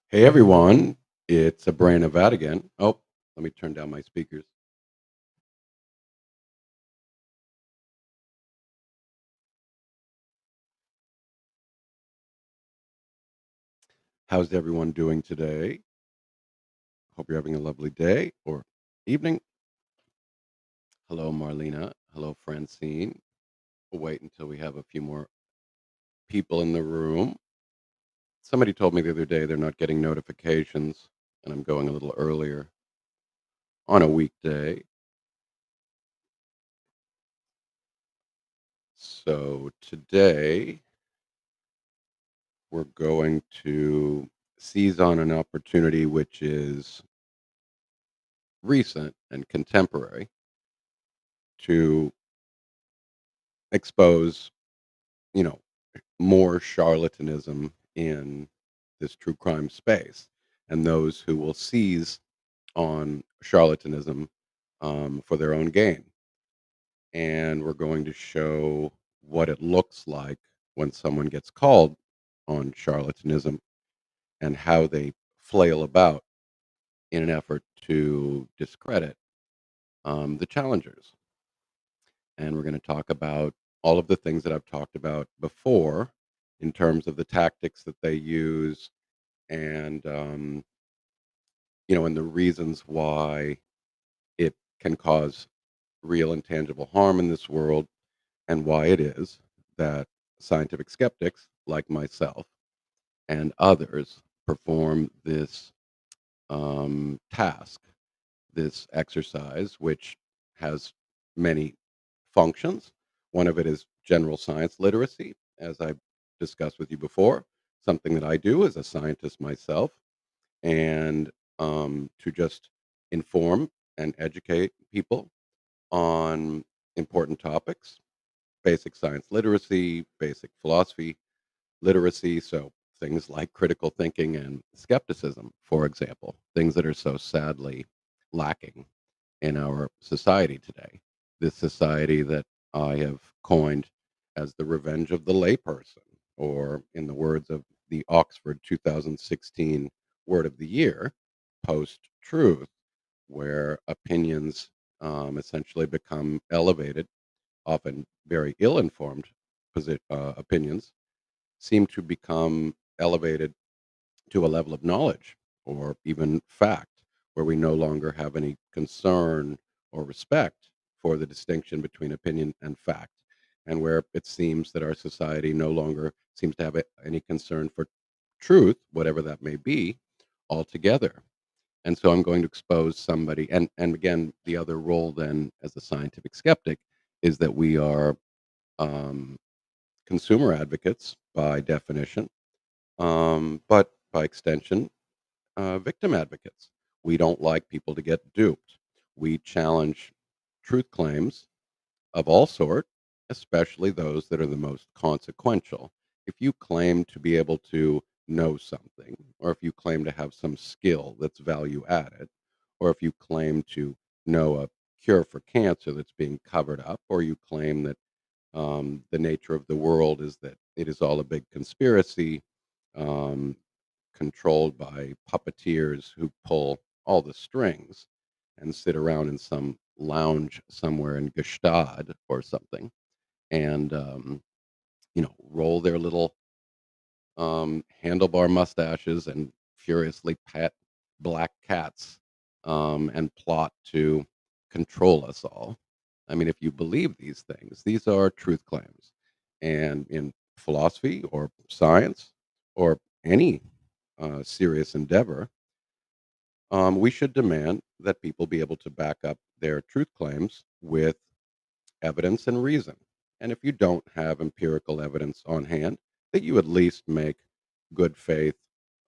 Hey everyone, it's a brain of that again. Oh, let me turn down my speakers. How's everyone doing today? Hope you're having a lovely day or evening. Hello, Marlena. Hello, Francine. We'll wait until we have a few more people in the room. Somebody told me the other day they're not getting notifications, and I'm going a little earlier on a weekday. So today we're going to seize on an opportunity which is recent and contemporary to expose, you know, more charlatanism in this true crime space and those who will seize on charlatanism for their own gain. And we're going to show what it looks like when someone gets called on charlatanism and how they flail about in an effort to discredit the challengers. And we're going to talk about all of the things that I've talked about before in terms of the tactics that they use and and the reasons why it can cause real and tangible harm in this world, and why it is that scientific skeptics like myself and others perform this task, this exercise, which has many functions. One of it is general science literacy, as I've discussed with you before, something that I do as a scientist myself, and to just inform and educate people on important topics, basic science literacy, basic philosophy literacy. So things like critical thinking and skepticism, for example, things that are so sadly lacking in our society today. This society that I have coined as the revenge of the layperson, or in the words of the Oxford 2016 Word of the Year, post truth, where opinions essentially become elevated, often very ill informed opinions, seem to become elevated to a level of knowledge or even fact where we no longer have any concern or respect for the distinction between opinion and fact, and where it seems that our society no longer seems to have any concern for truth, whatever that may be, altogether. And so I'm going to expose somebody, and again, the other role then as a scientific skeptic is that we are um, consumer advocates by definition, but by extension, victim advocates. We don't like people to get duped. We challenge truth claims of all sort, especially those that are the most consequential. If you claim to be able to know something, or if you claim to have some skill that's value added, or if you claim to know a cure for cancer that's being covered up, or you claim that the nature of the world is that it is all a big conspiracy, um, controlled by puppeteers who pull all the strings and sit around in some lounge somewhere in Gestad or something and roll their little handlebar mustaches and furiously pat black cats and plot to control us all. I mean, if you believe these things, these are truth claims. And in philosophy or science or any serious endeavor, we should demand that people be able to back up their truth claims with evidence and reason. And if you don't have empirical evidence on hand, that you at least make good faith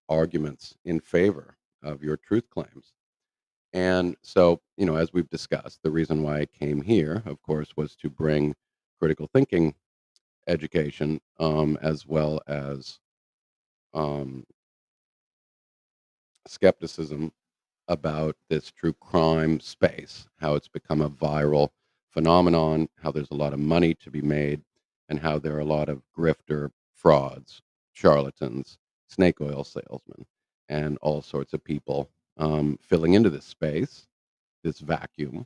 arguments in favor of your truth claims. And so, as we've discussed, the reason why I came here, of course, was to bring critical thinking education, as well as um, skepticism about this true crime space, how it's become a viral phenomenon, how there's a lot of money to be made, and how there are a lot of grifter frauds, charlatans, snake oil salesmen. and all sorts of people filling into this space, this vacuum,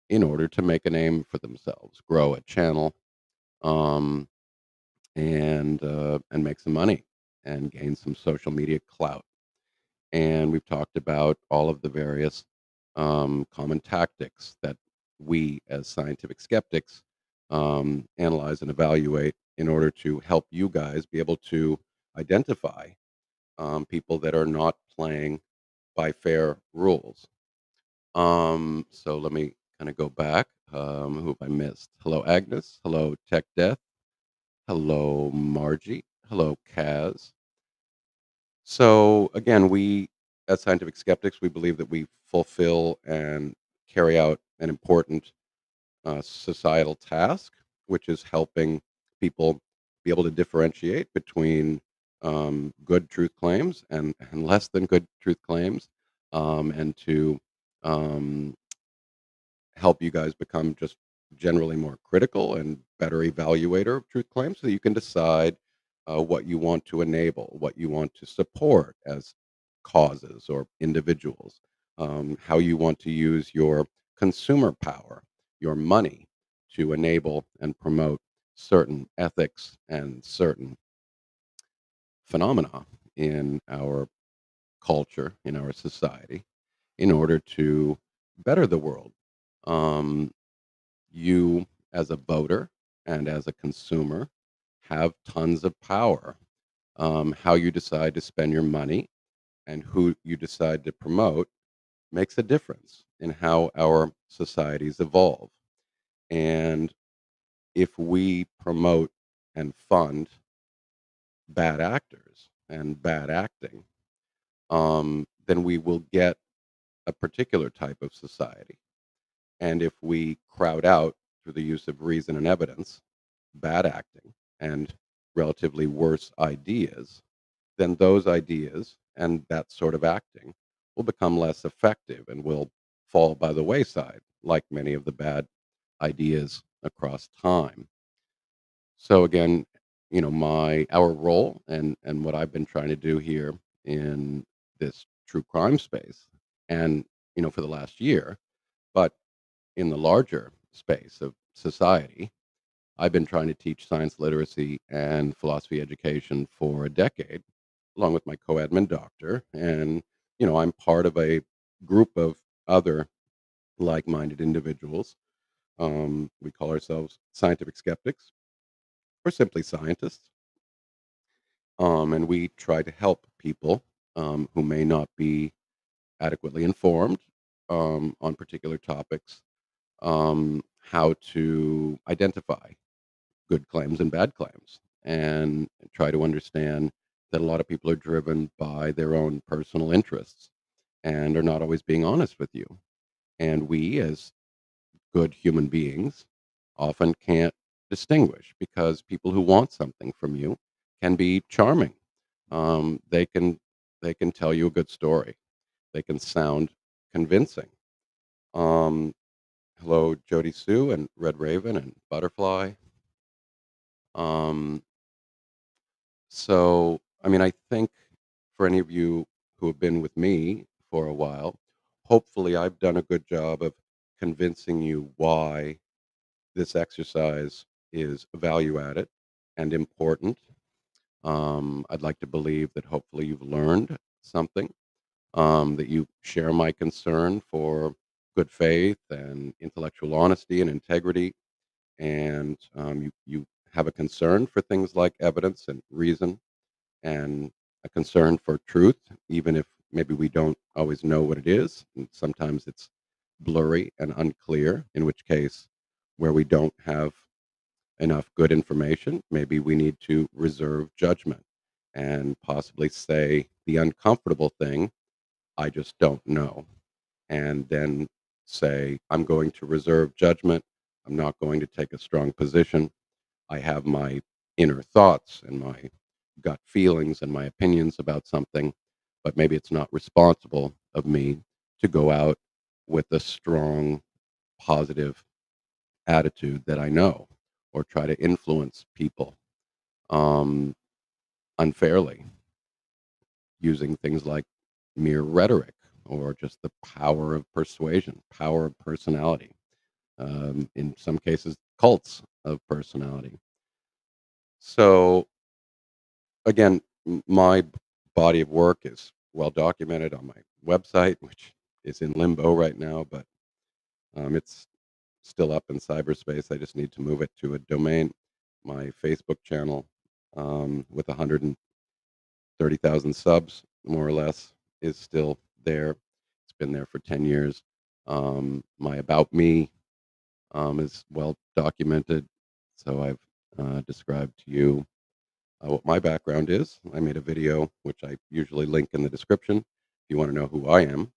in order to make a name for themselves, grow a channel, um, and make some money and gain some social media clout. And we've talked about all of the various common tactics that we, as scientific skeptics, analyze and evaluate in order to help you guys be able to identify people that are not playing by fair rules. So let me kind of go back. Who have I missed? Hello, Agnes. Hello, Tech Death. Hello, Margie. Hello, Kaz. So again, we as scientific skeptics, we believe that we fulfill and carry out an important societal task, which is helping people be able to differentiate between good truth claims and less than good truth claims, and to um, help you guys become just generally more critical and better evaluator of truth claims so you can decide what you want to enable, what you want to support as causes or individuals, how you want to use your consumer power, your money, to enable and promote certain ethics and certain phenomena in our culture, in our society, in order to better the world. Um, you, as a voter and as a consumer, have tons of power. How you decide to spend your money and who you decide to promote makes a difference in how our societies evolve. And if we promote and fund bad actors and bad acting, then we will get a particular type of society. And if we crowd out, through the use of reason and evidence, bad acting and relatively worse ideas, then those ideas and that sort of acting will become less effective and will fall by the wayside, like many of the bad ideas across time. So again, my our role and what I've been trying to do here in this true crime space, and for the last year, but in the larger space of society, I've been trying to teach science literacy and philosophy education for a decade, along with my co-admin doctor. And, I'm part of a group of other like-minded individuals. We call ourselves scientific skeptics or simply scientists. And we try to help people who may not be adequately informed on particular topics, how to identify good claims and bad claims, and try to understand that a lot of people are driven by their own personal interests and are not always being honest with you. And we, as good human beings, often can't distinguish because people who want something from you can be charming. They can tell you a good story. They can sound convincing. Um, Hello, Jody Sue and Red Raven and Butterfly. Um, So, I mean, I think for any of you who have been with me for a while, hopefully I've done a good job of convincing you why this exercise is value added and important. I'd like to believe that hopefully you've learned something, that you share my concern for good faith and intellectual honesty and integrity, and you have a concern for things like evidence and reason and a concern for truth, even if maybe we don't always know what it is. And sometimes it's blurry and unclear, in which case, where we don't have enough good information, maybe we need to reserve judgment and possibly say the uncomfortable thing, I just don't know. And then say, I'm going to reserve judgment. I'm not going to take a strong position. I have my inner thoughts and my gut feelings and my opinions about something, but maybe it's not responsible of me to go out with a strong, positive attitude that I know or try to influence people um, unfairly using things like mere rhetoric or just the power of persuasion, power of personality. In some cases, cults of personality. So again, my body of work is well documented on my website, which is in limbo right now, but it's still up in cyberspace. I just need to move it to a domain. My Facebook channel, with 130,000 subs, more or less, is still there. It's been there for 10 years. My About Me is well documented. So I've described to you what my background is. I made a video, which I usually link in the description if you want to know who I am.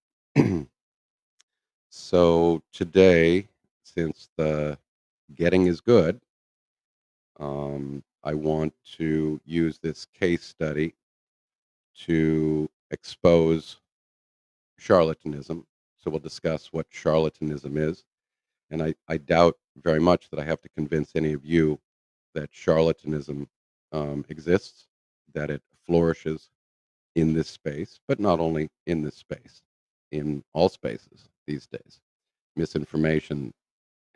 So today, since the getting is good, I want to use this case study to expose charlatanism. So we'll discuss what charlatanism is. And I doubt very much that I have to convince any of you that charlatanism exists, that it flourishes in this space, but not only in this space, in all spaces these days. Misinformation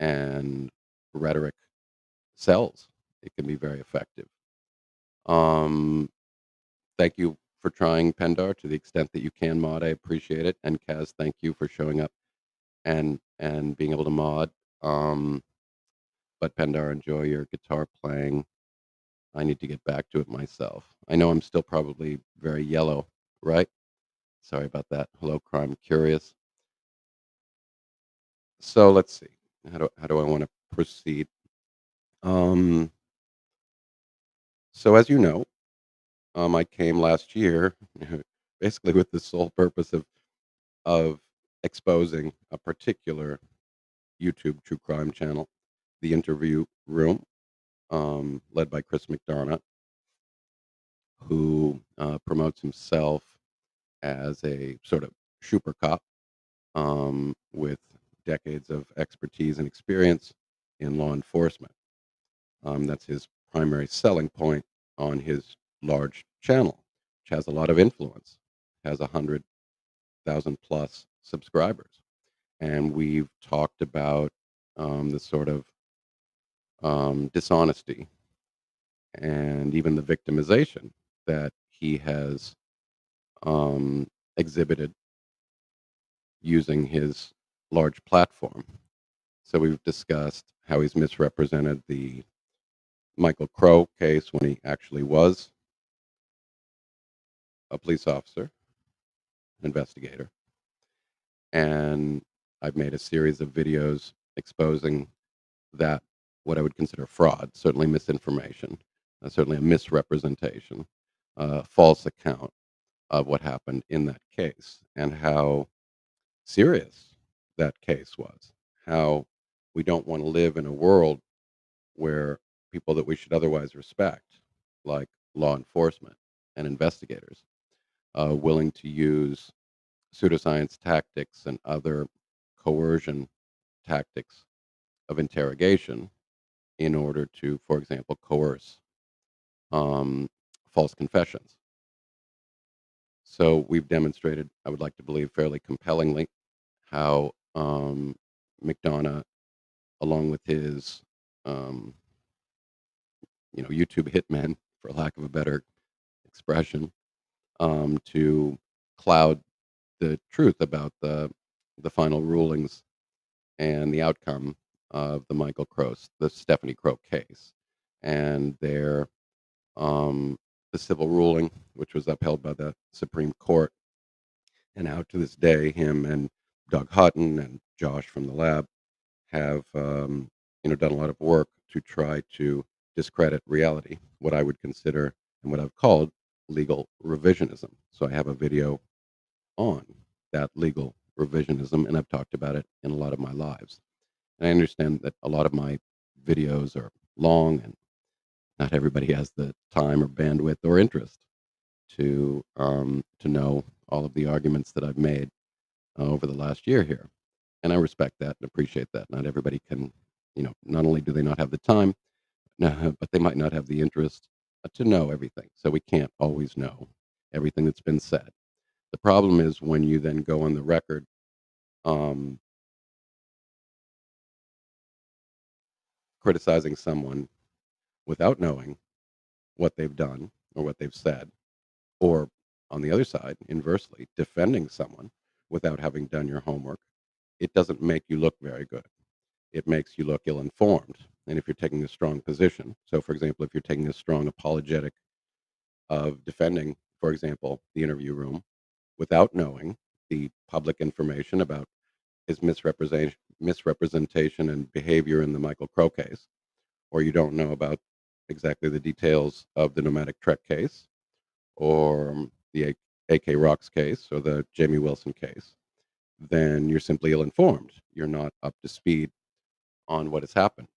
and rhetoric sells. It can be very effective. Um, Thank you for trying Pendar to the extent that you can mod. I appreciate it. And Kaz, thank you for showing up and being able to mod. Um, but Pendar, enjoy your guitar playing. I need to get back to it myself. I know I'm still probably very yellow, right? Sorry about that. Hello, Crime Curious. So let's see. How do I want to proceed? Um, so as you know, I came last year basically with the sole purpose of exposing a particular YouTube true crime channel, The Interview Room, led by Chris McDonough, who promotes himself as a sort of super cop with decades of expertise and experience in law enforcement. That's his primary selling point on his large channel, which has a lot of influence, has 100,000 plus subscribers. And we've talked about the sort of dishonesty and even the victimization that he has exhibited using his large platform. So we've discussed how he's misrepresented the Michael Crow case when he actually was a police officer, investigator. And I've made a series of videos exposing that, what I would consider fraud, certainly misinformation, certainly a misrepresentation, false account of what happened in that case and how serious that case was. How we don't want to live in a world where people that we should otherwise respect, like law enforcement and investigators, willing to use pseudoscience tactics and other coercion tactics of interrogation in order to, for example, coerce um, false confessions. So we've demonstrated, I would like to believe, fairly compellingly how McDonough, along with his, um, YouTube hitmen, for lack of a better expression, to cloud the truth about the final rulings and the outcome of the Stephanie Crow case, and the civil ruling, which was upheld by the Supreme Court, and how to this day him and Doug Hutton and Josh from the lab have done a lot of work to try to discredit reality, what I would consider and what I've called legal revisionism. So I have a video on that legal revisionism, and I've talked about it in a lot of my lives. And I understand that a lot of my videos are long, and not everybody has the time or bandwidth or interest to know all of the arguments that I've made over the last year here. And I respect that and appreciate that. Not everybody can, not only do they not have the time, but they might not have the interest to know everything. So we can't always know everything that's been said. The problem is when you then go on the record, um, criticizing someone without knowing what they've done or what they've said, or on the other side, inversely, defending someone without having done your homework, it doesn't make you look very good. It makes you look ill informed. And if you're taking a strong position, so for example, if you're taking a strong apologetic of defending, for example, the interview room without knowing the public information about his misrepresentation and behavior in the Michael Crow case, or you don't know about exactly the details of the Nomadic Trek case, or the AK Rocks case, or the Jamie Wilson case, then you're simply ill informed. You're not up to speed on what has happened.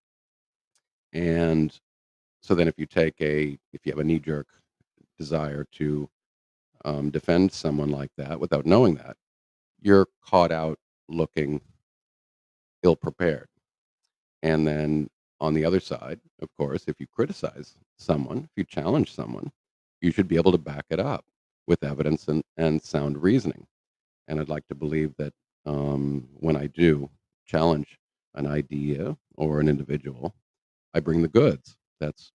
And so then if you have a knee jerk desire to defend someone like that without knowing that, you're caught out looking ill prepared. And then on the other side, of course, if you criticize someone, if you challenge someone, you should be able to back it up with evidence and sound reasoning. And I'd like to believe that when I do challenge an idea or an individual, I bring the goods. That's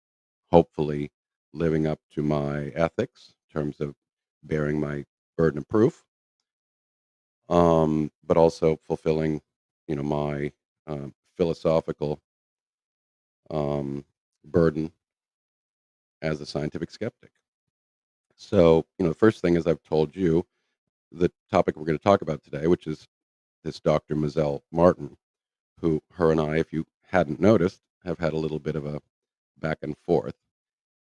hopefully living up to my ethics in terms of bearing my burden of proof, but also fulfilling, my philosophical burden as a scientific skeptic. So, the first thing, as I've told you, the topic we're going to talk about today, which is this Dr. Mozelle Martin, who her and I, if you hadn't noticed, have had a little bit of a back and forth.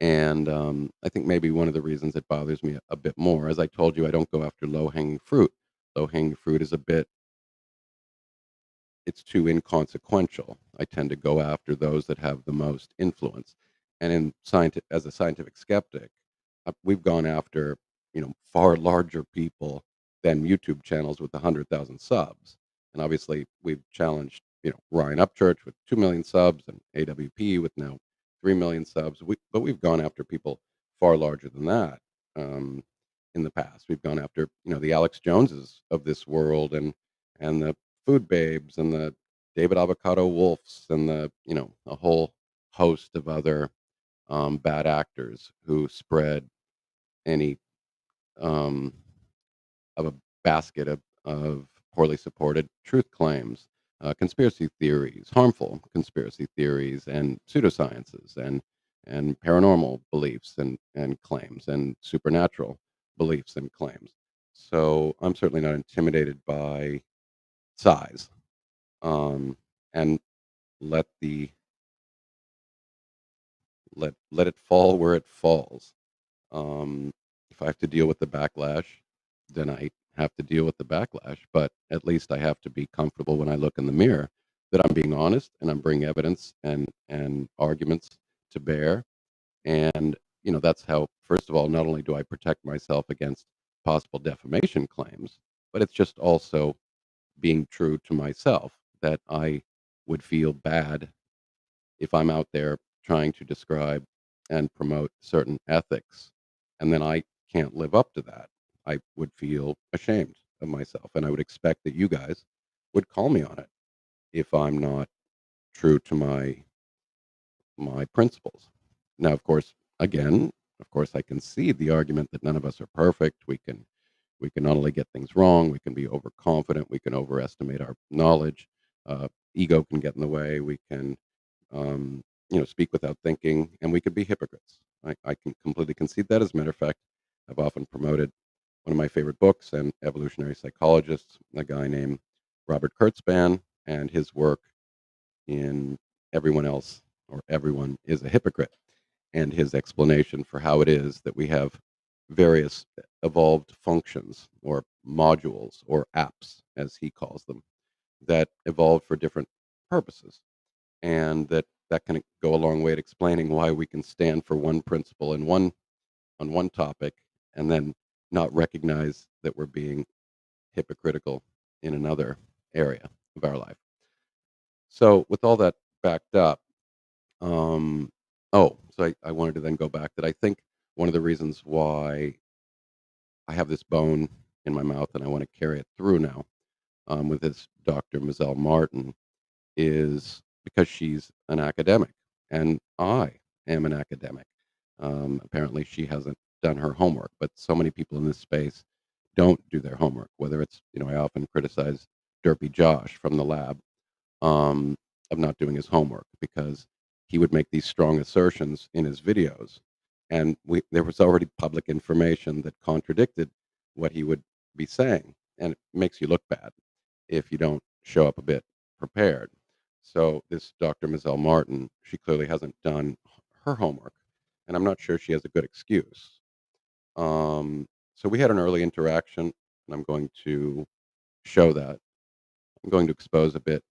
And I think maybe one of the reasons it bothers me a bit more, as I told you, I don't go after low hanging fruit. Low hanging fruit is it's too inconsequential. I tend to go after those that have the most influence. And as a scientific skeptic, we've gone after far larger people than YouTube channels with 100,000 subs. And obviously, we've challenged Ryan Upchurch with 2 million subs and AWP with now 3 million subs. But we've gone after people far larger than that. In the past, we've gone after the Alex Joneses of this world and the Food Babes and the David Avocado Wolfs and a whole host of other bad actors who spread any um, of a basket of poorly supported truth claims, conspiracy theories, harmful conspiracy theories, and pseudosciences, and paranormal beliefs and claims, and supernatural beliefs and claims. So I'm certainly not intimidated by size, and let the let it fall where it falls. Um, if I have to deal with the backlash, then I have to deal with the backlash. But at least I have to be comfortable when I look in the mirror that I'm being honest and I'm bringing evidence and arguments to bear. And that's how. First of all, not only do I protect myself against possible defamation claims, but it's just also being true to myself that I would feel bad if I'm out there trying to describe and promote certain ethics, and then I can't live up to that, I would feel ashamed of myself, and I would expect that you guys would call me on it if I'm not true to my principles. Now, of course, again, of course, I can see the argument that none of us are perfect. We can not only get things wrong, we can be overconfident, we can overestimate our knowledge. Ego can get in the way. We can speak without thinking, and we could be hypocrites. I can completely concede that. As a matter of fact, I've often promoted one of my favorite books and evolutionary psychologists, a guy named Robert Kurtzban, and his work in Everyone Else or Everyone is a Hypocrite, and his explanation for how it is that we have various evolved functions or modules or apps, as he calls them, that evolved for different purposes, and that can go a long way at explaining why we can stand for one principle in one on one topic and then not recognize that we're being hypocritical in another area of our life. So with all that backed up, um, so I wanted to then go back that I think one of the reasons why I have this bone in my mouth, and I want to carry it through now with this Dr. Mozelle Martin, is because she's an academic, and I am an academic. Apparently, she hasn't done her homework, but so many people in this space don't do their homework. Whether it's, I often criticize Derpy Josh from the lab um, of not doing his homework because he would make these strong assertions in his videos, and there was already public information that contradicted what he would be saying, and it makes you look bad if you don't show up a bit prepared. So this Dr. Mozelle Martin, she clearly hasn't done her homework, and I'm not sure she has a good excuse. So we had an early interaction, and I'm going to show that. I'm going to expose a bit,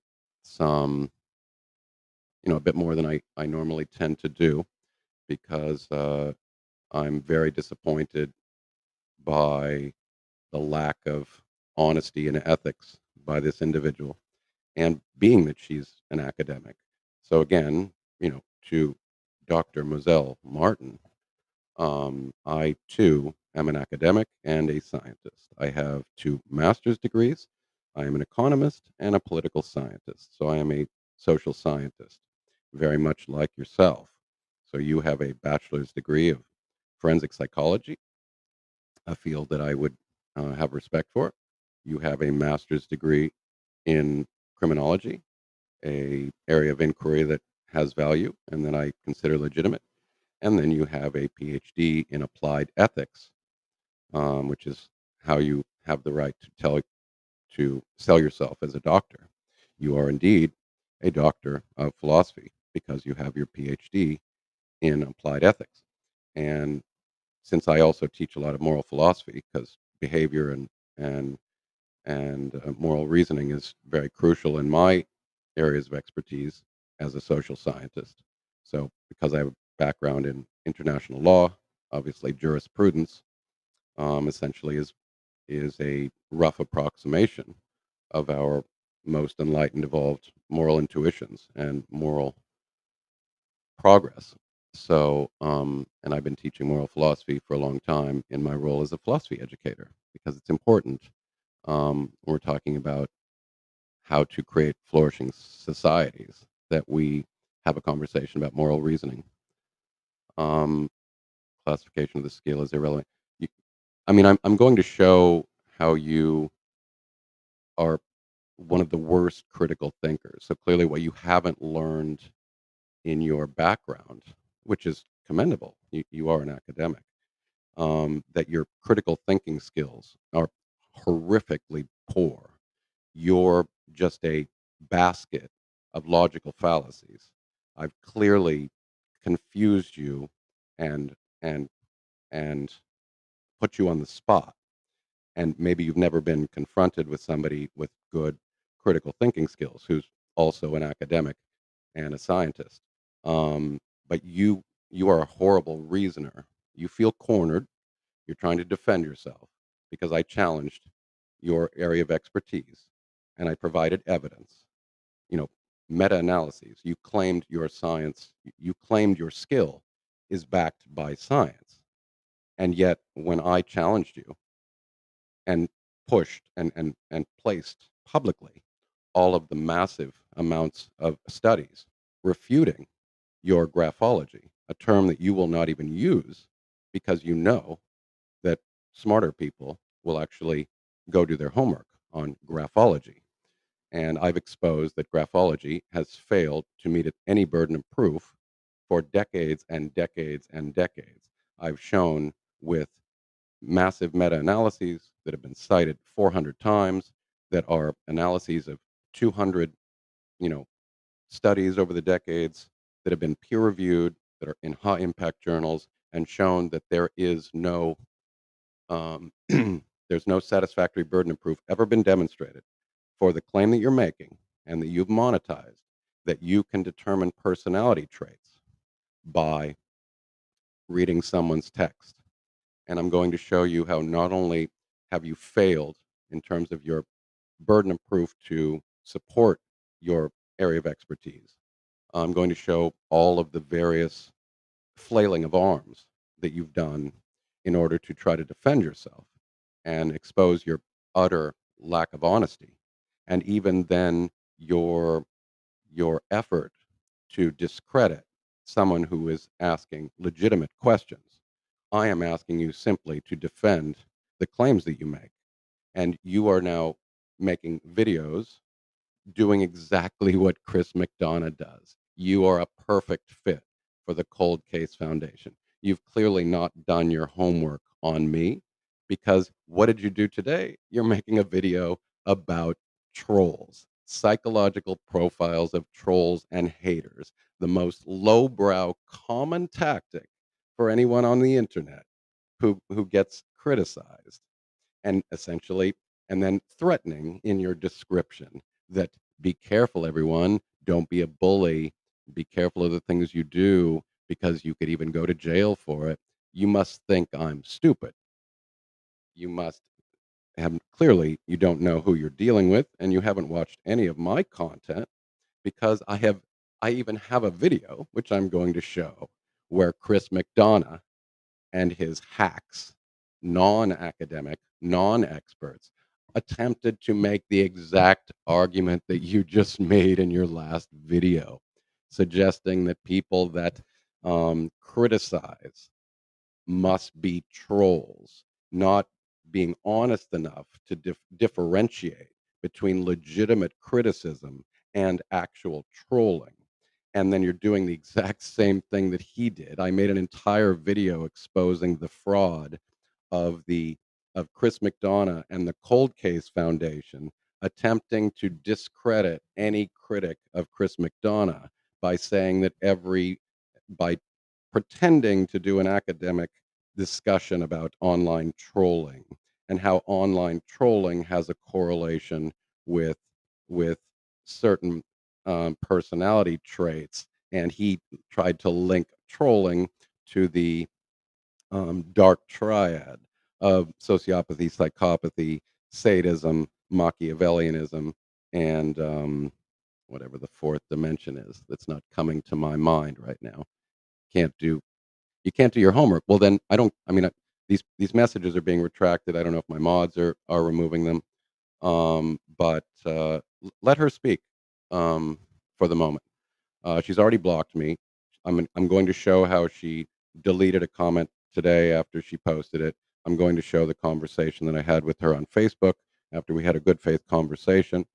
some, a bit more than I normally tend to do because I'm very disappointed by the lack of honesty and ethics by this individual, and being that she's an academic. So again, to Dr. Mozelle Martin, I too am an academic and a scientist. I have two master's degrees. I am an economist and a political scientist. So I am a social scientist, very much like yourself. So you have a bachelor's degree of forensic psychology, a field that I would have respect for. You have a master's degree in criminology, a area of inquiry that has value and that I consider legitimate. And then you have a PhD in applied ethics, which is how you have the right to sell yourself as a doctor. You are indeed a doctor of philosophy because you have your PhD in applied ethics. And since I also teach a lot of moral philosophy, because behavior and moral reasoning is very crucial in my areas of expertise as a social scientist. So, because I have a background in international law, obviously jurisprudence essentially is a rough approximation of our most enlightened, evolved moral intuitions and moral progress. So, and I've been teaching moral philosophy for a long time in my role as a philosophy educator because it's important. We're talking about how to create flourishing societies that we have a conversation about moral reasoning. Um, Classification of the scale is irrelevant. You, I'm going to show how you are one of the worst critical thinkers. So clearly, what you haven't learned in your background, which is commendable, you are an academic, that your critical thinking skills are horrifically poor. You're just a basket of logical fallacies. I've clearly confused you and and and put you on the spot. And maybe you've never been confronted with somebody with good critical thinking skills who's also an academic and a scientist. But you are a horrible reasoner. You feel cornered. You're trying to defend yourself because I challenged your area of expertise and I provided evidence, you know, meta-analyses. You claimed your science, you claimed your skill is backed by science. And yet when I challenged you and pushed and placed publicly all of the massive amounts of studies refuting your graphology, a term that you will not even use because you know that smarter people will actually go do their homework on graphology. And I've exposed that graphology has failed to meet any burden of proof for decades and decades and decades. I've shown with massive meta-analyses that have been cited 400 times, that are analyses of 200, you know, studies over the decades that have been peer reviewed, that are in high impact journals, and shown that there is no there's no satisfactory burden of proof ever been demonstrated for the claim that you're making and that you've monetized, that you can determine personality traits by reading someone's text. And I'm going to show you how not only have you failed in terms of your burden of proof to support your area of expertise, I'm going to show all of the various flailing of arms that you've done in order to try to defend yourself. and expose your utter lack of honesty, and even then your effort to discredit someone who is asking legitimate questions. I am asking you simply to defend the claims that you make. And you are now making videos doing exactly what Chris McDonough does. You are a perfect fit for the Cold Case Foundation. You've clearly not done your homework on me, because what did you do today? You're making a video about trolls, psychological profiles of trolls and haters, the most lowbrow common tactic for anyone on the internet who gets criticized, and essentially, and then threatening in your description that, be careful, everyone, don't be a bully, be careful of the things you do, because you could even go to jail for it. You must think I'm stupid. You must have, clearly you don't know who you're dealing with, and you haven't watched any of my content, because I even have a video which I'm going to show, where Chris McDonough and his hacks, non-academic, non-experts, attempted to make the exact argument that you just made in your last video, suggesting that people that criticize must be trolls, not being honest enough to differentiate between legitimate criticism and actual trolling. And then you're doing the exact same thing that he did. I made an entire video exposing the fraud of the of Chris McDonough and the Cold Case Foundation, attempting to discredit any critic of Chris McDonough by saying that by pretending to do an academic discussion about online trolling, and how online trolling has a correlation with with certain personality traits, and he tried to link trolling to the dark triad of sociopathy, psychopathy, sadism, Machiavellianism, and whatever the fourth dimension is that's not coming to my mind right now. Can't do you can't do your homework. Well, then I don't. I mean, these messages are being retracted. I don't know if my mods are removing them. But let her speak for the moment. She's already blocked me. I'm going to show how she deleted a comment today after she posted it. I'm going to show the conversation that I had with her on Facebook after we had a good faith conversation.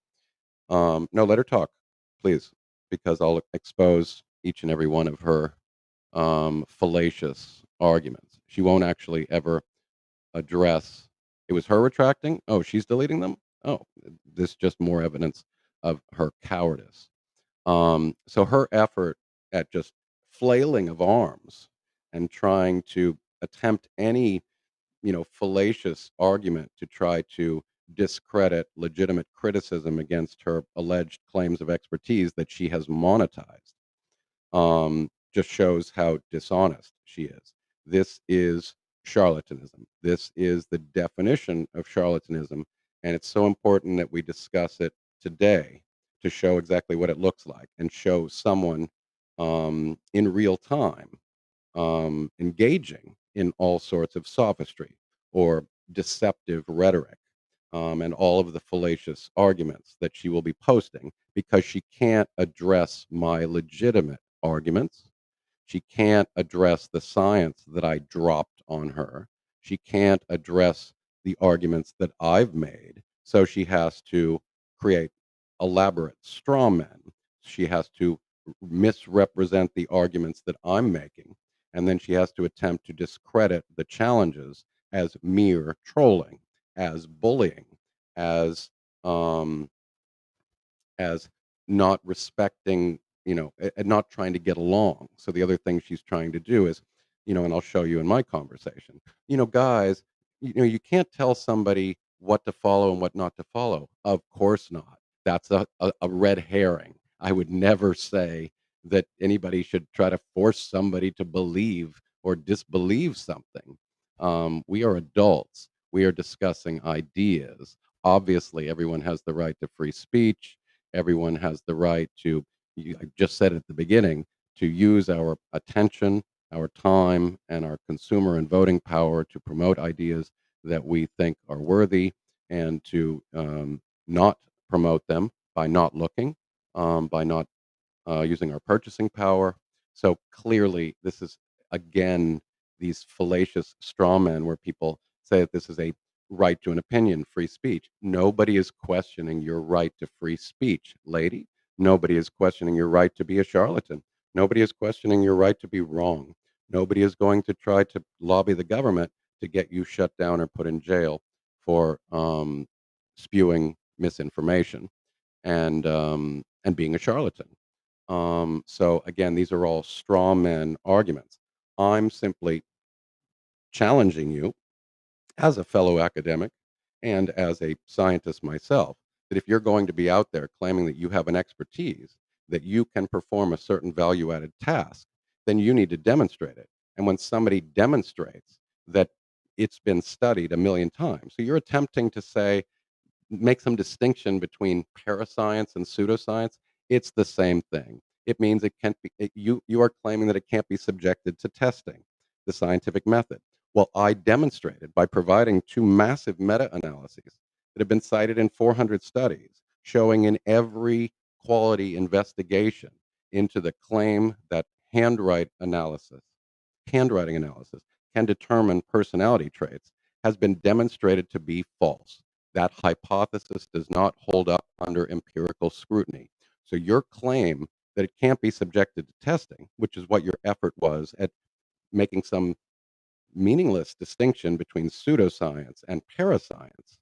No, let her talk, please, because I'll expose each and every one of her fallacious arguments. She won't actually ever address. It was her retracting. Oh, she's deleting them. Oh, this just more evidence of her cowardice. So her effort at just flailing of arms and trying to attempt any, fallacious argument to try to discredit legitimate criticism against her alleged claims of expertise that she has monetized, just shows how dishonest she is. This is charlatanism. This is the definition of charlatanism, and it's so important that we discuss it today to show exactly what it looks like and show someone in real time engaging in all sorts of sophistry or deceptive rhetoric, and all of the fallacious arguments that she will be posting, because she can't address my legitimate arguments. She can't address the science that I dropped on her. She can't address the arguments that I've made. So she has to create elaborate straw men. She has to misrepresent the arguments that I'm making. And then she has to attempt to discredit the challenges as mere trolling, as bullying, as um, as not respecting, and not trying to get along. So the other thing she's trying to do is, and I'll show you in my conversation, guys, you can't tell somebody what to follow and what not to follow. Of course not. That's a red herring. I would never say that anybody should try to force somebody to believe or disbelieve something. We are adults. We are discussing ideas. Obviously, everyone has the right to free speech. Everyone has the right to, I just said at the beginning, to use our attention, our time, and our consumer and voting power to promote ideas that we think are worthy, and to not promote them by not looking, by not using our purchasing power. So clearly, this is again these fallacious straw men where people say that this is a right to an opinion, free speech. Nobody is questioning your right to free speech, lady. Nobody is questioning your right to be a charlatan. Nobody is questioning your right to be wrong. Nobody is going to try to lobby the government to get you shut down or put in jail for spewing misinformation and being a charlatan. So again, these are all straw man arguments. I'm simply challenging you as a fellow academic and as a scientist myself that if you're going to be out there claiming that you have an expertise, that you can perform a certain value added task, then you need to demonstrate it. And when somebody demonstrates that it's been studied a million times, so you're attempting to say, make some distinction between parascience and pseudoscience. It's the same thing. It means it can't be. You are claiming that it can't be subjected to testing, the scientific method. Well, I demonstrated by providing two massive meta-analyses that have been cited in 400 studies, showing in every quality investigation into the claim that handwriting analysis can determine personality traits, has been demonstrated to be false. That hypothesis does not hold up under empirical scrutiny. So your claim that it can't be subjected to testing, which is what your effort was at making some meaningless distinction between pseudoscience and parascience,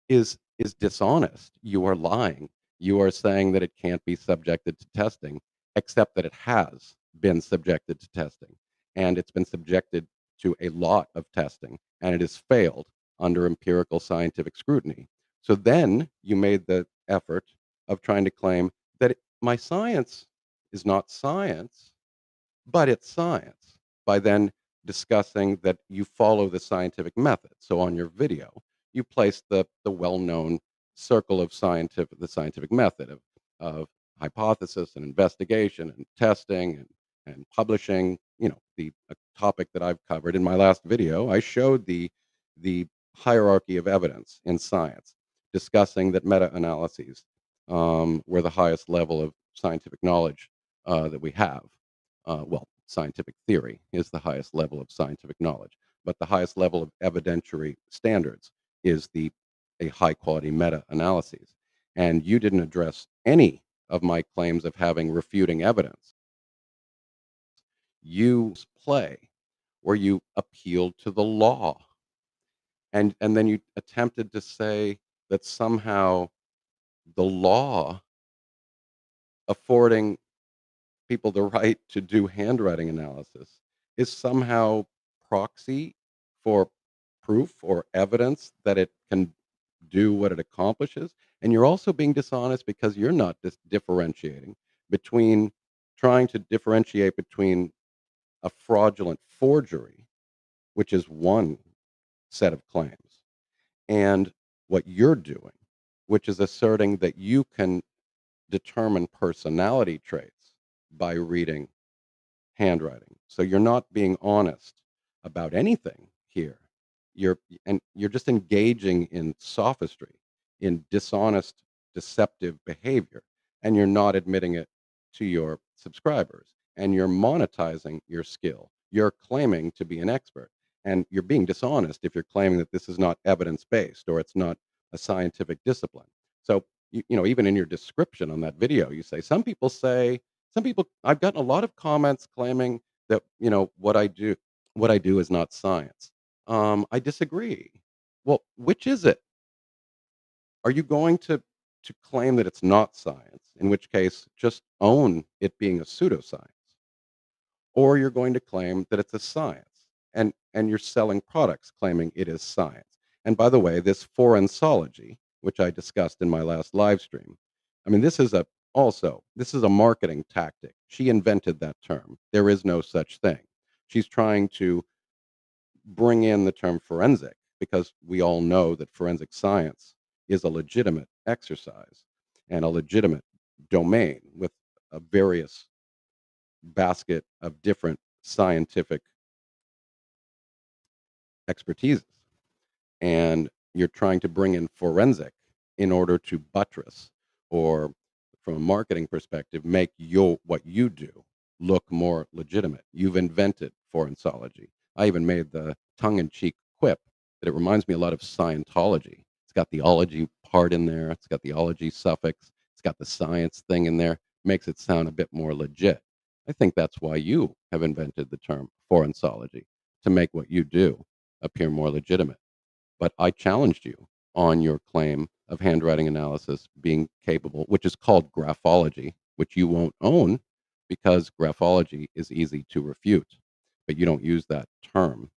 is dishonest. You are lying. You are saying that it can't be subjected to testing, except that it has been subjected to testing, and it's been subjected to a lot of testing, and it has failed under empirical scientific scrutiny. So then you made the effort of trying to claim that my science is not science, but it's science, by then discussing that you follow the scientific method. So on your video, you place the well-known circle of scientific method of hypothesis and investigation and testing and publishing. The topic that I've covered in my last video, I showed the hierarchy of evidence in science, discussing that meta-analyses were the highest level of scientific knowledge that we have. Well, scientific theory is the highest level of scientific knowledge, but the highest level of evidentiary standards is a high quality meta analyses. And you didn't address any of my claims of having refuting evidence. You play where you appealed to the law, and then you attempted to say that somehow the law affording people the right to do handwriting analysis is somehow proxy for proof or evidence that it can do what it accomplishes. And you're also being dishonest because you're not differentiating between trying to differentiate between a fraudulent forgery, which is one set of claims, and what you're doing, which is asserting that you can determine personality traits by reading handwriting. So you're not being honest about anything here. You're just engaging in sophistry, in dishonest, deceptive behavior, and you're not admitting it to your subscribers. And you're monetizing your skill. You're claiming to be an expert, and you're being dishonest if you're claiming that this is not evidence based or it's not a scientific discipline. So even in your description on that video, you say some people. I've gotten a lot of comments claiming that what I do is not science. I disagree. Well, which is it? Are you going to claim that it's not science, in which case just own it being a pseudoscience, or you're going to claim that it's a science, and you're selling products claiming it is science. And by the way, this forensology, which I discussed in my last live stream, I mean, this is a marketing tactic. She invented that term. There is no such thing. She's trying to bring in the term forensic because we all know that forensic science is a legitimate exercise and a legitimate domain with a various basket of different scientific expertises. and you're trying to bring in forensic in order to buttress or from a marketing perspective make what you do look more legitimate. You've invented forensology. I even made the tongue-in-cheek quip that it reminds me a lot of Scientology. It's got the ology part in there, it's got the ology suffix, it's got the science thing in there, makes it sound a bit more legit. I think that's why you have invented the term forensology, to make what you do appear more legitimate. But I challenged you on your claim of handwriting analysis being capable, which is called graphology, which you won't own because graphology is easy to refute, but you don't use that term.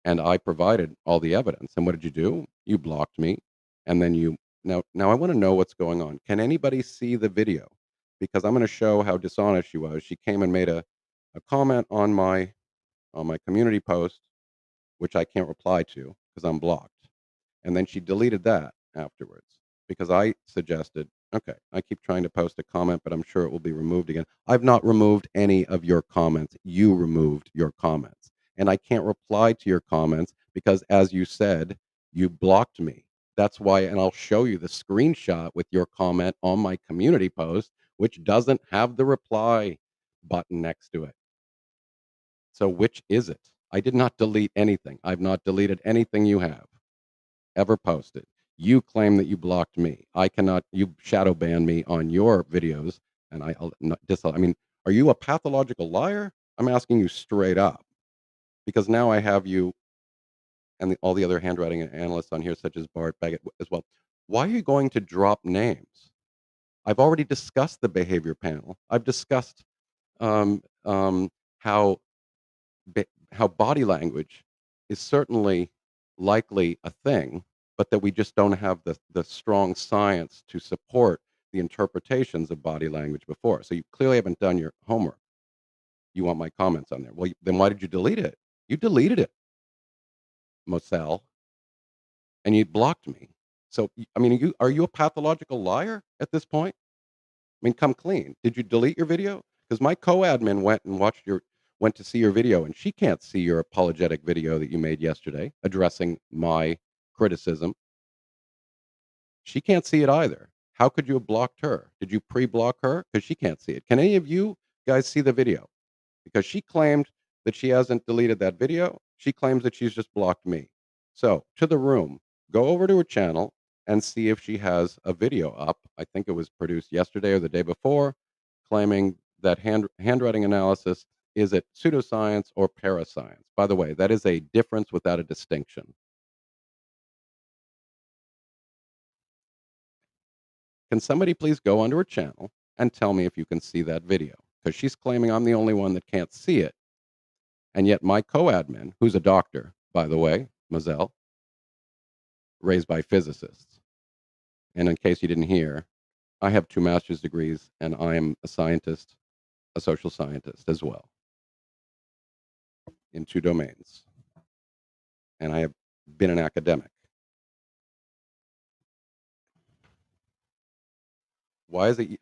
And I provided all the evidence. And what did you do? You blocked me. And then you now I want to know what's going on. Can anybody see the video? Because I'm going to show how dishonest she was. She came and made a comment on my community post, which I can't reply to because I'm blocked. And then she deleted that afterwards because I suggested, okay, I keep trying to post a comment, but I'm sure it will be removed again. I've not removed any of your comments. You removed your comments. And I can't reply to your comments because, as you said, you blocked me. That's why, and I'll show you the screenshot with your comment on my community post, which doesn't have the reply button next to it. So, which is it? I did not delete anything. I've not deleted anything you have ever posted. You claim that you blocked me. I cannot. You shadow ban me on your videos, and I'll not I mean, are you a pathological liar? I'm asking you straight up because now I have you and all the other handwriting analysts on here, such as Bart Baggett as well. Why are you going to drop names? I've already discussed the behavior panel. I've discussed um, um, how how body language is certainly likely a thing, but that we just don't have the strong science to support the interpretations of body language before. So you clearly haven't done your homework. You want my comments on there. Well, then why did you delete it? You deleted it, Mozelle, and you blocked me. So I mean, are you a pathological liar at this point? I mean, come clean. Did you delete your video? Because my co-admin went to see your video, and she can't see your apologetic video that you made yesterday addressing my criticism. She can't see it either. How could you have blocked her? Did you pre-block her? Because she can't see it. Can any of you guys see the video? Because she claimed that she hasn't deleted that video. She claims that she's just blocked me. So, to the room, go over to her channel and see if she has a video up. I think it was produced yesterday or the day before, claiming that handwriting analysis is it pseudoscience or parascience. By the way, that is a difference without a distinction. Can somebody please go onto her channel and tell me if you can see that video? Because she's claiming I'm the only one that can't see it. And yet my co-admin, who's a doctor, by the way, Mozelle, raised by physicists. And in case you didn't hear, I have 2 master's degrees and I am a scientist, a social scientist as well, in 2 domains. And I have been an academic. Why is it?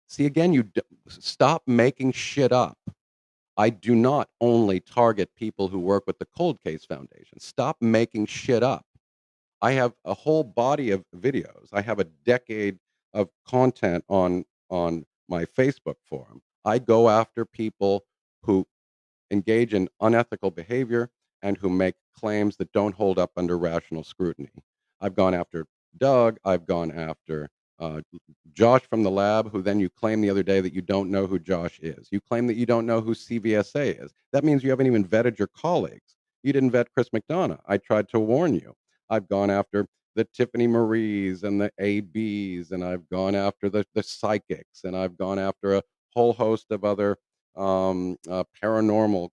See, again, stop making shit up. I do not only target people who work with the Cold Case Foundation. Stop making shit up. I have a whole body of videos. I have a decade of content on my Facebook forum. I go after people who engage in unethical behavior and who make claims that don't hold up under rational scrutiny. I've gone after Doug. I've gone after Josh from the lab, who then you claim the other day that you don't know who Josh is. You claim that you don't know who CVSA is. That means you haven't even vetted your colleagues. You didn't vet Chris McDonough. I tried to warn you. I've gone after the Tiffany Maries and the ABs, and I've gone after the psychics, and I've gone after a whole host of other paranormal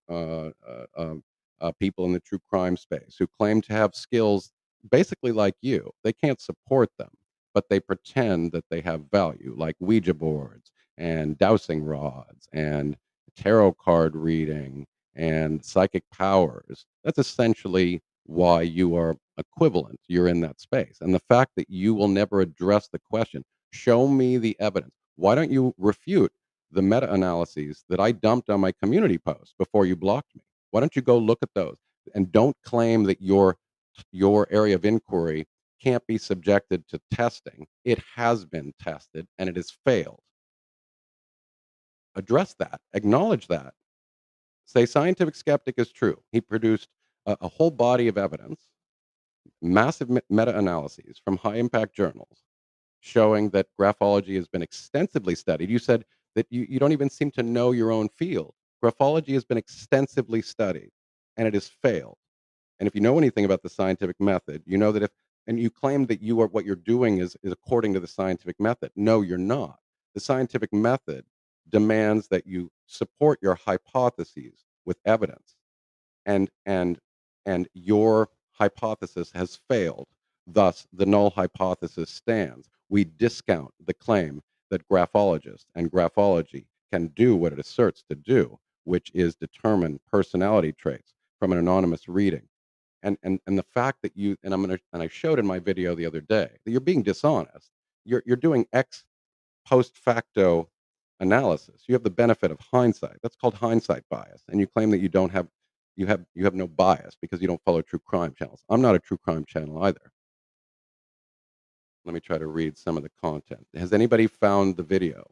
people in the true crime space who claim to have skills basically like you. They can't support them, but they pretend that they have value, like Ouija boards and dowsing rods and tarot card reading and psychic powers. That's essentially why you are equivalent. You're in that space. And the fact that you will never address the question, show me the evidence. Why don't you refute the meta analyses that I dumped on my community post before you blocked me? Why don't you go look at those and don't claim that your your area of inquiry can't be subjected to testing. It has been tested and it has failed. Address that, acknowledge that. Say scientific skeptic is true. He produced a whole body of evidence, massive meta analyses from high impact journals showing that graphology has been extensively studied. You said that you don't even seem to know your own field. Graphology has been extensively studied and it has failed. And if you know anything about the scientific method, you know that if and you claim that you are what you're doing is according to the scientific method. No, you're not. The scientific method demands that you support your hypotheses with evidence. And your hypothesis has failed. Thus, the null hypothesis stands. We discount the claim that graphologists and graphology can do what it asserts to do, which is determine personality traits from an anonymous reading. And the fact that you and I showed in my video the other day that you're being dishonest. You're doing ex post facto analysis. You have the benefit of hindsight. That's called hindsight bias. And you claim that you have no bias because you don't follow true crime channels. I'm not a true crime channel either. Let me try to read some of the content. Has anybody found the video?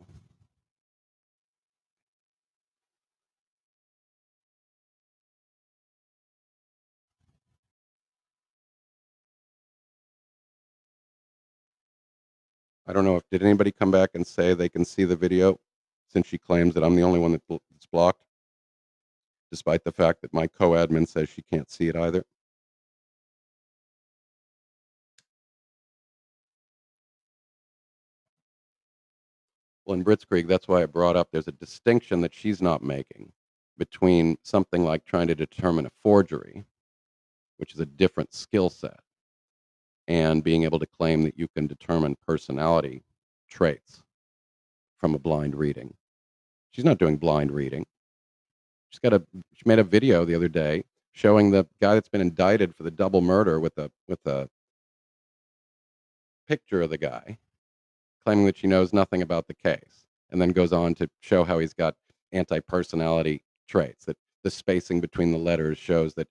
I don't know if did anybody come back and say they can see the video since she claims that I'm the only one that's blocked, despite the fact that my co-admin says she can't see it either. Well, in Blitzkrieg, that's why I brought up there's a distinction that she's not making between something like trying to determine a forgery, which is a different skill set, and being able to claim that you can determine personality traits from a blind reading. She's not doing blind reading. She made a video the other day showing the guy that's been indicted for the double murder with a picture of the guy claiming that she knows nothing about the case, and then goes on to show how he's got anti-personality traits, that the spacing between the letters shows that,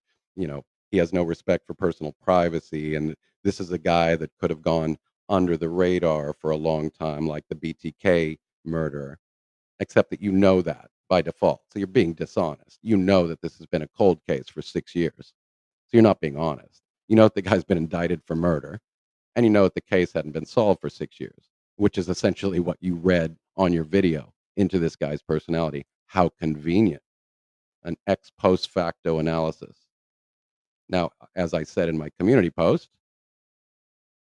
he has no respect for personal privacy, and this is a guy that could have gone under the radar for a long time, like the BTK murder, except that you know that by default. So you're being dishonest. You know that this has been a cold case for 6 years. So you're not being honest. You know that the guy's been indicted for murder, and you know that the case hadn't been solved for 6 years, which is essentially what you read on your video into this guy's personality. How convenient. An ex post facto analysis. Now, as I said in my community post,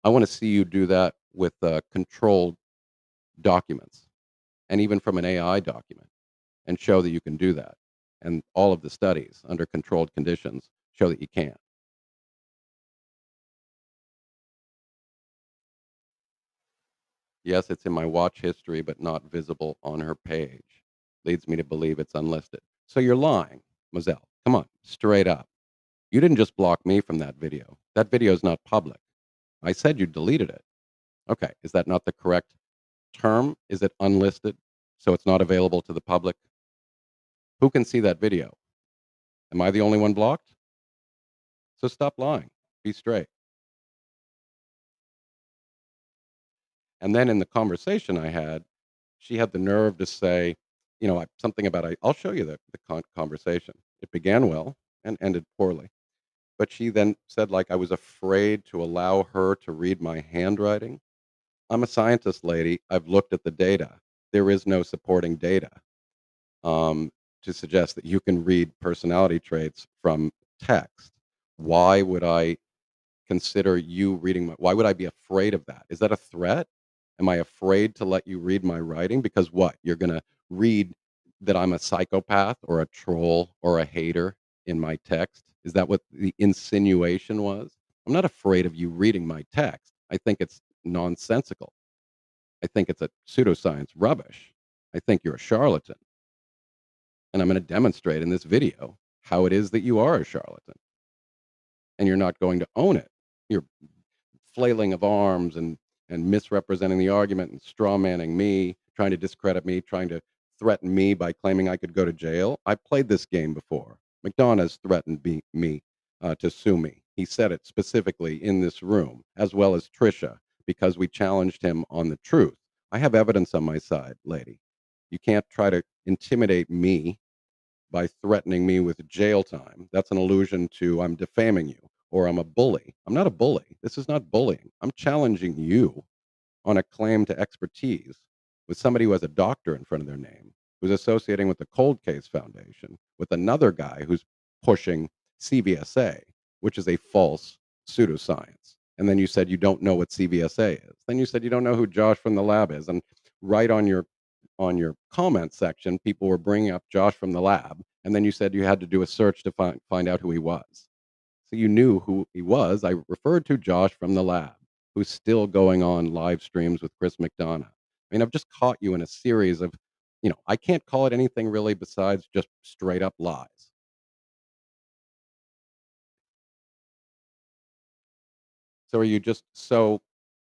I want to see you do that with controlled documents and even from an AI document and show that you can do that. And all of the studies under controlled conditions show that you can. Yes, it's in my watch history, but not visible on her page. Leads me to believe it's unlisted. So you're lying, Mozelle. Come on, straight up. You didn't just block me from that video. That video is not public. I said you deleted it. Okay, is that not the correct term? Is it unlisted? So it's not available to the public? Who can see that video? Am I the only one blocked? So stop lying. Be straight. And then in the conversation I had, she had the nerve to say, something about I'll show you the conversation. It began well and ended poorly. But she then said, like, I was afraid to allow her to read my handwriting. I'm a scientist, lady. I've looked at the data. There is no supporting data to suggest that you can read personality traits from text. Why would I consider you reading why would I be afraid of that? Is that a threat? Am I afraid to let you read my writing? Because what? You're going to read that I'm a psychopath or a troll or a hater in my text? Is that what the insinuation was? I'm not afraid of you reading my text. I think it's nonsensical. I think it's a pseudoscience rubbish. I think you're a charlatan. And I'm going to demonstrate in this video how it is that you are a charlatan. And you're not going to own it. You're flailing of arms and misrepresenting the argument and straw manning me, trying to discredit me, trying to threaten me by claiming I could go to jail. I played this game before. McDonough has threatened me to sue me He said it specifically in this room, as well as Trisha, because we challenged him on the truth. I have evidence on my side, lady. You can't try to intimidate me by threatening me with jail time. That's an allusion to I'm defaming you or I'm a bully. I'm not a bully. This is not bullying. I'm challenging you on a claim to expertise with somebody who has a doctor in front of their name, who's associating with the Cold Case Foundation, with another guy who's pushing CVSA, which is a false pseudoscience. And then you said you don't know what CVSA is. Then you said you don't know who Josh from the lab is. And right on your comment section, people were bringing up Josh from the lab, and then you said you had to do a search to find out who he was. So you knew who he was. I referred to Josh from the lab, who's still going on live streams with Chris McDonough. I mean, I've just caught you in a series of, I can't call it anything really besides just straight up lies. So are you just so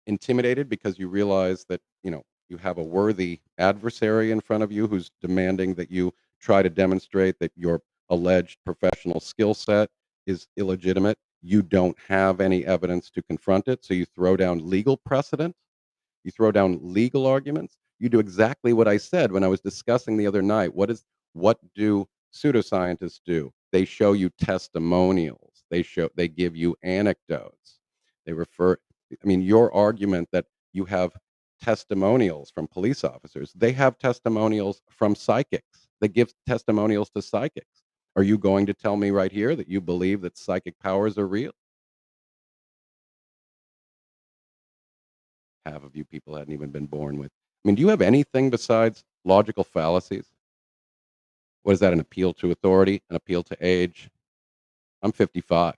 intimidated because you realize that, you have a worthy adversary in front of you who's demanding that you try to demonstrate that your alleged professional skill set is illegitimate? You don't have any evidence to confront it, so you throw down legal precedent, you throw down legal arguments. You do exactly what I said when I was discussing the other night. What do pseudoscientists do? They show you testimonials. They give you anecdotes. They refer I mean, your argument that you have testimonials from police officers, they have testimonials from psychics. They give testimonials to psychics. Are you going to tell me right here that you believe that psychic powers are real? Half of you people hadn't even been born with. I mean, do you have anything besides logical fallacies? What is that? An appeal to authority? An appeal to age? I'm 55,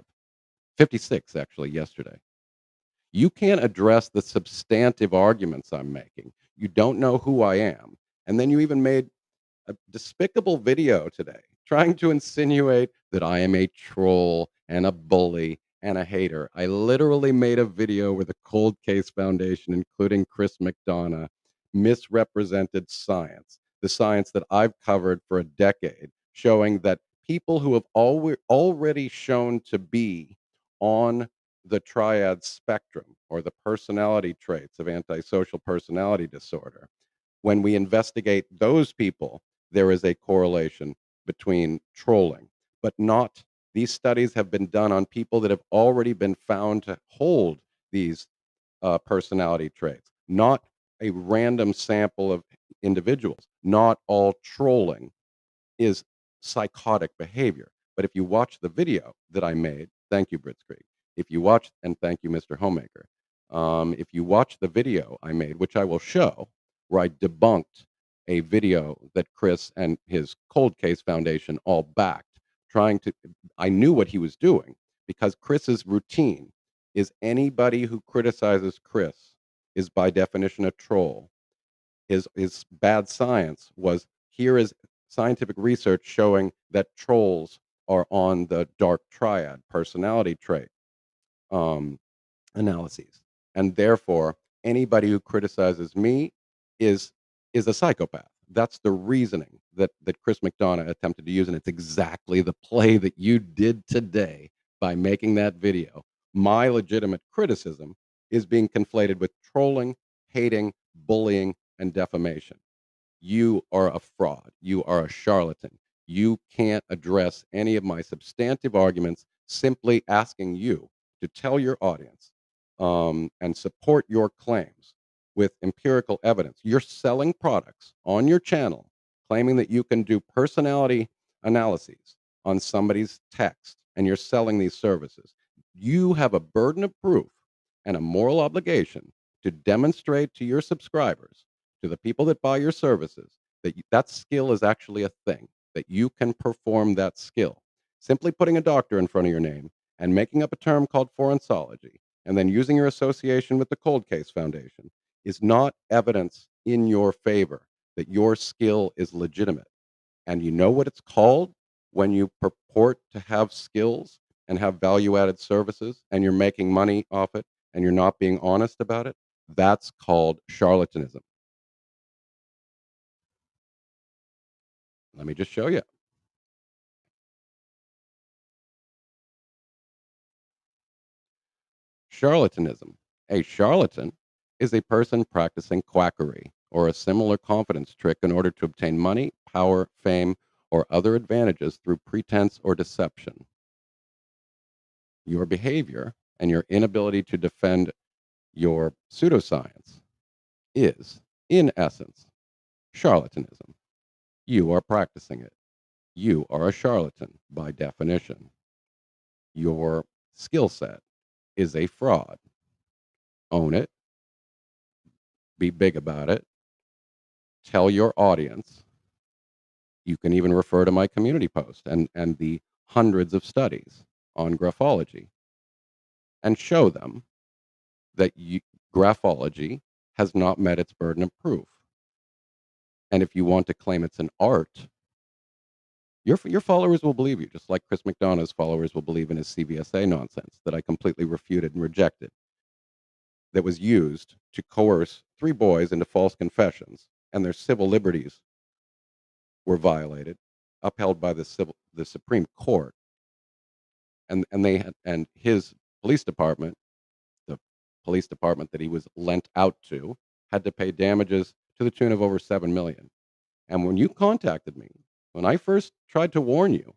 56 actually yesterday. You can't address the substantive arguments I'm making. You don't know who I am. And then you even made a despicable video today trying to insinuate that I am a troll and a bully and a hater. I literally made a video where the Cold Case Foundation, including Chris McDonough, misrepresented science, the science that I've covered for a decade, showing that people who have already shown to be on the triad spectrum or the personality traits of antisocial personality disorder, when we investigate those people, there is a correlation between trolling, but not these studies have been done on people that have already been found to hold these personality traits, not a random sample of individuals. Not all trolling is psychotic behavior. But if you watch the video that I made, thank you, Blitzkrieg. If you watch, and thank you, Mr. Homemaker. If you watch the video I made, which I will show, where I debunked a video that Chris and his Cold Case Foundation all backed, trying to, I knew what he was doing because Chris's routine is anybody who criticizes Chris is by definition a troll. His bad science was here is scientific research showing that trolls are on the dark triad personality trait um, analyses, and therefore anybody who criticizes me is is a psychopath. That's the reasoning that Chris McDonough attempted to use, and it's exactly the play that you did today by making that video. My legitimate criticism is being conflated with trolling, hating, bullying, and defamation. You are a fraud. You are a charlatan. You can't address any of my substantive arguments simply asking you to tell your audience and support your claims with empirical evidence. You're selling products on your channel claiming that you can do personality analyses on somebody's text and you're selling these services. You have a burden of proof and a moral obligation to demonstrate to your subscribers, to the people that buy your services, that that skill is actually a thing, that you can perform that skill. Simply putting a doctor in front of your name and making up a term called forensology and then using your association with the Cold Case Foundation is not evidence in your favor that your skill is legitimate. And you know what it's called when you purport to have skills and have value added services and you're making money off it and you're not being honest about it? That's called charlatanism. Let me just show you. Charlatanism. A charlatan is a person practicing quackery or a similar confidence trick in order to obtain money, power, fame, or other advantages through pretense or deception. Your behavior and your inability to defend your pseudoscience is, in essence, charlatanism. You are practicing it. You are a charlatan by definition. Your skill set is a fraud. Own it, be big about it, tell your audience. You can even refer to my community post and the hundreds of studies on graphology and show them that graphology has not met its burden of proof. And if you want to claim it's an art, your followers will believe you, just like Chris McDonough's followers will believe in his CVSA nonsense that I completely refuted and rejected, that was used to coerce 3 boys into false confessions, and their civil liberties were violated, upheld by the Supreme Court, and they had, and his police department, the police department that he was lent out to, had to pay damages to the tune of over 7 million. And when you contacted me, when I first tried to warn you,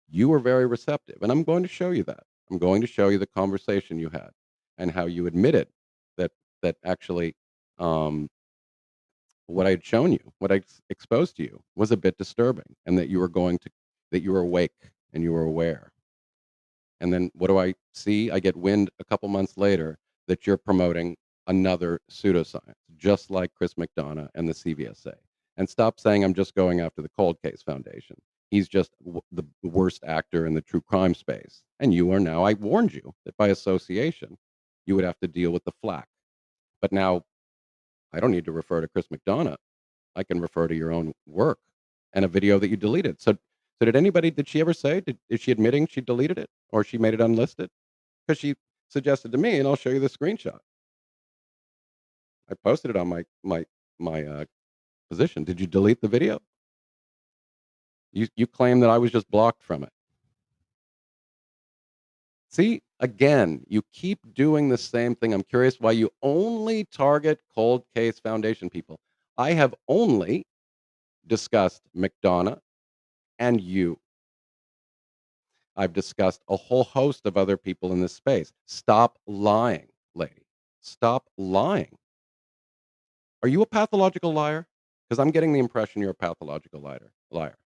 you were very receptive, and I'm going to show you that. I'm going to show you the conversation you had and how you admitted that actually, um, what I had shown you, what I exposed to you, was a bit disturbing, and that you were awake and you were aware. And then what do I see? I get wind a couple months later that you're promoting another pseudoscience, just like Chris McDonough and the CVSA. And stop saying I'm just going after the Cold Case Foundation. He's just the worst actor in the true crime space. And you are now, I warned you that by association, you would have to deal with the flack. But now I don't need to refer to Chris McDonough. I can refer to your own work and a video that you deleted. So did she ever say, is she admitting she deleted it or she made it unlisted? Because she suggested to me, and I'll show you the screenshot. I posted it on my position. Did you delete the video? You claim that I was just blocked from it. See, again, you keep doing the same thing. I'm curious why you only target Cold Case Foundation people. I have only discussed McDonough and you. I've discussed a whole host of other people in this space. Stop lying, lady. Stop lying. Are you a pathological liar? Because I'm getting the impression you're a pathological liar.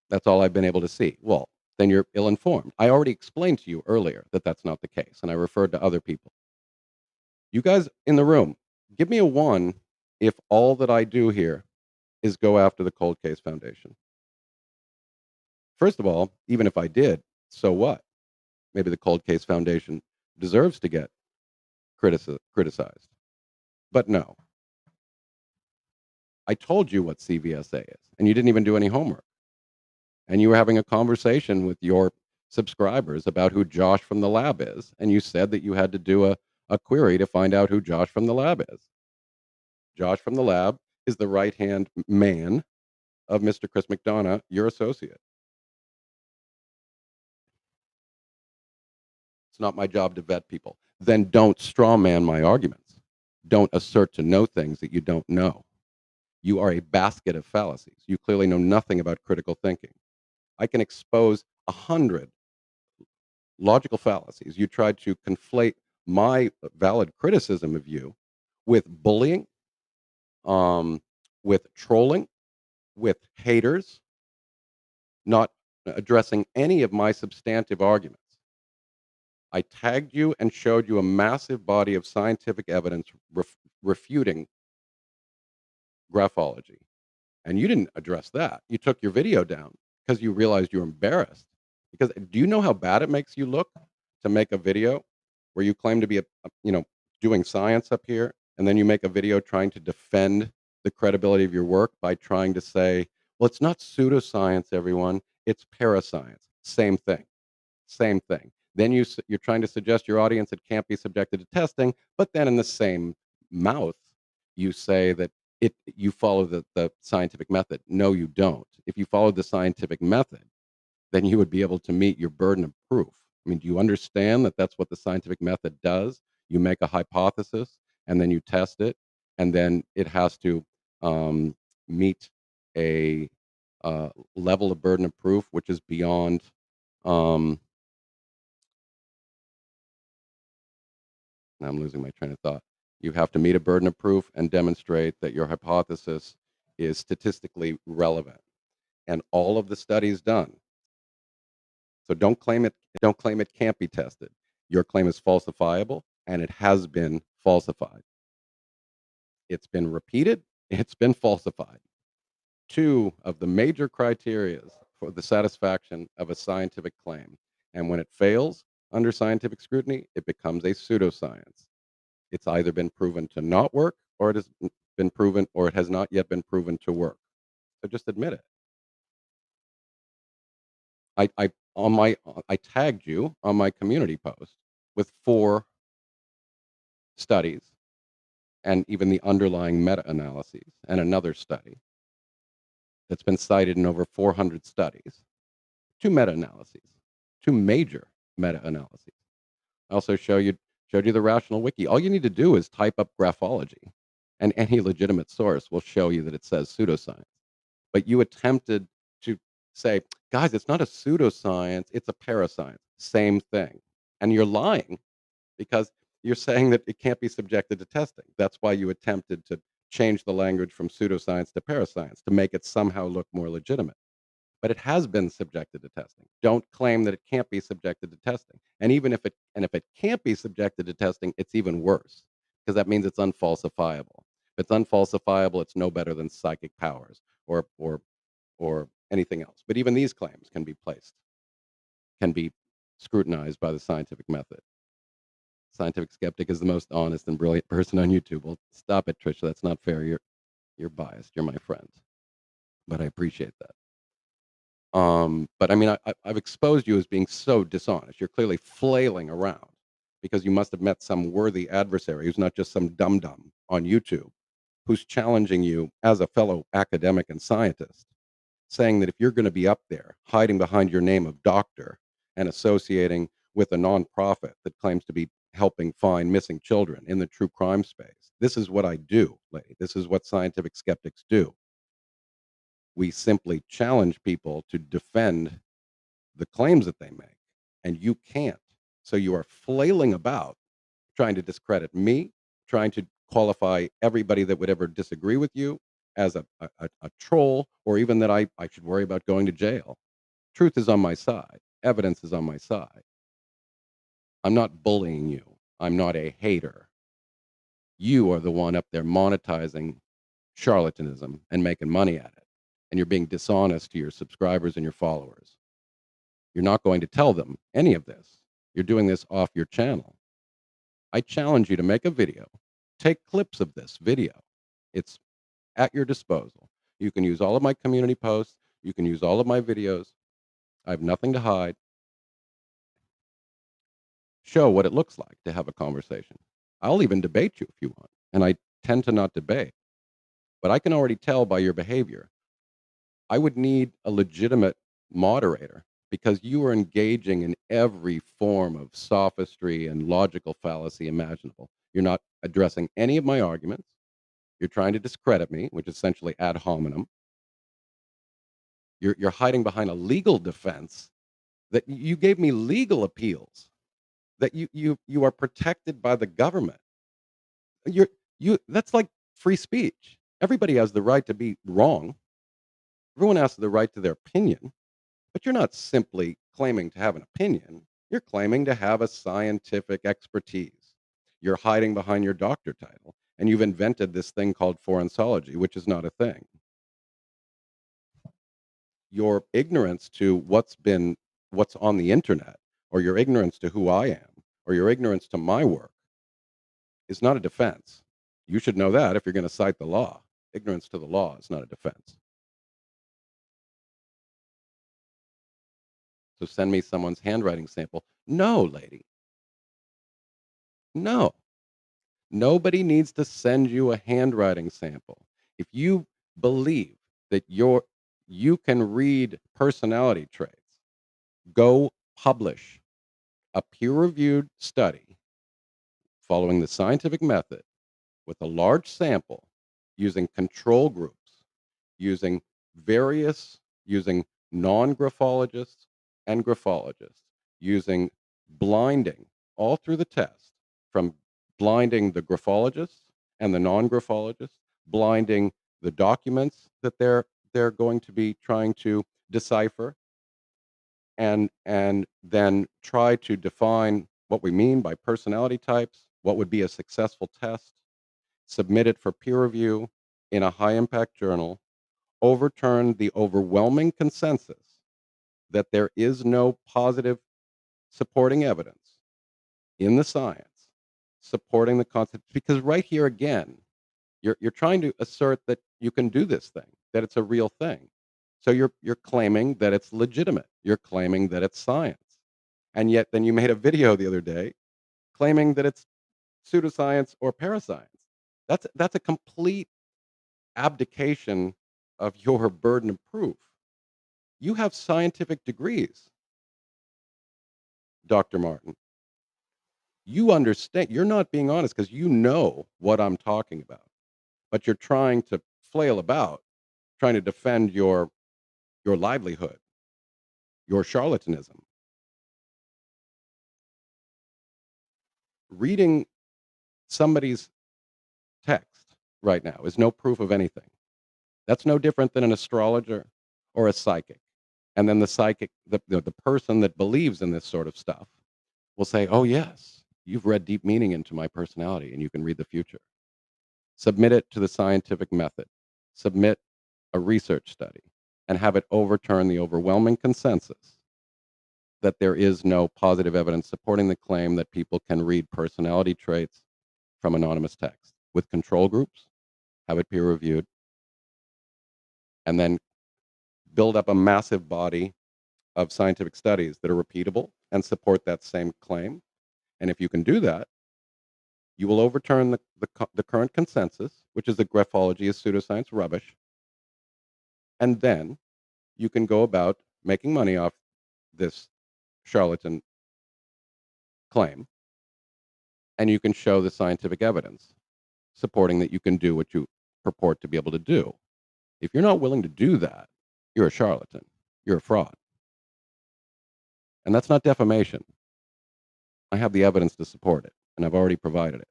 That's all I've been able to see. Well, then you're ill-informed. I already explained to you earlier that that's not the case, and I referred to other people. You guys in the room, give me a 1 if all that I do here is go after the Cold Case Foundation. First of all, even if I did, so what? Maybe the Cold Case Foundation deserves to get criticized. But no, I told you what CVSA is, and you didn't even do any homework. And you were having a conversation with your subscribers about who Josh from the lab is, and you said that you had to do a query to find out who Josh from the lab is. Josh from the lab is the right-hand man of Mr. Chris McDonough, your associate. It's not my job to vet people. Then don't straw man my arguments. Don't assert to know things that you don't know. You are a basket of fallacies. You clearly know nothing about critical thinking. I can expose 100 logical fallacies. You tried to conflate my valid criticism of you with bullying, um, with trolling, with haters, not addressing any of my substantive arguments. I tagged you and showed you a massive body of scientific evidence refuting graphology. And you didn't address that. You took your video down because you realized you were embarrassed. Because do you know how bad it makes you look to make a video where you claim to be doing science up here, and then you make a video trying to defend the credibility of your work by trying to say, well, it's not pseudoscience, everyone. It's parascience. Same thing. Same thing. Then you're trying to suggest your audience it can't be subjected to testing, but then in the same mouth, you say that you follow the scientific method. No, you don't. If you followed the scientific method, then you would be able to meet your burden of proof. I mean, do you understand that that's what the scientific method does? You make a hypothesis and then you test it, and then it has to um, meet a level of burden of proof which is beyond. Um, now I'm losing my train of thought. You have to meet a burden of proof and demonstrate that your hypothesis is statistically relevant. And all of the studies done. So don't claim it can't be tested. Your claim is falsifiable and it has been falsified. It's been repeated, it's been falsified. Two of the major criterias for the satisfaction of a scientific claim. And when it fails under scientific scrutiny, it becomes a pseudoscience. It's either been proven to not work or it has been proven or it has not yet been proven to work. So just admit it. I tagged you on my community post with 4 studies and even the underlying meta-analyses and another study that's been cited in over 400 studies. 2 meta-analyses, 2 major meta-analyses. I also showed you the Rational Wiki. All you need to do is type up Graphology, and any legitimate source will show you that it says pseudoscience. But you attempted to say, "Guys, it's not a pseudoscience, it's a parascience." Same thing. And you're lying because you're saying that it can't be subjected to testing. That's why you attempted to change the language from pseudoscience to parascience to make it somehow look more legitimate. But it has been subjected to testing. Don't claim that it can't be subjected to testing. And if it can't be subjected to testing, it's even worse because that means it's unfalsifiable. If it's unfalsifiable, it's no better than psychic powers or anything else. But even these claims can be scrutinized by the scientific method. Scientific Skeptic is the most honest and brilliant person on YouTube. Well, stop it, Trisha. That's not fair. You're biased. You're my friend, but I appreciate that. But I mean, I've exposed you as being so dishonest. You're clearly flailing around because you must have met some worthy adversary who's not just some dum dum on YouTube who's challenging you as a fellow academic and scientist, saying that if you're going to be up there hiding behind your name of doctor and associating with a nonprofit that claims to be helping find missing children in the true crime space, this is what I do, lady. This is what scientific skeptics do. We simply challenge people to defend the claims that they make, and you can't. So you are flailing about trying to discredit me, trying to qualify everybody that would ever disagree with you as a troll, or even that I should worry about going to jail. Truth is on my side. Evidence is on my side. I'm not bullying you. I'm not a hater. You are the one up there monetizing charlatanism and making money at it. And you're being dishonest to your subscribers and your followers. You're not going to tell them any of this. You're doing this off your channel. I challenge you to make a video. Take clips of this video. It's at your disposal. You can use all of my community posts. You can use all of my videos. I have nothing to hide. Show what it looks like to have a conversation. I'll even debate you if you want. And I tend to not debate. But I can already tell by your behavior. I would need a legitimate moderator because you are engaging in every form of sophistry and logical fallacy imaginable. You're not addressing any of my arguments. You're trying to discredit me, which is essentially ad hominem. You're hiding behind a legal defense that you gave me legal appeals that you are protected by the government. You that's like free speech. Everybody has the right to be wrong. Everyone has the right to their opinion, but you're not simply claiming to have an opinion. You're claiming to have a scientific expertise. You're hiding behind your doctor title, and you've invented this thing called forensology, which is not a thing. Your ignorance to what's on the internet, or your ignorance to who I am, or your ignorance to my work is not a defense. You should know that if you're going to cite the law. Ignorance to the law is not a defense. So send me someone's handwriting sample. No, lady. No. Nobody needs to send you a handwriting sample. If you believe that you can read personality traits, Go publish a peer-reviewed study following the scientific method with a large sample using control groups, using using non-graphologists and graphologists, using blinding all through the test, from blinding the graphologists and the non-graphologists, blinding the documents that they're going to be trying to decipher, and then try to define what we mean by personality types, what would be a successful test, submit it for peer review in a high impact journal, overturn the overwhelming consensus that there is no positive supporting evidence in the science supporting the concept, because right here again, you're trying to assert that you can do this thing, that it's a real thing. So you're claiming that it's legitimate. You're claiming that it's science. And yet then you made a video the other day claiming that it's pseudoscience or parascience. That's a complete abdication of your burden of proof. You have scientific degrees, Dr. Martin. You understand. You're not being honest because you know what I'm talking about, but you're trying to flail about, trying to defend your livelihood, your charlatanism. Reading somebody's text right now is no proof of anything. That's no different than an astrologer or a psychic. And then the psychic, the person that believes in this sort of stuff will say, "Oh, yes, you've read deep meaning into my personality and you can read the future." Submit it to the scientific method, submit a research study, and have it overturn the overwhelming consensus that there is no positive evidence supporting the claim that people can read personality traits from anonymous text with control groups, have it peer reviewed, and then build up a massive body of scientific studies that are repeatable and support that same claim. And if you can do that, you will overturn the current consensus, which is that graphology is pseudoscience rubbish. And then you can go about making money off this charlatan claim, and you can show the scientific evidence supporting that you can do what you purport to be able to do. If you're not willing to do that, you're a charlatan. You're a fraud. And that's not defamation. I have the evidence to support it, and I've already provided it.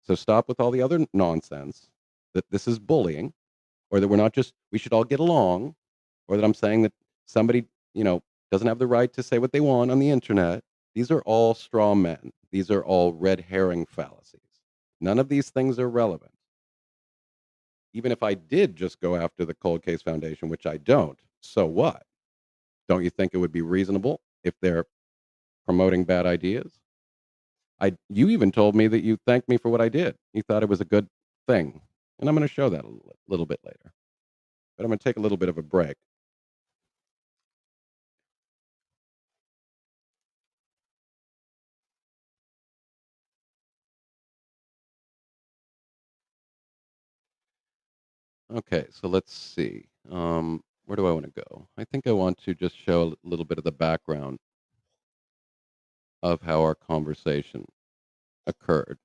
So stop with all the other nonsense that this is bullying, or that we should all get along, or that I'm saying that somebody, doesn't have the right to say what they want on the internet. These are all straw men. These are all red herring fallacies. None of these things are relevant. Even if I did just go after the Cold Case Foundation, which I don't, so what? Don't you think it would be reasonable if they're promoting bad ideas? You even told me that you thanked me for what I did. You thought it was a good thing, and I'm going to show that a little bit later. But I'm going to take a little bit of a break. Okay, so let's see. Where do I want to go? I think I want to just show a little bit of the background of how our conversation occurred.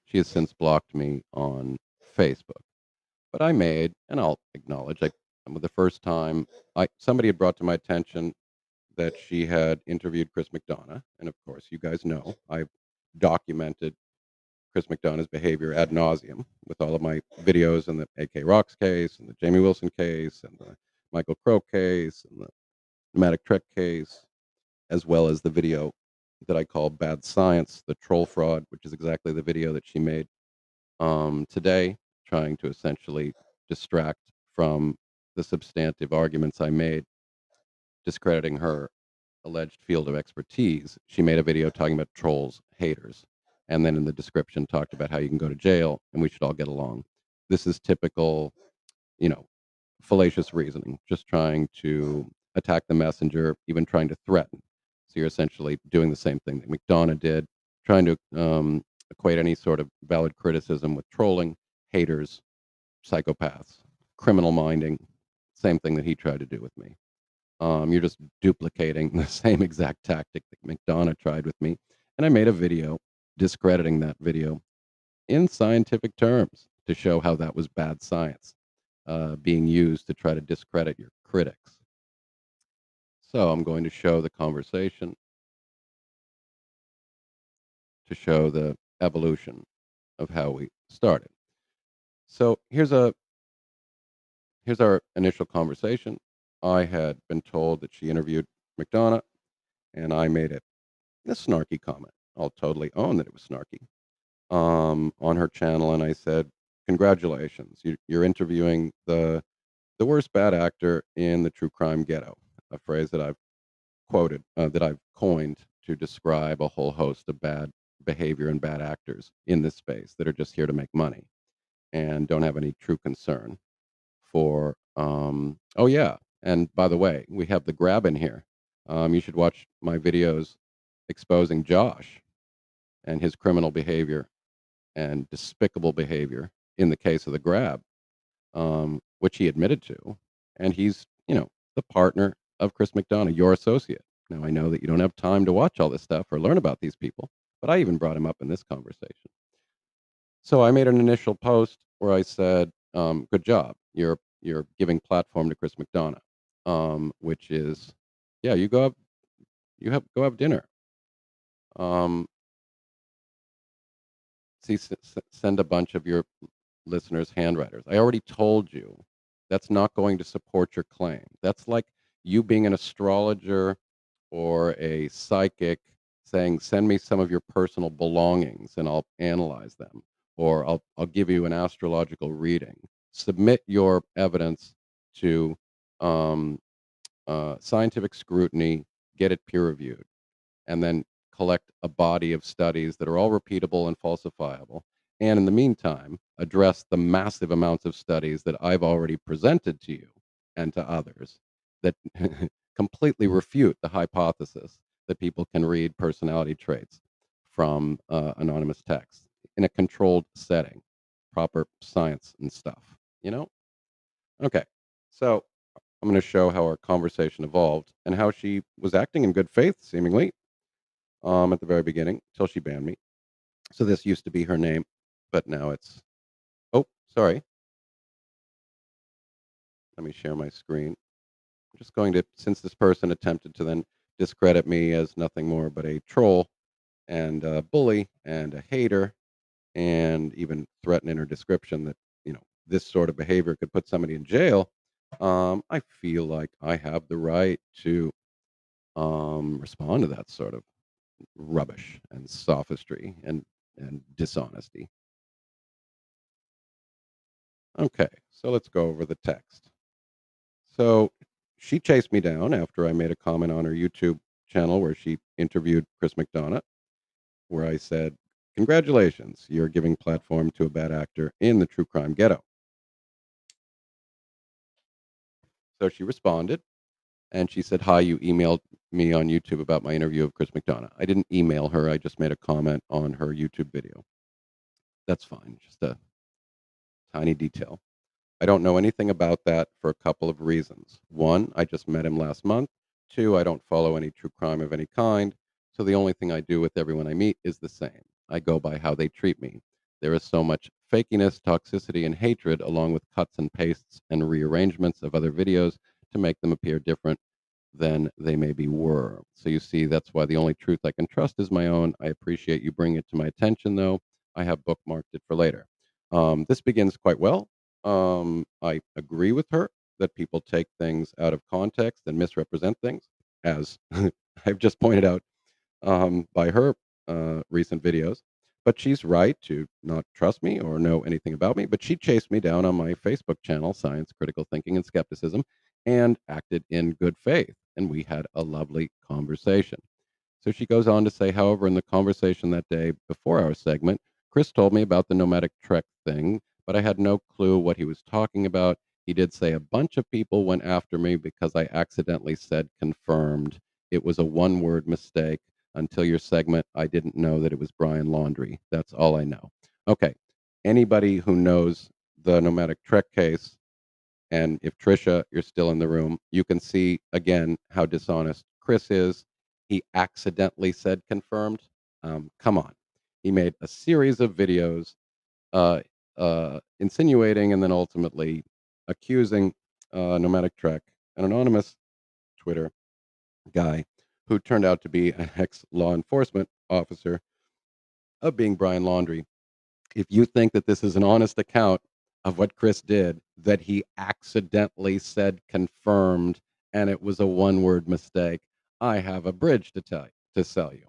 She has since blocked me on Facebook, but I made, and I'll acknowledge, the first time somebody had brought to my attention that she had interviewed Chris McDonough, and of course, you guys know I've documented Chris McDonough's behavior ad nauseum with all of my videos in the AK Rocks case, and the Jamie Wilson case, and the Michael Crow case, and the Pneumatic Trek case, as well as the video that I call Bad Science, the troll fraud, which is exactly the video that she made today, trying to essentially distract from the substantive arguments I made, discrediting her alleged field of expertise. She made a video talking about trolls, haters, and then in the description talked about how you can go to jail and we should all get along. This is typical, you know, fallacious reasoning, just trying to attack the messenger, even trying to threaten. So you're essentially doing the same thing that McDonough did, trying to equate any sort of valid criticism with trolling, haters, psychopaths, criminal minding. Same thing that he tried to do with me. You're just duplicating the same exact tactic that McDonough tried with me. And I made a video discrediting that video in scientific terms to show how that was bad science being used to try to discredit your critics. So I'm going to show the conversation to show the evolution of how we started. So here's our initial conversation. I had been told that she interviewed McDonough, and I made it a snarky comment. I'll totally own that it was snarky on her channel, and I said, "Congratulations, you're interviewing the worst bad actor in the true crime ghetto." A phrase that I've quoted, that I've coined to describe a whole host of bad behavior and bad actors in this space that are just here to make money and don't have any true concern for. Oh yeah, and by the way, we have the grab in here. You should watch my videos exposing Josh and his criminal behavior and despicable behavior in the case of the grab, which he admitted to, and he's the partner of Chris McDonough, your associate. Now I know that you don't have time to watch all this stuff or learn about these people, but I even brought him up in this conversation. So I made an initial post where I said, "Good job. You're giving platform to Chris McDonough," which is, yeah, go have dinner. Um, send a bunch of your listeners handwriters. I already told you that's not going to support your claim. That's like you being an astrologer or a psychic saying, "Send me some of your personal belongings and I'll analyze them," or I'll give you an astrological reading. Submit your evidence to um, scientific scrutiny, get it peer reviewed, and then collect a body of studies that are all repeatable and falsifiable. And in the meantime, address the massive amounts of studies that I've already presented to you and to others that completely refute the hypothesis that people can read personality traits from anonymous text in a controlled setting, proper science and stuff, you know? Okay. So I'm going to show how our conversation evolved and how she was acting in good faith, seemingly, at the very beginning till she banned me. So this used to be her name, but now it's, oh, sorry. Let me share my screen. I'm just going to, since this person attempted to then discredit me as nothing more but a troll and a bully and a hater, and even threaten in her description that, this sort of behavior could put somebody in jail. I feel like I have the right to respond to that sort of rubbish and sophistry and dishonesty. Okay, so let's go over the text. So she chased me down after I made a comment on her YouTube channel where she interviewed Chris McDonough, where I said, "Congratulations, you're giving platform to a bad actor in the true crime ghetto." So she responded and she said, "Hi, you emailed me on YouTube about my interview of Chris McDonough." I didn't email her, I just made a comment on her YouTube video. That's fine, just a tiny detail. I don't know anything about that for a couple of reasons. One, I just met him last month. Two, I don't follow any true crime of any kind. So the only thing I do with everyone I meet is the same. I go by how they treat me. There is so much fakiness, toxicity, and hatred, along with cuts and pastes and rearrangements of other videos to make them appear different than they maybe were. So you see, that's why the only truth I can trust is my own. I appreciate you bringing it to my attention, though. I have bookmarked it for later. This begins quite well. I agree with her that people take things out of context and misrepresent things, as I've just pointed out by her recent videos. But she's right to not trust me or know anything about me. But she chased me down on my Facebook channel, Science, Critical Thinking, and Skepticism, and acted in good faith. And we had a lovely conversation. So she goes on to say, however, in the conversation that day before our segment, Chris told me about the nomadic trek thing, but I had no clue what he was talking about. He did say a bunch of people went after me because I accidentally said confirmed. It was a one word mistake. Until your segment, I didn't know that it was Brian Laundrie. That's all I know. Okay. Anybody who knows the Nomadic Trek case, and if Trisha, you're still in the room, you can see again how dishonest Chris is. He accidentally said confirmed. Come on. He made a series of videos uh, insinuating and then ultimately accusing Nomadic Trek, an anonymous Twitter guy who turned out to be an ex law enforcement officer, of being Brian Laundrie. If you think that this is an honest account of what Chris did, that he accidentally said confirmed and it was a one-word mistake, I have a bridge to tell you, to sell you.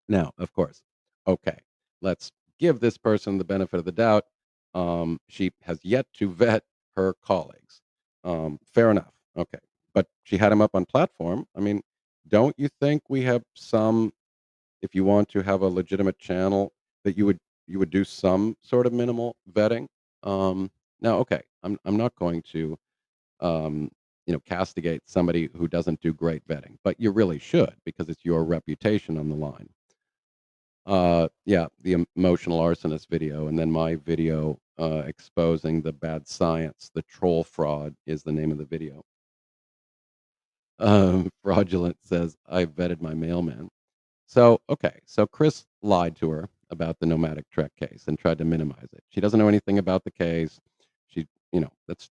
Now, of course, okay, let's give this person the benefit of the doubt. She has yet to vet her colleagues. Fair enough. Okay. But she had him up on platform. I mean, don't you think we have some, if you want to have a legitimate channel, that you would do some sort of minimal vetting? Now, okay, I'm not going to castigate somebody who doesn't do great vetting, but you really should because it's your reputation on the line. Yeah, the emotional arsonist video, and then my video exposing the bad science, the troll fraud is the name of the video. Fraudulent says I vetted my mailman. So, okay, so Chris lied to her about the Nomadic Trek case and tried to minimize it. She doesn't know anything about the case. She,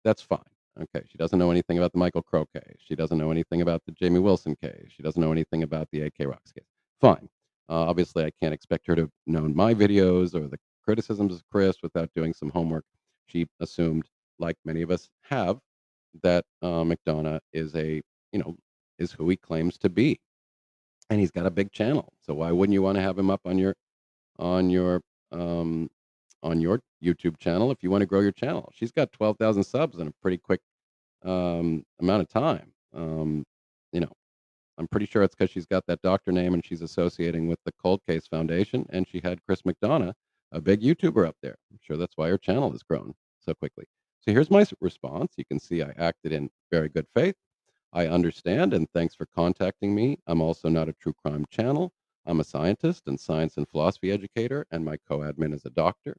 that's fine. Okay, she doesn't know anything about the Michael Crow case. She doesn't know anything about the Jamie Wilson case. She doesn't know anything about the AK Rocks case. Fine. Obviously, I can't expect her to have known my videos or the criticisms of Chris without doing some homework. She assumed, like many of us have, that McDonough you know, is who he claims to be, and he's got a big channel. So why wouldn't you want to have him up on your um, on your YouTube channel if you want to grow your channel? She's got 12,000 subs in a pretty quick amount of time. You know, I'm pretty sure it's because she's got that doctor name and she's associating with the Cold Case Foundation, and she had Chris McDonough, a big YouTuber, up there. I'm sure that's why her channel has grown so quickly. So here's my response. You can see I acted in very good faith. I understand, and thanks for contacting me. I'm also not a true crime channel. I'm a scientist and science and philosophy educator, and my co admin is a doctor.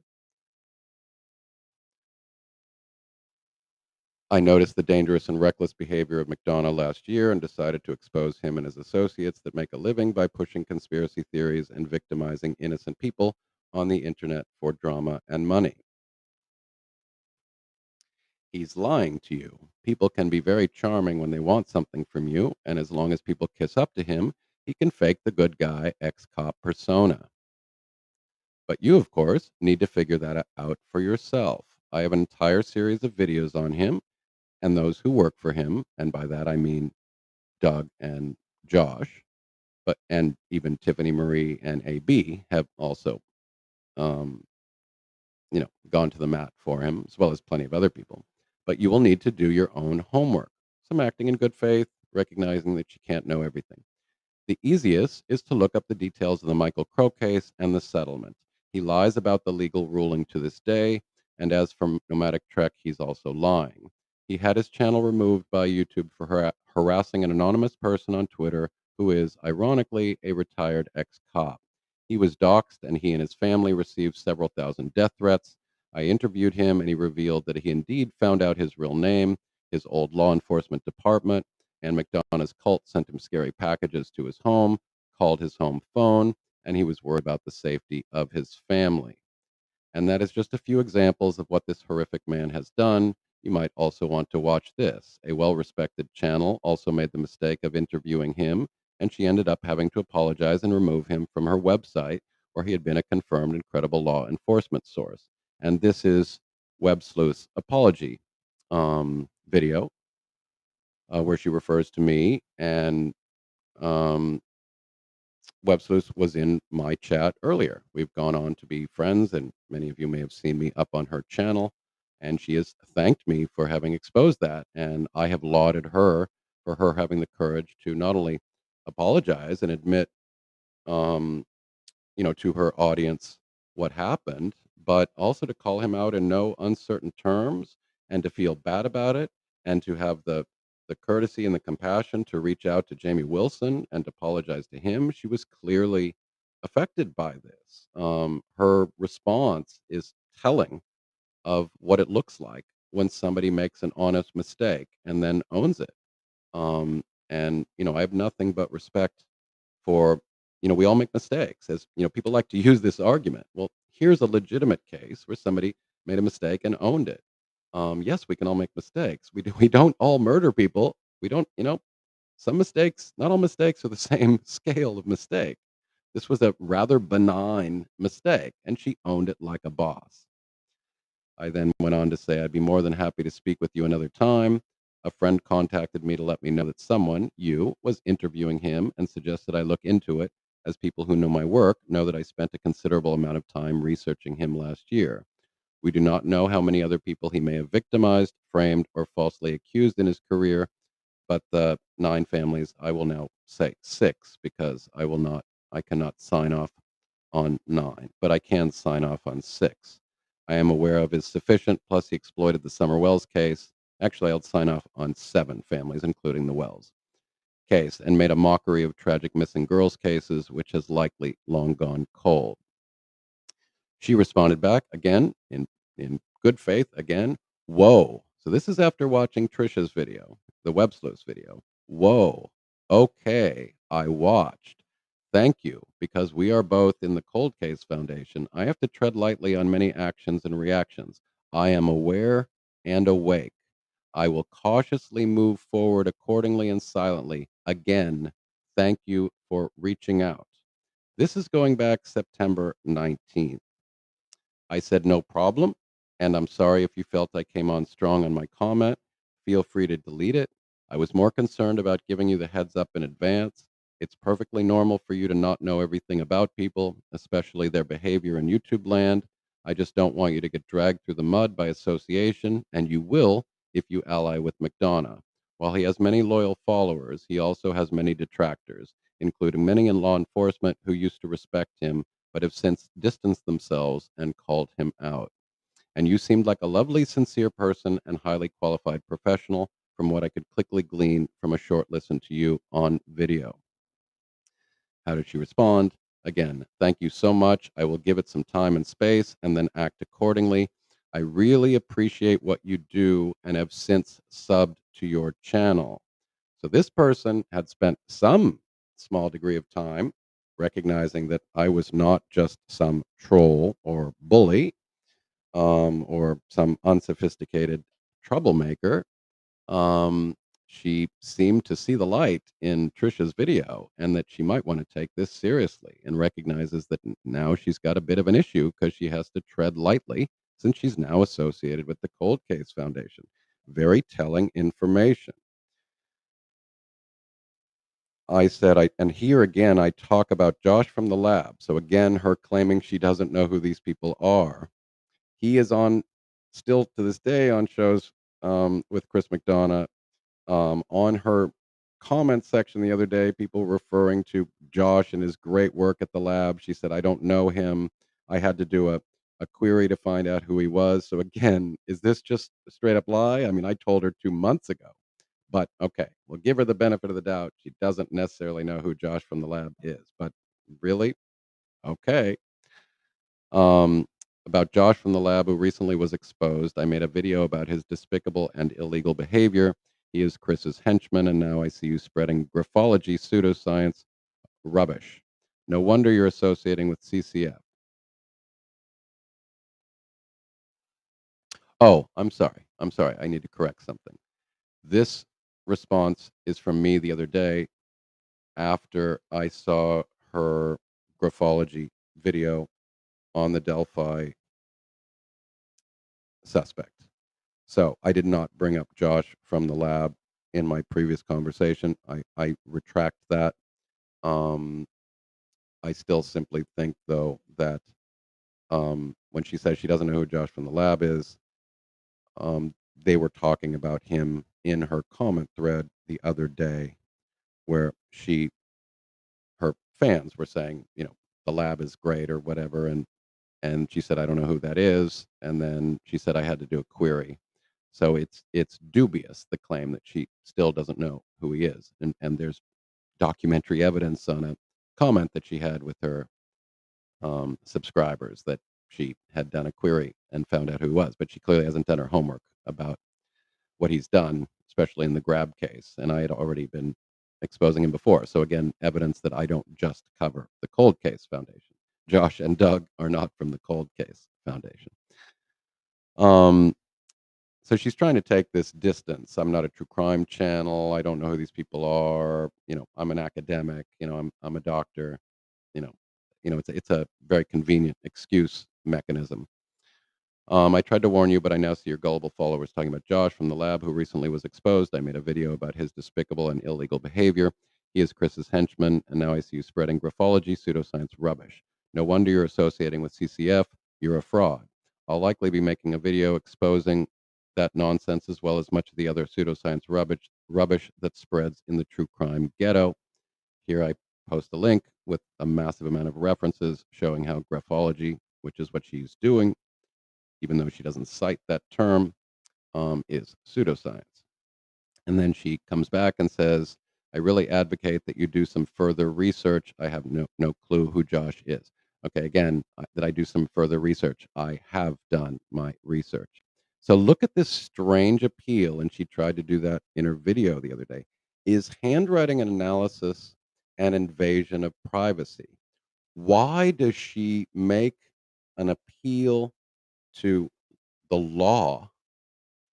I noticed the dangerous and reckless behavior of McDonough last year and decided to expose him and his associates that make a living by pushing conspiracy theories and victimizing innocent people on the internet for drama and money. He's lying to you. People can be very charming when they want something from you, and as long as people kiss up to him, he can fake the good guy ex cop persona. But you, of course, need to figure that out for yourself. I have an entire series of videos on him and those who work for him, and by that I mean Doug and Josh, but and even Tiffany Marie and AB have also, um, gone to the mat for him, as well as plenty of other people. But you will need to do your own homework, some acting in good faith, recognizing that you can't know everything. The easiest is to look up the details of the Michael Crow case and the settlement. He lies about the legal ruling to this day, and as for Nomadic Trek, he's also lying. He had his channel removed by YouTube for harassing an anonymous person on Twitter who is, ironically, a retired ex cop. He was doxxed, and he and his family received several thousand death threats. I interviewed him, and he revealed that he indeed found out his real name, his old law enforcement department, and McDonough's cult sent him scary packages to his home, called his home phone, and he was worried about the safety of his family. And that is just a few examples of what this horrific man has done. You might also want to watch this. A well respected channel also made the mistake of interviewing him, and she ended up having to apologize and remove him from her website, where he had been a confirmed and credible law enforcement source. And this is Web Sleuth's apology video, where she refers to me, and um, Websleuth was in my chat earlier. We've gone on to be friends, and many of you may have seen me up on her channel. And she has thanked me for having exposed that. And I have lauded her for her having the courage to not only apologize and admit, um, to her audience what happened, but also to call him out in no uncertain terms and to feel bad about it and to have the the courtesy and the compassion to reach out to Jamie Wilson and to apologize to him. She was clearly affected by this. Her response is telling of what it looks like when somebody makes an honest mistake and then owns it. And I have nothing but respect for, we all make mistakes. As people like to use this argument. Well, here's a legitimate case where somebody made a mistake and owned it. Yes, we can all make mistakes. We don't all murder people. We don't, some mistakes, not all mistakes are the same scale of mistake. This was a rather benign mistake, and she owned it like a boss. I then went on to say, I'd be more than happy to speak with you another time. A friend contacted me to let me know that someone, you, was interviewing him and suggested I look into it, as people who know my work know that I spent a considerable amount of time researching him last year. We do not know how many other people he may have victimized, framed, or falsely accused in his career, but the 9 families, I will now say 6, because I cannot sign off on 9, but I can sign off on 6. I am aware of is sufficient, plus he exploited the Summer Wells case. Actually, I'll sign off on 7 families, including the Wells case, and made a mockery of tragic missing girls cases, which has likely long gone cold. She responded back again in good faith again. Whoa. So this is after watching Trisha's video, the Web Sleuth's video. Whoa. Okay. I watched. Thank you, because we are both in the Cold Case Foundation. I have to tread lightly on many actions and reactions. I am aware and awake. I will cautiously move forward accordingly and silently. Again, thank you for reaching out. This is going back September 19th. I said, no problem. And I'm sorry if you felt I came on strong on my comment. Feel free to delete it. I was more concerned about giving you the heads up in advance. It's perfectly normal for you to not know everything about people, especially their behavior in YouTube land. I just don't want you to get dragged through the mud by association, and you will if you ally with McDonough. While he has many loyal followers, he also has many detractors, including many in law enforcement who used to respect him but have since distanced themselves and called him out. And you seemed like a lovely, sincere person and highly qualified professional from what I could quickly glean from a short listen to you on video. How did she respond? Again, thank you so much. I will give it some time and space and then act accordingly. I really appreciate what you do and have since subbed to your channel. So this person had spent some small degree of time recognizing that I was not just some troll or bully, or some unsophisticated troublemaker. She seemed to see the light in Trisha's video and that she might want to take this seriously, and recognizes that now she's got a bit of an issue because she has to tread lightly since she's now associated with the Cold Case Foundation. Very telling information. I said, and here again, I talk about Josh from the lab. So again, her claiming she doesn't know who these people are. He is on, still to this day, on shows with Chris McDonough. On her comment section the other day, people referring to Josh and his great work at the lab. She said, I don't know him. I had to do a query to find out who he was. So again, is this just a straight up lie? I mean, I told her 2 months ago. But okay, we'll give her the benefit of the doubt. She doesn't necessarily know who Josh from the lab is. But really? Okay. Um, about Josh from the lab, who recently was exposed. I made a video about his despicable and illegal behavior. He is Chris's henchman, and now I see you spreading graphology, pseudoscience rubbish. No wonder you're associating with CCF. Oh, I'm sorry. I'm sorry. I need to correct something. This response is from me the other day after I saw her graphology video on the Delphi suspect. So I did not bring up Josh from the lab in my previous conversation. I retract that. Um, I still simply think, though, that when she says she doesn't know who Josh from the lab is, they were talking about him in her comment thread the other day, where her fans were saying, the lab is great or whatever, and she said, I don't know who that is, and then she said I had to do a query. So it's dubious, the claim that she still doesn't know who he is, and there's documentary evidence on a comment that she had with her subscribers that she had done a query and found out who he was, but she clearly hasn't done her homework about what he's done, especially in the Grab case. And I had already been exposing him before. So again, evidence that I don't just cover the Cold Case Foundation. Josh and Doug are not from the Cold Case Foundation. Um, so she's trying to take this distance. I'm not a true crime channel. I don't know who these people are. I'm an academic. I'm a doctor. You know, it's a very convenient excuse mechanism. I tried to warn you, but I now see your gullible followers talking about Josh from the lab who recently was exposed. I made a video about his despicable and illegal behavior. He is Chris's henchman, and now I see you spreading graphology, pseudoscience rubbish. No wonder you're associating with CCF. You're a fraud. I'll likely be making a video exposing that nonsense as well as much of the other pseudoscience rubbish that spreads in the true crime ghetto. Here I post a link with a massive amount of references showing how graphology, which is what she's doing, even though she doesn't cite that term, is pseudoscience. And then she comes back and says, I really advocate that you do some further research. I have no clue who Josh is. Okay, again, that I do some further research. I have done my research. So look at this strange appeal, and she tried to do that in her video the other day. Is handwriting an analysis an invasion of privacy? Why does she make an appeal to the law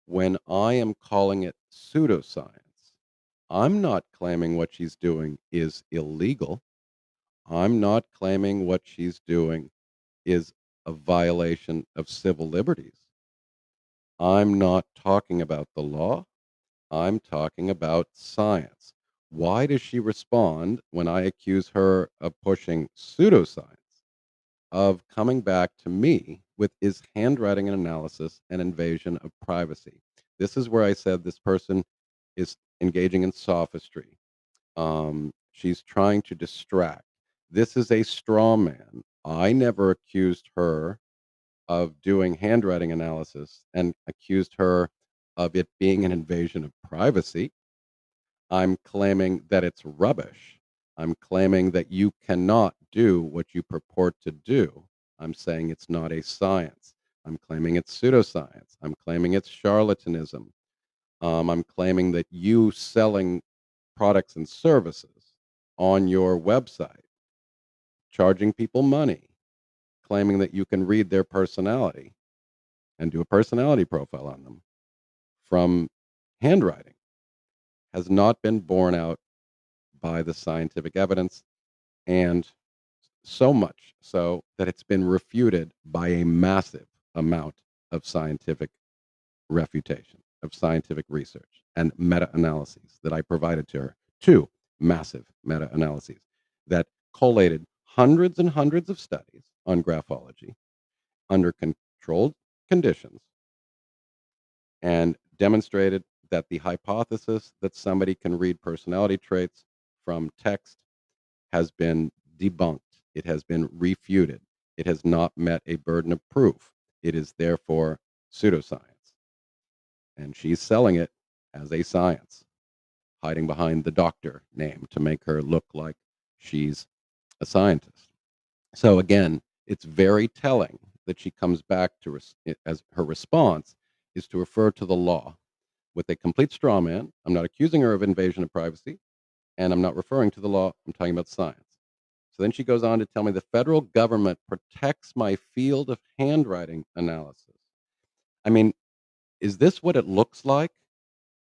when I am calling it pseudoscience? I'm not claiming what she's doing is illegal. I'm not claiming what she's doing is a violation of civil liberties. I'm not talking about the law. I'm talking about science. Why does she respond when I accuse her of pushing pseudoscience, of coming back to me with is handwriting an analysis an invasion of privacy? This is where I said this person is engaging in sophistry. She's trying to distract. This is a straw man. I never accused her of doing handwriting analysis and accused her of it being an invasion of privacy. I'm claiming that it's rubbish. I'm claiming that you cannot do what you purport to do. I'm saying it's not a science. I'm claiming it's pseudoscience. I'm claiming it's charlatanism. I'm claiming that you selling products and services on your website, charging people money, claiming that you can read their personality and do a personality profile on them from handwriting has not been borne out by the scientific evidence, and so much so that it's been refuted by a massive amount of scientific refutation, of scientific research and meta-analyses that I provided to her. Two massive meta-analyses that collated hundreds and hundreds of studies on graphology under controlled conditions and demonstrated that the hypothesis that somebody can read personality traits from text has been debunked. It has been refuted. It has not met a burden of proof. It is therefore pseudoscience. And she's selling it as a science, hiding behind the doctor name to make her look like she's a scientist. So again, it's very telling that she comes back to as her response is to refer to the law with a complete straw man. I'm not accusing her of invasion of privacy, and I'm not referring to the law. I'm talking about science. So then she goes on to tell me the federal government protects my field of handwriting analysis. I mean, is this what it looks like?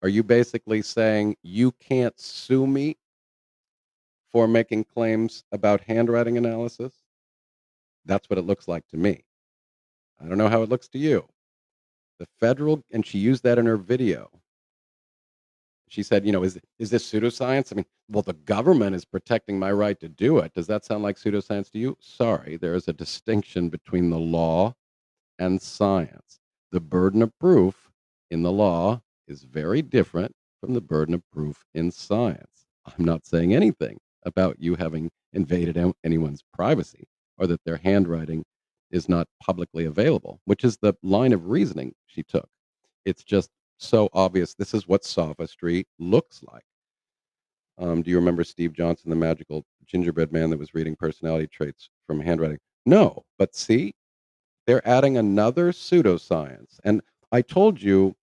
Are you basically saying you can't sue me for making claims about handwriting analysis? That's what it looks like to me. I don't know how it looks to you. The federal, and she used that in her video. She said, is this pseudoscience? I mean, well, the government is protecting my right to do it. Does that sound like pseudoscience to you? Sorry, there is a distinction between the law and science. The burden of proof in the law is very different from the burden of proof in science. I'm not saying anything about you having invaded anyone's privacy or that their handwriting is not publicly available, which is the line of reasoning she took. It's just so obvious. This is what sophistry looks like. Do you remember Steve Johnson, the magical gingerbread man that was reading personality traits from handwriting? No, but see, they're adding another pseudoscience. And I told you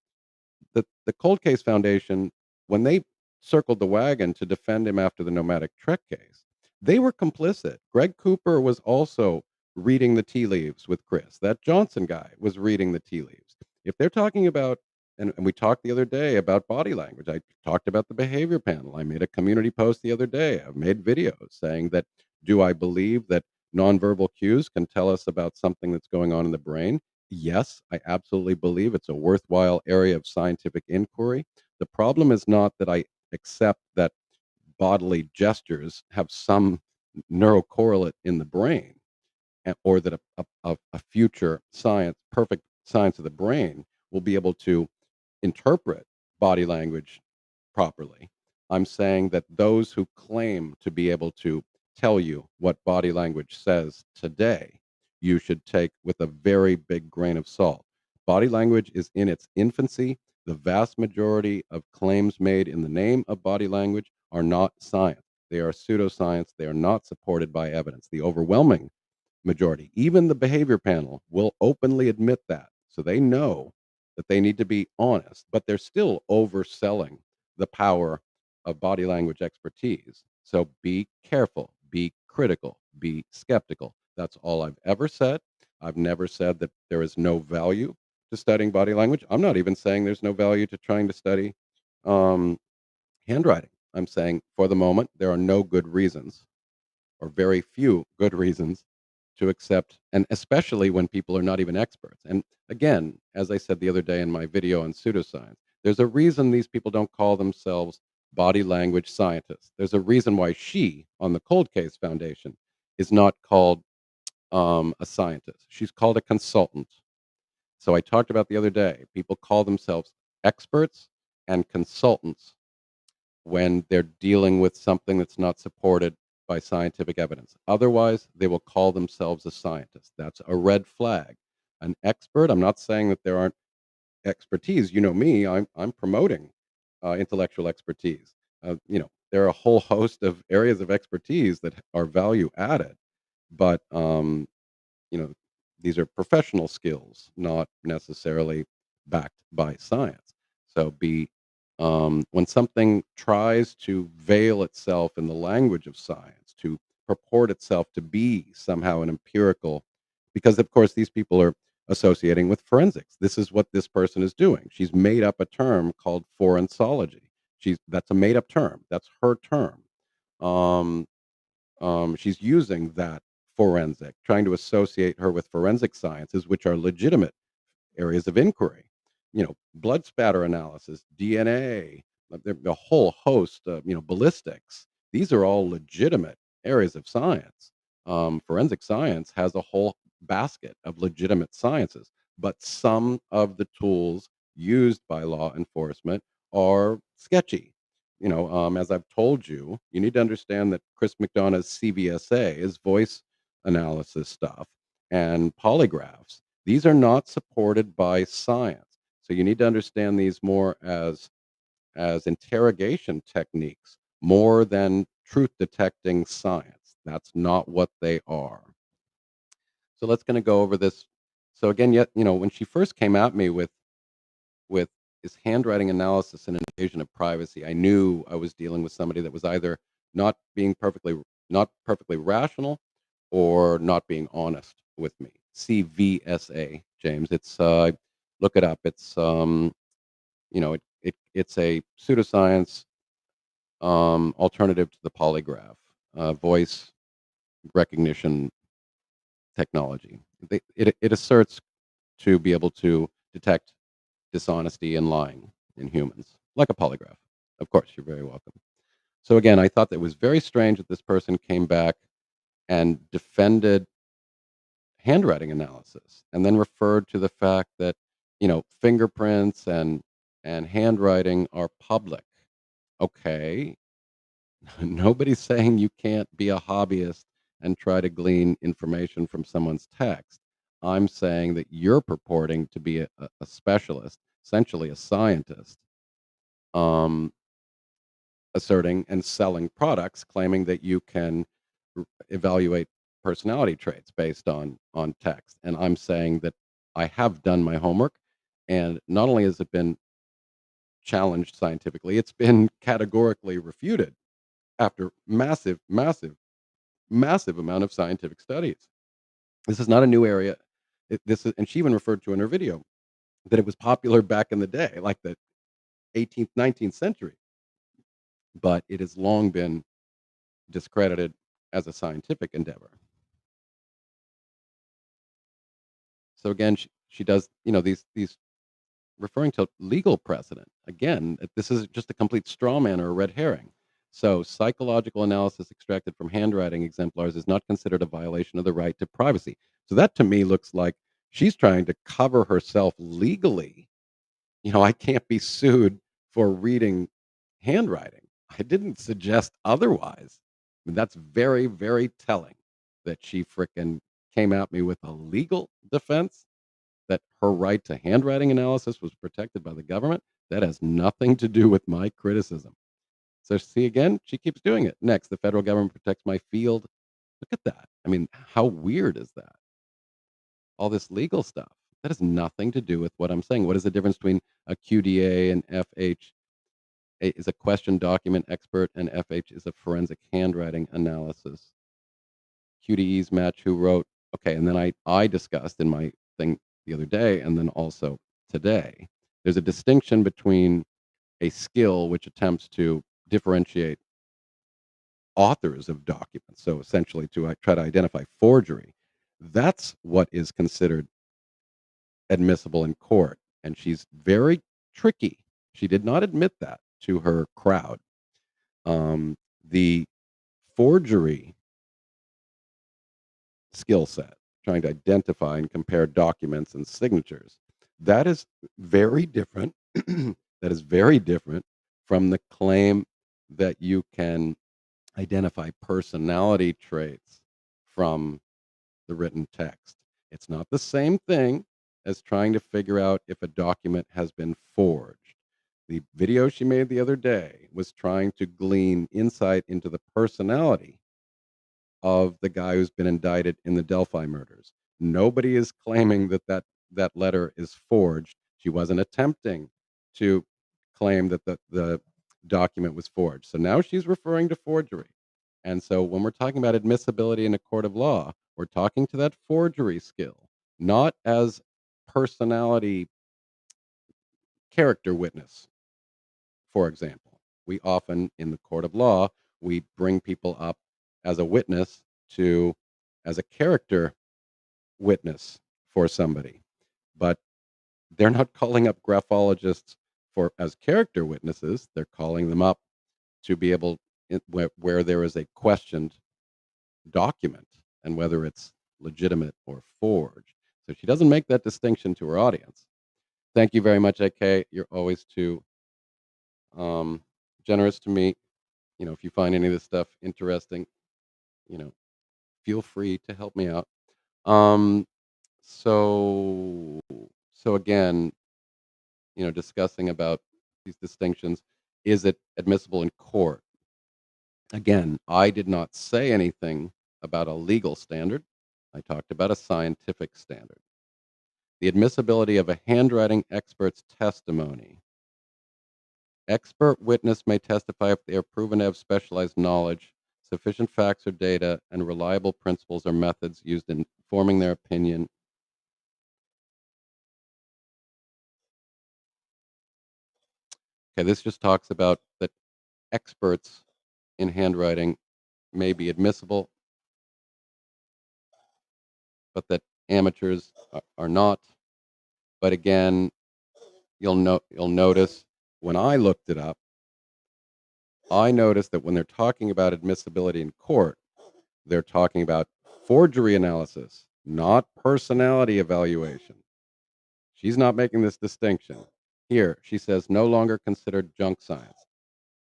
that the Cold Case Foundation, when they circled the wagon to defend him after the nomadic Trek case, they were complicit. Greg Cooper was also reading the tea leaves with Chris. That Johnson guy was reading the tea leaves. If they're talking about, and we talked the other day about body language, I talked about the behavior panel. I made a community post the other day. I've made videos saying that, do I believe that nonverbal cues can tell us about something that's going on in the brain? Yes, I absolutely believe it's a worthwhile area of scientific inquiry. The problem is not that I accept that bodily gestures have some neurocorrelate in the brain, or that a future science, perfect science of the brain, will be able to interpret body language properly. I'm saying that those who claim to be able to tell you what body language says today, you should take with a very big grain of salt. Body language is in its infancy. The vast majority of claims made in the name of body language are not science. They are pseudoscience. They are not supported by evidence. The overwhelming majority, even the behavior panel, will openly admit that. So they know that they need to be honest, but they're still overselling the power of body language expertise. So be careful, be critical, be skeptical. That's all I've ever said. I've never said that there is no value to studying body language. I'm not even saying there's no value to trying to study um, handwriting. I'm saying for the moment, there are no good reasons, or very few good reasons, to accept, and especially when people are not even experts. And again, as I said the other day in my video on pseudoscience, there's a reason these people don't call themselves body language scientists. There's a reason why she, on the Cold Case Foundation, is not called a scientist. She's called a consultant. So I talked about the other day, people call themselves experts and consultants when they're dealing with something that's not supported by scientific evidence. Otherwise, they will call themselves a scientist. That's a red flag. An expert, I'm not saying that there aren't expertise. You know me, I'm promoting intellectual expertise. There are a whole host of areas of expertise that are value added, but you know, these are professional skills, not necessarily backed by science. So when something tries to veil itself in the language of science, to purport itself to be somehow an empirical, because of course these people are associating with forensics. This is what this person is doing. She's made up a term called forensology. That's a made up term. That's her term. Um, she's using that forensic, trying to associate her with forensic sciences, which are legitimate areas of inquiry. Blood spatter analysis, DNA, the whole host of, ballistics. These are all legitimate areas of science. Forensic science has a whole basket of legitimate sciences, but some of the tools used by law enforcement are sketchy. As I've told you, you need to understand that Chris McDonough's CVSA is voice analysis stuff and polygraphs. These are not supported by science. So you need to understand these more as interrogation techniques more than truth detecting science. That's not what they are. So let's going to go over this. So again, yet when she first came at me with his handwriting analysis and invasion of privacy, I knew I was dealing with somebody that was either not being not perfectly rational, or not being honest with me. CVSA, James. It's look it up. It's it's a pseudoscience alternative to the polygraph, voice recognition technology. It asserts to be able to detect dishonesty and lying in humans, like a polygraph. Of course, you're very welcome. So again, I thought that it was very strange that this person came back and defended handwriting analysis, and then referred to the fact that fingerprints and handwriting are public. Okay, nobody's saying you can't be a hobbyist and try to glean information from someone's text. I'm saying that you're purporting to be a specialist essentially a scientist, um, asserting and selling products, claiming that you can evaluate personality traits based on text. And I'm saying that I have done my homework, and not only has it been challenged scientifically, it's been categorically refuted after massive amount of scientific studies. This is not a new area. This is, and she even referred to in her video that it was popular back in the day, like the 18th, 19th century, but it has long been discredited as a scientific endeavor. So again, she does, these referring to legal precedent. Again, this is just a complete straw man or a red herring. So psychological analysis extracted from handwriting exemplars is not considered a violation of the right to privacy. So that to me looks like she's trying to cover herself legally. I can't be sued for reading handwriting. I didn't suggest otherwise. I mean, that's very, very telling that she frickin' came at me with a legal defense that her right to handwriting analysis was protected by the government. That has nothing to do with my criticism. So, see again, she keeps doing it. Next, the federal government protects my field. Look at that. I mean, how weird is that? All this legal stuff. That has nothing to do with what I'm saying. What is the difference between a QDA and FH? A is a question document expert, and FH is a forensic handwriting analysis. QDEs match who wrote. Okay, and then I discussed in my thing the other day, and then also today, there's a distinction between a skill which attempts to differentiate authors of documents. So essentially, to try to identify forgery, that's what is considered admissible in court. And she's very tricky. She did not admit that to her crowd. The forgery skill set, trying to identify and compare documents and signatures, that is very different. That is very different from the claim that you can identify personality traits from the written text. It's not the same thing as trying to figure out if a document has been forged. The video she made the other day was trying to glean insight into the personality of the guy who's been indicted in the Delphi murders. Nobody is claiming that letter is forged. She wasn't attempting to claim that the document was forged. So now she's referring to forgery. And so when we're talking about admissibility in a court of law, we're talking to that forgery skill, not as personality character witness. For example, we often in the court of law, we bring people up as a witness to as a character witness for somebody. But they're not calling up graphologists for as character witnesses. They're calling them up to be able where there is a questioned document and whether it's legitimate or forged. So she doesn't make that distinction to her audience. Thank you very much, AK. You're always too um, generous to me. If you find any of this stuff interesting, you know, feel free to help me out. Um, so, so again, discussing about these distinctions, is it admissible in court? Again, I did not say anything about a legal standard. I talked about a scientific standard. The admissibility of a handwriting expert's testimony. Expert witness may testify if they are proven to have specialized knowledge, sufficient facts or data, and reliable principles or methods used in forming their opinion. Okay, this just talks about that experts in handwriting may be admissible, but that amateurs are not. But again, you'll notice when I looked it up, I noticed that when they're talking about admissibility in court, they're talking about forgery analysis, not personality evaluation. She's not making this distinction. Here, she says no longer considered junk science.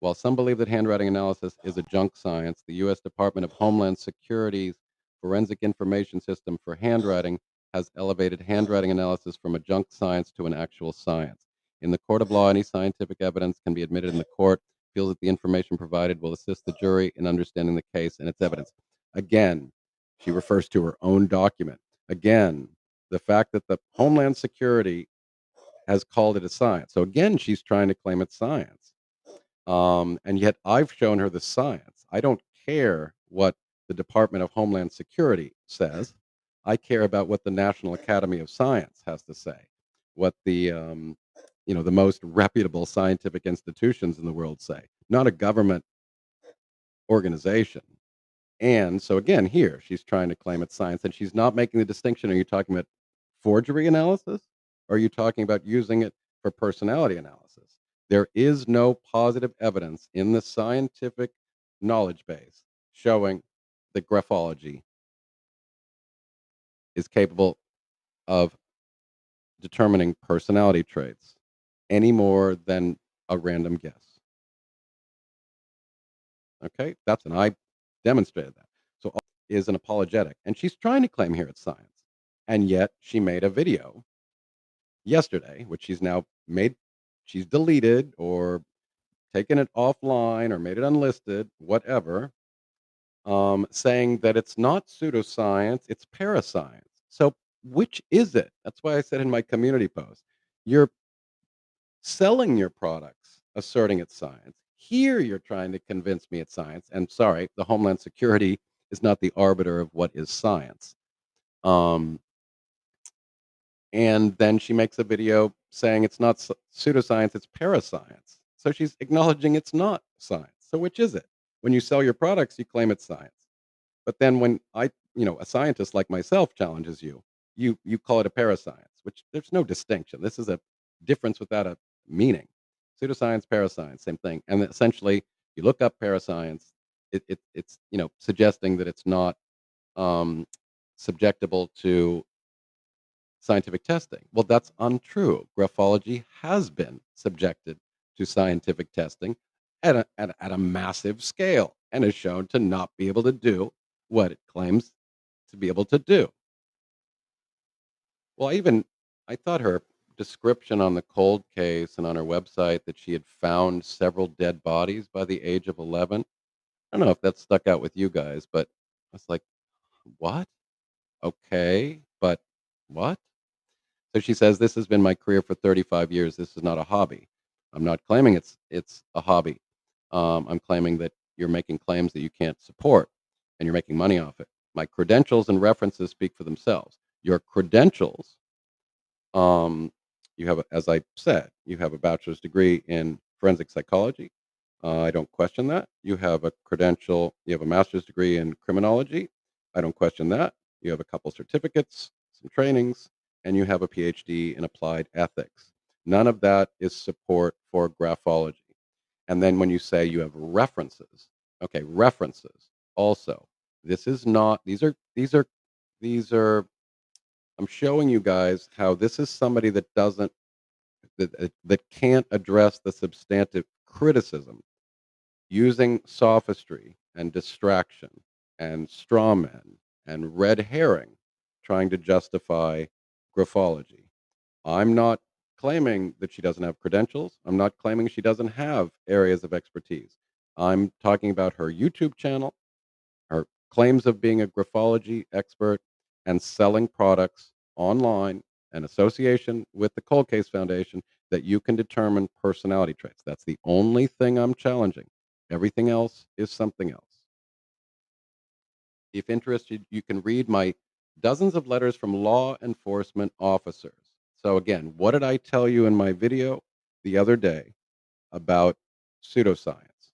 While some believe that handwriting analysis is a junk science, the U.S. Department of Homeland Security's Forensic Information System for Handwriting has elevated handwriting analysis from a junk science to an actual science. In the court of law, any scientific evidence can be admitted in the court, feels that the information provided will assist the jury in understanding the case and its evidence. Again, she refers to her own document. Again, the fact that the Homeland Security has called it a science. So again, she's trying to claim it's science. And yet I've shown her the science. I don't care what the Department of Homeland Security says. I care about what the National Academy of Science has to say, what the most reputable scientific institutions in the world say, not a government organization. And so again, here she's trying to claim it's science, and she's not making the distinction. Are you talking about forgery analysis, or are you talking about using it for personality analysis? There is no positive evidence in the scientific knowledge base showing that graphology is capable of determining personality traits any more than a random guess. Okay, and I demonstrated that. So is an apologetic, and she's trying to claim here it's science, and yet she made a video yesterday, which she's deleted or taken it offline or made it unlisted, whatever, saying that it's not pseudoscience, it's parascience. So which is it? That's why I said in my community post, you're selling your products, asserting it's science. Here you're trying to convince me it's science. And sorry, the Homeland Security is not the arbiter of what is science. Um, and then she makes a video saying it's not pseudoscience, it's parascience. So she's acknowledging it's not science. So which is it? When you sell your products, you claim it's science. But then when a scientist like myself challenges you, you call it a parascience, which there's no distinction. This is a difference without a meaning. Pseudoscience, parascience, same thing. And essentially, you look up parascience, it's suggesting that it's not um, subjectable to scientific testing. Well, that's untrue. Graphology has been subjected to scientific testing at a massive scale and is shown to not be able to do what it claims to be able to do. Well, I thought her description on the cold case and on her website that she had found several dead bodies by the age of 11. I don't know if that stuck out with you guys, but I was like, what? Okay, but what? So she says, "This has been my career for 35 years. This is not a hobby." I'm not claiming it's a hobby. I'm claiming that you're making claims that you can't support, and you're making money off it. My credentials and references speak for themselves. Your credentials, um, as I said, you have a bachelor's degree in forensic psychology. I don't question that. You have a credential. You have a master's degree in criminology. I don't question that. You have a couple certificates, some trainings, and you have a PhD in applied ethics. None of that is support for graphology. And then when you say you have references, okay, references also. This is not, these are, I'm showing you guys how this is somebody that can't address the substantive criticism using sophistry and distraction and straw men and red herring trying to justify graphology. I'm not claiming that she doesn't have credentials. I'm not claiming she doesn't have areas of expertise. I'm talking about her YouTube channel, her claims of being a graphology expert and selling products online in association with the Cold Case Foundation that you can determine personality traits. That's the only thing I'm challenging. Everything else is something else. If interested, you can read my dozens of letters from law enforcement officers. So, again, what did I tell you in my video the other day about pseudoscience?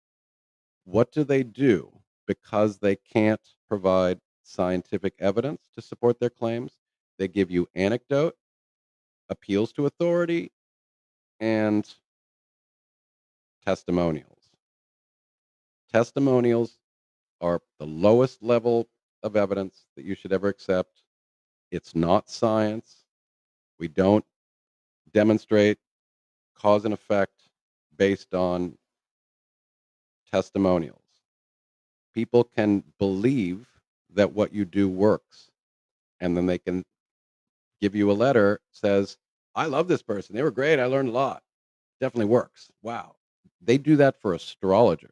What do they do because they can't provide scientific evidence to support their claims? They give you anecdote, appeals to authority, and testimonials. Testimonials are the lowest level of evidence that you should ever accept. It's not science. We don't demonstrate cause and effect based on testimonials. People can believe that what you do works, and then they can give you a letter says, "I love this person. They were great. I learned a lot." definitely works. Wow. They do that for astrologers.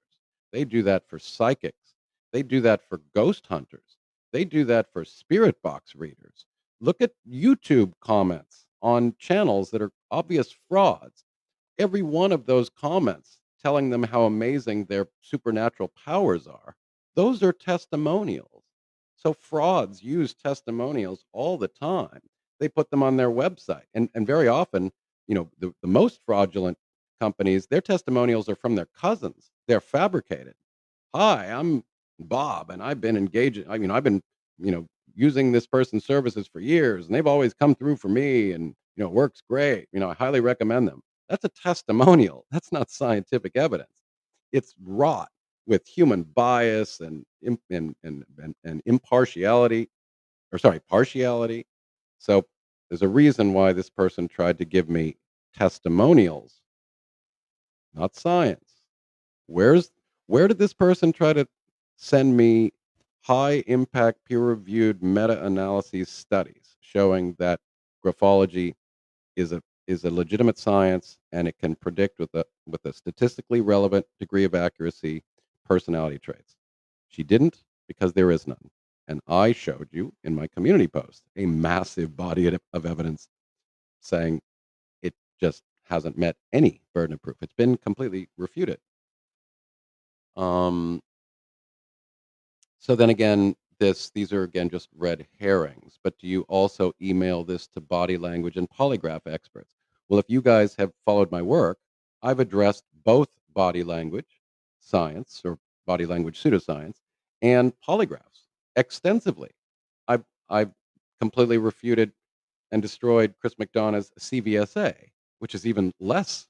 They do that for psychics. They do that for ghost hunters. They do that for spirit box readers. Look at YouTube comments on channels that are obvious frauds. Every one of those comments telling them how amazing their supernatural powers are, those are testimonials. So frauds use testimonials all the time. They put them on their website. And very often, the most fraudulent companies, their testimonials are from their cousins. They're fabricated. Hi, I'm Bob, and I've been engaging. I've been, you know, using this person's services for years, and they've always come through for me, and it works great. I highly recommend them. That's a testimonial. That's not scientific evidence. It's wrought with human bias and impartiality, or sorry, partiality. So there's a reason why this person tried to give me testimonials, not science. Where's where did this person try to send me high impact peer reviewed meta analyses studies showing that graphology is a legitimate science and it can predict with a statistically relevant degree of accuracy personality traits? She didn't, because there is none. And I showed you in my community post a massive body of evidence saying it just hasn't met any burden of proof. It's been completely refuted. Um, So then again, these are again just red herrings. But do you also email this to body language and polygraph experts? Well, if you guys have followed my work, I've addressed both body language science or body language pseudoscience and polygraphs extensively. I've completely refuted and destroyed Chris McDonough's CVSA, which is even less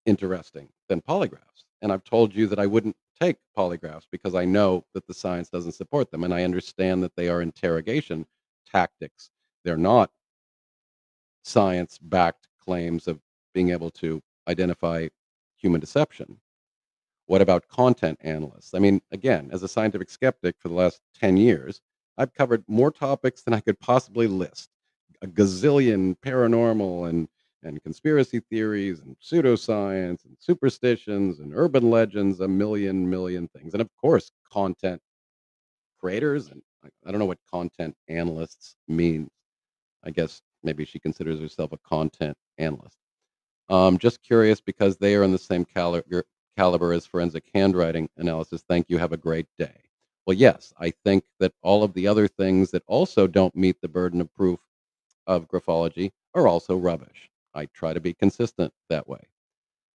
interesting than polygraphs. And I've told you that I wouldn't take polygraphs because I know that the science doesn't support them. And I understand that they are interrogation tactics. They're not science backed claims of being able to identify human deception. What about content analysts? I mean, again, as a scientific skeptic for the last 10 years, I've covered more topics than I could possibly list. A gazillion paranormal and conspiracy theories and pseudoscience and superstitions and urban legends, a million things. And of course, content creators. And I don't know what content analysts mean. I guess maybe she considers herself a content analyst. Just curious because they are in the same caliber as forensic handwriting analysis. Thank you. Have a great day. Well, yes, I think that all of the other things that also don't meet the burden of proof of graphology are also rubbish. I try to be consistent that way.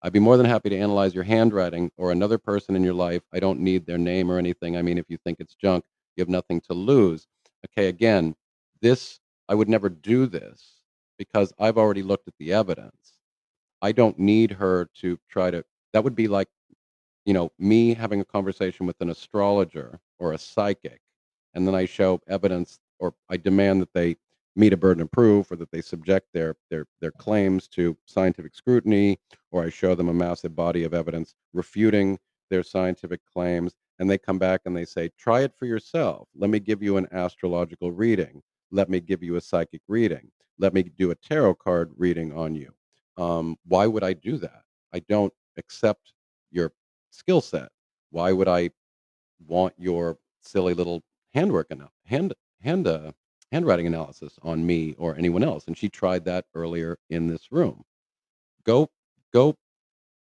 I'd be more than happy to analyze your handwriting or another person in your life. I don't need their name or anything. I mean, if you think it's junk, you have nothing to lose. Okay, again, this, I would never do this because I've already looked at the evidence. I don't need her to try to, that would be like, me having a conversation with an astrologer or a psychic, and then I show evidence or I demand that they meet a burden of proof or that they subject their claims to scientific scrutiny, or I show them a massive body of evidence refuting their scientific claims, and they come back and they say, "Try it for yourself. Let me give you an astrological reading. Let me give you a psychic reading. Let me do a tarot card reading on you." Why would I do that? I don't accept your skill set. Why would I want your silly little handwork and hand handwriting analysis on me or anyone else? And she tried that earlier in this room. Go go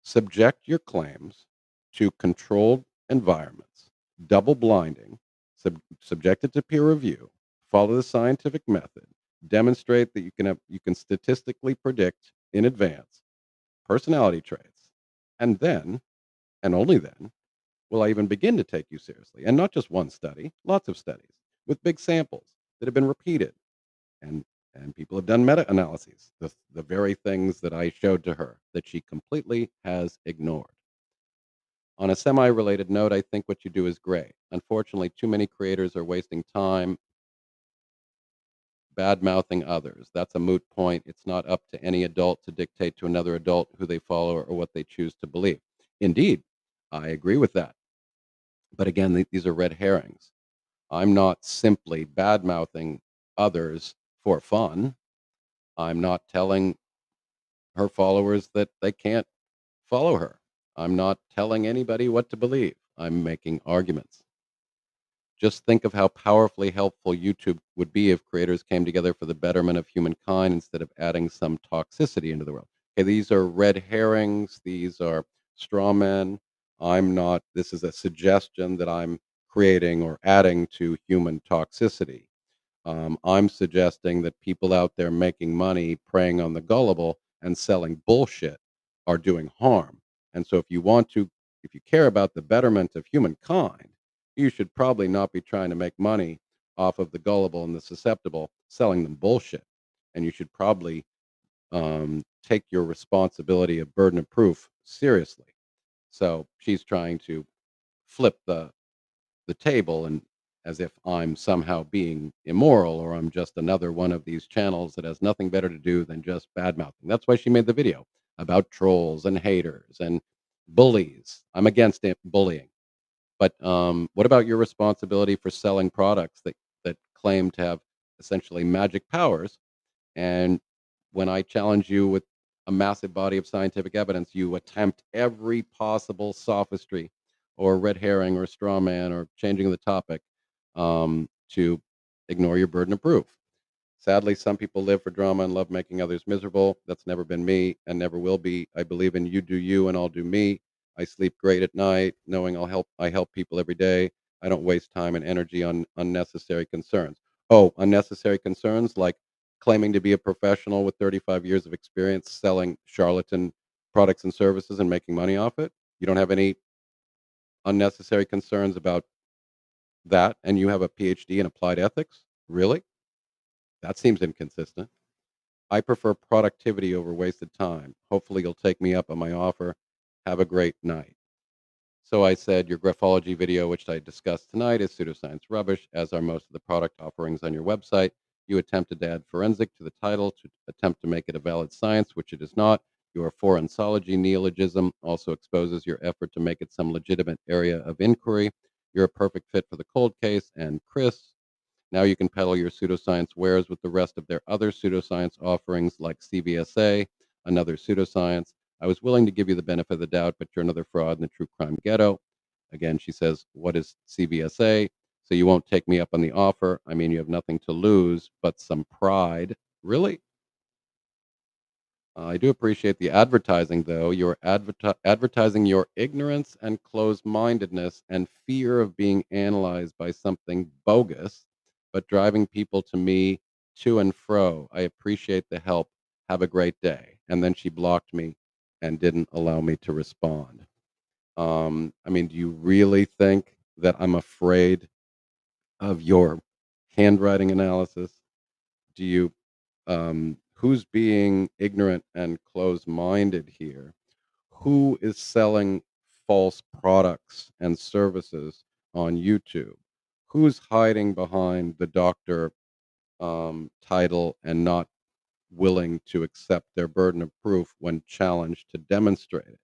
subject your claims to controlled environments, double blinding, subject it to peer review, follow the scientific method, demonstrate that you can statistically predict in advance personality traits, and then, and only then, will I even begin to take you seriously. And not just one study, lots of studies with big samples that have been repeated. And and people have done meta-analyses, the very things that I showed to her that she completely has ignored. On a semi-related note, I think what you do is great. Unfortunately, too many creators are wasting time bad mouthing others. That's a moot point. It's not up to any adult to dictate to another adult who they follow or what they choose to believe. Indeed, I agree with that. But again, these are red herrings. I'm not simply bad mouthing others for fun. I'm not telling her followers that they can't follow her. I'm not telling anybody what to believe. I'm making arguments. Just think of how powerfully helpful YouTube would be if creators came together for the betterment of humankind instead of adding some toxicity into the world. Okay, these are red herrings. These are straw men. I'm not, this is a suggestion that I'm creating or adding to human toxicity. I'm suggesting that people out there making money, preying on the gullible, and selling bullshit are doing harm. And so, if you care about the betterment of humankind, you should probably not be trying to make money off of the gullible and the susceptible, selling them bullshit. And you should probably take your responsibility of burden of proof seriously. So she's trying to flip the table and as if I'm somehow being immoral or I'm just another one of these channels that has nothing better to do than just bad mouthing. That's why she made the video about trolls and haters and bullies. I'm against bullying. But what about your responsibility for selling products that claim to have essentially magic powers? And when I challenge you with a massive body of scientific evidence, you attempt every possible sophistry or red herring or straw man or changing the topic to ignore your burden of proof. Sadly, some people live for drama and love making others miserable. That's never been me and never will be. I believe in you do you and I'll do me. I sleep great at night, knowing I help people every day. I don't waste time and energy on unnecessary concerns. Oh, unnecessary concerns like claiming to be a professional with 35 years of experience selling charlatan products and services and making money off it. You don't have any unnecessary concerns about that and you have a PhD in applied ethics? Really? That seems inconsistent. I prefer productivity over wasted time. Hopefully, you'll take me up on my offer. Have a great night. So I said, your graphology video, which I discussed tonight, is pseudoscience rubbish, as are most of the product offerings on your website. You attempted to add forensic to the title to attempt to make it a valid science, which it is not. Your forensology neologism also exposes your effort to make it some legitimate area of inquiry. You're a perfect fit for the cold case. And Chris, now you can peddle your pseudoscience wares with the rest of their other pseudoscience offerings like CVSA, another pseudoscience. I was willing to give you the benefit of the doubt, but you're another fraud in the true crime ghetto. Again, she says, what is CVSA? So you won't take me up on the offer. I mean, you have nothing to lose but some pride. Really? I do appreciate the advertising, though. You're advertising your ignorance and closed mindedness and fear of being analyzed by something bogus, but driving people to me to and fro. I appreciate the help. Have a great day. And then she blocked me and didn't allow me to respond. I mean, do you really think that I'm afraid of your handwriting analysis? Do you who's being ignorant and closed-minded here? Who is selling false products and services on YouTube? Who's hiding behind the doctor title and not willing to accept their burden of proof when challenged to demonstrate it?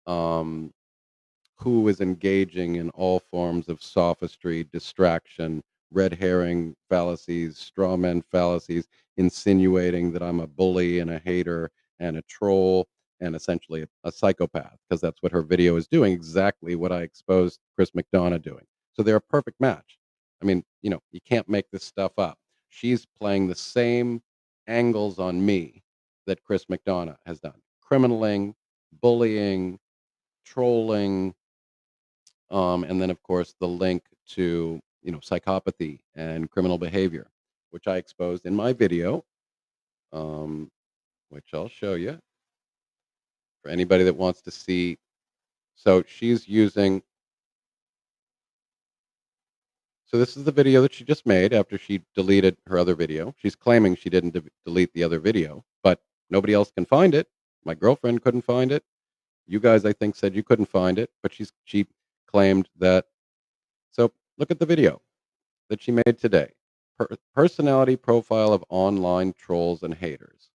Who is engaging in all forms of sophistry, distraction, red herring fallacies, straw man fallacies, insinuating that I'm a bully and a hater and a troll and essentially a psychopath, because that's what her video is doing, exactly what I exposed Chris McDonough doing. So they're a perfect match. I mean, you can't make this stuff up. She's playing the same angles on me that Chris McDonough has done. Criminaling, bullying, trolling, and then, of course, the link to psychopathy and criminal behavior, which I exposed in my video, um, which I'll show you for anybody that wants to see. So she's using. So this is the video that she just made after she deleted her other video. She's claiming she didn't delete the other video, but nobody else can find it. My girlfriend couldn't find it. You guys, I think, said you couldn't find it, but she claimed that. So look at the video that she made today. Personality profile of online trolls and haters.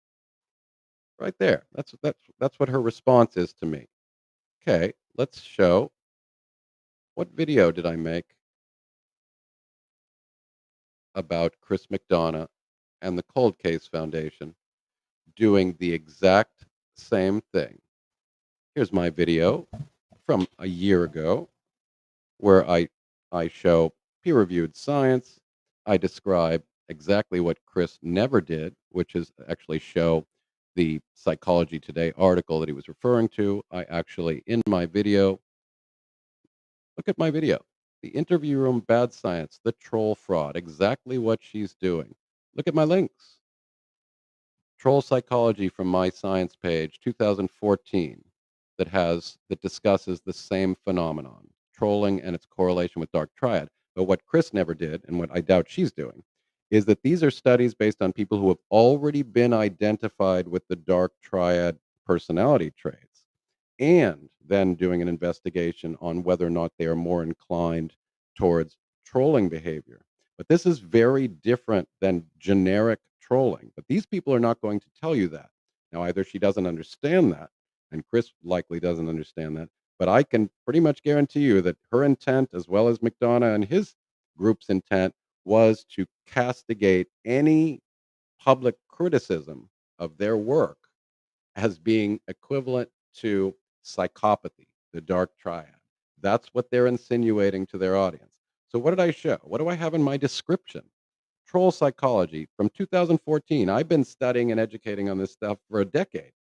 Right there. That's what her response is to me. Okay, let's show what video did I make about Chris McDonough and the Cold Case Foundation doing the exact same thing. Here's my video from a year ago where I show peer-reviewed science. I describe exactly what Chris never did, which is actually show the Psychology Today article that he was referring to. I actually, in my video, look at my video. The interview room bad science, the troll fraud, exactly what she's doing. Look at my links. Troll Psychology from my science page, 2014, that discusses the same phenomenon, trolling and its correlation with dark triad. But what Chris never did, and what I doubt she's doing, is that these are studies based on people who have already been identified with the dark triad personality traits, and then doing an investigation on whether or not they are more inclined towards trolling behavior. But this is very different than generic trolling. But these people are not going to tell you that. Now, either she doesn't understand that, and Chris likely doesn't understand that, but I can pretty much guarantee you that her intent, as well as McDonough and his group's intent, was to castigate any public criticism of their work as being equivalent to psychopathy, the dark triad. That's what they're insinuating to their audience. So, what did I show? What do I have in my description? Troll psychology from 2014. I've been studying and educating on this stuff for a decade.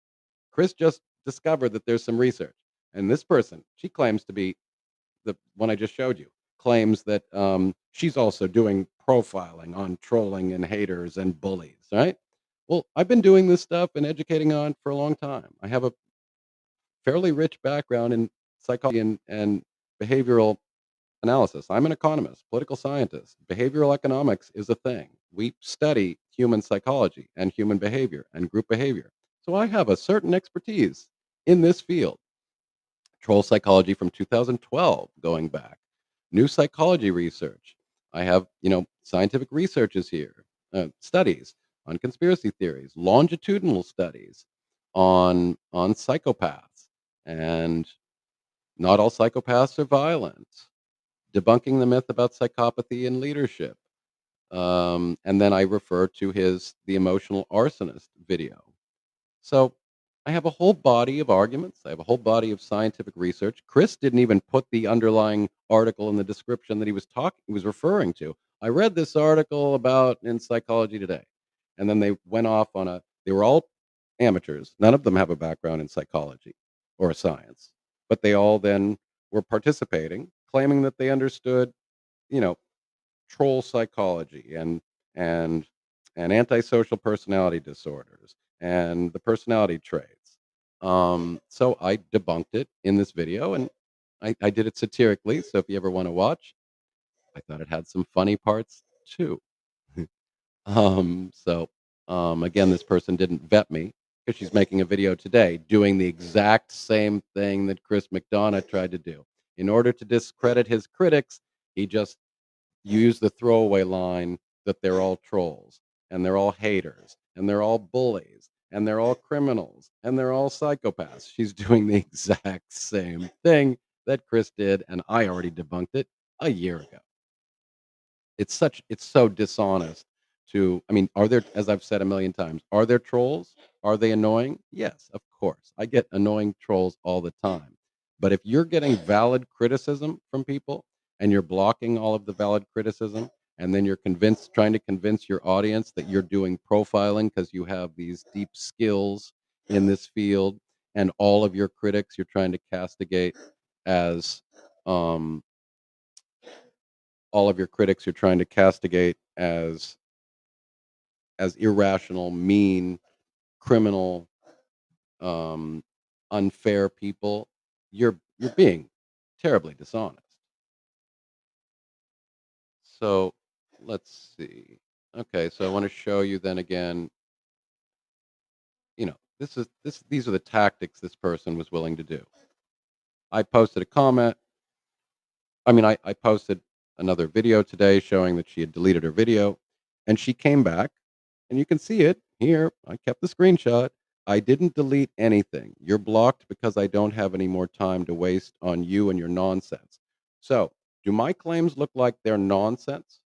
Chris just discovered that there's some research. And this person, she claims to be the one I just showed you, claims that she's also doing profiling on trolling and haters and bullies, right? Well, I've been doing this stuff and educating on for a long time. I have a fairly rich background in psychology and behavioral analysis. I'm an economist, political scientist. Behavioral economics is a thing. We study human psychology and human behavior and group behavior. So I have a certain expertise in this field. Troll psychology from 2012 going back. New psychology research. I have, scientific researches here, studies on conspiracy theories, longitudinal studies on psychopaths, and not all psychopaths are violent, debunking the myth about psychopathy and leadership. And then I refer to the emotional arsonist video. So I have a whole body of arguments. I have a whole body of scientific research. Chris didn't even put the underlying article in the description that he was referring to. I read this article about in Psychology Today. And then they went off they were all amateurs. None of them have a background in psychology or science, but they all then were participating, claiming that they understood, you know, troll psychology and and antisocial personality disorders and the personality traits. So I debunked it in this video, and I did it satirically. So if you ever want to watch, I thought it had some funny parts too. So again, this person didn't vet me because she's making a video today doing the exact same thing that Chris McDonough tried to do. In order to discredit his critics, he just use the throwaway line that they're all trolls and they're all haters and they're all bullies and they're all criminals and they're all psychopaths. She's doing the exact same thing that Chris did, and I already debunked it a year ago. It's so dishonest I mean, are there, as I've said a million times, are there trolls? Are they annoying? Yes, of course. I get annoying trolls all the time. But if you're getting valid criticism from people and you're blocking all of the valid criticism, and then you're trying to convince your audience that you're doing profiling because you have these deep skills in this field, and all of your critics you're trying to castigate as um, all of your critics you're trying to castigate as irrational, mean, criminal, um, unfair people, you're being terribly dishonest. So let's see. Okay, so I want to show you then again. These are the tactics this person was willing to do. I posted a comment. I posted another video today showing that she had deleted her video, and she came back, and you can see it here. I kept the screenshot. I didn't delete anything. You're blocked because I don't have any more time to waste on you and your nonsense. So, do my claims look like they're nonsense?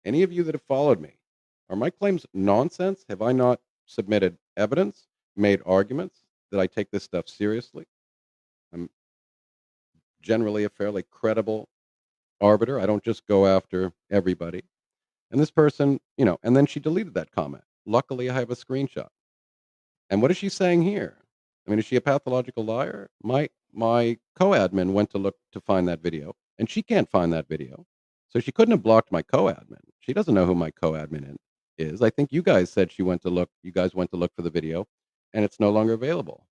Any of you that have followed me, are my claims nonsense? Have I not submitted evidence, made arguments that I take this stuff seriously. I'm generally a fairly credible arbiter. I don't just go after everybody. And this person, and then she deleted that comment. Luckily, I have a screenshot. And what is she saying here? I mean, is she a pathological liar? My co-admin went to look to find that video, and she can't find that video. So she couldn't have blocked my co-admin. She doesn't know who my is. I think you guys said you guys went to look for the video, and it's no longer available.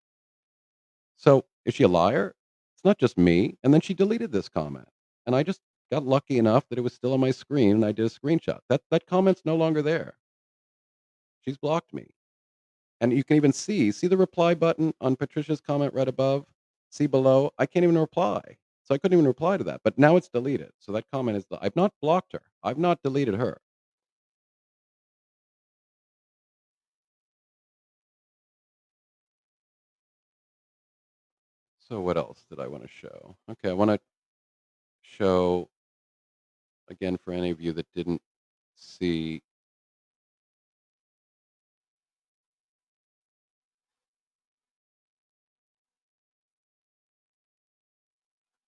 So is she a liar? It's not just me. And then she deleted this comment. And I just got lucky enough that it was still on my screen and I did a screenshot. That comment's no longer there. She's blocked me. And you can even see the reply button on Patricia's comment right above. See below. I can't even reply. So I couldn't even reply to that. But now it's deleted. So that comment is I've not blocked her. I've not deleted her. So what else did I want to show? Okay, I want to show again for any of you that didn't see.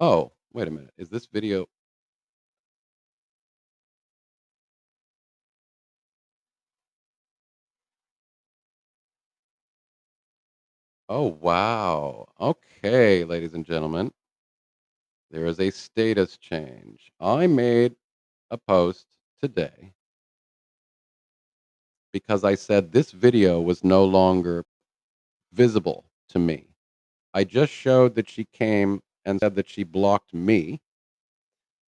Oh, wait a minute. Is this video? Oh, wow. Okay, ladies and gentlemen, there is a status change. I made a post today because I said this video was no longer visible to me. I just showed that she came and said that she blocked me.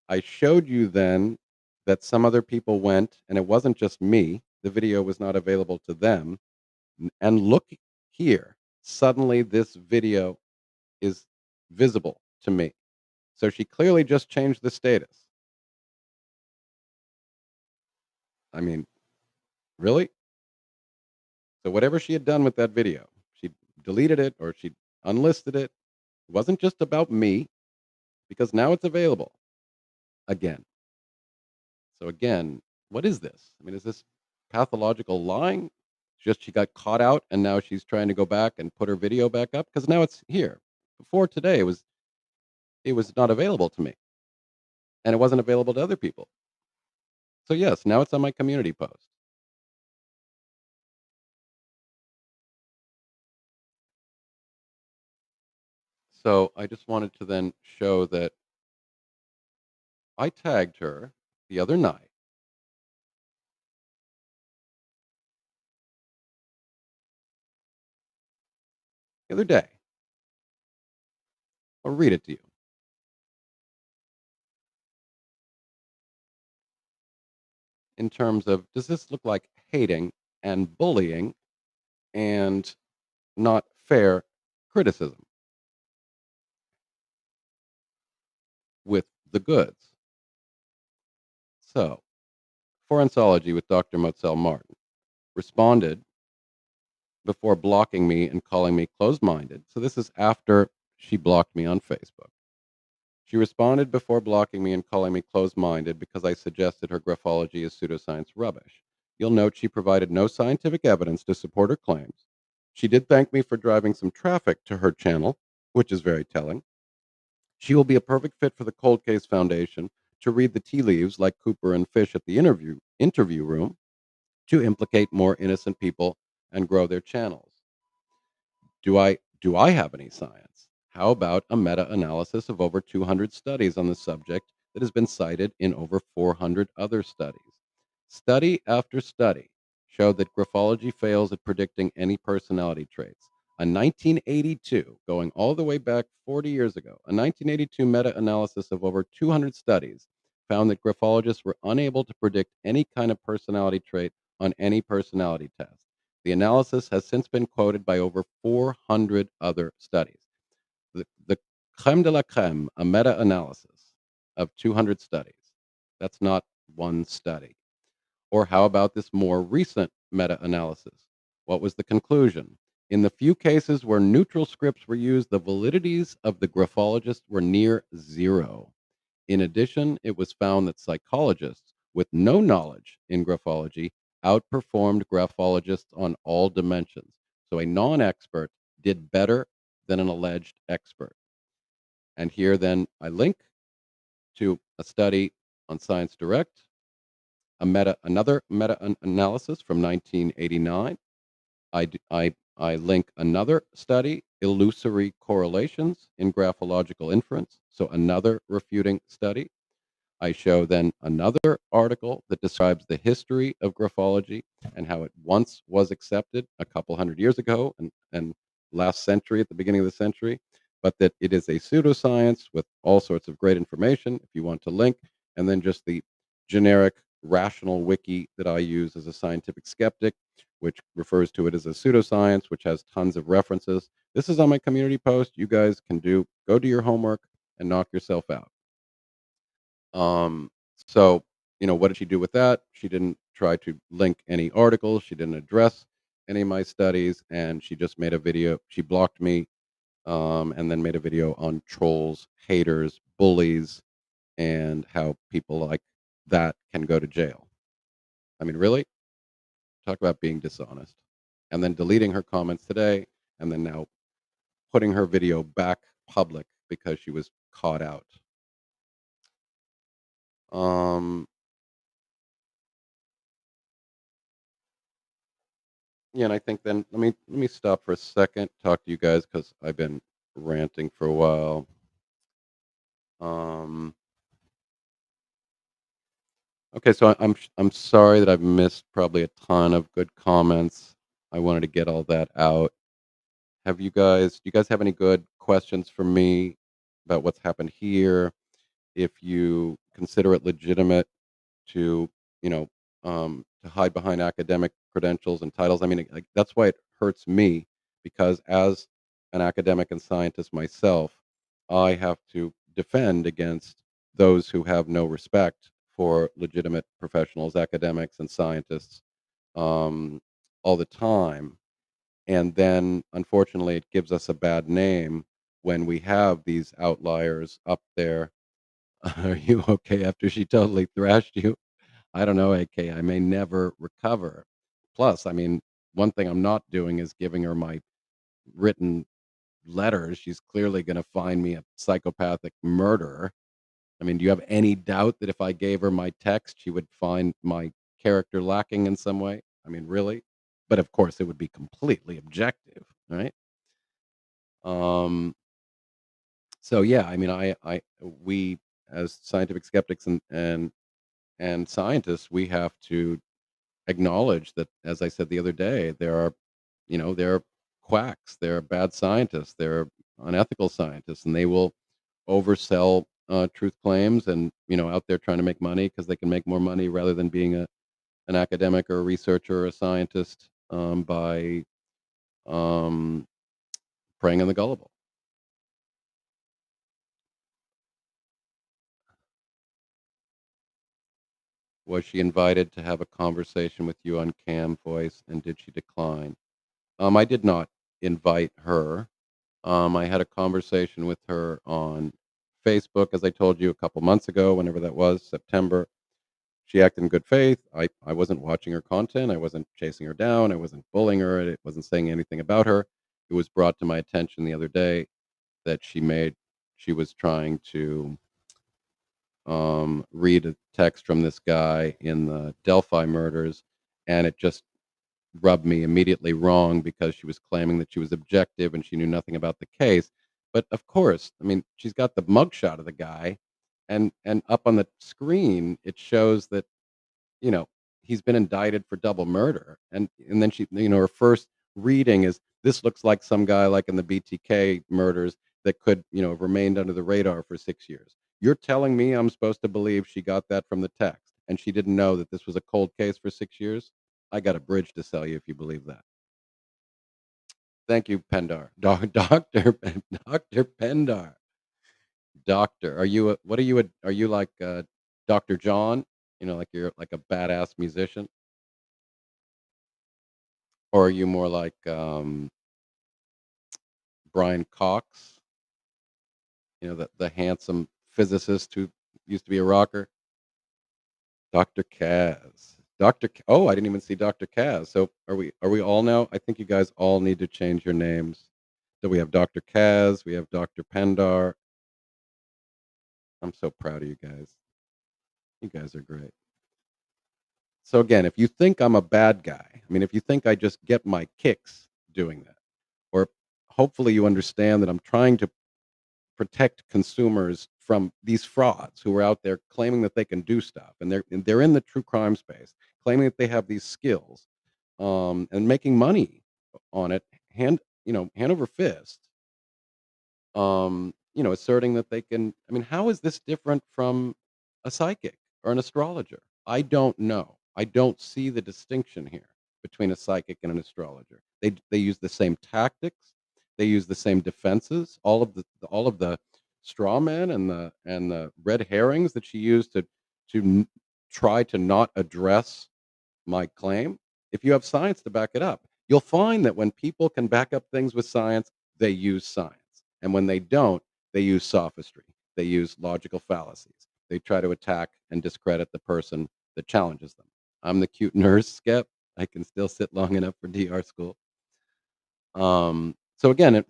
I showed you then that some other people went, and it wasn't just me. The video was not available to them. And look here. Suddenly, this video is visible to me. So she clearly just changed the status. I mean, really? So whatever she had done with that video, she deleted it or she unlisted it. It wasn't just about me because now it's available again. So again, what is this? I mean, is this pathological lying? Just she got caught out and now she's trying to go back and put her video back up because now it's here. Before today, it was not available to me and it wasn't available to other people. So yes, now it's on my community post. So I just wanted to then show that I tagged her the other night, the other day. I'll read it to you in terms of does this look like hating and bullying and not fair criticism with the goods? So, Forensiology with Dr. Mozelle Martin responded before blocking me and calling me closed minded. So, this is after she blocked me on Facebook. She responded before blocking me and calling me closed minded because I suggested her graphology is pseudoscience rubbish. You'll note she provided no scientific evidence to support her claims. She did thank me for driving some traffic to her channel, which is very telling. She will be a perfect fit for the Cold Case Foundation to read the tea leaves like Cooper and Fish at the interview room to implicate more innocent people and grow their channels. Do I have any science? How about a meta-analysis of over 200 studies on the subject that has been cited in over 400 other studies? Study after study showed that graphology fails at predicting any personality traits. A 1982, going all the way back 40 years ago, a 1982 meta-analysis of over 200 studies found that graphologists were unable to predict any kind of personality trait on any personality test. The analysis has since been quoted by over 400 other studies. The creme de la creme, a meta analysis of 200 studies. That's not one study. Or how about this more recent meta analysis? What was the conclusion? In the few cases where neutral scripts were used, the validities of the graphologists were near zero. In addition, it was found that psychologists with no knowledge in graphology outperformed graphologists on all dimensions. So a non-expert did better than an alleged expert. And here then I link to a study on Science Direct, another meta analysis from 1989. I link another study, illusory correlations in graphological inference. So another refuting study. I show then another article that describes the history of graphology and how it once was accepted a couple hundred years ago and last century, at the beginning of the century, but that it is a pseudoscience with all sorts of great information if you want to link. And then just the generic rational wiki that I use as a scientific skeptic, which refers to it as a pseudoscience, which has tons of references. This is on my community post. You guys can go do your homework and knock yourself out. Um, so, what did she do with that? She didn't try to link any articles. She didn't address any of my studies, and she just made a video. She blocked me, and then made a video on trolls, haters, bullies, and how people like that can go to jail. I mean, really? Talk about being dishonest. And then deleting her comments today, and then now putting her video back public because she was caught out. Um, Yeah, and I think then let me stop for a second, talk to you guys because I've been ranting for a while. Um, okay, so I'm sorry that I've missed probably a ton of good comments. I wanted to get all that out. Do you guys have any good questions for me about what's happened here? If you consider it legitimate to, to hide behind academic credentials and titles. I mean, like that's why it hurts me because as an academic and scientist myself, I have to defend against those who have no respect for legitimate professionals, academics, and scientists um, all the time. And then, unfortunately, it gives us a bad name when we have these outliers up there. Are you okay after she totally thrashed you? I don't know, AK. I may never recover. Plus, I mean, one thing I'm not doing is giving her my written letters. She's clearly going to find me a psychopathic murderer. I mean, do you have any doubt that if I gave her my text, she would find my character lacking in some way? I mean, really? But of course, it would be completely objective, right? Um, so yeah, I mean, we as scientific skeptics and scientists, we have to acknowledge that, as I said the other day, there are quacks, there are bad scientists, there are unethical scientists, and they will oversell truth claims and out there trying to make money because they can make more money rather than being an academic or a researcher or a scientist by um, preying on the gullible. Was she invited to have a conversation with you on Cam Voice, and did she decline? I did not invite her. I had a conversation with her on Facebook, as I told you a couple months ago, whenever that was, September. She acted in good faith. I wasn't watching her content. I wasn't chasing her down. I wasn't bullying her. I wasn't saying anything about her. It was brought to my attention the other day that she was trying to read a text from this guy in the Delphi murders, and it just rubbed me immediately wrong because she was claiming that she was objective and she knew nothing about the case. But of course, I mean, she's got the mugshot of the guy, and up on the screen it shows that you know he's been indicted for double murder, and then her first reading is this looks like some guy like in the BTK murders that could have remained under the radar for 6 years. You're telling me I'm supposed to believe she got that from the text and she didn't know that this was a cold case for 6 years? I got a bridge to sell you if you believe that. Thank you, Pendar. Doctor Doctor Pendar. Doctor, what are you are you like Dr. John? Like you're like a badass musician, or are you more like Brian Cox? The handsome physicist who used to be a rocker. Dr. Kaz. Oh, I didn't even see Dr. Kaz. So are we all now? I think you guys all need to change your names. So we have Dr. Kaz, we have Dr. Pendar. I'm so proud of you guys. You guys are great. So again, if you think I'm a bad guy, I mean, if you think I just get my kicks doing that, or hopefully you understand that I'm trying to protect consumers from these frauds who are out there claiming that they can do stuff, and they're in the true crime space, claiming that they have these skills, and making money on it, hand over fist, asserting that they can. I mean, how is this different from a psychic or an astrologer? I don't know. I don't see the distinction here between a psychic and an astrologer. They use the same tactics. They use the same defenses. All of the straw men and the red herrings that she used to try to not address my claim. If you have science to back it up, you'll find that when people can back up things with science, they use science. And when they don't, they use sophistry. They use logical fallacies. They try to attack and discredit the person that challenges them. I'm the cute nurse, Skep. I can still sit long enough for DR school. So again,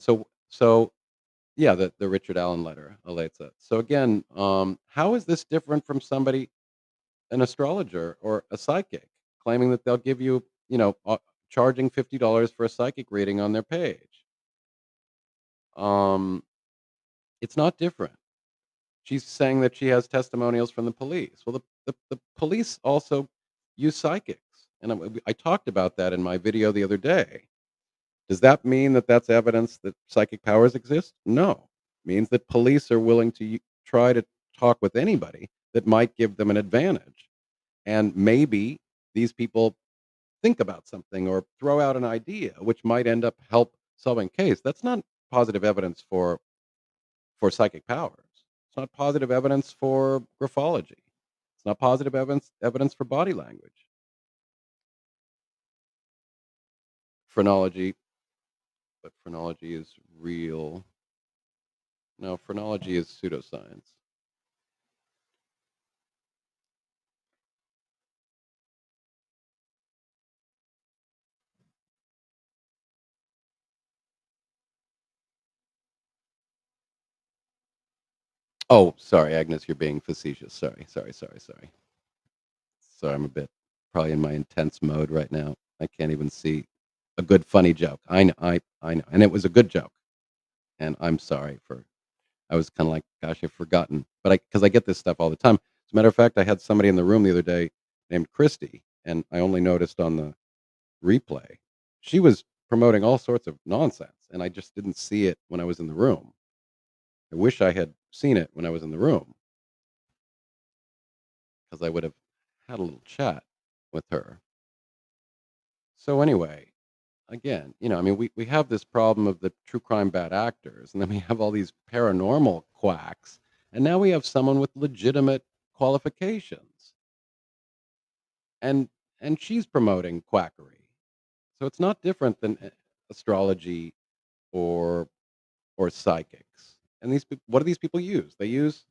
yeah, the Richard Allen letter, Aletha. So again, how is this different from somebody, an astrologer or a psychic, claiming that they'll give you, charging $50 for a psychic reading on their page? Um, it's not different. She's saying that she has testimonials from the police. Well, the police also use psychics, and I talked about that in my video the other day. Does that mean that that's evidence that psychic powers exist? No. It means that police are willing to try to talk with anybody that might give them an advantage. And maybe these people think about something or throw out an idea which might end up help solving a case. That's not positive evidence for psychic powers. It's not positive evidence for graphology. It's not positive evidence for body language. Phrenology, but phrenology is real. No, phrenology is pseudoscience. Oh, sorry, Agnes, you're being facetious. Sorry, sorry, sorry, sorry. Sorry, I'm a bit probably in my intense mode right now. I can't even see a good funny joke. I know, and it was a good joke. And I'm sorry for. I was kind of like, gosh, I've forgotten, but because I get this stuff all the time. As a matter of fact, I had somebody in the room the other day named Christy, and I only noticed on the replay she was promoting all sorts of nonsense, and I just didn't see it when I was in the room. I wish I had seen it when I was in the room because I would have had a little chat with her. So anyway, again, I mean, we have this problem of the true crime bad actors, and then we have all these paranormal quacks, and now we have someone with legitimate qualifications, and she's promoting quackery. So it's not different than astrology or psychics. And what do these people use? They use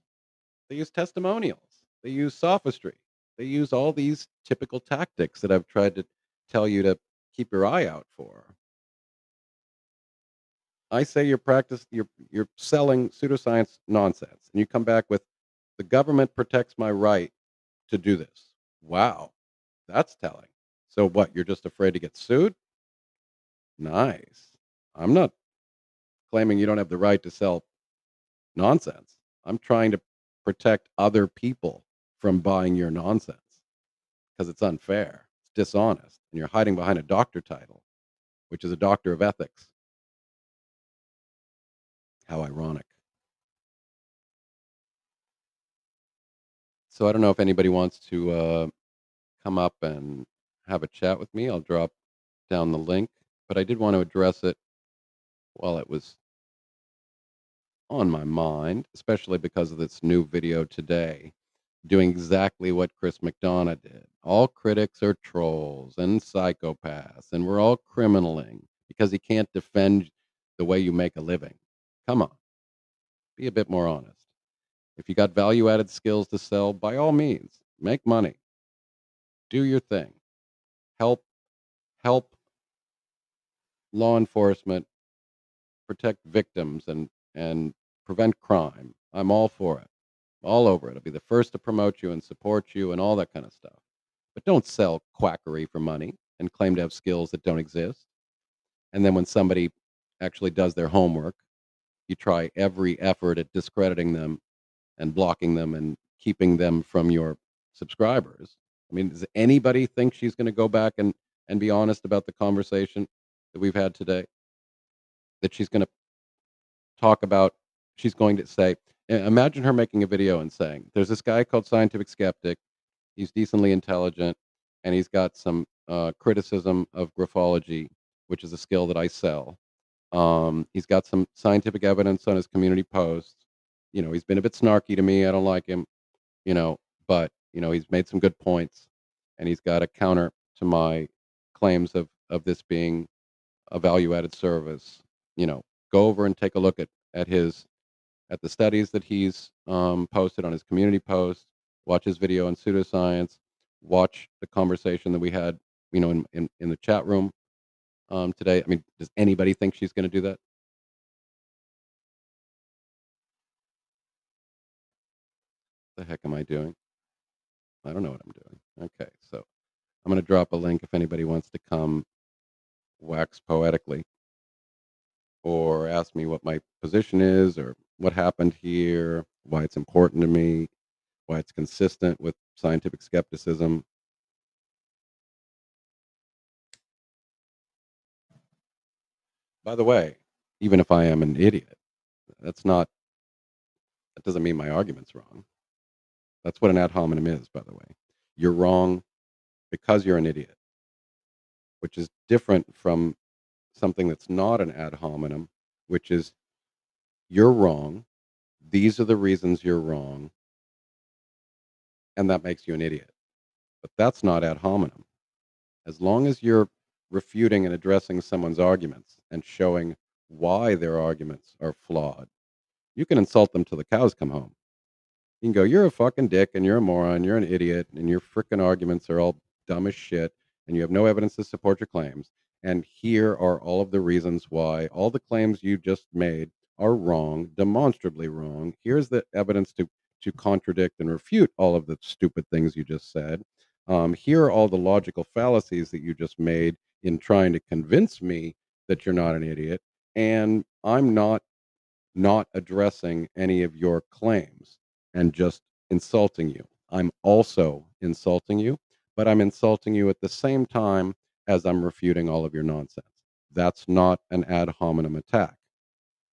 testimonials. They use sophistry. They use all these typical tactics that I've tried to tell you to keep your eye out for. I say you're selling pseudoscience nonsense, and you come back with the government protects my right to do this. Wow, that's telling. So what? You're just afraid to get sued? Nice. I'm not claiming you don't have the right to sell nonsense. I'm trying to protect other people from buying your nonsense because it's unfair. It's dishonest, and you're hiding behind a doctor title, which is a doctor of ethics. How ironic. So I don't know if anybody wants to come up and have a chat with me. I'll drop down the link, but I did want to address it while it was on my mind, especially because of this new video today, doing exactly what Chris McDonough did. All critics are trolls and psychopaths, and we're all criminaling because he can't defend the way you make a living. Come on, be a bit more honest. If you got value added skills to sell, by all means, make money. Do your thing. Help law enforcement protect victims and prevent crime. I'm all for it. All over it. I'll be the first to promote you and support you and all that kind of stuff. But don't sell quackery for money and claim to have skills that don't exist. And then when somebody actually does their homework, you try every effort at discrediting them and blocking them and keeping them from your subscribers. I mean, does anybody think she's going to go back and be honest about the conversation that we've had today? That she's going to talk about, she's going to say, imagine her making a video and saying, there's this guy called Scientific Skeptic. He's decently intelligent, and he's got some criticism of graphology, which is a skill that I sell. He's got some scientific evidence on his community posts. He's been a bit snarky to me. I don't like him, you know, but he's made some good points, and he's got a counter to my claims of this being a value added service. Go over and take a look at the studies that he's posted on his community post. Watch his video on pseudoscience. Watch the conversation that we had, in the chat room today. I mean, does anybody think she's going to do that? The heck am I doing? I don't know what I'm doing. Okay, so I'm going to drop a link if anybody wants to come wax poetically or ask me what my position is or what happened here, why it's important to me, why it's consistent with scientific skepticism. By the way, even if I am an idiot, that's not that doesn't mean my argument's wrong. That's what an ad hominem is, by the way. You're wrong because you're an idiot, which is different from something that's not an ad hominem, which is you're wrong. These are the reasons you're wrong, and that makes you an idiot. But that's not ad hominem. As long as you're refuting and addressing someone's arguments and showing why their arguments are flawed, you can insult them till the cows come home. You can go, "You're a fucking dick and you're a moron, you're an idiot, and your frickin' arguments are all dumb as shit, and you have no evidence to support your claims. And here are all of the reasons why all the claims you just made are wrong, demonstrably wrong. Here's the evidence to contradict and refute all of the stupid things you just said. Here are all the logical fallacies that you just made in trying to convince me that you're not an idiot, and I'm not addressing any of your claims and just insulting you. I'm also insulting you, but I'm insulting you at the same time as I'm refuting all of your nonsense. That's not an ad hominem attack.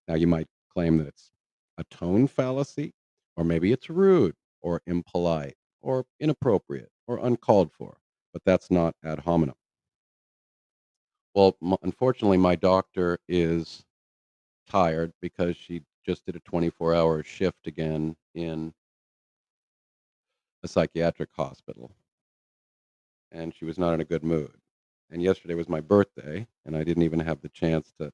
Now, you might claim that it's a tone fallacy, or maybe it's rude, or impolite, or inappropriate, or uncalled for, but that's not ad hominem. Well, unfortunately, my doctor is tired because she just did a 24-hour shift again in a psychiatric hospital, and she was not in a good mood. And yesterday was my birthday, and I didn't even have the chance to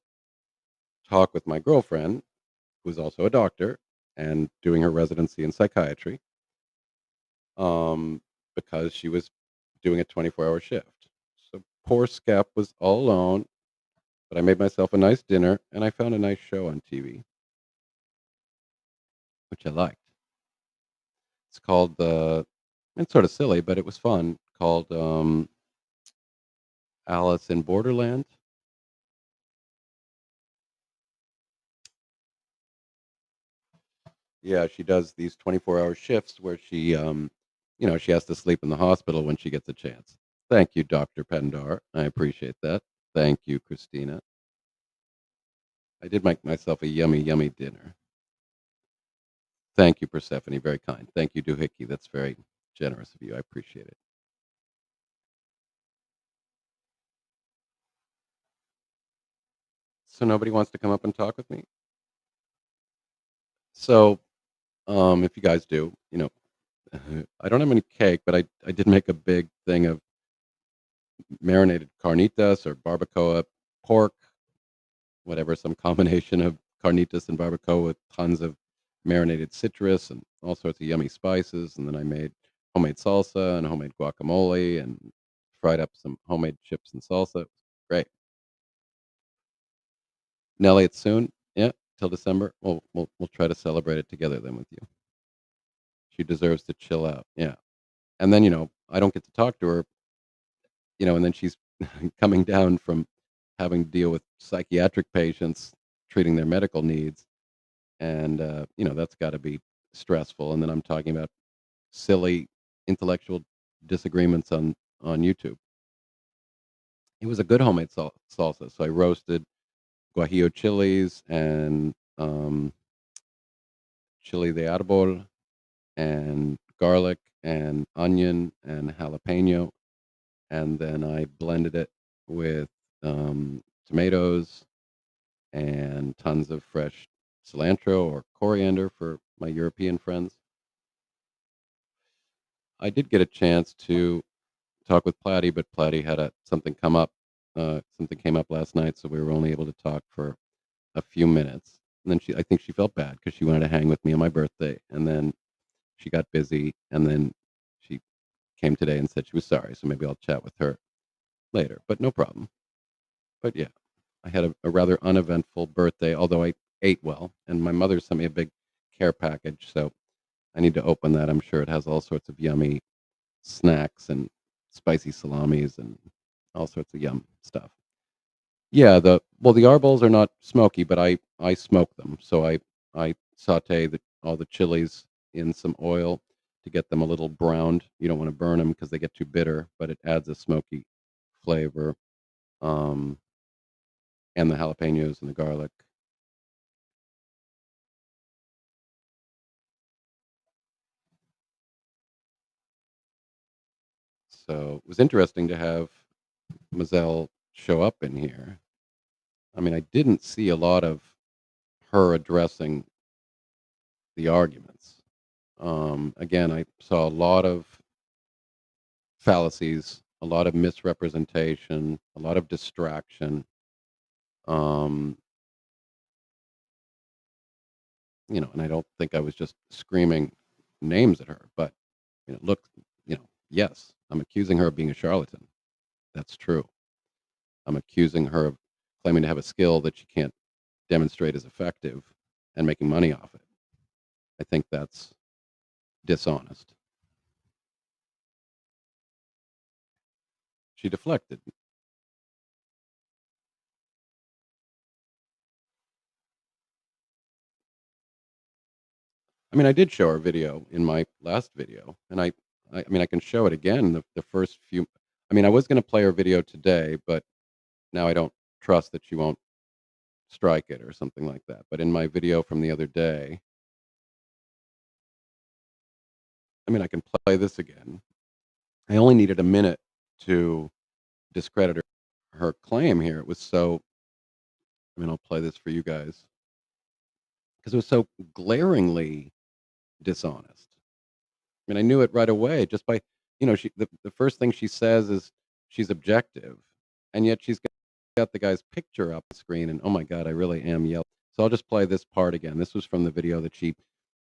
talk with my girlfriend, who's also a doctor and doing her residency in psychiatry, um, because she was doing a 24-hour shift. So poor Skep was all alone, but I made myself a nice dinner, and I found a nice show on TV, which I liked. It's called it's sort of silly, but it was fun. Called Alice in Borderland. Yeah, she does these 24-hour shifts where she has to sleep in the hospital when she gets a chance. Thank you, Dr. Pendar. I appreciate that. Thank you, Christina. I did make myself a yummy, yummy dinner. Thank you, Persephone. Very kind. Thank you, Doohickey. That's very generous of you. I appreciate it. So nobody wants to come up and talk with me? So, if you guys do, I don't have any cake, but I did make a big thing of marinated carnitas or barbacoa pork, whatever, some combination of carnitas and barbacoa with tons of marinated citrus and all sorts of yummy spices. And then I made homemade salsa and homemade guacamole and fried up some homemade chips and salsa. Great. Nelly, it's soon. Yeah, till December. We'll try to celebrate it together then with you. She deserves to chill out. Yeah. And then, I don't get to talk to her, and then she's coming down from having to deal with psychiatric patients, treating their medical needs. And, that's got to be stressful. And then I'm talking about silly intellectual disagreements on YouTube. It was a good homemade salsa. So I roasted guajillo chilies and chili de árbol and garlic and onion and jalapeno, and then I blended it with tomatoes and tons of fresh cilantro or coriander for my European friends. I did get a chance to talk with Platty, but Platty had something come up. Something came up last night, so we were only able to talk for a few minutes. And then I think she felt bad because she wanted to hang with me on my birthday, and then she got busy, and then she came today and said she was sorry. So maybe I'll chat with her later, but no problem. But yeah, I had a rather uneventful birthday, although I ate well, and my mother sent me a big care package, so I need to open that. I'm sure it has all sorts of yummy snacks and spicy salamis and all sorts of yum stuff. Yeah, the arbols are not smoky, but I smoke them. So I saute all the chilies in some oil to get them a little browned. You don't want to burn them because they get too bitter, but it adds a smoky flavor. Um, and the jalapenos and the garlic. So it was interesting to have Mozelle show up in here. I mean, I didn't see a lot of her addressing the arguments. Again, I saw a lot of fallacies, a lot of misrepresentation, a lot of distraction. Um, and I don't think I was just screaming names at her, but look, yes, I'm accusing her of being a charlatan. That's true. I'm accusing her of claiming to have a skill that she can't demonstrate as effective and making money off it. I think that's dishonest. She deflected. I mean, I did show her video in my last video, and I mean, I can show it again. The first few. I mean, I was going to play her video today, but now I don't trust that she won't strike it or something like that. But in my video from the other day, I mean, I can play this again. I only needed a minute to discredit her claim here. It was so. I mean, I'll play this for you guys because it was so glaringly dishonest. I mean, I knew it right away just by, the first thing she says is she's objective, and yet she's got the guy's picture up the screen, and oh my God, I really am yelling. So I'll just play this part again. This was from the video that she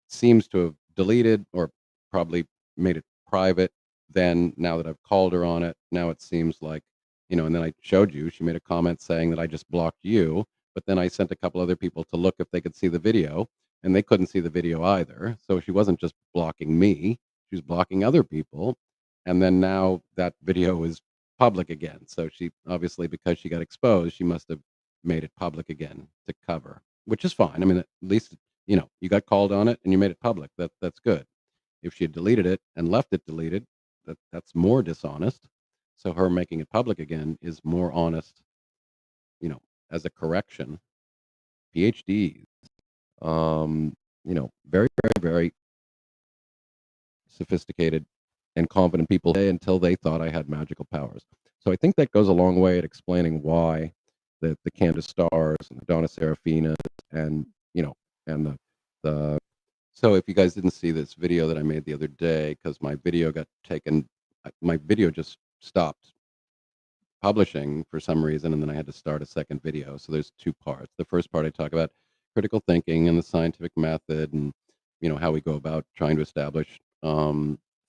seems to have deleted or probably made it private. Then now that I've called her on it, now it seems like, and then I showed you, she made a comment saying that I just blocked you, but then I sent a couple other people to look if they could see the video, and they couldn't see the video either. So she wasn't just blocking me, she was blocking other people. And then now that video is public again. So she obviously, because she got exposed, she must have made it public again to cover, which is fine. I mean, at least you got called on it and you made it public. That's good. If she had deleted it and left it deleted, that's more dishonest. So her making it public again is more honest, you know, as a correction. PhDs, very, very, very sophisticated and confident people until they thought I had magical powers. So I think that goes a long way at explaining why the Candace Stars and the Donna Seraphina and and the so if you guys didn't see this video that I made the other day, because my video got taken, my video just stopped publishing for some reason, and then I had to start a second video. So there's two parts. The first part I talk about critical thinking and the scientific method, and how we go about trying to establish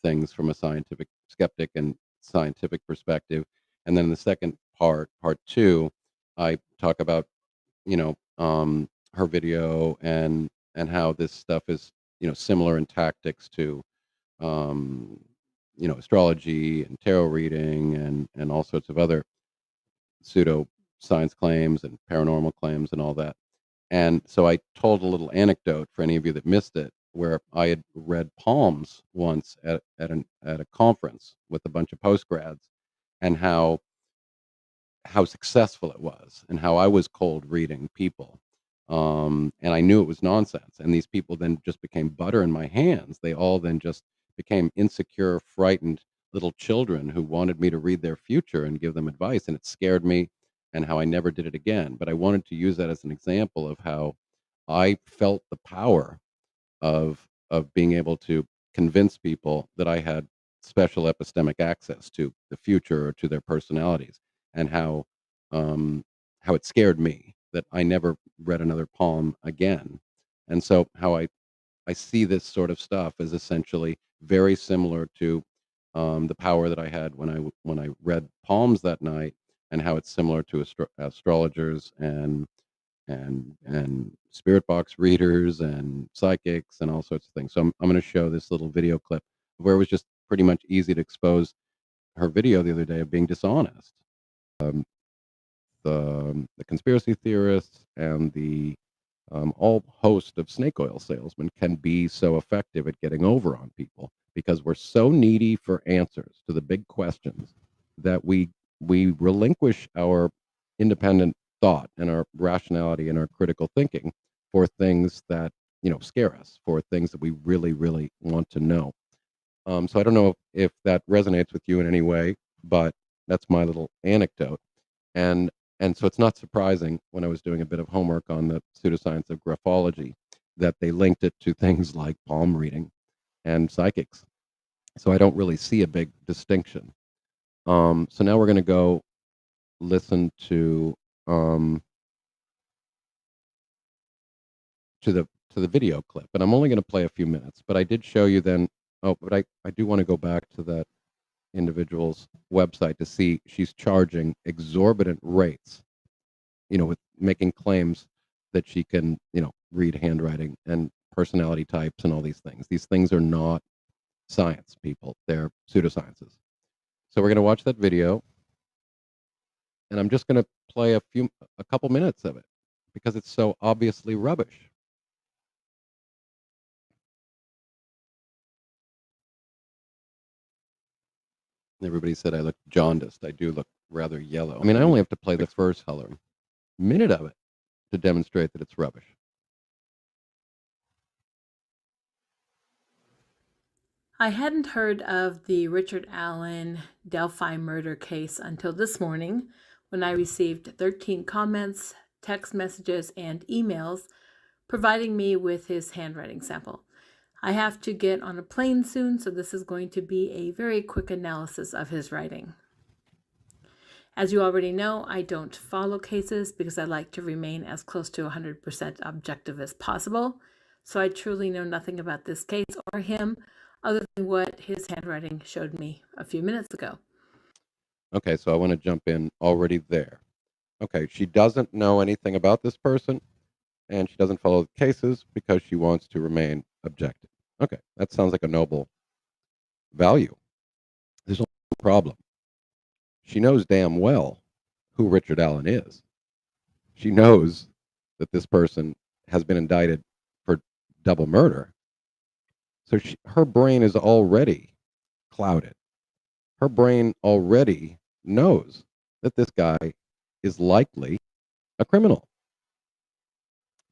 things from a scientific skeptic and scientific perspective. And then in the second part two, I talk about, you know, her video and how this stuff is, similar in tactics to, um, astrology and tarot reading and all sorts of other pseudo science claims and paranormal claims and all that. And so I told a little anecdote for any of you that missed it, where I had read palms once at a conference with a bunch of postgrads, and how successful it was, and how I was cold reading people. And I knew it was nonsense. And these people then just became butter in my hands. They all then just became insecure, frightened little children who wanted me to read their future and give them advice. And it scared me, and how I never did it again. But I wanted to use that as an example of how I felt the power of being able to convince people that I had special epistemic access to the future or to their personalities, and how it scared me that I never read another palm again. And so how I see this sort of stuff as essentially very similar to the power that I had when I read palms that night, and how it's similar to astrologers and spirit box readers and psychics and all sorts of things. So I'm going to show this little video clip where it was just pretty much easy to expose her video the other day of being dishonest. Um, the conspiracy theorists and the all host of snake oil salesmen can be so effective at getting over on people, because we're so needy for answers to the big questions that we relinquish our independent thought and our rationality and our critical thinking for things that scare us, for things that we really really want to know. So I don't know if that resonates with you in any way, but that's my little anecdote. And so it's not surprising, when I was doing a bit of homework on the pseudoscience of graphology, that they linked it to things like palm reading and psychics. So I don't really see a big distinction. So now we're going to go listen um, to the video clip, and I'm only going to play a few minutes. But I did show you then. Oh, but I do want to go back to that individual's website to see she's charging exorbitant rates, with making claims that she can, read handwriting and personality types and all these things. These things are not science, people. They're pseudosciences. So we're going to watch that video, and I'm just going to play a couple minutes of it because it's so obviously rubbish. Everybody said I look jaundiced. I do look rather yellow. I mean, I only have to play the first minute of it to demonstrate that it's rubbish. I hadn't heard of the Richard Allen Delphi murder case until this morning, when I received 13 comments, text messages, and emails providing me with his handwriting sample. I have to get on a plane soon, so this is going to be a very quick analysis of his writing. As you already know, I don't follow cases because I like to remain as close to 100% objective as possible. So I truly know nothing about this case or him other than what his handwriting showed me a few minutes ago. Okay, so I want to jump in already there. Okay, she doesn't know anything about this person, and she doesn't follow the cases because she wants to remain objective. Okay, that sounds like a noble value. There's no problem. She knows damn well who Richard Allen is. She knows that this person has been indicted for double murder. So her brain is already clouded. Her brain already knows that this guy is likely a criminal.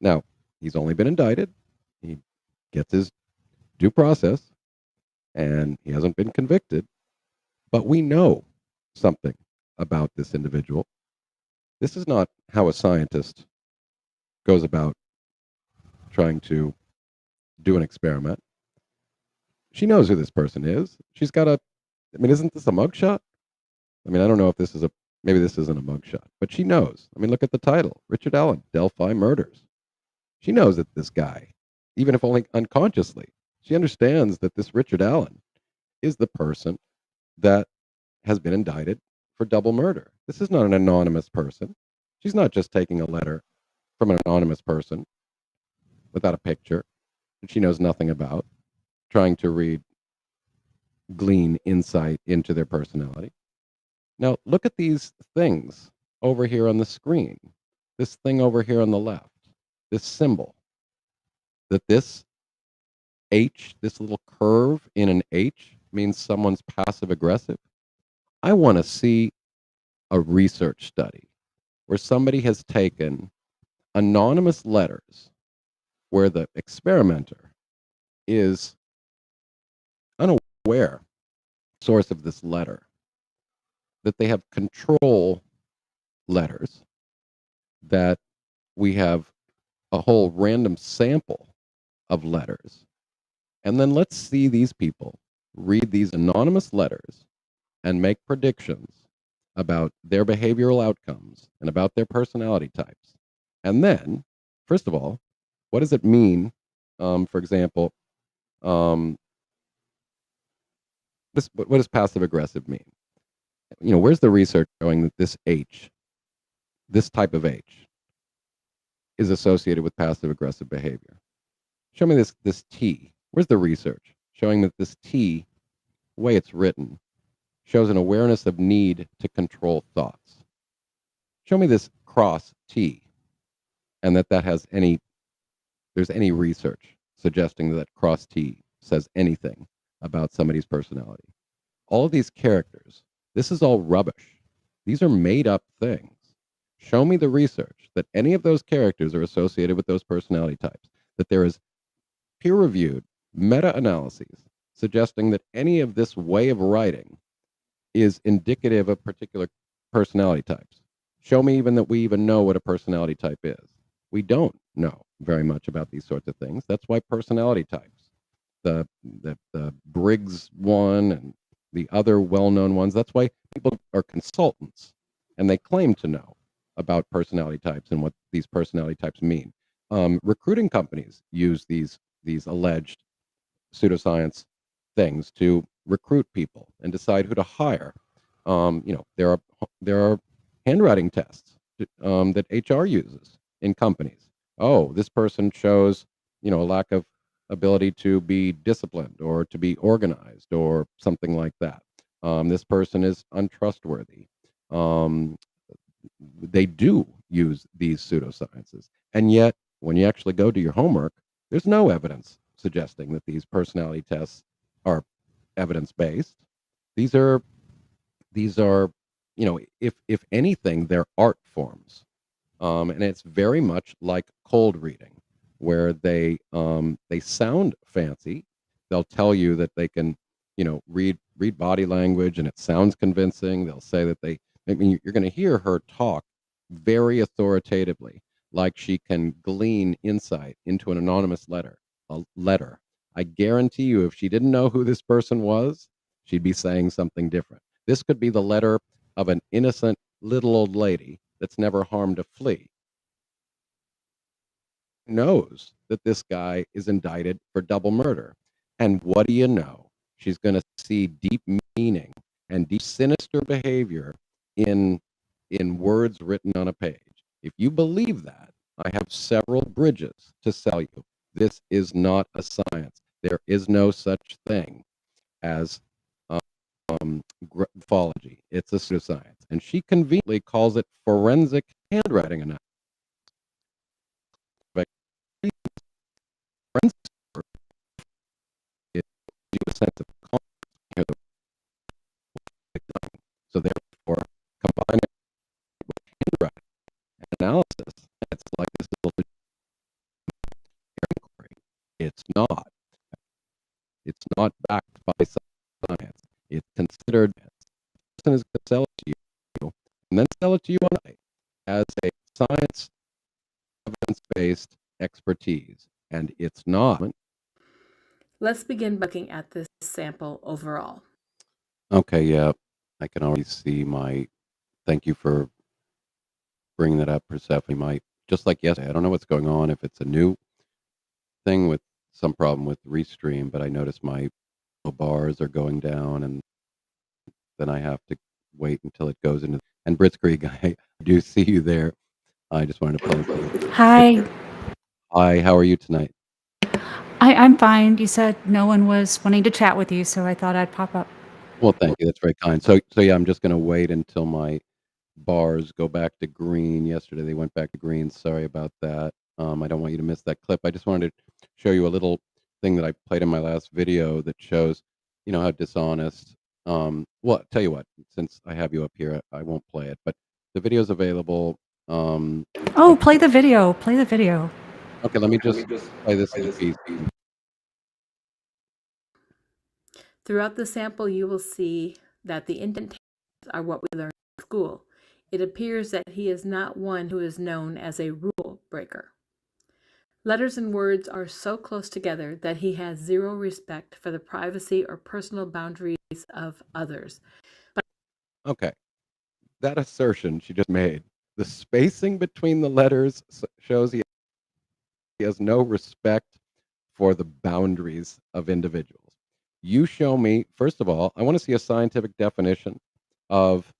Now, he's only been indicted. He gets his due process, and he hasn't been convicted. But we know something about this individual. This is not how a scientist goes about trying to do an experiment. She knows who this person is. She's got isn't this a mugshot? I mean, I don't know if maybe this isn't a mugshot, but she knows. I mean, look at the title, Richard Allen, Delphi Murders. She knows that this guy, even if only unconsciously, she understands that this Richard Allen is the person that has been indicted for double murder. This is not an anonymous person. She's not just taking a letter from an anonymous person without a picture that she knows nothing about, trying to glean insight into their personality. Now, look at these things over here on the screen. This thing over here on the left, this symbol, that this H, this little curve in an H, means someone's passive aggressive. I want to see a research study where somebody has taken anonymous letters where the experimenter is unaware source of this letter, that they have control letters, that we have a whole random sample of letters. And then let's see these people read these anonymous letters and make predictions about their behavioral outcomes and about their personality types. And then, first of all, what does it mean? For example, what does passive aggressive mean? Where's the research showing that this type of H, is associated with passive aggressive behavior? Show me this T. Where's the research showing that this T, the way it's written, shows an awareness of need to control thoughts? Show me this cross T, and there's any research suggesting that cross T says anything about somebody's personality. All of these characters, this is all rubbish. These are made up things. Show me the research that any of those characters are associated with those personality types, that there is peer-reviewed meta-analyses suggesting that any of this way of writing is indicative of particular personality types. Show me even that we even know what a personality type is. We don't know very much about these sorts of things. That's why personality types, the Briggs one and the other well-known ones, that's why people are consultants and they claim to know about personality types and what these personality types mean. Recruiting companies use these alleged pseudoscience things to recruit people and decide who to hire. There are handwriting tests that HR uses in companies. Oh, this person shows a lack of ability to be disciplined or to be organized or something like that. This person is untrustworthy. They do use these pseudosciences, and yet when you actually go do your homework, there's no evidence suggesting that these personality tests are evidence-based. These are if anything, they're art forms, and it's very much like cold reading, where they sound fancy. They'll tell you that they can read body language and it sounds convincing. They'll say that you're going to hear her talk very authoritatively, like she can glean insight into an anonymous letter. A letter. I guarantee you, if she didn't know who this person was, she'd be saying something different. This could be the letter of an innocent little old lady that's never harmed a flea. Knows that this guy is indicted for double murder. And what do you know? She's going to see deep meaning and deep sinister behavior in words written on a page. If you believe that, I have several bridges to sell you. This is not a science. There is no such thing as graphology. It's a pseudoscience. And she conveniently calls it forensic handwriting analysis. Forensic it gives you a sense of context. So therefore, combine it with handwriting analysis, it's like this little inquiry. It's not backed by science. It's considered, this person is going to sell it to you and then sell it to you as a science evidence-based expertise, and it's not. Let's begin by looking at this sample overall. Okay, yeah, I can already see thank you for bringing that up, Persephone. Just like yesterday, I don't know what's going on, if it's a new thing with some problem with Restream, but I noticed my bars are going down, and then I have to wait until it goes into. And Blitzkrieg, I do see you there. I just wanted to plant the. Hi. Hi, how are you tonight? I'm fine. You said no one was wanting to chat with you, so I thought I'd pop up. Well, thank you. That's very kind. So yeah, I'm just going to wait until my bars go back to green. Yesterday they went back to green. Sorry about that. I don't want you to miss that clip. I just wanted to show you a little thing that I played in my last video that shows, how dishonest. Well, tell you what, since I have you up here, I won't play it, but the video's available. Oh, play the video. Play the video. Okay, let me just play this little piece. Throughout the sample, you will see that the indentations are what we learned in school. It appears that he is not one who is known as a rule breaker. Letters and words are so close together that he has zero respect for the privacy or personal boundaries of others. Okay, that assertion she just made, the spacing between the letters shows he has no respect for the boundaries of individuals. You show me, first of all, I want to see a scientific definition of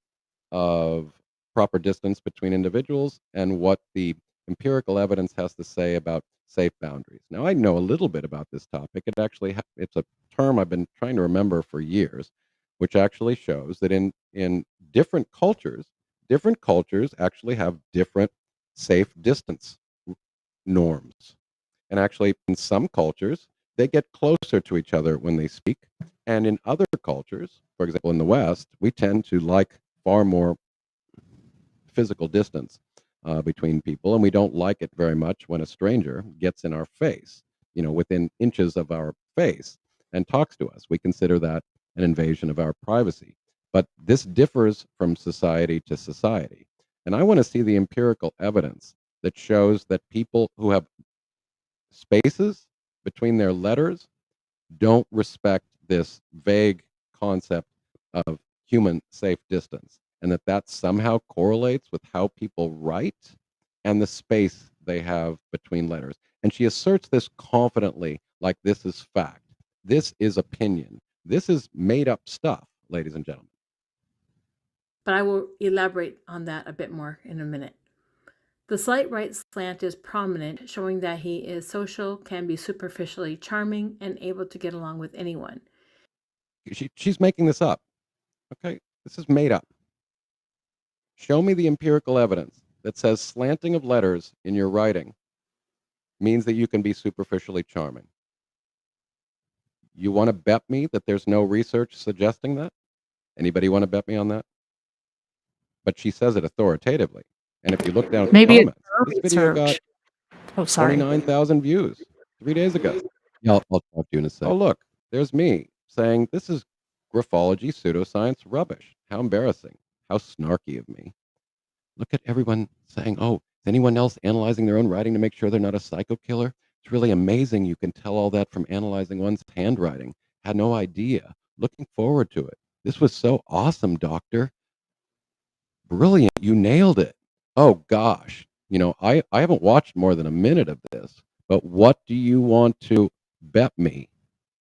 of proper distance between individuals and what the empirical evidence has to say about safe boundaries. Now, I know a little bit about this topic. It actually it's a term I've been trying to remember for years, which actually shows that in different cultures actually have different safe distance norms. And actually, in some cultures, they get closer to each other when they speak. And in other cultures, for example, in the West, we tend to like far more physical distance between people. And we don't like it very much when a stranger gets in our face, within inches of our face and talks to us. We consider that an invasion of our privacy. But this differs from society to society. And I want to see the empirical evidence that shows that people who have spaces between their letters don't respect this vague concept of human safe distance, and that somehow correlates with how people write and the space they have between letters. And she asserts this confidently, like this is fact. This is opinion. This is made up stuff, ladies and gentlemen. But I will elaborate on that a bit more in a minute. The slight right slant is prominent, showing that he is social, can be superficially charming, and able to get along with anyone. She's making this up. Okay, this is made up. Show me the empirical evidence that says slanting of letters in your writing means that you can be superficially charming. You want to bet me that there's no research suggesting that? Anybody want to bet me on that? But she says it authoritatively. And if you look down at the Maybe it's comments, her this video got research. Oh, sorry. 29,000 views 3 days ago. Yeah, I'll talk to you in a second. Oh, look, there's me saying this is graphology, pseudoscience rubbish. How embarrassing. How snarky of me. Look at everyone saying, oh, is anyone else analyzing their own writing to make sure they're not a psycho killer? It's really amazing you can tell all that from analyzing one's handwriting. Had no idea. Looking forward to it. This was so awesome, doctor. Brilliant. You nailed it. Oh, gosh. I haven't watched more than a minute of this, but what do you want to bet me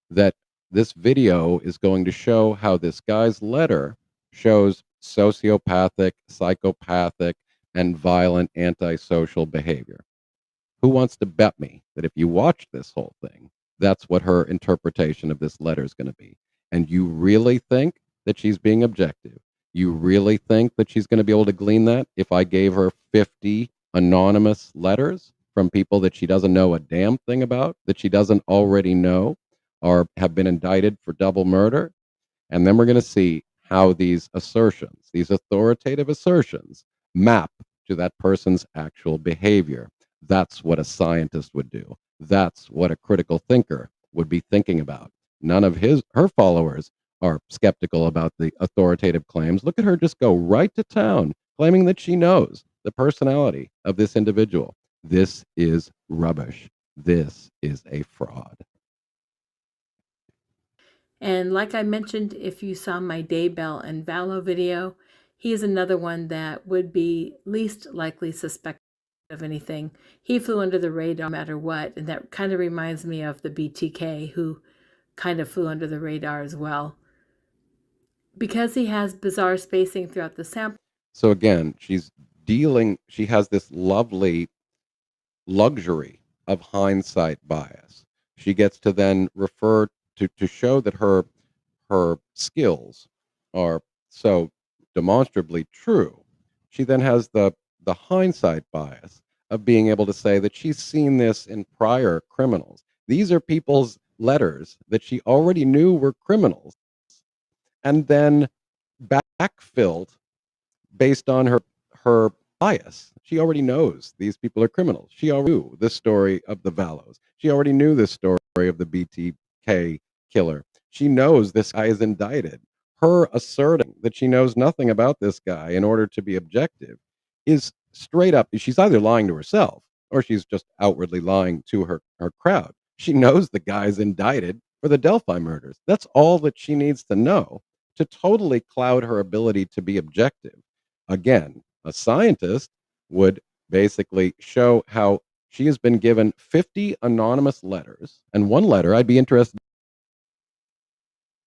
that this video is going to show how this guy's letter shows sociopathic, psychopathic, and violent antisocial behavior? Who wants to bet me that if you watch this whole thing, that's what her interpretation of this letter is going to be? And you really think that she's being objective? You really think that she's going to be able to glean that if I gave her 50 anonymous letters from people that she doesn't know a damn thing about, that she doesn't already know, or have been indicted for double murder? And then we're going to see how these assertions, these authoritative assertions, map to that person's actual behavior. That's what a scientist would do. That's what a critical thinker would be thinking about. None of her followers are skeptical about the authoritative claims. Look at her just go right to town, claiming that she knows the personality of this individual. This is rubbish. This is a fraud. And like I mentioned, if you saw my Daybell and Valo video, he is another one that would be least likely suspected of anything. He flew under the radar no matter what, and that kind of reminds me of the BTK who kind of flew under the radar as well. Because he has bizarre spacing throughout the sample. So again, she has this lovely luxury of hindsight bias. She gets to then refer to show that her skills are so demonstrably true. She then has the hindsight bias of being able to say that she's seen this in prior criminals. These are people's letters that she already knew were criminals, and then backfilled based on her bias. She already knows these people are criminals. She already knew the story of the Valos. She already knew the story of the BTK killer. She knows this guy is indicted. Her asserting that she knows nothing about this guy in order to be objective is straight up. She's either lying to herself or she's just outwardly lying to her crowd. She knows the guy's indicted for the Delphi murders. That's all that she needs to know to totally cloud her ability to be objective. Again, a scientist would basically show how she has been given 50 anonymous letters, and one letter I'd be interested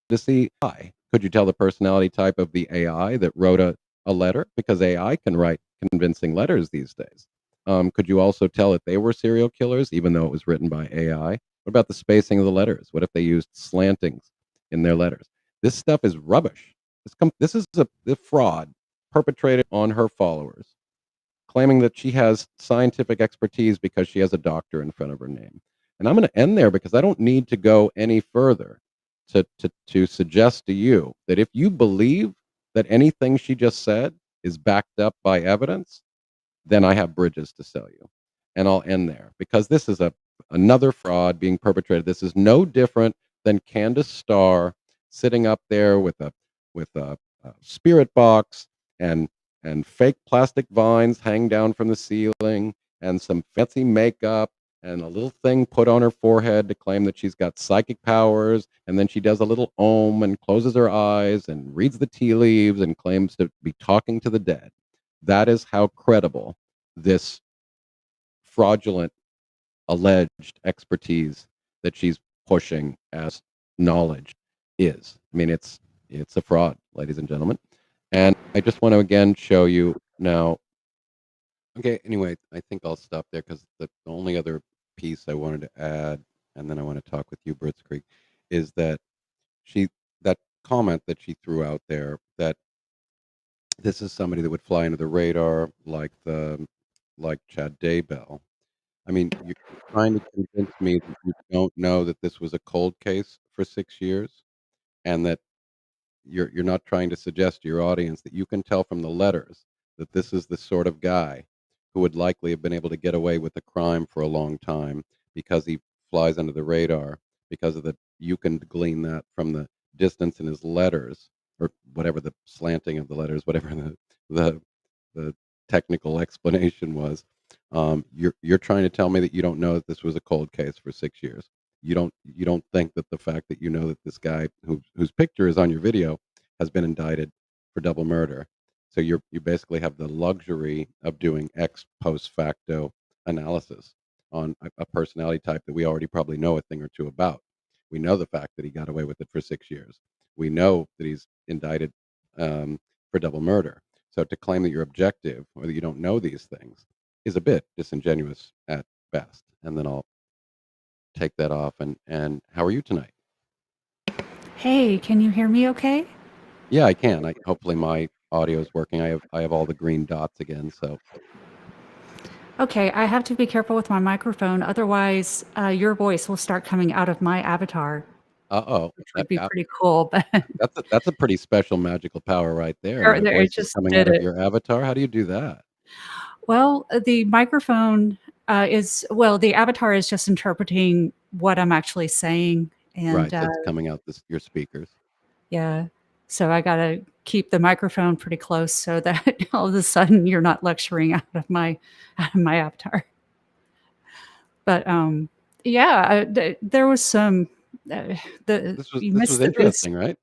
to see why. Could you tell the personality type of the AI that wrote a letter? Because AI can write convincing letters these days. Could you also tell if they were serial killers, even though it was written by AI? What about the spacing of the letters? What if they used slantings in their letters? This stuff is rubbish. This is a fraud perpetrated on her followers, claiming that she has scientific expertise because she has a doctor in front of her name. And I'm going to end there because I don't need to go any further to suggest to you that if you believe that anything she just said is backed up by evidence, then I have bridges to sell you. And I'll end there because this is another fraud being perpetrated. This is no different than Candace Starr sitting up there with a spirit box and fake plastic vines hang down from the ceiling and some fancy makeup and a little thing put on her forehead to claim that she's got psychic powers, and then she does a little om and closes her eyes and reads the tea leaves and claims to be talking to the dead. That is how credible this fraudulent alleged expertise that she's pushing as knowledge is. I mean, it's a fraud, ladies and gentlemen. And I just want to again show you now. Okay, anyway, I think I'll stop there because the only other piece I wanted to add, and then I want to talk with you, Britzkrieg, is that that comment that she threw out there that this is somebody that would fly under the radar like Chad Daybell. I mean, you're trying to convince me that you don't know that this was a cold case for 6 years, and that you're not trying to suggest to your audience that you can tell from the letters that this is the sort of guy who would likely have been able to get away with a crime for a long time because he flies under the radar, because of you can glean that from the distance in his letters, or whatever the slanting of the letters, whatever the technical explanation was. You're trying to tell me that you don't know that this was a cold case for 6 years. You don't think that the fact that you know that this guy whose picture is on your video has been indicted for double murder. So you basically have the luxury of doing ex post facto analysis on a personality type that we already probably know a thing or two about. We know the fact that he got away with it for 6 years. We know that he's indicted for double murder. So to claim that you're objective or that you don't know these things is a bit disingenuous at best. And then I'll take that off. And how are you tonight? Hey, can you hear me okay? Yeah, I can. Hopefully my audio is working. I have all the green dots again. So Okay, I have to be careful with my microphone. Otherwise, your voice will start coming out of my avatar, oh, which would be pretty cool. But that's a pretty special magical power right there. My there, voice it is just coming did out of it. your avatar. How do you do that? Well, the microphone the avatar is just interpreting what I'm actually saying. And Right. So it's coming out your speakers. yeah, so I got to keep the microphone pretty close so that all of a sudden you're not lecturing out of my avatar. But yeah, there was some you This was missed this. interesting, right?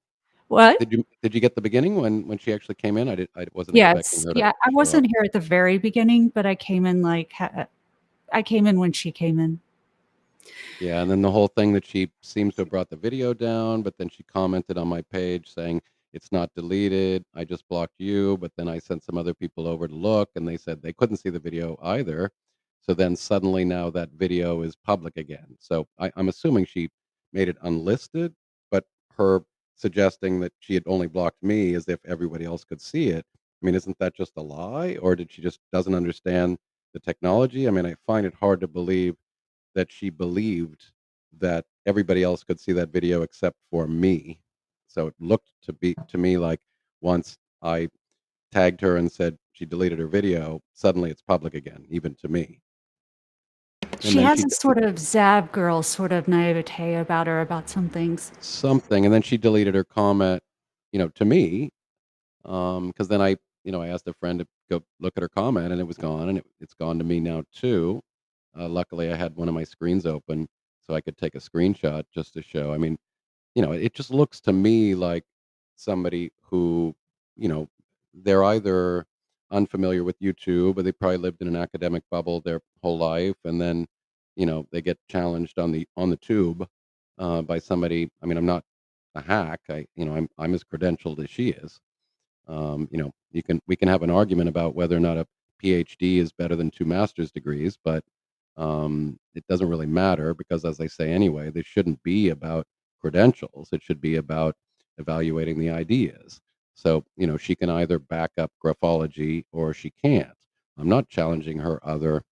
What? Did you get the beginning when she actually came in? I wasn't expecting Yes, her to yeah. I show up. wasn't here at the very beginning, but I came in I came in when she came in. Yeah, and then the whole thing that she seems to have brought the video down, but then she commented on my page saying, "It's not deleted. I just blocked you." But then I sent some other people over to look, and they said they couldn't see the video either. So then suddenly now that video is public again. So I'm assuming she made it unlisted, but her suggesting that she had only blocked me as if everybody else could see it. I mean, isn't that just a lie? Or did she just doesn't understand the technology? I mean, I find it hard to believe that she believed that everybody else could see that video except for me. So it looked to me like once I tagged her and said she deleted her video, suddenly it's public again, even to me. And She then has a sort of Zab girl sort of naivete about her about some things. something, and then she deleted her comment, to me, because then I asked a friend to go look at her comment, and it was gone, and it's gone to me now too. Luckily, I had one of my screens open, so I could take a screenshot just to show. I mean, it just looks to me like somebody who, you know, they're either unfamiliar with YouTube or they probably lived in an academic bubble their whole life, and then, they get challenged on the tube by somebody. I mean, I'm not a hack. I'm as credentialed as she is. We can have an argument about whether or not a PhD is better than two master's degrees, but it doesn't really matter because, as I say anyway, this shouldn't be about credentials. It should be about evaluating the ideas. So, she can either back up graphology or she can't. I'm not challenging her other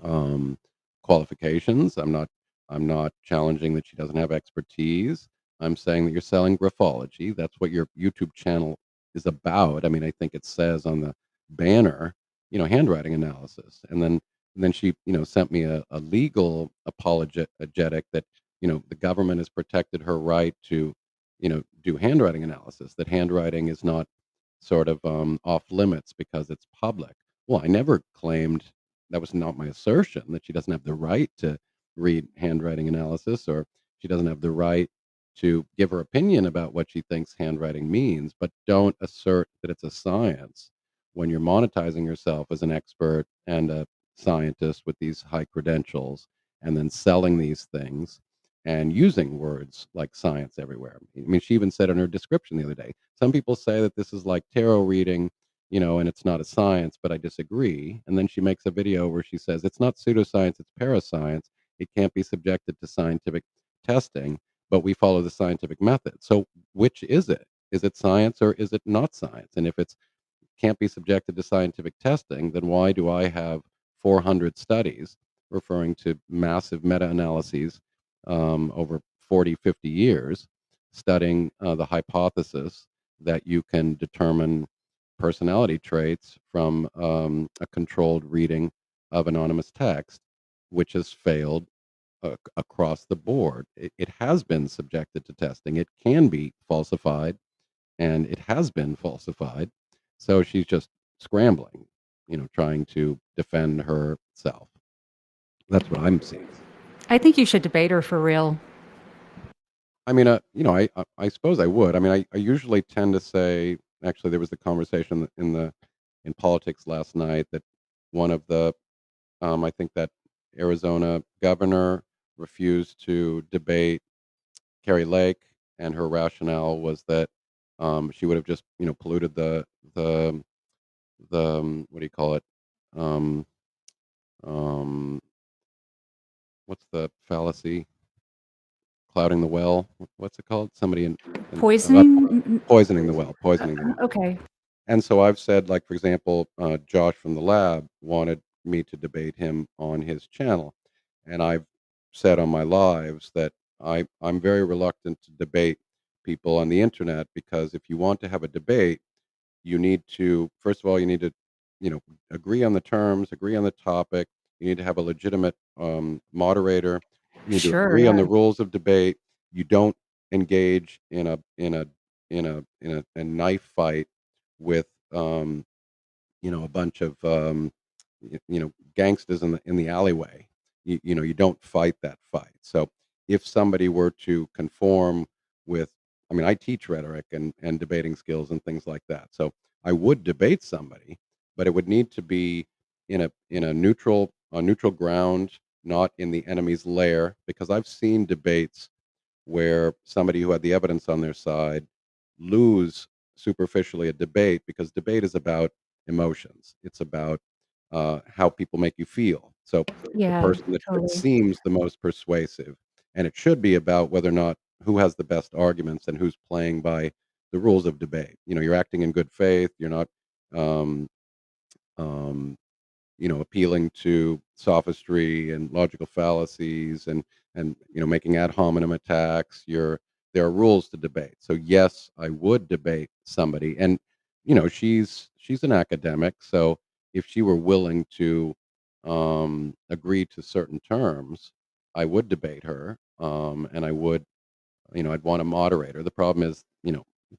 um, qualifications. I'm not challenging that she doesn't have expertise. I'm saying that you're selling graphology. That's what your YouTube channel is about. I mean, I think it says on the banner, handwriting analysis. And then she, sent me a legal apologetic that, the government has protected her right to, do handwriting analysis, that handwriting is not sort of off limits because it's public. Well, I never claimed that was not my assertion that she doesn't have the right to read handwriting analysis or she doesn't have the right to give her opinion about what she thinks handwriting means, but don't assert that it's a science when you're monetizing yourself as an expert and a scientist with these high credentials and then selling these things and using words like science everywhere. I mean, she even said in her description the other day, some people say that this is like tarot reading, and it's not a science, but I disagree. And then she makes a video where she says it's not pseudoscience, it's parascience. It can't be subjected to scientific testing, but we follow the scientific method. So which is it? Is it science or is it not science? And if it's can't be subjected to scientific testing, then why do I have 400 studies referring to massive meta-analyses over 40, 50 years studying the hypothesis that you can determine personality traits from a controlled reading of anonymous text, which has failed across the board. It has been subjected to testing. It can be falsified, and it has been falsified. So she's just scrambling, trying to defend herself. That's what I'm seeing. I think you should debate her for real. I mean, I suppose I would. I mean, I usually tend to say. Actually, there was the conversation in politics last night that one of the I think that Arizona governor refused to debate Carrie Lake, and her rationale was that she would have just polluted the what do you call it? Um, um, what's the fallacy? Clouding the well. What's it called? Somebody Poisoning? poisoning the well. Poisoning the well. Okay. And so I've said, like, for example, Josh from the lab wanted me to debate him on his channel. And I've said on my lives that I'm very reluctant to debate people on the internet because if you want to have a debate, you need to, first of all, you need to, agree on the terms, agree on the topic. You need to have a legitimate moderator. You need to Sure, agree on yeah. the rules of debate. You don't engage in a knife fight with a bunch of gangsters in the alleyway. You don't fight that fight. So if somebody were to conform with, I mean, I teach rhetoric and debating skills and things like that. So I would debate somebody, but it would need to be in a neutral on neutral ground. not in the enemy's lair, because I've seen debates where somebody who had the evidence on their side lose superficially a debate, because debate is about emotions. It's about how people make you feel. So the Yeah, person that totally. seems the most persuasive, and it should be about whether or not who has the best arguments and who's playing by the rules of debate. You're acting in good faith. You're not um, um, appealing to sophistry and logical fallacies, and making ad hominem attacks. There are rules to debate. So yes, I would debate somebody, and she's an academic. So if she were willing to agree to certain terms, I would debate her, and I'd want a moderator. The problem is,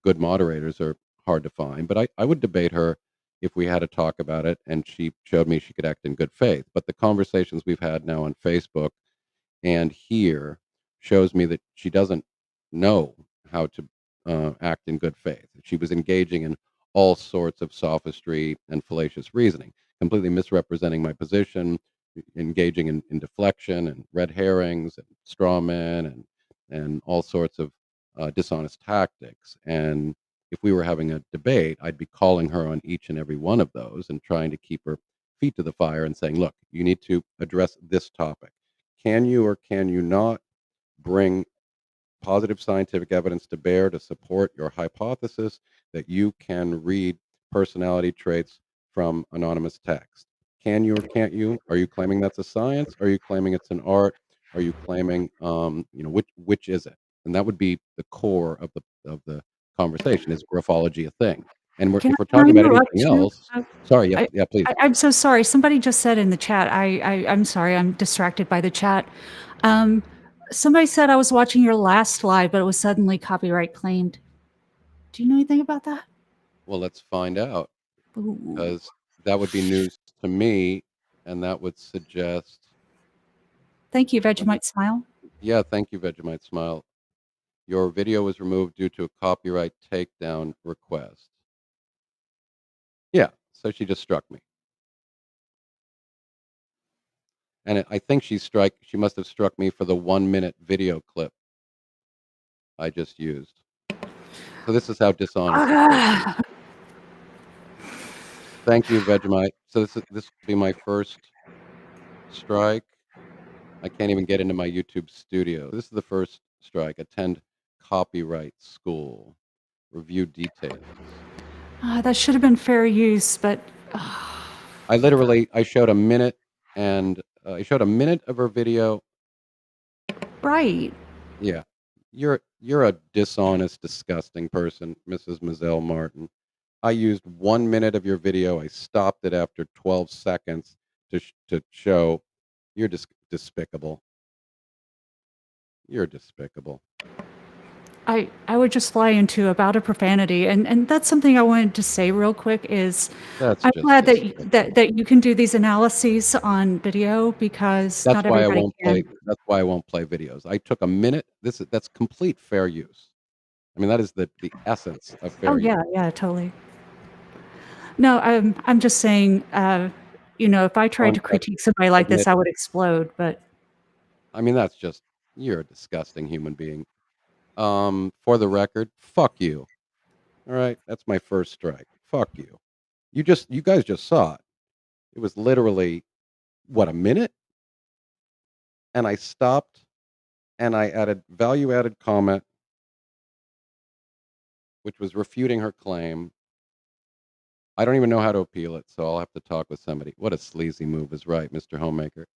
good moderators are hard to find, but I would debate her if we had to talk about it and she showed me she could act in good faith. But the conversations we've had now on Facebook and here shows me that she doesn't know how to act in good faith. She was engaging in all sorts of sophistry and fallacious reasoning, completely misrepresenting my position, engaging in deflection and red herrings and straw men and all sorts of dishonest tactics. And if we were having a debate, I'd be calling her on each and every one of those and trying to keep her feet to the fire and saying, look, you need to address this topic. Can you or can you not bring positive scientific evidence to bear to support your hypothesis that you can read personality traits from anonymous text? Can you or can't you? Are you claiming that's a science? Are you claiming it's an art? Are you claiming, which is it? And that would be the core of the conversation. Is graphology a thing? And Can if we're I talking about interrupt anything you? else, sorry, yeah, I, yeah, please. I'm so sorry. Somebody just said in the chat. I'm sorry. I'm distracted by the chat. Um, Somebody said I was watching your last slide, but it was suddenly copyright claimed. Do you know anything about that? Well, let's find out. Ooh. Because that would be news to me, and that would suggest. Thank you, Let me Vegemite Smile. Yeah, thank you, Vegemite Smile. Your video was removed due to a copyright takedown request. Yeah, so she just struck me. And I think she must have struck me for the 1-minute video clip I just used. So this is how dishonest this person is. Ah, Thank you, Vegemite. So this will be my first strike. I can't even get into my YouTube studio. This is the first strike. Attend copyright school. Review details. that should have been fair use, but I showed a minute, and I showed a minute of her video. right. Yeah, you're a dishonest, disgusting person, Mrs. Mozelle Martin. I used 1 minute of your video. I stopped it after 12 seconds to show you're despicable. You're despicable. I would just fly into about a profanity, and that's something I wanted to say real quick is That's I'm just glad that despicable. that you can do these analyses on video because not everybody can. That's why I won't play videos. I took a minute. That's complete fair use. I mean, that is the essence of Oh fair use. yeah, yeah, totally. No, I'm just saying, if I tried Um, to uh, critique somebody like this, admit, I would explode. But I mean, that's just you're a disgusting human being. For the record, fuck you. All right, that's my first strike. Fuck you. You guys just saw it. It was literally what, a minute, and I stopped and I added value added comment, which was refuting her claim. I don't even know how to appeal it, so I'll have to talk with somebody. What a sleazy move is right, Mr. Homemaker.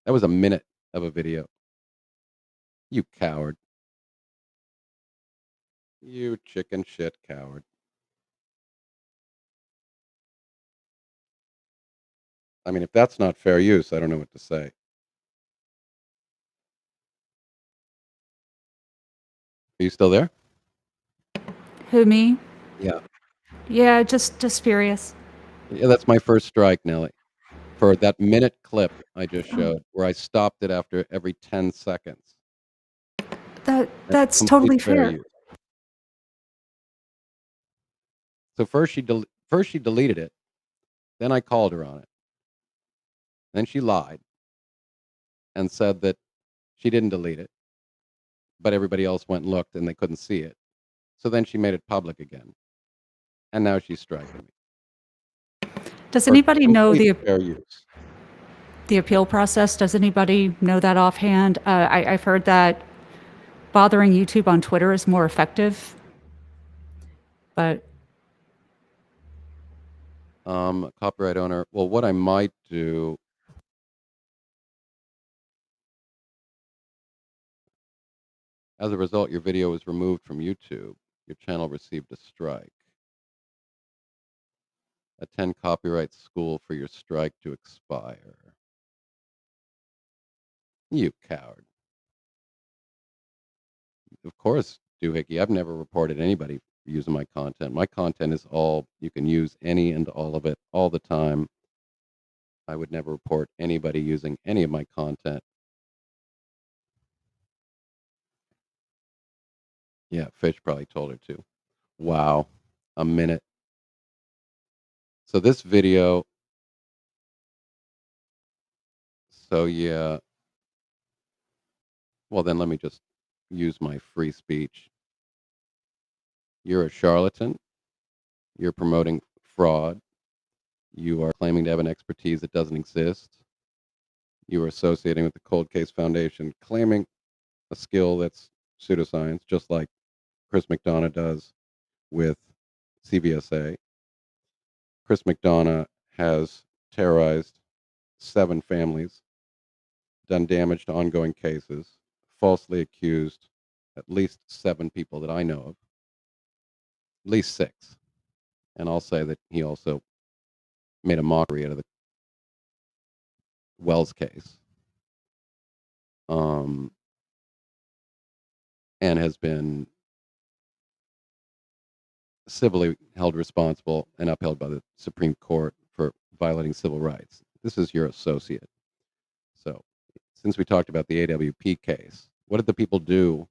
That was a minute of a video. You coward. You chicken shit coward. I mean, if that's not fair use, I don't know what to say. Are you still there? who me? Yeah. Yeah, just furious. Yeah, that's my first strike, Nelly. For that minute clip I just showed, where I stopped it after every 10 seconds. That's That's complete totally fair fair. use. So first she deleted it, then I called her on it. Then she lied. and said that she didn't delete it, but everybody else went and looked and they couldn't see it. So then she made it public again, and now she's striking me Does for anybody know complete fair use. the appeal process? Does anybody know that offhand? I've heard that bothering YouTube on Twitter is more effective, but Copyright owner. Well, what I might do. As a result, your video was removed from YouTube. Your channel received a strike. Attend copyright school for your strike to expire. You coward. Of course, doohickey. I've never reported anybody using my content. My content is all, you can use any and all of it all the time. I would never report anybody using any of my content. Yeah, Fish probably told her to. Wow. A minute. So this video, so yeah. Well, then let me just use my free speech. You're a charlatan. You're promoting fraud. You are claiming to have an expertise that doesn't exist. You are associating with the Cold Case Foundation, claiming a skill that's pseudoscience, just like Chris McDonough does with CVSA. Chris McDonough has terrorized 7 families, done damage to ongoing cases, falsely accused at least 7 people that I know of, at least 6. And I'll say that he also made a mockery out of the Wells case, and has been civilly held responsible and upheld by the Supreme Court for violating civil rights. This is your associate. So, since we talked about the AWP case, what did the people do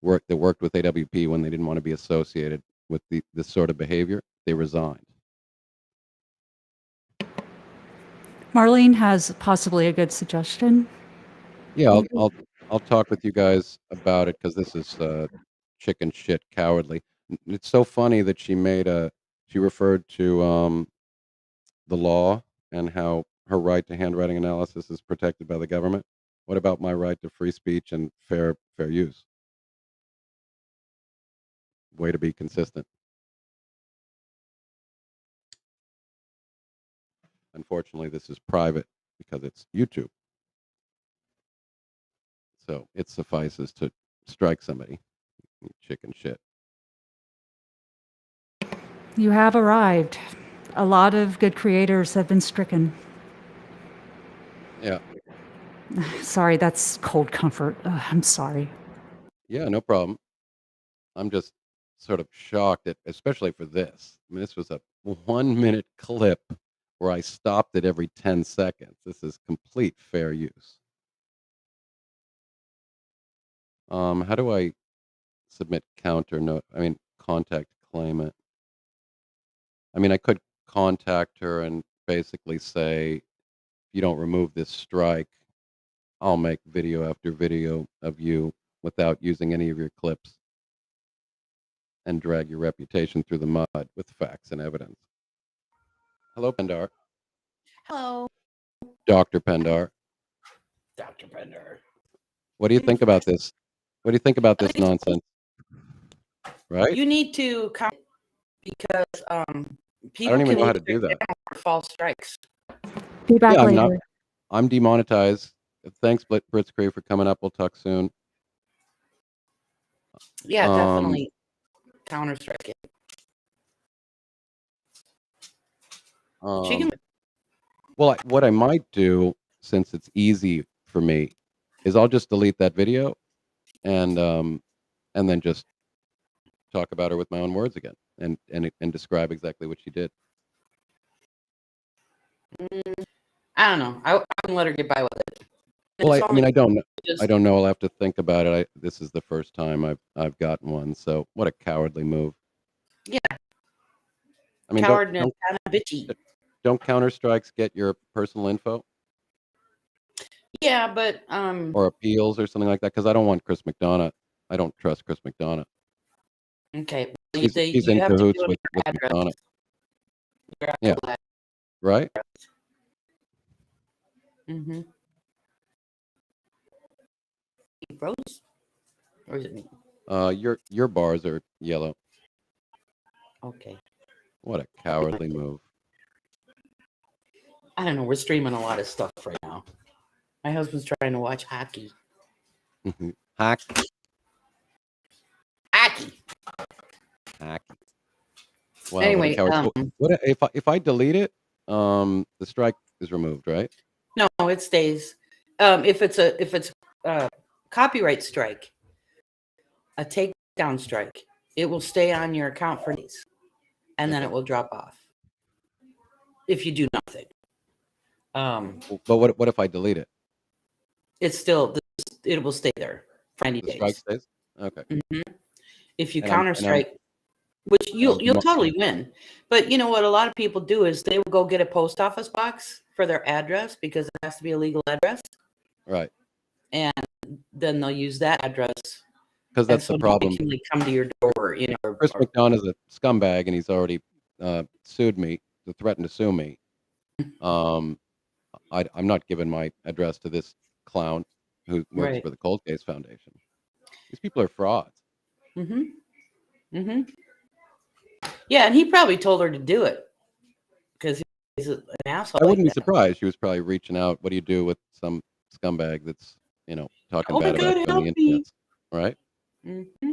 that worked with AWP when they didn't want to be associated with this sort of behavior? They resigned. Marlene has possibly a good suggestion. Yeah, I'll talk with you guys about it because this is chicken shit cowardly. It's so funny that she referred to the law and how her right to handwriting analysis is protected by the government. What about my right to free speech and fair use? Way to be consistent. Unfortunately, this is private because it's YouTube. So it suffices to strike somebody. You chicken shit. You have arrived. A lot of good creators have been stricken. Yeah. Sorry, that's cold comfort. I'm sorry. Yeah, no problem. I'm just sort of shocked at, especially for this. I mean, this was a 1-minute clip where I stopped it every 10 seconds. This is complete fair use. How do I submit contact claimant? I mean, I could contact her and basically say, if you don't remove this strike, I'll make video after video of you without using any of your clips and drag your reputation through the mud with facts and evidence. Hello, Pendar. Hello, Dr. Pendar. Dr. Bender. What do you think about this? What do you think about this nonsense? Right? You need to comment because I people don't even can know how to lose do their that. channel for false strikes. Be back Yeah, later. I'm demonetized. Thanks, Blitzkrieg, for coming up. We'll talk soon. Yeah, definitely counter strike it. She can. Well, what I might do, since it's easy for me, is I'll just delete that video and then just talk about her with my own words again and describe exactly what she did. I don't know. I can let her get by with it. Well, I mean, I don't know. Just, I don't know. I'll have to think about it. This is the first time I've gotten one. So what a cowardly move. Yeah. I mean, cowardness, kind of bitchy. don't counter strikes get your personal info? Yeah, but or appeals or something like that? Because I don't want Chris McDonough. I don't trust Chris McDonough. okay. Well, He's you in have to cahoots do it with on your McDonough. address. Your Yeah, actual right. address. Mm-hmm. He froze, or is it me? Your bars are yellow. Okay. What a cowardly move. I don't know. We're streaming a lot of stuff right now. My husband's trying to watch hockey. Hack. Hockey. Wow, Anyway, what a coward. So what if I delete it? The strike is removed, right? no, it stays. If it's a copyright strike, a takedown strike, it will stay on your account for days, and then Okay. it will drop off if you do nothing. But what if I delete it? It's still it will stay there for 90 The strike days. stays? Okay. Mm-hmm. If you And counter strike, which you'll totally win, but you know what a lot of people do is they will go get a post office box for their address because it has to be a legal address, right? And then they'll use that address Because that's the problem. They can like come to your door, you know. Chris McDonough is a scumbag, and he's already sued me, threatened to sue me. I'm not giving my address to this clown who works for the Cold Case Foundation. These people are frauds. Mm-hmm. Mm-hmm. Yeah, and he probably told her to do it because he's an asshole. I wouldn't be surprised. She was probably reaching out. What do you do with some scumbag that's talking bad about you on the internet, right? Mm-hmm.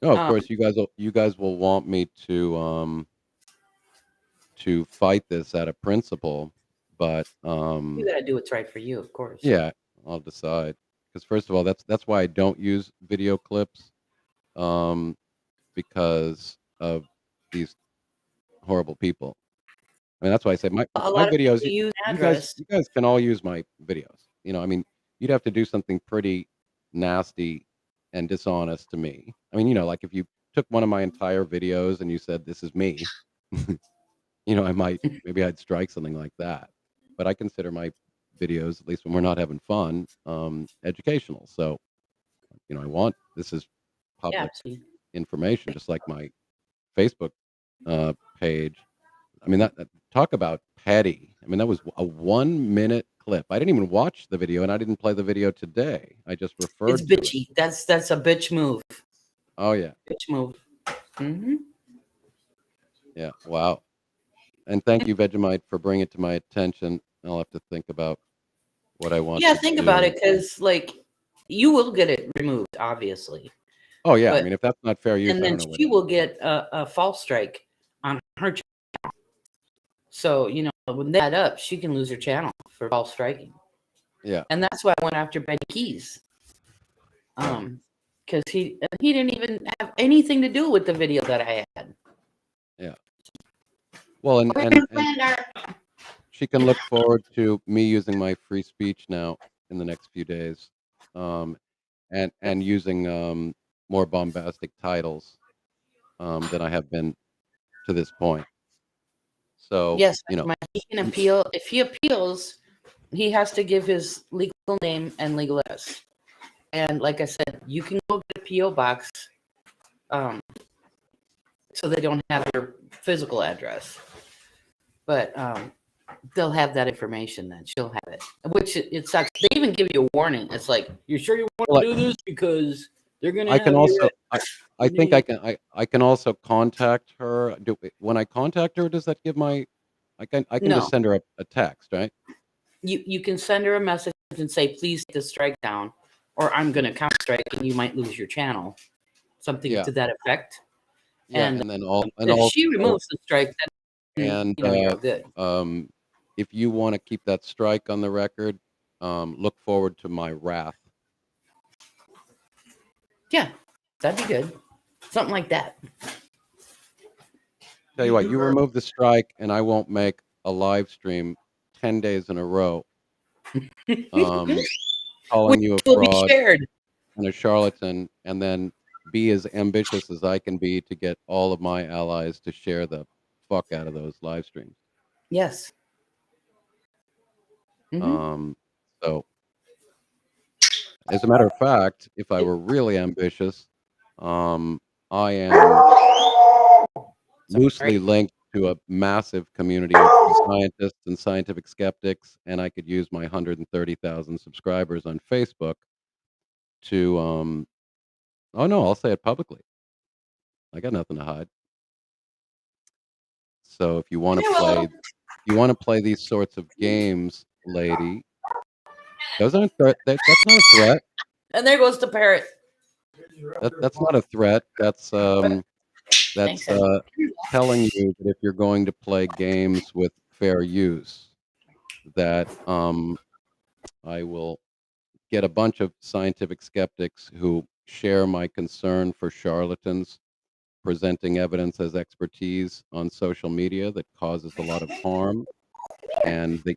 No, of course you guys will want me to fight this out of principle, but you gotta do what's right for you, of course. Yeah, I'll decide. Because first of all, that's why I don't use video clips, because of these horrible people. I mean, that's why I say my videos. You guys can all use my videos. I mean, you'd have to do something pretty nasty and dishonest to me. I mean, like if you took one of my entire videos and you said this is me, maybe I'd strike something like that. But I consider my videos, at least when we're not having fun, educational. So, this is public information, just like my Facebook page. I mean, that talk about petty. I mean, that was a 1-minute clip. I didn't even watch the video, and I didn't play the video today. I just referred. It's bitchy. That's a bitch move. Oh yeah, bitch move. Mm-hmm. Yeah. Wow. And thank you, Vegemite, for bringing it to my attention. I'll have to think about what I want. Yeah, think about it, because you will get it removed, obviously. Oh yeah, I mean, if that's not fair use, and then she will get a false strike on her channel. So when that up, she can lose her channel for false striking. Yeah, and that's why I went after Benny Keys, because he didn't even have anything to do with the video that I had. Yeah. Well, and she can look forward to me using my free speech now in the next few days, and using more bombastic titles than I have been to this point. So yes, he can appeal. If he appeals, he has to give his legal name and legal address. And like I said, you can go get a PO box, so they don't have your physical address, but they'll have that information. Then she'll have it, which it sucks. They even give you a warning. It's like, you're sure you want to do this, because they're gonna. I can also. I think I can also contact her. When I contact her, does that give my? I can just send her a text, right? You can send her a message and say, please take the strike down, or I'm going to counter strike and you might lose your channel, something to that effect. Yeah, and then if she removes the strike, then you're good. If you want to keep that strike on the record, look forward to my wrath. Yeah, that'd be good. Something like that. Tell you what, you remove the strike, and I won't make a live stream 10 days in a row, calling you a fraud and a charlatan, and then be as ambitious as I can be to get all of my allies to share the fuck out of those live streams. Yes. As a matter of fact, if I were really ambitious, I am loosely linked to a massive community of scientists and scientific skeptics, and I could use my 130,000 subscribers on Facebook to, oh no, I'll say it publicly. I got nothing to hide. So if you want to play these sorts of games, lady, those aren't that's not a threat. And there goes the parrot. That's not a threat. That's Thanks, telling you that if you're going to play games with fair use, that I will get a bunch of scientific skeptics who share my concern for charlatans presenting evidence as expertise on social media that causes a lot of harm, and the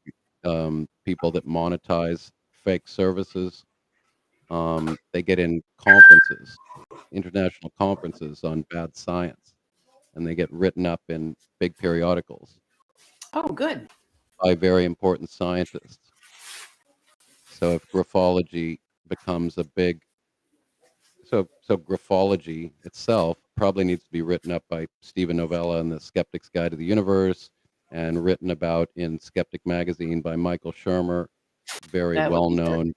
people that monetize fake services. They get in conferences, international conferences on bad science, and they get written up in big periodicals Oh, good. by very important scientists. So if graphology becomes a big, so graphology itself probably needs to be written up by Stephen Novella in the Skeptic's Guide to the Universe, and written about in Skeptic magazine by Michael Shermer, very That would be good. well-known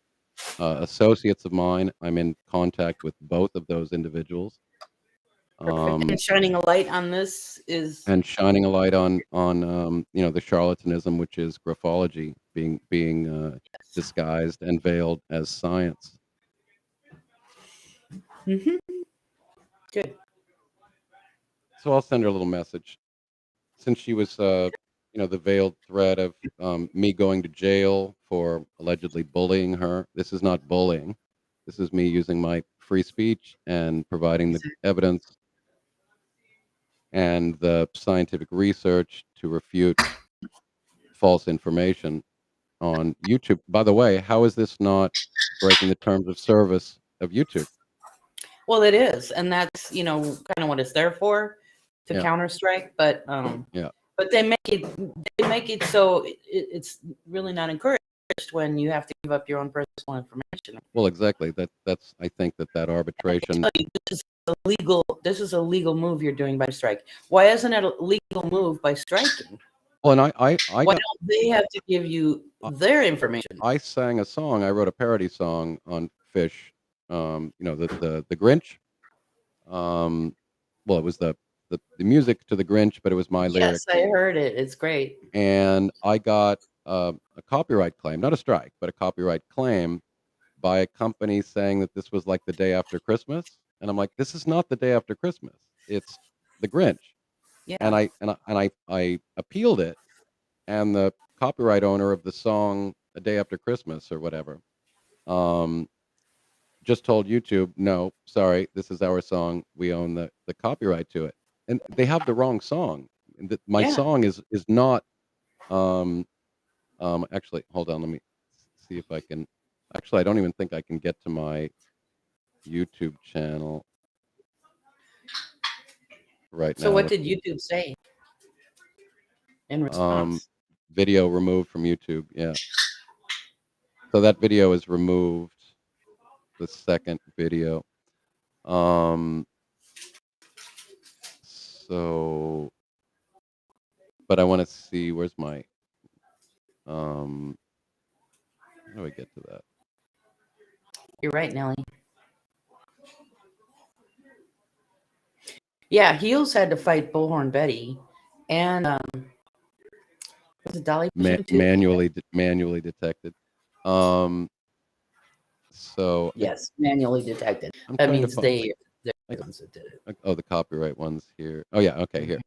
associates of mine. I'm in contact with both of those individuals. Perfect. And shining a light on this is And shining a light on the charlatanism, which is graphology being disguised and veiled as science. good. So I'll send her a little message, since she was the veiled threat of me going to jail for allegedly bullying her. This is not bullying. This is me using my free speech and providing the evidence and the scientific research to refute false information on YouTube. By the way, how is this not breaking the terms of service of YouTube? Well, it is, and that's kind of what it's there for, to counterstrike. But but they make it so it's really not encouraged when you have to give up your own personal information. Well, exactly. That's I think that arbitration. This is a legal move you're doing by strike. Why isn't it a legal move by striking? Well, and why don't they have to give you their information? I sang a song. I wrote a parody song on Fish. The Grinch. Well, it was the music to the Grinch, but it was my lyric. Yes, I heard it. It's great. And I got a copyright claim, not a strike, but a copyright claim by a company saying that this was like the day after Christmas. And I'm like, this is not the day after Christmas. It's the Grinch. Yeah. And I appealed it, and the copyright owner of the song "A Day After Christmas" or whatever, just told YouTube, no, sorry, this is our song. We own the copyright to it, and they have the wrong song. My song is not. Actually, hold on. Let me see if I can. Actually, I don't even think I can get to my YouTube channel right now. So what did YouTube say in response? Video removed from YouTube. Yeah. So that video is removed. The second video. So, but I want to see, where's my, how do I get to that? You're right, Nelly. Yeah, Heels had to fight Bullhorn Betty, and was it Dolly manually detected. So yes, manually detected. That means they're the ones that did it. Oh, the copyright ones here. Oh yeah, okay, here.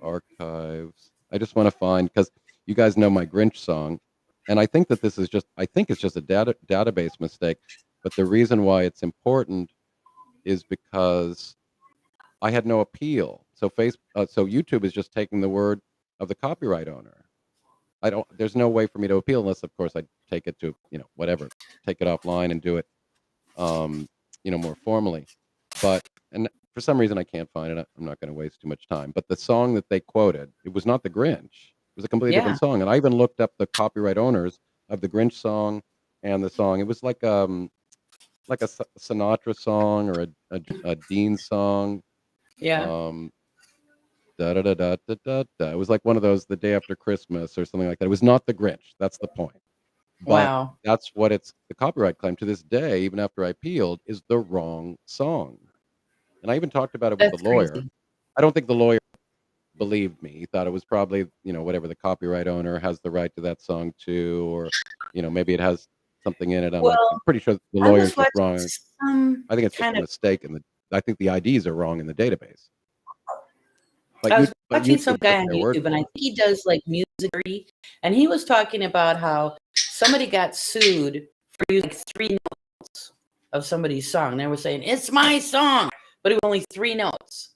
Archives. I just want to find, because you guys know my Grinch song, and I think that this is just, I think it's just a database mistake. But the reason why it's important is because I had no appeal. So so YouTube is just taking the word of the copyright owner. There's no way for me to appeal unless, of course, I take it to, whatever, take it offline and do it, more formally. And for some reason I can't find it. I'm not going to waste too much time. But the song that they quoted, it was not the Grinch. It was a completely different song. And I even looked up the copyright owners of the Grinch song and the song. It was like a Sinatra song or a Dean song. Yeah. Da da da da da da da. It was like one of those the day after Christmas or something like that. It was not the Grinch. That's the point. But Wow. that's what it's the copyright claim to this day, even after I appealed, is the wrong song. And I even talked about it with the That's lawyer. crazy. I don't think the lawyer believed me. He thought it was probably, whatever the copyright owner has the right to that song too, or, maybe it has something in it. I'm like, I'm Well, pretty sure the I lawyer's was just watching wrong. some I think it's just kind a of. mistake I think the IDs are wrong in the database. But I was watching some YouTube guy took on their word YouTube, and I for think he does like music, and he was talking about how somebody got sued for using like 3 notes of somebody's song. They were saying it's my song, but it was only 3 notes.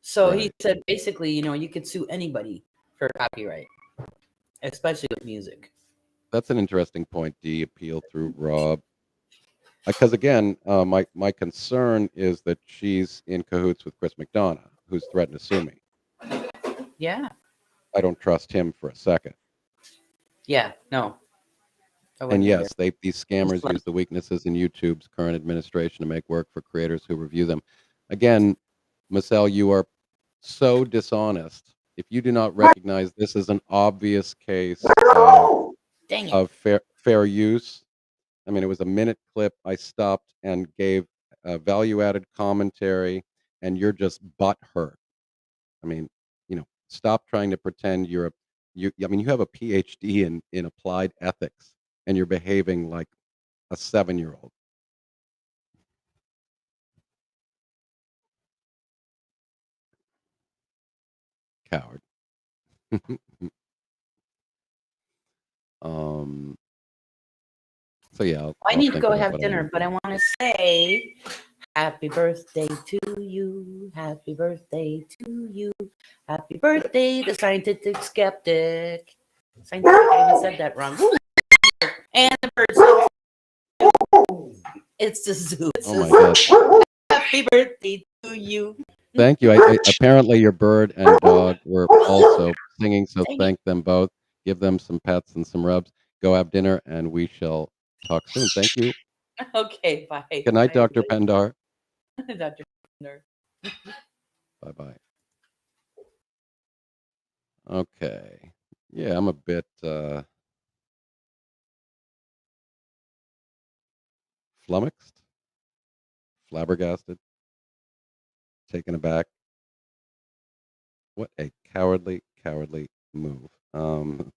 So he Right. said basically, you could sue anybody for copyright, especially with music. That's an interesting point, D, appeal through Rob. Because again, my concern is that she's in cahoots with Chris McDonough, who's threatened to sue me. Yeah. I don't trust him for a second. Yeah. No. I And wouldn't either. yes, these scammers use the weaknesses in YouTube's current administration to make work for creators who review them. Again, Mozelle, you are so dishonest. If you do not recognize this as an obvious case Dang it. of fair use, I mean, it was a minute clip. I stopped and gave value-added commentary, and you're just butthurt. I mean, stop trying to pretend you. I mean, you have a PhD in applied ethics, and you're behaving like a 7-year-old. Coward. um. So yeah, I I'll need to think go about have what I dinner, want but I want to say happy birthday to you. Happy birthday to you. Happy birthday, the scientific skeptic. Scientific, I even said that wrong. And the birds. It's the zoo. It's Oh my God. Happy birthday to you. Thank you. Apparently your bird and dog were also singing, so Dang it. thank them both. Give them some pets and some rubs. Go have dinner, and we shall talk soon. Thank you. Okay, bye. Good night, Bye, Dr. Pendar. Dr. Pender. Bye-bye. Okay. Yeah, I'm a bit flummoxed, flabbergasted, taken aback. What a cowardly, cowardly move.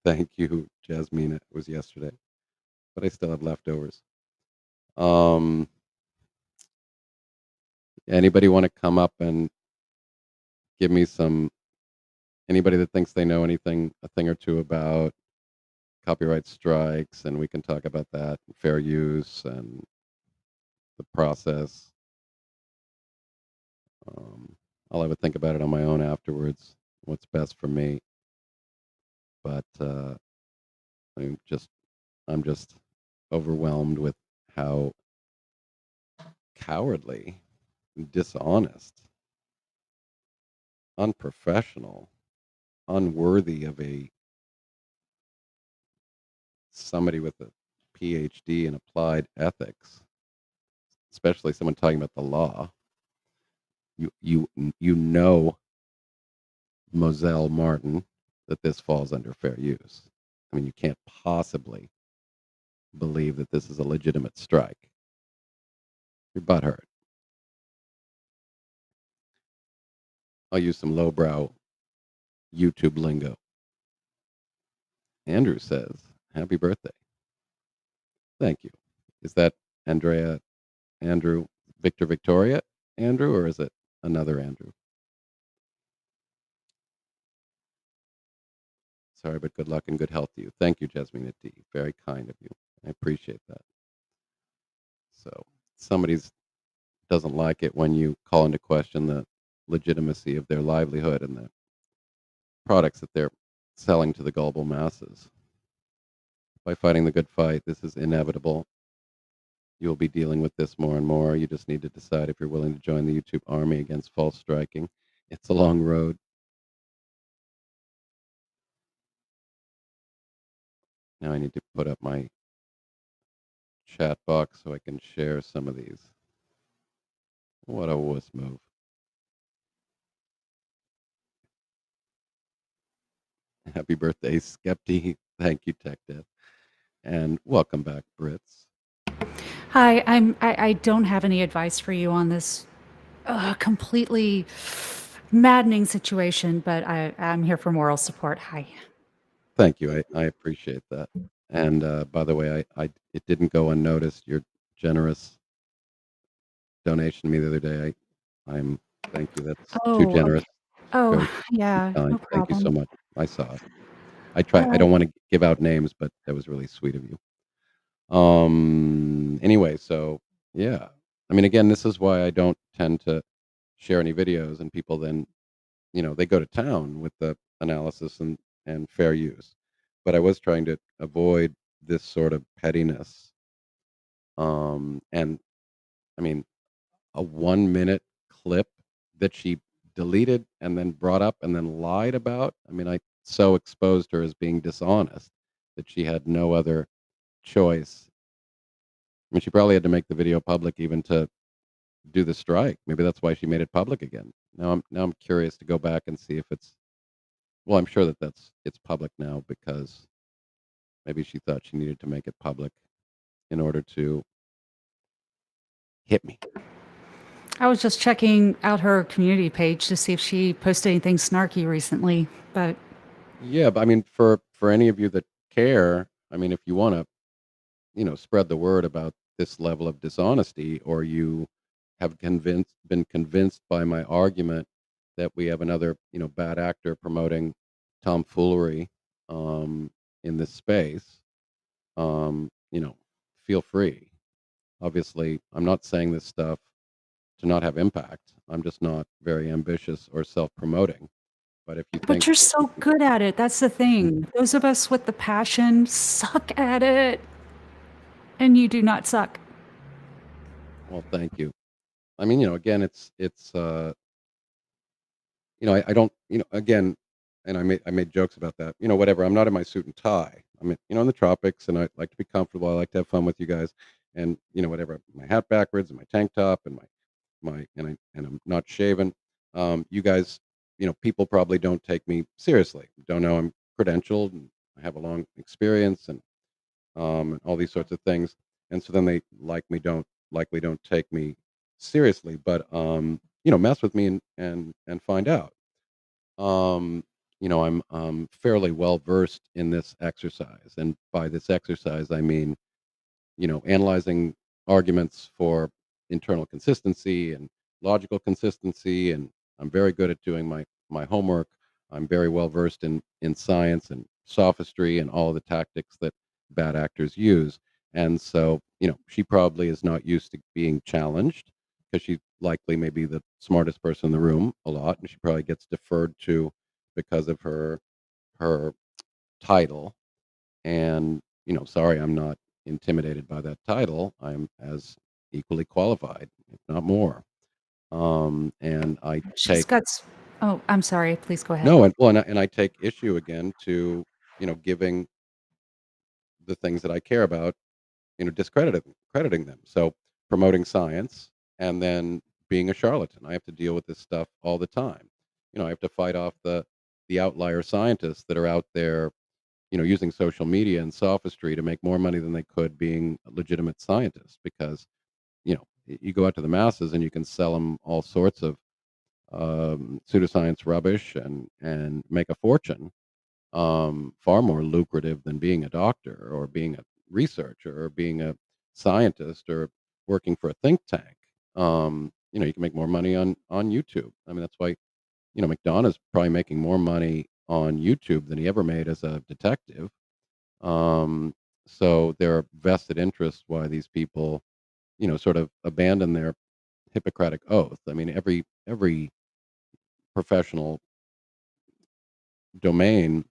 Thank you, Jasmine. It was yesterday, but I still have leftovers. Anybody want to come up and give me anybody that thinks they know a thing or two about copyright strikes, and we can talk about that, fair use, and the process. I'll have a think about it on my own afterwards. What's best for me, but I'm just overwhelmed with how cowardly, dishonest, unprofessional, unworthy of somebody with a PhD in applied ethics, especially someone talking about the law. You know, Mozelle Martin, that this falls under fair use. I mean, you can't possibly believe that this is a legitimate strike. Your butt hurt. I'll use some lowbrow YouTube lingo. Andrew says, "Happy birthday." Thank you. Is that Andrea, Andrew, Victor, Victoria, Andrew, or is it another Andrew? Sorry, but good luck and good health to you. Thank you, Jasmine D. Very kind of you. I appreciate that. So somebody's doesn't like it when you call into question the legitimacy of their livelihood and the products that they're selling to the global masses. By fighting the good fight, this is inevitable. You'll be dealing with this more and more. You just need to decide if you're willing to join the YouTube army against false striking. It's a long road. Now I need to put up my chat box so I can share some of these. What a wuss move. Happy birthday, Skeptic. Thank you, Tech Dev. And welcome back, Brits. Hi, I don't have any advice for you on this completely maddening situation, but I'm here for moral support. Hi. Thank you. I appreciate that. And by the way, it didn't go unnoticed. Your generous donation to me the other day. I'm thank you. That's too Oh, generous. oh, Very yeah, kind. no Thank you so problem. much. I saw it. I don't want to give out names, but that was really sweet of you. Anyway, so yeah. I mean, again, this is why I don't tend to share any videos, and people then, they go to town with the analysis and fair use. But I was trying to avoid this sort of pettiness. And I mean, a 1 minute clip that she deleted and then brought up and then lied about. I mean, I so exposed her as being dishonest that she had no other choice. I mean, she probably had to make the video public even to do the strike. Maybe that's why she made it public again. Now I'm curious to go back and see if it's, well, I'm sure that it's public now because maybe she thought she needed to make it public in order to hit me. I was just checking out her community page to see if she posted anything snarky recently, but Yeah, but I mean, for any of you that care, I mean, if you want to, spread the word about this level of dishonesty, or you have been convinced by my argument that we have another, bad actor promoting tomfoolery in this space, um, you know, feel free. Obviously, I'm not saying this stuff to not have impact. I'm just not very ambitious or self-promoting. But if you think, you're so good at it. That's the thing. Those of us with the passion suck at it, and you do not suck. well, thank you. I mean, again, it's I don't, again, and I made jokes about that. Whatever. I'm not in my suit and tie. I'm in the tropics, and I like to be comfortable. I like to have fun with you guys, and whatever. My hat backwards, and my tank top, and I'm not shaven. You guys, people probably don't take me seriously. Don't know I'm credentialed, and I have a long experience, and all these sorts of things. And so then they likely don't take me seriously, but mess with me and find out. I'm fairly well versed in this exercise, and by this exercise, I mean analyzing arguments for internal consistency and logical consistency, and I'm very good at doing my homework. I'm very well versed in science and sophistry and all of the tactics that bad actors use. And so, she probably is not used to being challenged because she likely may be the smartest person in the room a lot, and she probably gets deferred to because of her title. And, sorry, I'm not intimidated by that title. I'm as equally qualified, if not more. And I She's take got. Oh, I'm sorry. Please go ahead. no, and well, and I take issue again to giving the things that I care about, crediting them. So promoting science and then being a charlatan. I have to deal with this stuff all the time. I have to fight off the outlier scientists that are out there using social media and sophistry to make more money than they could being legitimate scientists, because you go out to the masses and you can sell them all sorts of pseudoscience rubbish and make a fortune, far more lucrative than being a doctor or being a researcher or being a scientist or working for a think tank. You can make more money on YouTube. I mean, that's why McDonough's probably making more money on YouTube than he ever made as a detective. um, so there are vested interests why these people, sort of abandon their Hippocratic oath. I mean, every professional domain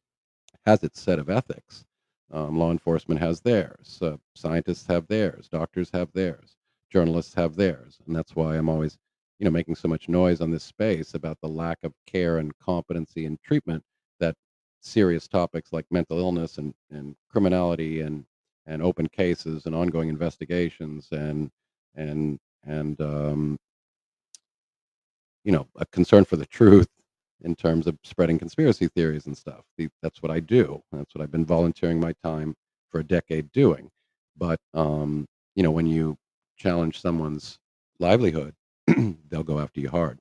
has its set of ethics. Law enforcement has theirs. Scientists have theirs. Doctors have theirs. Journalists have theirs. And that's why I'm always, making so much noise on this space about the lack of care and competency in treatment that serious topics like mental illness and criminality and open cases and ongoing investigations and a concern for the truth in terms of spreading conspiracy theories and stuff. That's what I do. That's what I've been volunteering my time for a decade doing. But when you challenge someone's livelihood, they'll go after you hard.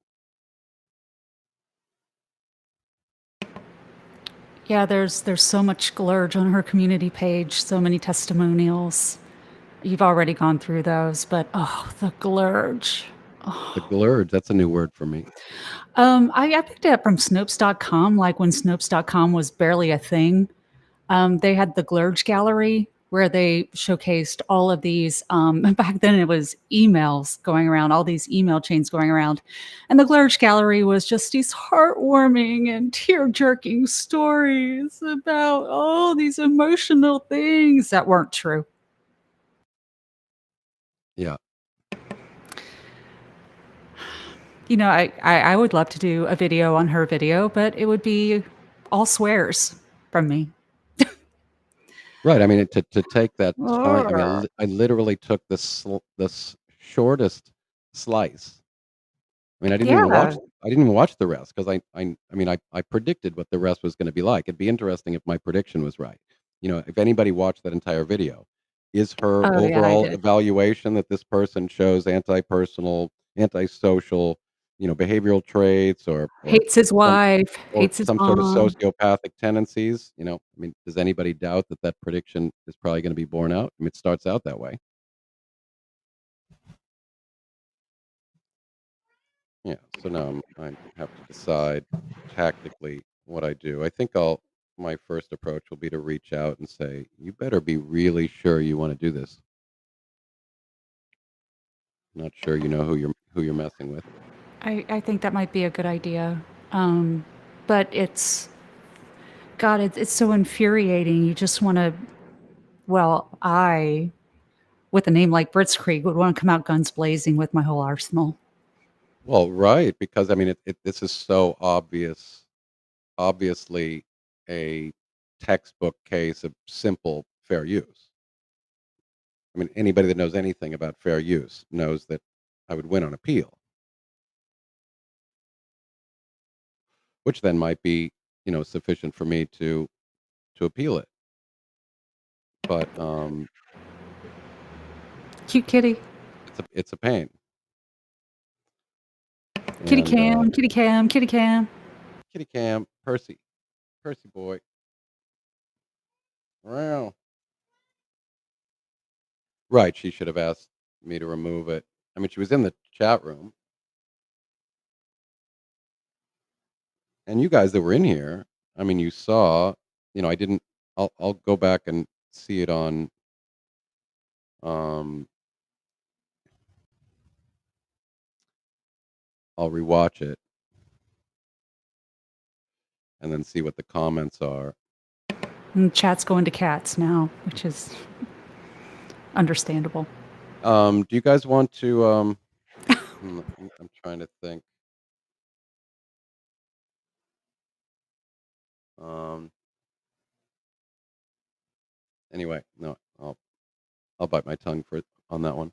Yeah, there's so much splurge on her community page, so many testimonials. You've already gone through those, but the glurge. The glurge, that's a new word for me. I picked it up from Snopes.com, like when Snopes.com was barely a thing. They had the Glurge Gallery where they showcased all of these. Back then, it was emails going around, all these email chains going around. And the Glurge Gallery was just these heartwarming and tear-jerking stories about all these emotional things that weren't true. Yeah. I would love to do a video on her video, but it would be all swears from me. Right. I mean, to take that time. I mean, I literally took the shortest slice. I mean, I didn't even watch. Yeah. I didn't even watch the rest because I predicted what the rest was going to be like. It'd be interesting if my prediction was right. If anybody watched that entire video, is her Oh, yeah, I overall did. evaluation that this person shows anti-personal, antisocial, behavioral traits or Hates his some wife, or hates his some sort of mom. sociopathic tendencies? I mean, does anybody doubt that prediction is probably going to be borne out? I mean, it starts out that way. Yeah. So now I have to decide tactically what I do. I think my first approach will be to reach out and say, "You better be really sure you want to do this. Not sure you know who you're messing with." I think that might be a good idea. But it's so infuriating. You just want to, with a name like Blitzkrieg, would want to come out guns blazing with my whole arsenal. Well, right, because I mean, this is so obviously a textbook case of simple fair use. I mean, anybody that knows anything about fair use knows that I would win on appeal, which then might be, sufficient for me to appeal it. But Cute kitty. it's a pain. Kitty And Cam, kitty Cam, kitty Cam. kitty Cam, Percy boy. Wow. Right, she should have asked me to remove it. I mean, she was in the chat room, and you guys that were in here, I mean, you saw, I didn't. I'll go back and see it on. I'll rewatch it and then see what the comments are. And chat's going to cats now, which is understandable. Do you guys want to? I'm trying to think. Anyway, no, I'll bite my tongue on that one.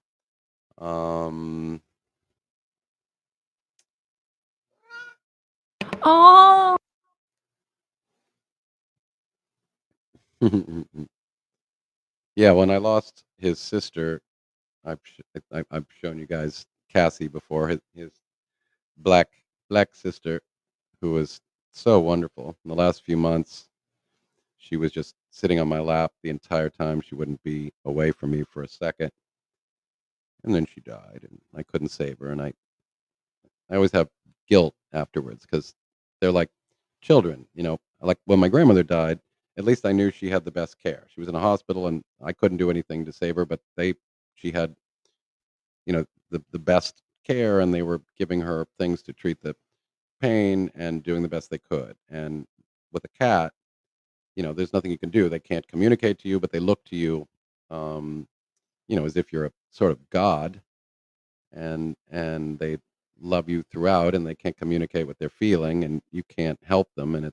Oh, Yeah, when I lost his sister, I've shown you guys Cassie before. His black sister, who was so wonderful. In the last few months, she was just sitting on my lap the entire time. She wouldn't be away from me for a second. And then she died, and I couldn't save her. And I always have guilt afterwards because they're like children, Like when my grandmother died, at least I knew she had the best care. She was in a hospital, and I couldn't do anything to save her, but she had, the best care, and they were giving her things to treat the pain and doing the best they could. And with a cat, there's nothing you can do. They can't communicate to you, but they look to you, as if you're a sort of god, and they love you throughout, and they can't communicate what they're feeling, and you can't help them, and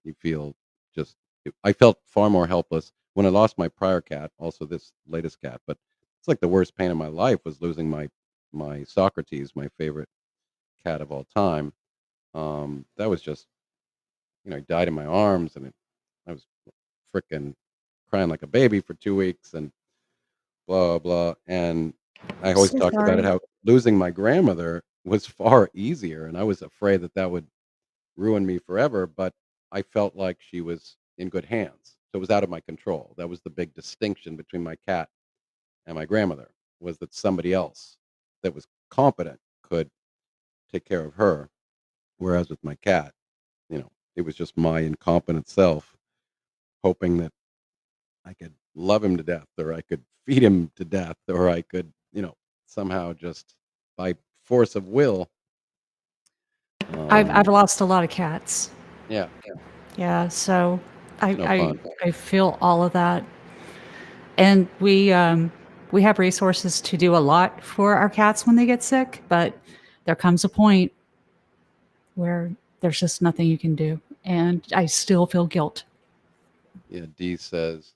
you feel just. I felt far more helpless when I lost my prior cat, also this latest cat, but it's like the worst pain in my life was losing my Socrates, my favorite cat of all time. That was just, he died in my arms, and I was freaking crying like a baby for 2 weeks, and blah blah. And I always So talked about it sorry. how losing my grandmother was far easier, and I was afraid that that would ruin me forever. But I felt like she was in good hands, so it was out of my control. That was the big distinction between my cat and my grandmother, was that somebody else that was competent could take care of her, whereas with my cat, it was just my incompetent self hoping that I could love him to death, or I could feed him to death, or I could, somehow just by force of will. I've Um, lost a lot of cats. yeah, Yeah, so it's no fun. I feel all of that, and we have resources to do a lot for our cats when they get sick, but there comes a point where there's just nothing you can do, and I still feel guilt. Yeah, D says,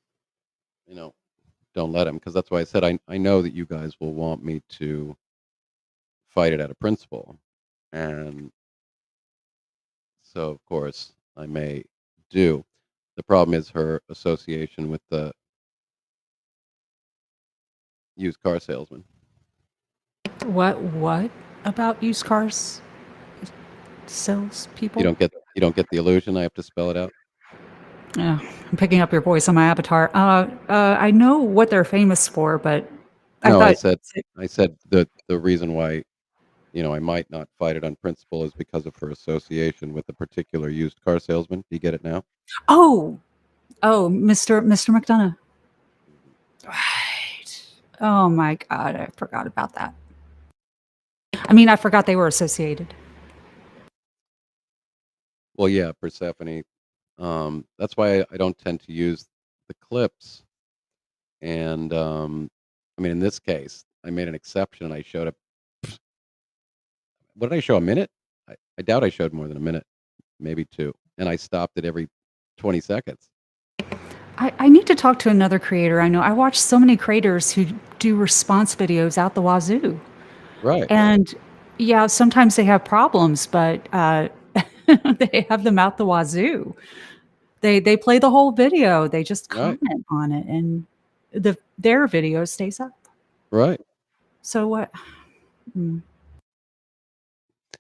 you know, don't let him, because that's why I said I know that you guys will want me to fight it out of principle, and so of course I may do. The problem is her association with the used car salesman. What about used cars sales You people? don't get the illusion. I have to spell it out. Yeah, I'm picking up your voice on my avatar. I know what they're famous for, but I No, I thought said the reason why, I might not fight it on principle is because of her association with a particular used car salesman. Do you get it now? oh, Mr. McDonough. Mhm. Right. Oh my god, I forgot about that. I mean, I forgot they were associated. Well, yeah, Persephone. That's why I don't tend to use the clips. And I mean, in this case, I made an exception and I showed up. What did I show? A minute? I doubt I showed more than a minute, maybe two. And I stopped at every 20 seconds. I need to talk to another creator. I know I watch so many creators who do response videos out the wazoo. Right, And yeah, sometimes they have problems, but they have them out the wazoo. They play the whole video. They just right, comment on it, and their video stays up. right. So what? Mm.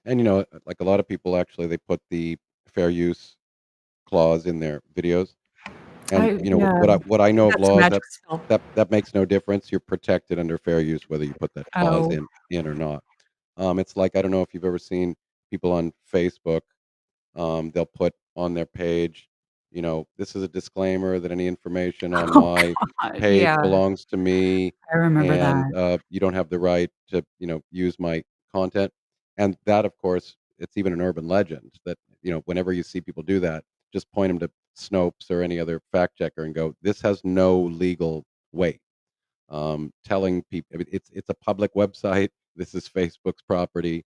And like a lot of people actually, they put the fair use clause in their videos. And Yeah, what I know of that's a laws, magic that spell. that makes no difference. You're protected under fair use whether you put that clause Oh, in or not. It's like, I don't know if you've ever seen people on Facebook. They'll put on their page, this is a disclaimer that any information on oh my God, page yeah, belongs to me, I remember and that. you don't have the right to, use my content. And that, of course, it's even an urban legend that, whenever you see people do that, just point them to Snopes or any other fact checker and go, this has no legal weight. Telling people, it's a public website. This is Facebook's property.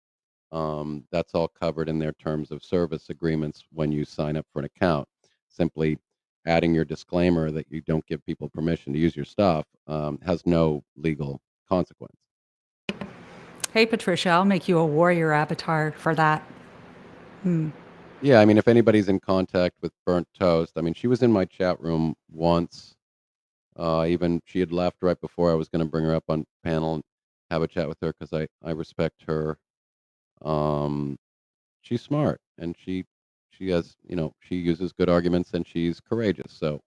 That's all covered in their terms of service agreements when you sign up for an account. Simply adding your disclaimer that you don't give people permission to use your stuff has no legal consequence. Hey, Patricia, I'll make you a warrior avatar for that. Hmm. Yeah, I mean, if anybody's in contact with Burnt Toast, I mean, she was in my chat room once. Even she had left right before I was going to bring her up on panel and have a chat with her, because I respect her. Um, she's smart, and she has, she uses good arguments, and she's courageous. So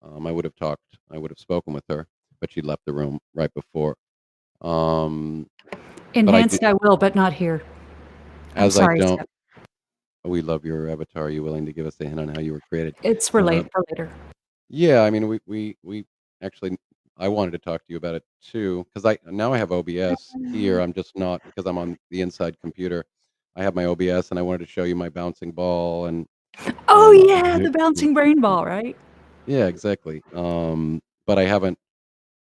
I would have spoken with her, but she left the room right before. Um, but I do, Enhanced, I will, but not here. I'm as I sorry, don't. Skip. We love your avatar. Are you willing to give us a hint on how you were created? It's Uh, related for later. yeah, I mean, we actually. I wanted to talk to you about it too, because I have OBS here. I'm just not, because I'm on the inside computer. I have my OBS, and I wanted to show you my bouncing ball and Oh and yeah, the bouncing brain ball, right? yeah, exactly. But I haven't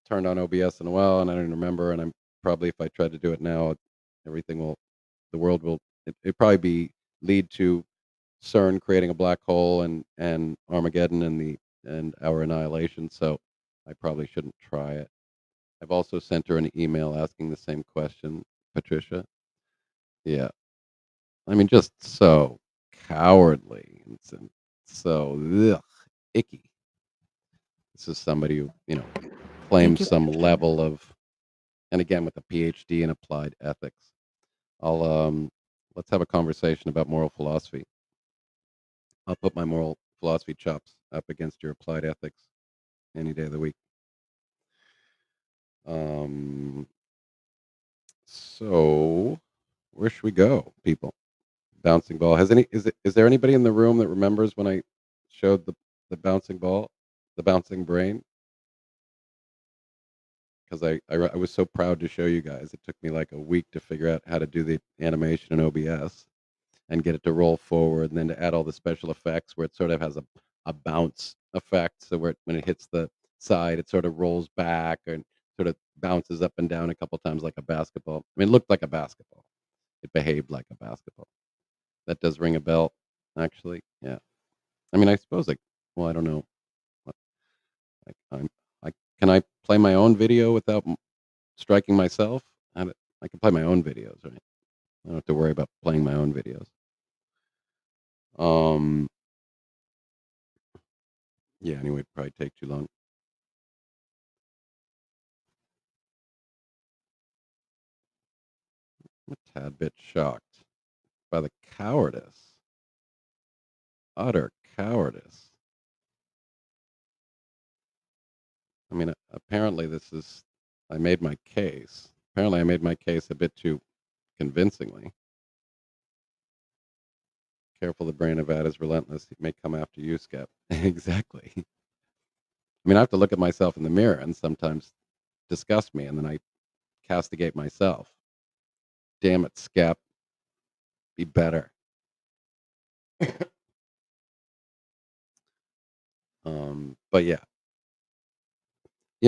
turned on OBS in a while, and I don't remember. And I'm probably, if I try to do it now, everything will, the world will, it probably lead to CERN creating a black hole, and Armageddon, and and our annihilation. So I probably shouldn't try it. I've also sent her an email asking the same question, Patricia. Yeah, I mean, just so cowardly and so ugh, icky. This is somebody who Thank claims you. some level of, and again with a PhD in applied ethics. I'll let's have a conversation about moral philosophy. I'll put my moral philosophy chops up against your applied ethics any day of the week. Um, so where should we go, people? Bouncing ball. Is there anybody in the room that remembers when I showed the bouncing ball, the bouncing brain? Because I was so proud to show you guys. It took me like a week to figure out how to do the animation in OBS and get it to roll forward, and then to add all the special effects where it sort of has a bounce effect. So when it hits the side, it sort of rolls back and sort of bounces up and down a couple times like a basketball. I mean, it looked like a basketball. It behaved like a basketball. That does ring a bell, actually. Yeah. I mean, I suppose well, I don't know. Like, I can I play my own video without striking myself? I can play my own videos, right? I don't have to worry about playing my own videos. Um, yeah, anyway, it'd probably take too long. I'm a tad bit shocked by the cowardice, utter cowardice. I mean, apparently I made my case. Apparently, I made my case a bit too convincingly. Careful, the brain of Ad is relentless. It may come after you, Skep. Exactly. I mean, I have to look at myself in the mirror and sometimes disgust me, and then I castigate myself. Damn it, Skep. Be better. But yeah,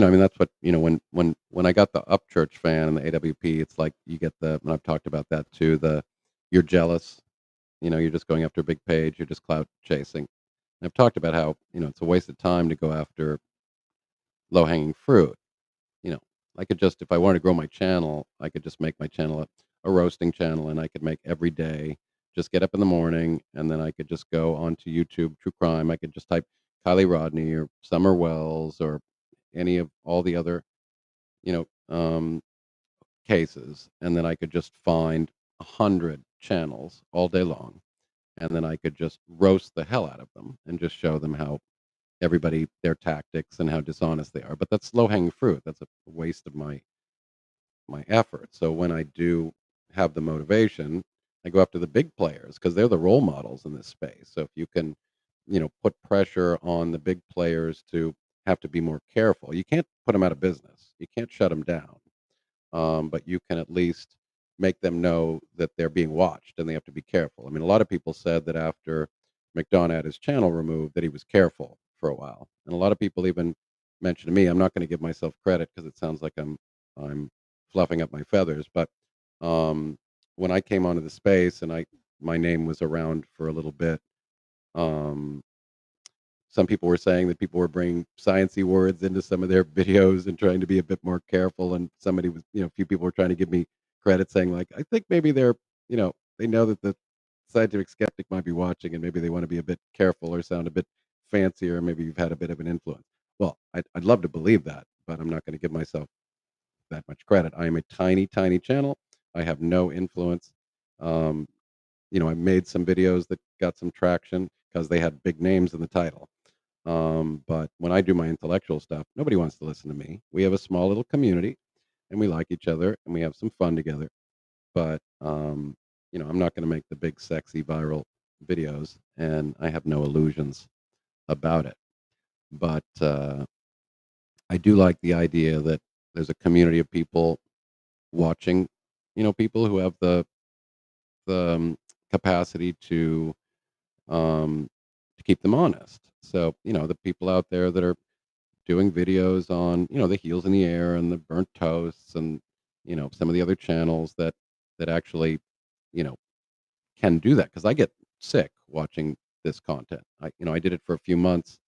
I mean, that's what when I got the Upchurch fan and the AWP, it's like you get and I've talked about that too. You're jealous. You're just going after a big page. You're just clout chasing. And I've talked about how it's a waste of time to go after low hanging fruit. You know, I could just, if I wanted to grow my channel, I could just make my channel a roasting channel, and I could make every day. Just get up in the morning, and then I could just go onto YouTube, true crime. I could just type Kylie Rodney or Summer Wells or any of all the other, you know, um, cases, and then I could just find 100 channels all day long, and then I could just roast the hell out of them and just show them how their tactics and how dishonest they are. But that's low hanging fruit. That's a waste of my effort. So when I do have the motivation, I go after the big players because they're the role models in this space. So if you can, put pressure on the big players to have to be more careful, you can't put them out of business. You can't shut them down, but you can at least make them know that they're being watched and they have to be careful. I mean, a lot of people said that after McDonough had his channel removed, that he was careful for a while, and a lot of people even mentioned to me. I'm not going to give myself credit because it sounds like I'm fluffing up my feathers, but um, when I came onto the space and my name was around for a little bit, um, some people were saying that people were bringing sciencey words into some of their videos and trying to be a bit more careful. And a few people were trying to give me credit, saying like, I think maybe they know that the scientific skeptic might be watching, and maybe they want to be a bit careful or sound a bit fancier. Maybe you've had a bit of an influence. Well, I'd love to believe that, but I'm not going to give myself that much credit. I am a tiny, tiny channel. I have no influence. Um, I made some videos that got some traction because they had big names in the title. But when I do my intellectual stuff, nobody wants to listen to me. We have a small little community, and we like each other, and we have some fun together. But I'm not going to make the big, sexy, viral videos, and I have no illusions about it. But I do like the idea that there's a community of people watching. People who have the capacity um, to keep them honest. So the people out there that are doing videos on the heels in the air and the burnt toasts and some of the other channels that actually you know can do that, because I get sick watching this content. I did it for a few months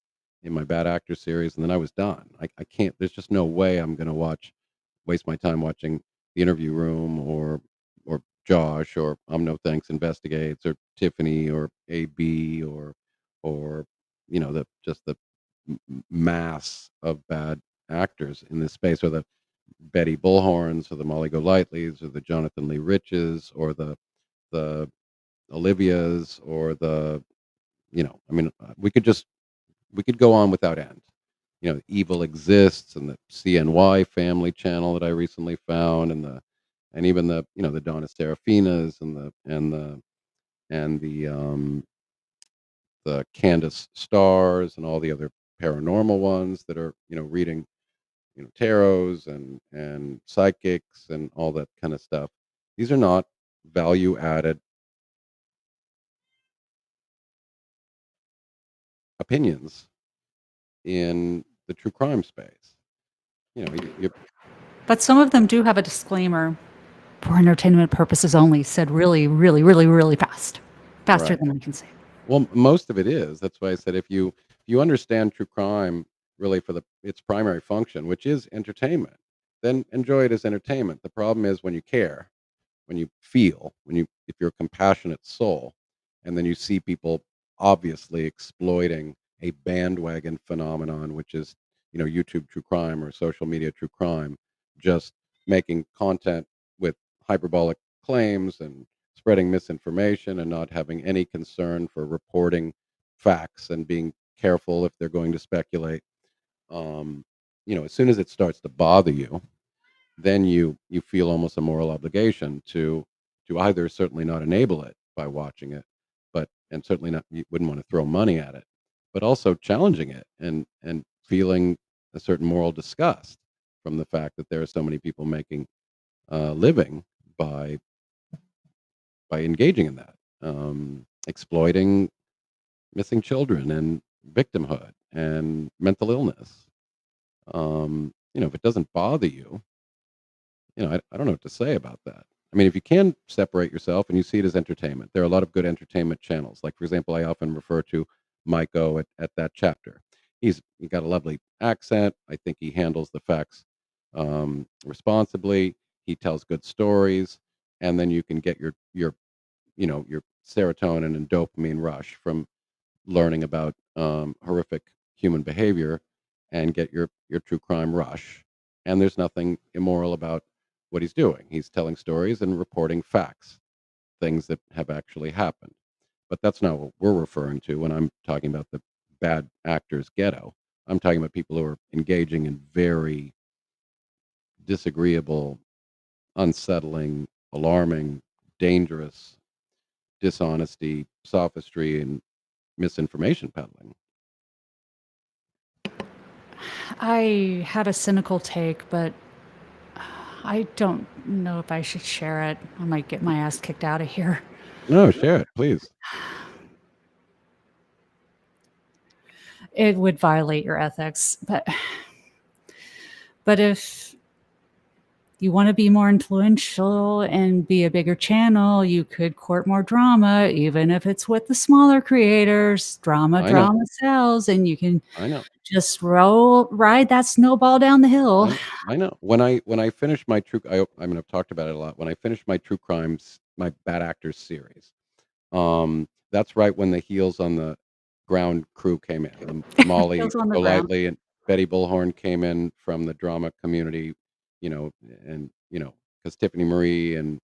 in my bad actor series, and then I was done. I can't. There's just no way I'm going to waste my time watching The Interview Room or Josh or No Thanks Investigates or Tiffany or AB or the just the mass of bad actors in this space, or the Betty Bullhorns or the Molly Golightly's or the Jonathan Lee Riches or the Olivias or we could go on without end. Evil Exists and the CNY Family Channel that I recently found, and even the Donna Serafinas and the Candace Stars and all the other paranormal ones that are reading tarots and psychics and all that kind of stuff. These are not value added opinions in the true crime space. But some of them do have a disclaimer for entertainment purposes only, said really, really, really, really fast. Faster Right. than I can say. Well, most of it is. That's why I said if you understand true crime really for its primary function, which is entertainment, then enjoy it as entertainment. The problem is when you care, when you feel, if you're a compassionate soul, and then you see people obviously exploiting a bandwagon phenomenon, which is YouTube true crime or social media true crime, just making content with hyperbolic claims and spreading misinformation and not having any concern for reporting facts and being careful if they're going to speculate. As soon as it starts to bother you, then you feel almost a moral obligation to either certainly not enable it by watching it, and certainly not, you wouldn't want to throw money at it, but also challenging it and feeling a certain moral disgust from the fact that there are so many people making living by engaging in that, exploiting missing children and victimhood and mental illness. If it doesn't bother you, I don't know what to say about that. I mean, if you can separate yourself and you see it as entertainment, there are a lot of good entertainment channels. Like, for example, I often refer to Mike O at that chapter. He got a lovely accent. I think he handles the facts responsibly. He tells good stories, and then you can get your serotonin and dopamine rush from learning about horrific human behavior, and get your true crime rush. And there's nothing immoral about what he's doing. He's telling stories and reporting facts, things that have actually happened. But that's not what we're referring to when I'm talking about the bad actors ghetto. I'm talking about people who are engaging in very disagreeable, unsettling, alarming, dangerous dishonesty, sophistry, and misinformation peddling. I had a cynical take, but I don't know if I should share it. I might get my ass kicked out of here. No, share it, please. It would violate your ethics, but if you want to be more influential and be a bigger channel, you could court more drama, even if it's with the smaller creators. Drama sells, and you can just ride that snowball down the hill. I know. When I finished my I've talked about it a lot. When I finished my true crimes, my bad actors series, that's right when the Heels on the Ground crew came in. Molly Golightly and Betty Bullhorn came in from the drama community, and because Tiffany Marie and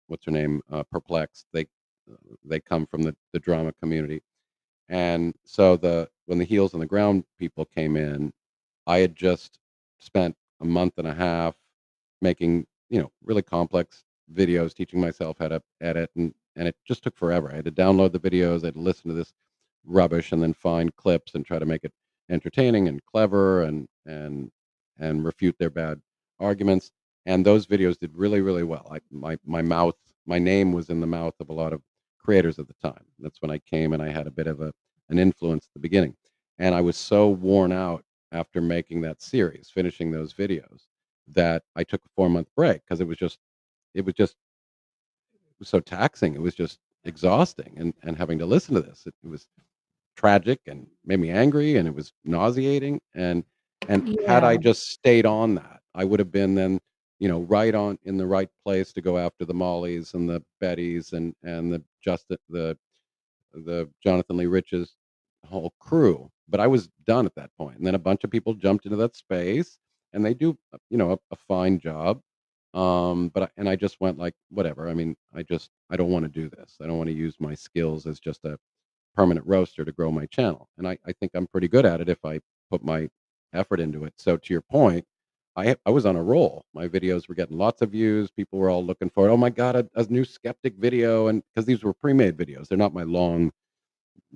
what's her name, Perplexed, they come from the drama community. And so when the Heels on the Ground people came in, I had just spent a month and a half making, really complex videos, teaching myself how to edit, and it just took forever. I had to download the videos, I had to listen to this rubbish, and then find clips and try to make it entertaining and clever and refute their bad arguments. And those videos did really, really well. My name was in the mouth of a lot of creators at the time. That's when I came, and I had a bit of an influence at the beginning. And I was so worn out after making that series, finishing those videos, that I took a 4-month break because it was so taxing. It was just exhausting, and having to listen to this. It was tragic and made me angry, and it was nauseating. And had Yeah. I just stayed on that, I would have been then, right on in the right place to go after the Mollys and the Bettys and the Jonathan Lee Rich's whole crew. But I was done at that point. And then a bunch of people jumped into that space, and they do, a fine job. And I just went like, whatever. I mean, I don't want to do this. I don't want to use my skills as just a permanent roaster to grow my channel. And I think I'm pretty good at it if I put my effort into it. So to your point, I was on a roll. My videos were getting lots of views. People were all looking for it. Oh my God, a new Skeptic video. And because these were pre-made videos, they're not my long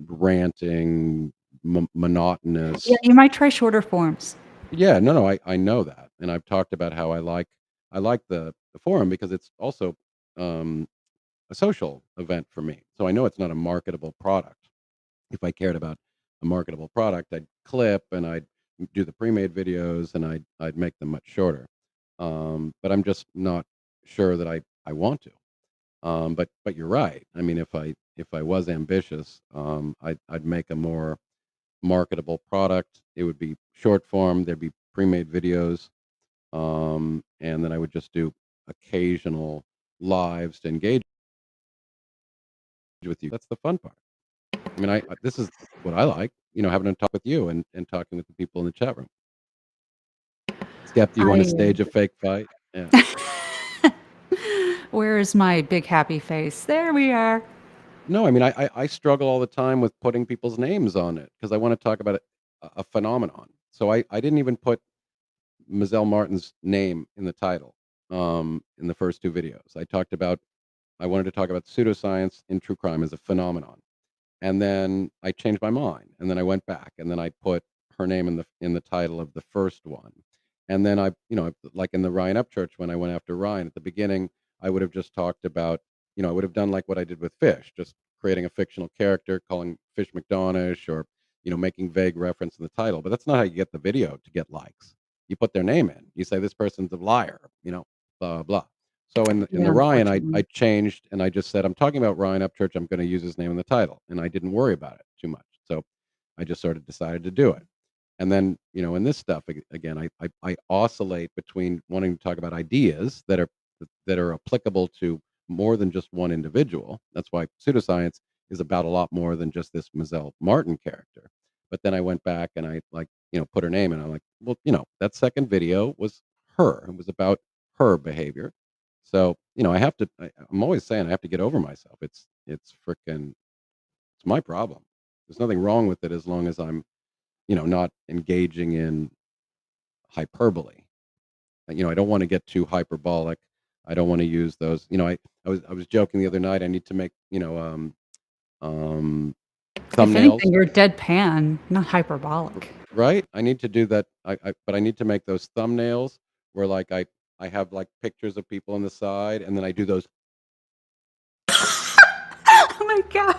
ranting, Yeah, monotonous. you might try shorter forms. Yeah, no, I know that, and I've talked about how I like the forum because it's also a social event for me. So I know it's not a marketable product. If I cared about a marketable product, I'd clip and I'd do the pre-made videos and I'd make them much shorter. But I'm just not sure that I want to. But you're right. I mean, if I was ambitious, I'd make a more marketable product. It would be short form. There'd be pre-made videos, and then I would just do occasional lives to engage with you. That's the fun part. I mean, this is what I like. Having a talk with you and talking with the people in the chat room. Skep, do you want to stage a fake fight? Yeah. Where is my big happy face? There we are. No, I mean, I struggle all the time with putting people's names on it because I want to talk about a phenomenon. So I didn't even put Mozelle Martin's name in the title in the first two videos. I wanted to talk about pseudoscience in true crime as a phenomenon. And then I changed my mind, and then I went back, and then I put her name in the title of the first one. And then like in the Ryan Upchurch, when I went after Ryan at the beginning, I would have just talked about, I would have done like what I did with Fish, just creating a fictional character, calling Fish McDonough, or making vague reference in the title. But that's not how you get the video to get likes. You put their name in. You say this person's a liar, blah blah. So in Yeah, the Ryan, I unfortunately. changed and I just said I'm talking about Ryan Upchurch. I'm going to use his name in the title, and I didn't worry about it too much. So I just sort of decided to do it. And then in this stuff again, I oscillate between wanting to talk about ideas that are applicable to more than just one individual. That's why pseudoscience is about a lot more than just this Mozelle Martin character. But then I went back and I put her name in. I'm like, well, that second video was her. It was about her behavior. So I'm always saying I have to get over myself. It's freaking, it's my problem. There's nothing wrong with it as long as I'm, not engaging in hyperbole. I don't want to get too hyperbolic. I don't want to use those. I was joking the other night. I need to make If thumbnails. anything, you're deadpan, not hyperbolic. Right? I need to do that. But I need to make those thumbnails where like I have like pictures of people on the side, and then I do those. Oh my god.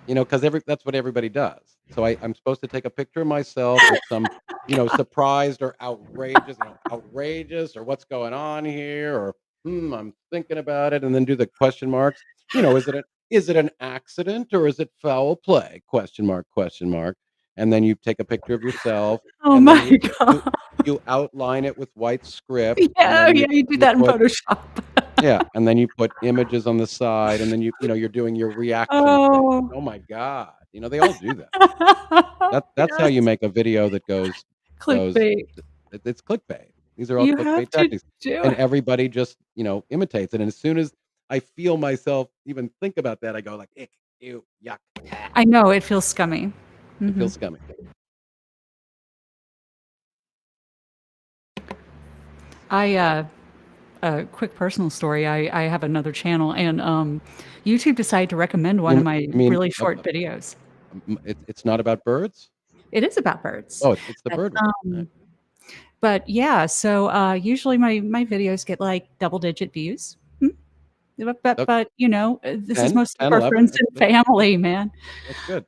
Because that's what everybody does. So I'm supposed to take a picture of myself with some, surprised or outrageous, or what's going on here, or I'm thinking about it, and then do the question marks. Is it an accident or is it foul play? Question mark, question mark. And then you take a picture of yourself, Oh and then my god. you outline it with white script, and Yeah, then yeah, you do you that in put Photoshop. yeah, and then you put images on the side, and then you're doing your reaction thing. Oh. Oh my god, they all do that. That's how Yes. you make a video that goes. Clickbait. It's clickbait. These are all You have clickbait to tactics, do and it. everybody just imitates it. And as soon as I feel myself even think about that, I go like, ick, ew, yuck. I know, it feels scummy. It Mhm. feels scummy. A quick personal story. I have another channel, and YouTube decided to recommend one You of my I mean, really short videos. it's not about birds. It is about birds. Oh, it's the But, bird one. Right. but yeah, so usually my videos get like double-digit views. Okay. But this is 10, mostly 10, for 11. friends and family, man. That's good.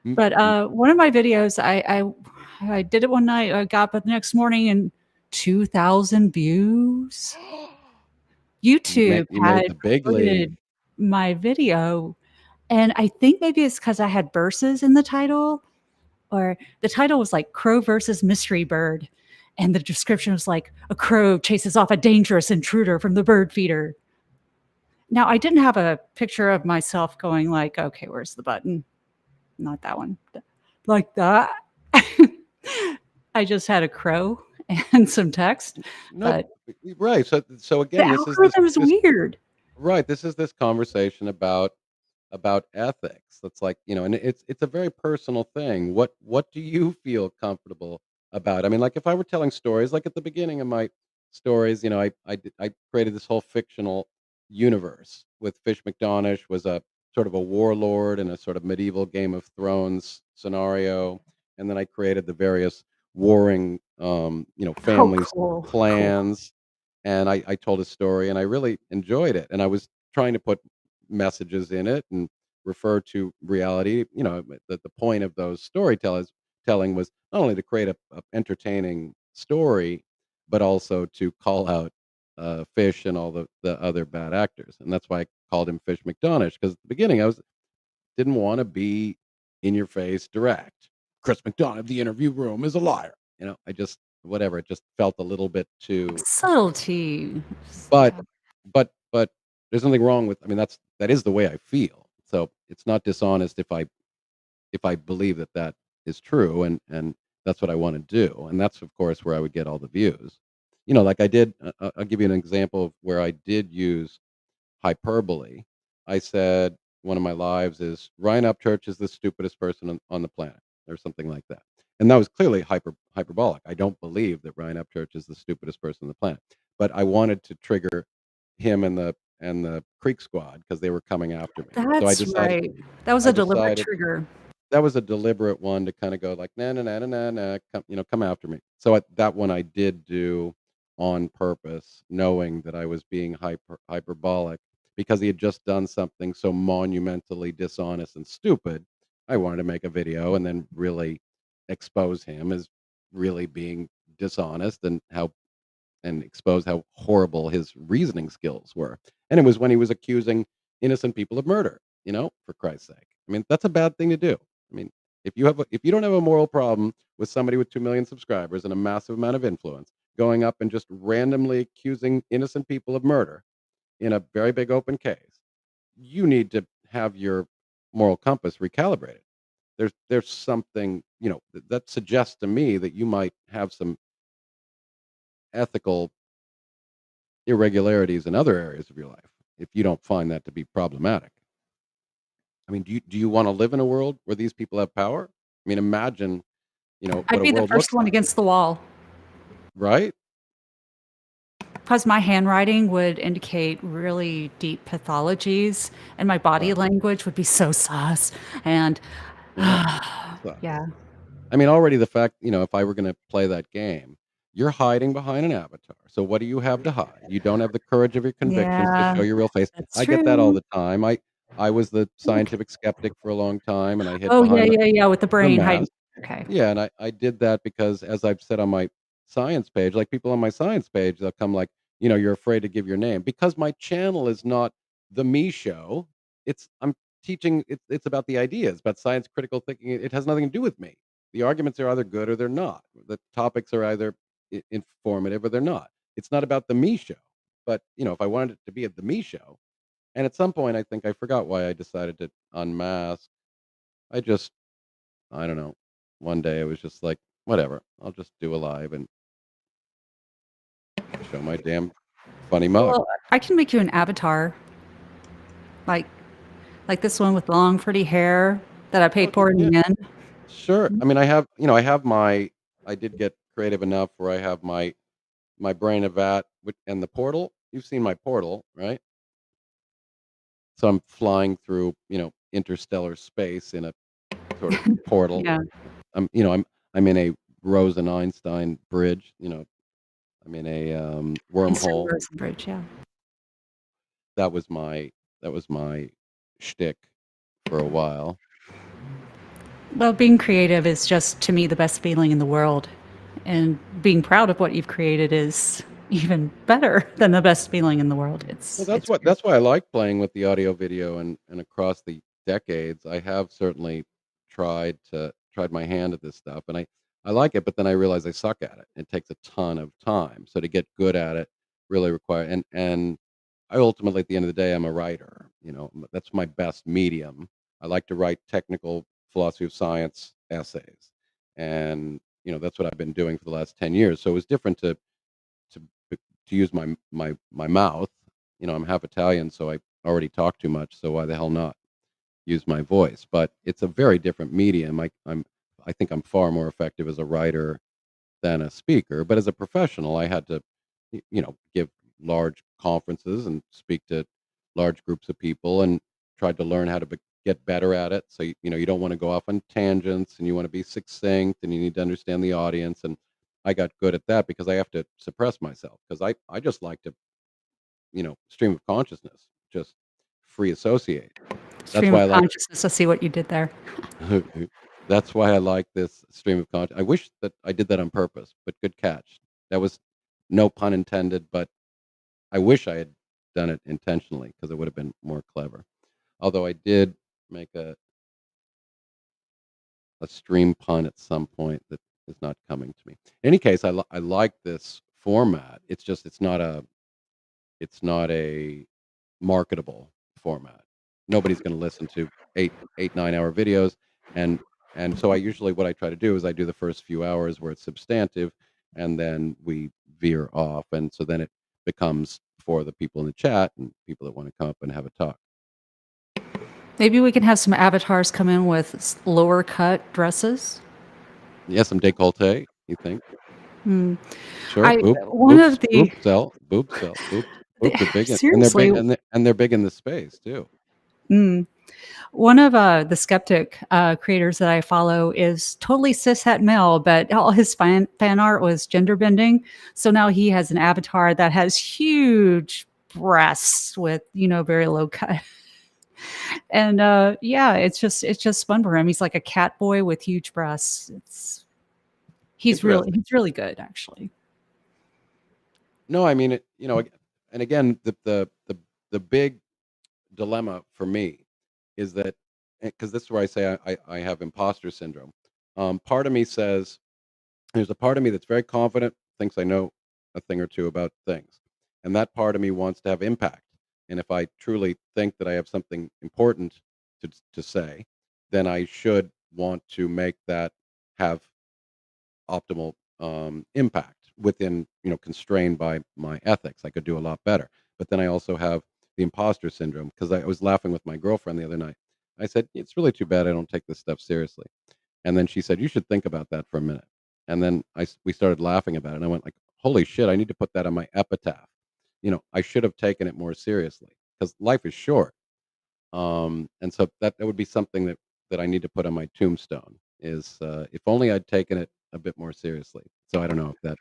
But one of my videos, I did it one night. I got up the next morning and 2,000 views. YouTube You made had the big league. promoted my video And I think maybe it's because I had verses in the title, or the title was like Crow versus Mystery Bird. And the description was like, a crow chases off a dangerous intruder from the bird feeder. Now, I didn't have a picture of myself going like, okay, where's the button? Not that one. Like that. I just had a crow and some text. No, But right. So the again, this is algorithm is this weird. right. This is this conversation about ethics. That's like, and it's a very personal thing. What do you feel comfortable about? I mean, like if I were telling stories, like at the beginning of my stories, I created this whole fictional universe with Fish McDonough was a sort of a warlord in a sort of medieval Game of Thrones scenario, and then I created the various warring, Oh, families, cool. clans, and I told a story, and I really enjoyed it, and I was trying to put messages in it and refer to reality. The point of those storytellers telling was not only to create a entertaining story, but also to call out Fish and all the other bad actors. And that's why I called him Fish McDonough, because at the beginning didn't want to be in your face direct. Chris McDonough of the interview room is a liar. I just whatever. It just felt a little bit too. Subtlety. But Yeah. but there's nothing wrong with. I mean, that is the way I feel. So it's not dishonest if I believe that is true, and that's what I want to do, and that's of course where I would get all the views. Like I did. I'll give you an example of where I did use hyperbole. I said one of my lives is Ryan Upchurch is the stupidest person on the planet, or something like that, and that was clearly hyperbolic. I don't believe that Ryan Upchurch is the stupidest person on the planet, but I wanted to trigger him and the Creek Squad because they were coming after me. So That's right. That was I a deliberate decided trigger. that was a deliberate one to kind of go like, "Na, na, na, na, na, na, come after me." So that one I did do on purpose, knowing that I was being hyperbolic because he had just done something so monumentally dishonest and stupid. I wanted to make a video and then really expose him as really being dishonest and expose how horrible his reasoning skills were. And it was when he was accusing innocent people of murder, for Christ's sake. I mean, that's a bad thing to do. I mean, if you don't have a moral problem with somebody with 2 million subscribers and a massive amount of influence going up and just randomly accusing innocent people of murder in a very big open case, you need to have your moral compass recalibrated. There's something, that suggests to me that you might have some ethical irregularities in other areas of your life if you don't find that to be problematic. I mean, do you want to live in a world where these people have power? I mean, imagine, I'd what a be the world first looks one like, against the wall right? because my handwriting would indicate really deep pathologies, and my body Wow. language would be so sus. And Yeah. So, yeah, I mean, already the fact, if I were going to play that game, you're hiding behind an avatar. So what do you have to hide? You don't have the courage of your convictions to yeah, show your real face. that's I get that all true. the time. I was the scientific skeptic for a long time, and I hid Oh yeah, behind yeah, with the the brain hiding. mask. Okay. Yeah, and I did that because, as I've said on my science page, like people on my science page, they'll come like, "You're afraid to give your name," because my channel is not the me show. I'm teaching. It's about the ideas, about science, critical thinking. It has nothing to do with me. The arguments are either good or they're not. The topics are either informative or they're not. It's not about the me show. But if I wanted it to be at the me show, and at some point, I think I forgot why I decided to unmask. I just I don't know. One day I was just like, whatever, I'll just do a live and show my damn funny mug. Well, I can make you an avatar, like like this one with long, pretty hair that I Oh, paid for in yeah, the end. sure. I mean, I did get creative enough where I have my brain of vat and the portal. You've seen my portal, right? So I'm flying through, interstellar space in a sort of portal. Yeah, I'm in a Rosen Einstein bridge. I'm in a Eastern wormhole. Rosen Bridge. Yeah. That was my shtick for a while. Well, being creative is just to me the best feeling in the world, and being proud of what you've created is even better than the best feeling in the world. Well, It's that's why I like playing with the audio, video, and across the decades, I have certainly tried my hand at this stuff, and I like it, but then I realize I suck at it. It takes a ton of time. So to get good at it really require and I ultimately, at the end of the day, I'm a writer. That's my best medium. I like to write technical philosophy of science essays, and that's what I've been doing for the last 10 years. So it was different to to use my mouth. I'm half Italian, so I already talk too much. So why the hell not use my voice? But it's a very different medium. I think I'm far more effective as a writer than a speaker. But as a professional, I had to, give large conferences and speak to large groups of people, and tried to learn how to get better at it. So you don't want to go off on tangents, and you want to be succinct, and you need to understand the audience. And I got good at that because I have to suppress myself because I just like to stream of consciousness, just free associate. That's Stream why of I like consciousness. I see what you did there. that's why I like this stream of consciousness. I wish that I did that on purpose, but good catch. That was no pun intended, but I wish I had done it intentionally because it would have been more clever. Although I did make a stream pun at some point that is not coming to me. In any case, I like this format. It's just it's not a marketable format. Nobody's going to listen to 9 hour videos, and so I usually what I try to do is I do the first few hours where it's substantive, and then we veer off, and so then it becomes for the people in the chat and people that want to come up and have a talk. Maybe we can have some avatars come in with lower cut dresses. Yeah, some décolleté. You think? Mm. Sure. I one of the Boobs are big, and they're seriously. big, and they're big in the space too. Mm. One of the Skeptic creators that I follow is totally cishet male, but all his fan art was gender bending. So now he has an avatar that has huge breasts with very low cut, and yeah, it's just fun for him. He's like a cat boy with huge breasts. He's really Interesting. he's really good actually. No, I mean it. And again, the big dilemma for me is that because this is where I say I have imposter syndrome. Part of me says there's a part of me that's very confident, thinks I know a thing or two about things, and that part of me wants to have impact. And if I truly think that I have something important to say, then I should want to make that have optimal impact within constrained by my ethics. I could do a lot better, but then I also have the imposter syndrome because I was laughing with my girlfriend the other night. I said it's really too bad I don't take this stuff seriously, and then she said you should think about that for a minute. And then we started laughing about it, and I went like, holy shit, I need to put that on my epitaph. I should have taken it more seriously because life is short. And so that would be something that I need to put on my tombstone is if only I'd taken it a bit more seriously. So I don't know if that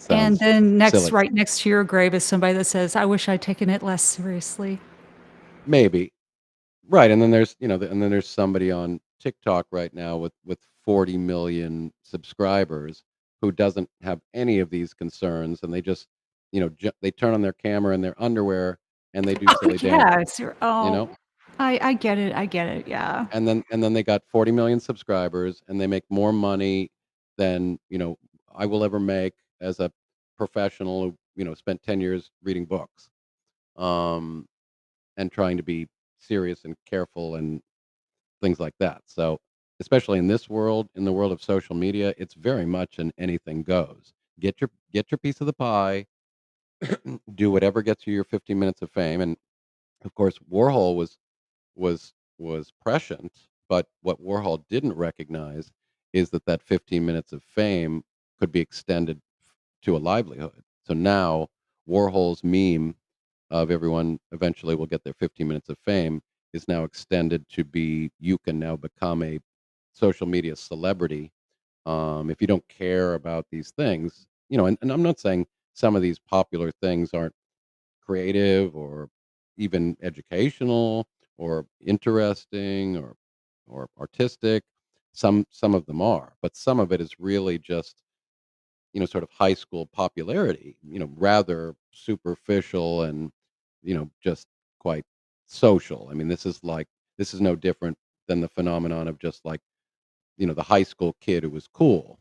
And sounds then silly. right next to your grave is somebody that says, "I wish I'd taken it less seriously." Maybe. Right. And then there's, and then there's somebody on TikTok right now with 40 million subscribers who doesn't have any of these concerns, and they just, they turn on their camera in their underwear and they do Oh silly dances, yes. you know? I get it. I get it. Yeah. And then they got 40 million subscribers, and they make more money than I will ever make as a professional who spent 10 years reading books, um, and trying to be serious and careful and things like that. So especially in this world, in the world of social media, it's very much an anything goes. Get your piece of the pie, do whatever gets you your 15 minutes of fame. And of course, Warhol was prescient, but what Warhol didn't recognize is that 15 minutes of fame could be extended to a livelihood. So now Warhol's meme of everyone eventually will get their 15 minutes of fame is now extended to be you can now become a social media celebrity if you don't care about these things. And I'm not saying some of these popular things aren't creative or even educational or interesting or artistic. Some of them are, but some of it is really just sort of high school popularity, rather superficial and just quite social. I mean, this is no different than the phenomenon of just like, the high school kid who was cool,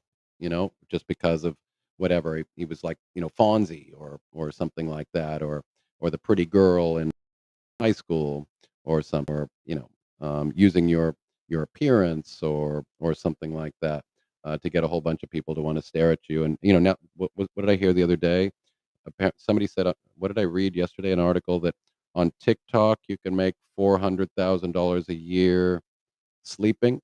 just because of whatever he was like, Fonzie or something like that, or the pretty girl in high school or something, or using your appearance or something like that, to get a whole bunch of people to want to stare at you. And now what did I hear the other day? Somebody said, what did I read yesterday? An article that on TikTok you can make $400,000 a year sleeping.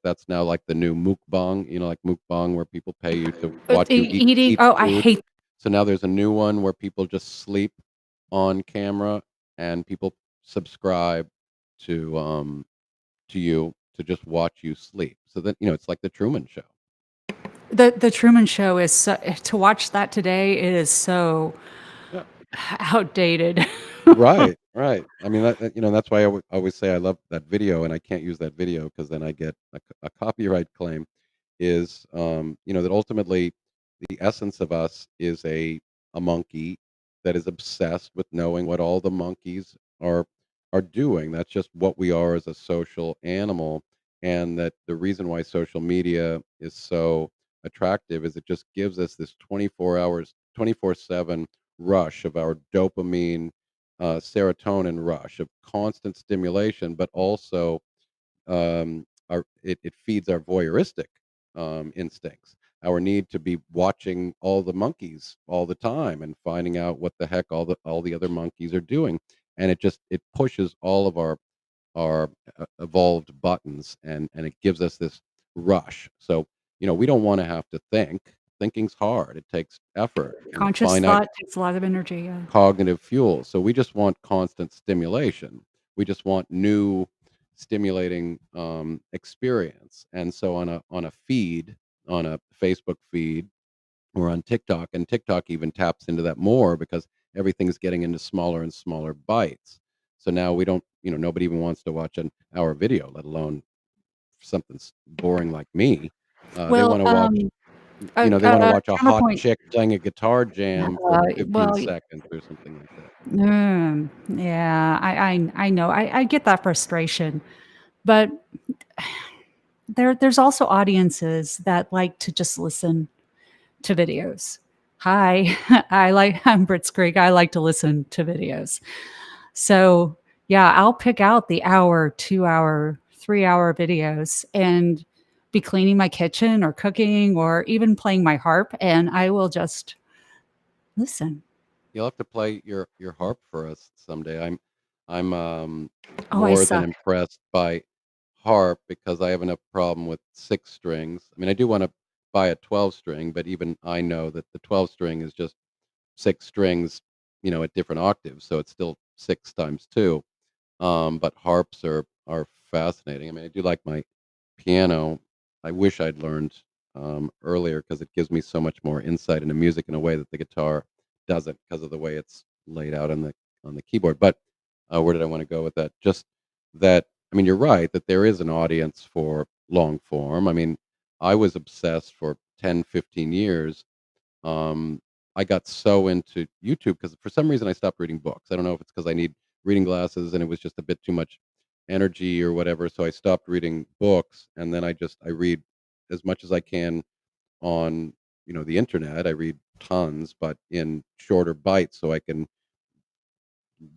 That's now like the new mukbang, like mukbang where people pay you to watch you Eating. eat Oh, I food. hate. So now there's a new one where people just sleep on camera, and people subscribe to you to just watch you sleep. So that it's like the Truman Show. The Truman Show is to watch that today. It is so Yeah. outdated. Right, right. I mean, that's why I always say I love that video, and I can't use that video because then I get a copyright claim. Is that ultimately the essence of us is a monkey that is obsessed with knowing what all the monkeys are doing. That's just what we are as a social animal, and that the reason why social media is so attractive is it just gives us this 24 hours, 24/7 rush of our dopamine, serotonin rush of constant stimulation, but also it feeds our voyeuristic instincts, our need to be watching all the monkeys all the time and finding out what the heck all the other monkeys are doing, and it pushes all of our evolved buttons, and it gives us this rush. So we don't want to have to think. Thinking's hard. It takes effort and Conscious finite thought takes a lot of energy. Yeah. cognitive fuel. So we just want constant stimulation. We just want new stimulating experience. And so on a feed, on a Facebook feed, or on TikTok, and TikTok even taps into that more because everything's getting into smaller and smaller bites. So now we don't, nobody even wants to watch an hour video, let alone something boring like me. They Well, want to watch they want to watch a hot counterpoint. chick playing a guitar jam for 15 Well, seconds or something like that. yeah, I know. I get that frustration, but there's also audiences that like to just listen to videos. Hi, I'm Brits Creek. I like to listen to videos. So yeah, I'll pick out the hour, 2 hour, 3 hour videos and be cleaning my kitchen or cooking or even playing my harp, and I will just listen. You'll have to play your harp for us someday. I'm Oh, I more than suck. impressed by harp because I have enough problem with 6 strings. I mean, I do want to buy a 12 string, but even I know that the 12 string is just 6 strings, at different octaves, so it's still 6 times 2. But harps are fascinating. I mean, I do like my piano. I wish I'd learned earlier because it gives me so much more insight into music in a way that the guitar doesn't because of the way it's laid out on the keyboard. But where did I want to go with that? Just that. I mean, you're right that there is an audience for long form. I mean, I was obsessed for 10, 15 years. um, I got so into YouTube because for some reason I stopped reading books. I don't know if it's because I need reading glasses and it was just a bit too much energy or whatever. So I stopped reading books, and then I read as much as I can on the internet. I read tons, but in shorter bites, so I can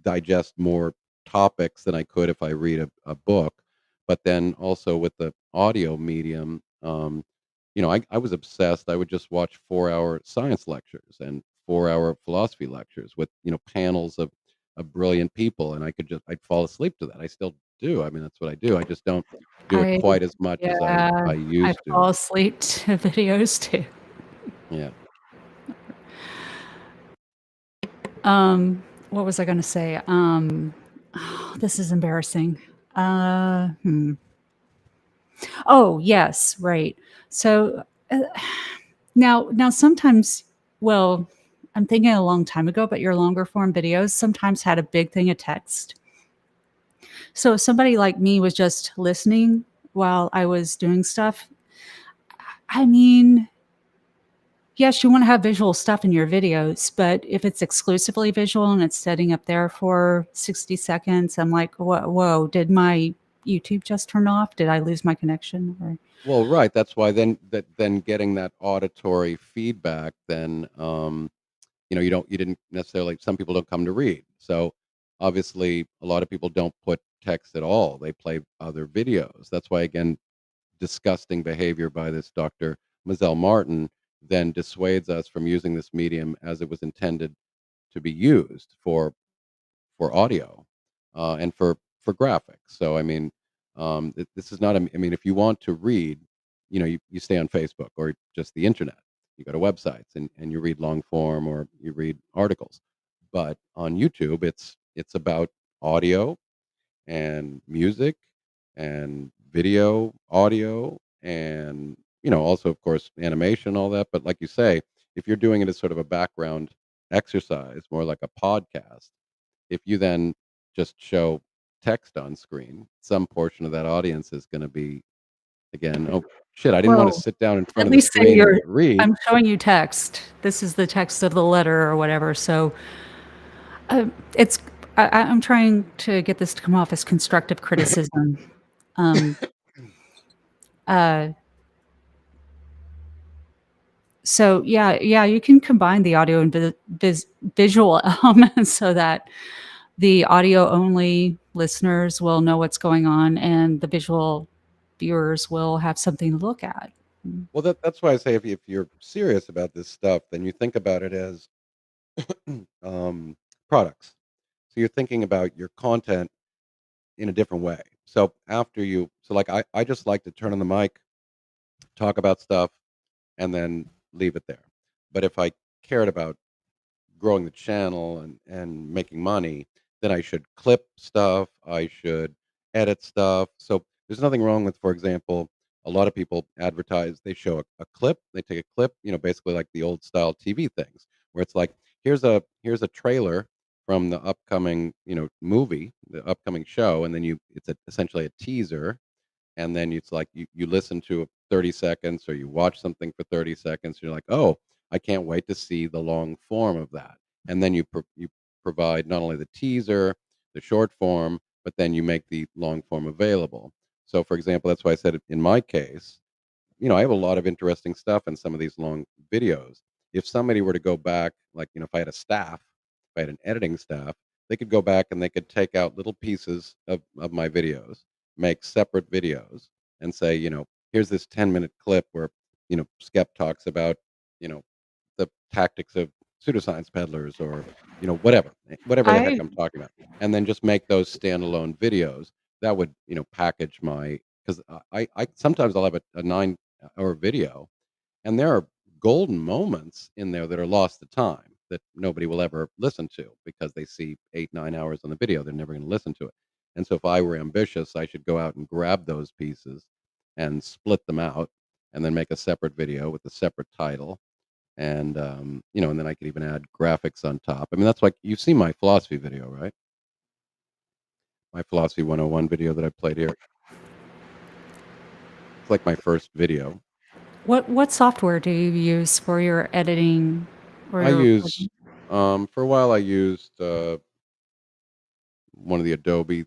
digest more topics than I could if I read a book. But then also with the audio medium, I was obsessed. I would just watch 4 hour science lectures and 4 hour philosophy lectures with, panels of brilliant people. And I'd fall asleep to that. I still do. I mean, that's what I do. I just don't do it I quite as much as I, Yeah, I I used to. fall asleep to videos too. Yeah. What was I going to say? This is embarrassing. Uh, hmm. Oh, yes, right. So now sometimes, well, I'm thinking a long time ago, but your longer form videos sometimes had a big thing of text. So if somebody like me was just listening while I was doing stuff, I mean, yes, you want to have visual stuff in your videos, but if it's exclusively visual and it's sitting up there for 60 seconds, I'm like, whoa, did my YouTube just turn off? Did I lose my connection? Or Well, right. That's why then getting that auditory feedback, then you didn't necessarily. Some people don't come to read, so obviously a lot of people don't put text at all. They play other videos. That's why again, disgusting behavior by this Dr. Mozelle Martin then dissuades us from using this medium as it was intended to be used for audio and for graphics. So I mean, this is not. I mean, if you want to read, you stay on Facebook or just the internet. You go to websites and you read long form or you read articles. But on YouTube, it's about audio and music and video, audio, and also of course animation, all that. But like you say, if you're doing it as sort of a background exercise, more like a podcast, if you then just show text on screen, some portion of that audience is going to be again, oh shit, I didn't want to well, sit down in front at of the least say screen and read. I'm showing you text. This is the text of the letter or whatever. So it's I'm trying to get this to come off as constructive criticism. Um, uh, so yeah, you can combine the audio and visual elements so that the audio only listeners will know what's going on and the visual viewers will have something to look at. Well, that's why I say if you're serious about this stuff, then you think about it as um, products. So you're thinking about your content in a different way. So like I just like to turn on the mic, talk about stuff, and then leave it there. But if I cared about growing the channel and making money, then I should clip stuff, I should edit stuff. So there's nothing wrong with, for example, a lot of people advertise, they show a clip, they take a clip, basically like the old style TV things, where it's like, here's a trailer from the upcoming, movie, the upcoming show, and then essentially a teaser, and then it's like you listen to 30 seconds or you watch something for 30 seconds, you're like, oh, I can't wait to see the long form of that. And then you provide not only the teaser, the short form, but then you make the long form available. So for example, that's why I said in my case, I have a lot of interesting stuff in some of these long videos. If somebody were to go back, like, if I had a staff, if I had an editing staff, they could go back and they could take out little pieces of my videos, make separate videos, and say, here's this 10-minute clip where, Skep talks about, you know, the tactics of pseudoscience peddlers or, whatever the heck I I'm talking about. And then just make those standalone videos that would, package my, because I sometimes I'll have a 9-hour video, and there are golden moments in there that are lost to time that nobody will ever listen to because they see 8, 9 hours on the video. They're never going to listen to it. And so if I were ambitious, I should go out and grab those pieces and split them out and then make a separate video with a separate title. And, and then I could even add graphics on top. I mean, that's like, you've seen my philosophy video, right? My philosophy 101 video that I played here. It's like my first video. what software do you use for your editing or I your use, for a while, I used one of the Adobe.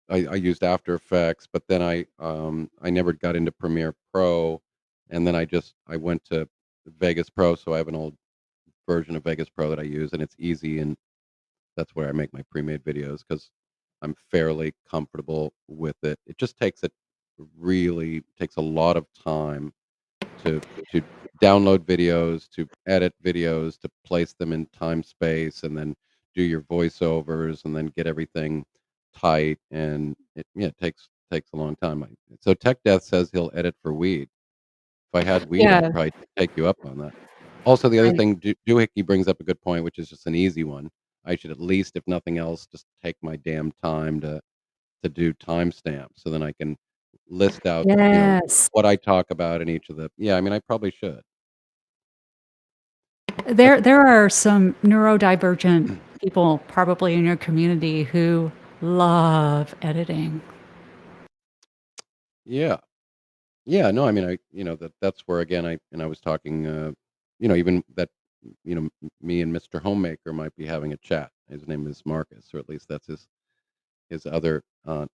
I used After Effects, but then I never got into Premiere Pro, and then I went to Vegas Pro, so I have an old version of Vegas Pro that I use, and it's easy, and that's where I make my pre-made videos because I'm fairly comfortable with it. It really takes a lot of time to download videos, to edit videos, to place them in time space, and then do your voiceovers, and then get everything tight. And it takes a long time. So Tech Death says he'll edit for weed. If I had weed, I'd yeah, probably take you up on that. Also, the other I, thing, Doohickey brings up a good point, which is just an easy one. I should at least, if nothing else, just take my damn time to do timestamps so then I can list out, yes. what I talk about in each of the. Yeah, I mean, I probably should. That's There are some neurodivergent people probably in your community who love editing. yeah. Yeah, no, I mean, that's where again I was talking even that me and Mr. Homemaker might be having a chat. His name is Marcus, or at least that's his other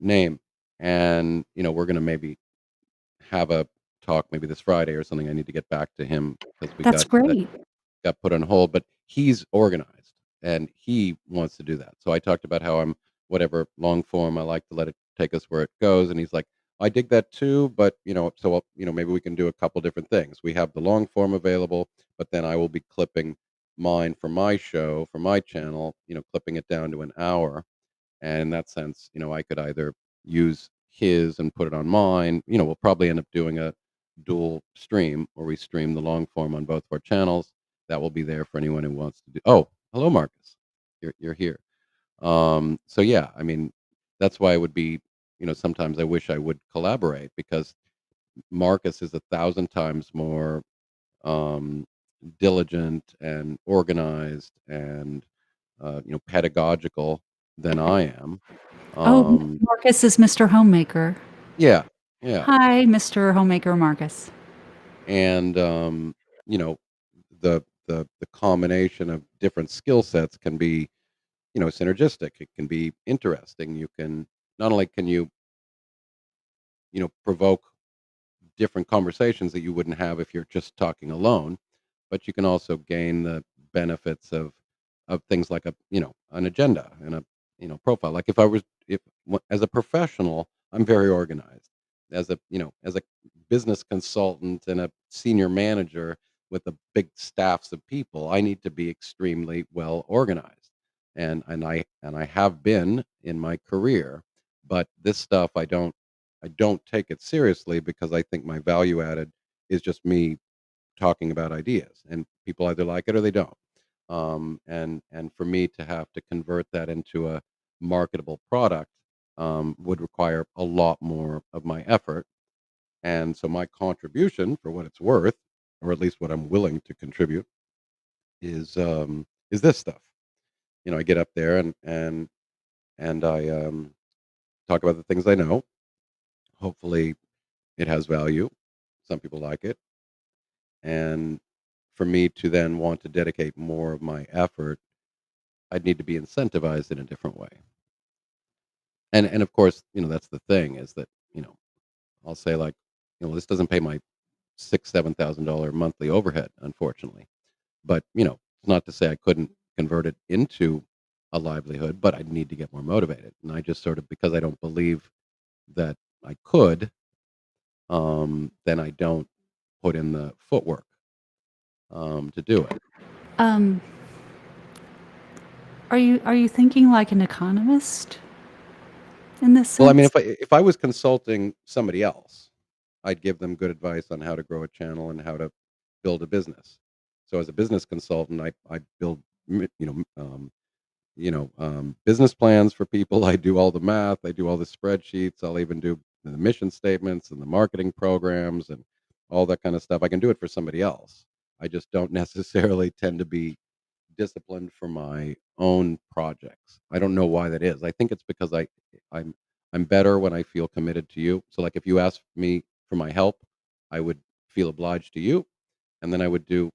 name. and we're going to maybe have a talk maybe this Friday or something. I need to get back to him because we That's that great. got put on hold, but he's organized and he wants to do that. So I talked about how I'm whatever long form, I like to let it take us where it goes. And he's like, I dig that too, but so maybe we can do a couple different things. We have the long form available, but then I will be clipping mine for my show, for my channel, clipping it down to an hour. And in that sense, I could either use his and put it on mine. We'll probably end up doing a dual stream where we stream the long form on both of our channels. That will be there for anyone who wants to do. Oh, hello, Marcus. You're here. So yeah, I mean, that's why it would be. Sometimes I wish I would collaborate because Marcus is 1,000 times more um, diligent and organized and pedagogical than I am. Oh, Marcus is Mr. Homemaker. Yeah, yeah, Hi, Mr. Homemaker Marcus. and the combination of different skill sets can be synergistic. It can be interesting. You can not only can you provoke different conversations that you wouldn't have if you're just talking alone, but you can also gain the benefits of things like an agenda and a profile. Like as a professional, I'm very organized. As a business consultant and a senior manager with a big staffs of people, I need to be extremely well organized, and I have been in my career, but this stuff I don't take it seriously because I think my value added is just me talking about ideas, and people either like it or they don't. And for me to have to convert that into a marketable product would require a lot more of my effort. And so my contribution, for what it's worth, or at least what I'm willing to contribute, is this stuff. I get up there and I talk about the things I know. Hopefully, it has value. Some people like it, and for me to then want to dedicate more of my effort, I'd need to be incentivized in a different way. And of course, that's the thing is that I'll say like, this doesn't pay my $6,000-7,000 monthly overhead, unfortunately. But it's not to say I couldn't convert it into a livelihood, but I'd need to get more motivated. And I just sort of because I don't believe that I could, then I don't put in the footwork to do it. Um, are you thinking like an economist in this Well, I mean, sense? if I was consulting somebody else, I'd give them good advice on how to grow a channel and how to build a business. So as a business consultant, I build business plans for people. I do all the math. I do all the spreadsheets. I'll even do the mission statements and the marketing programs and all that kind of stuff. I can do it for somebody else. I just don't necessarily tend to be disciplined for my own projects. I don't know why that is. I think it's because I'm I'm better when I feel committed to you. So like if you ask me for my help, I would feel obliged to you, and then I would do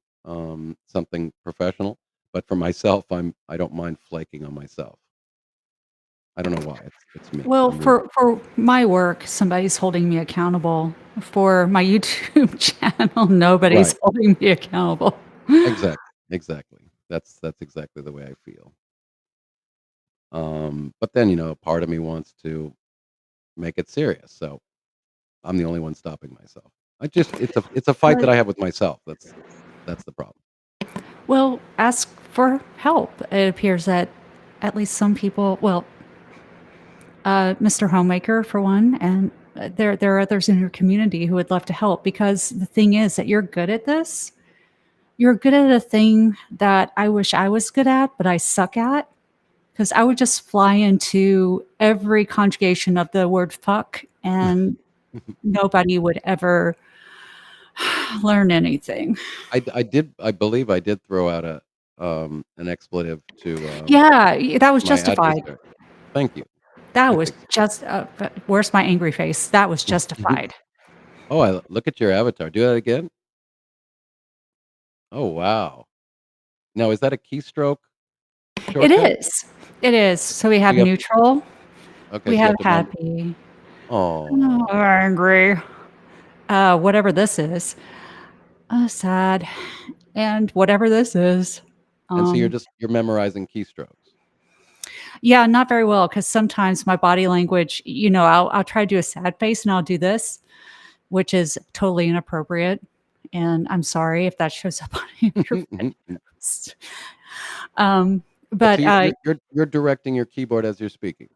something professional. But for myself, I don't mind flaking on myself. I don't know why. It's me. Well, I'm weird. for my work, somebody's holding me accountable. For my YouTube channel, nobody's Right. holding me accountable. Exactly. Exactly. That's exactly the way I feel. But then part of me wants to make it serious. So I'm the only one stopping myself. It's a fight that But I have with myself. That's the problem. well, ask for help. It appears that at least some people, well, Mr. Homemaker for one, and there are others in your community who would love to help because the thing is that you're good at this. You're good at a thing that I wish I was good at, but I suck at. Because I would just fly into every conjugation of the word fuck and nobody would ever learn anything. I believe I did throw out an expletive to Yeah, that was my justified. adversary. Thank you. That I was think so. just, where's my angry face? That was justified. Oh, I look at your avatar. Do that again. Oh wow. Now is that a keystroke It shortcut? is. It is. So we So have you have neutral, okay. we So you have have to happy, Oh, angry. Whatever this is. Sad. And whatever this is. and so you're memorizing keystrokes. Yeah, not very well because sometimes my body language, I'll try to do a sad face and I'll do this, which is totally inappropriate. And I'm sorry if that shows up on your face. But But so you're directing your keyboard as you're speaking.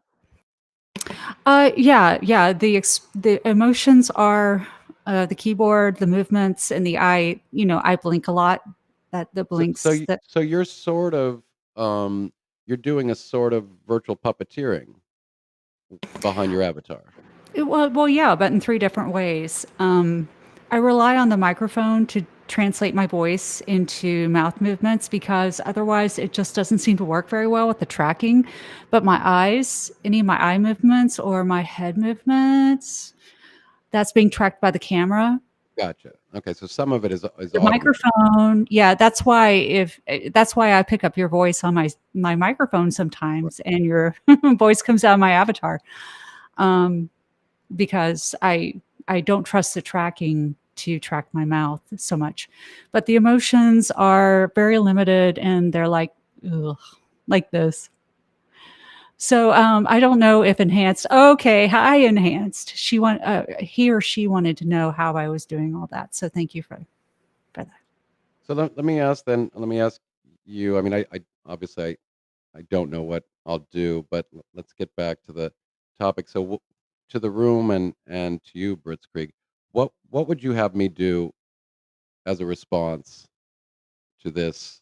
yeah. The emotions are the keyboard, the movements, and the eye. I blink a lot. The blinks. So you're sort of you're doing a sort of virtual puppeteering behind your avatar. Well, yeah, but in 3 different ways. I rely on the microphone to translate my voice into mouth movements because otherwise it just doesn't seem to work very well with the tracking. But my eyes, any of my eye movements or my head movements, that's being tracked by the camera. Gotcha. Okay, so some of it is The automated. microphone, yeah, that's why I pick up your voice on my microphone sometimes, and your voice comes out of my avatar. Because I don't trust the tracking to track my mouth so much. But the emotions are very limited and they're like, ugh, like this. So I don't know if enhanced. Okay, hi enhanced. He or she wanted to know how I was doing all that. So thank you for that. So let me ask you. I mean, I obviously I don't know what I'll do, but let's get back to the topic. So to the room and to you, Britzkrieg, what would you have me do as a response to this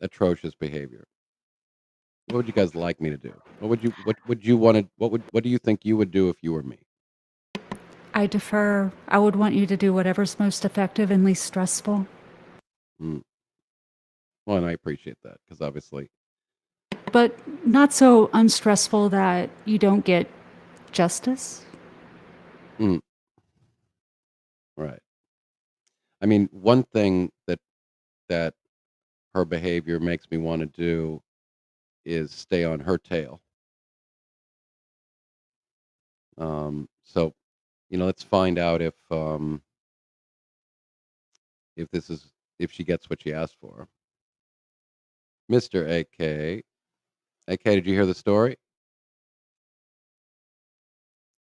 atrocious behavior? What would you guys like me to do? What would you want to what do you think you would do if you were me? I defer. I would want you to do whatever's most effective and least stressful. Mm. Well, and I appreciate that because obviously, But not so unstressful that you don't get justice. mm, right. I mean, one thing that her behavior makes me want to do is stay on her tail. So, let's find out if this is if she gets what she asked for. Mr. AK. AK, did you hear the story?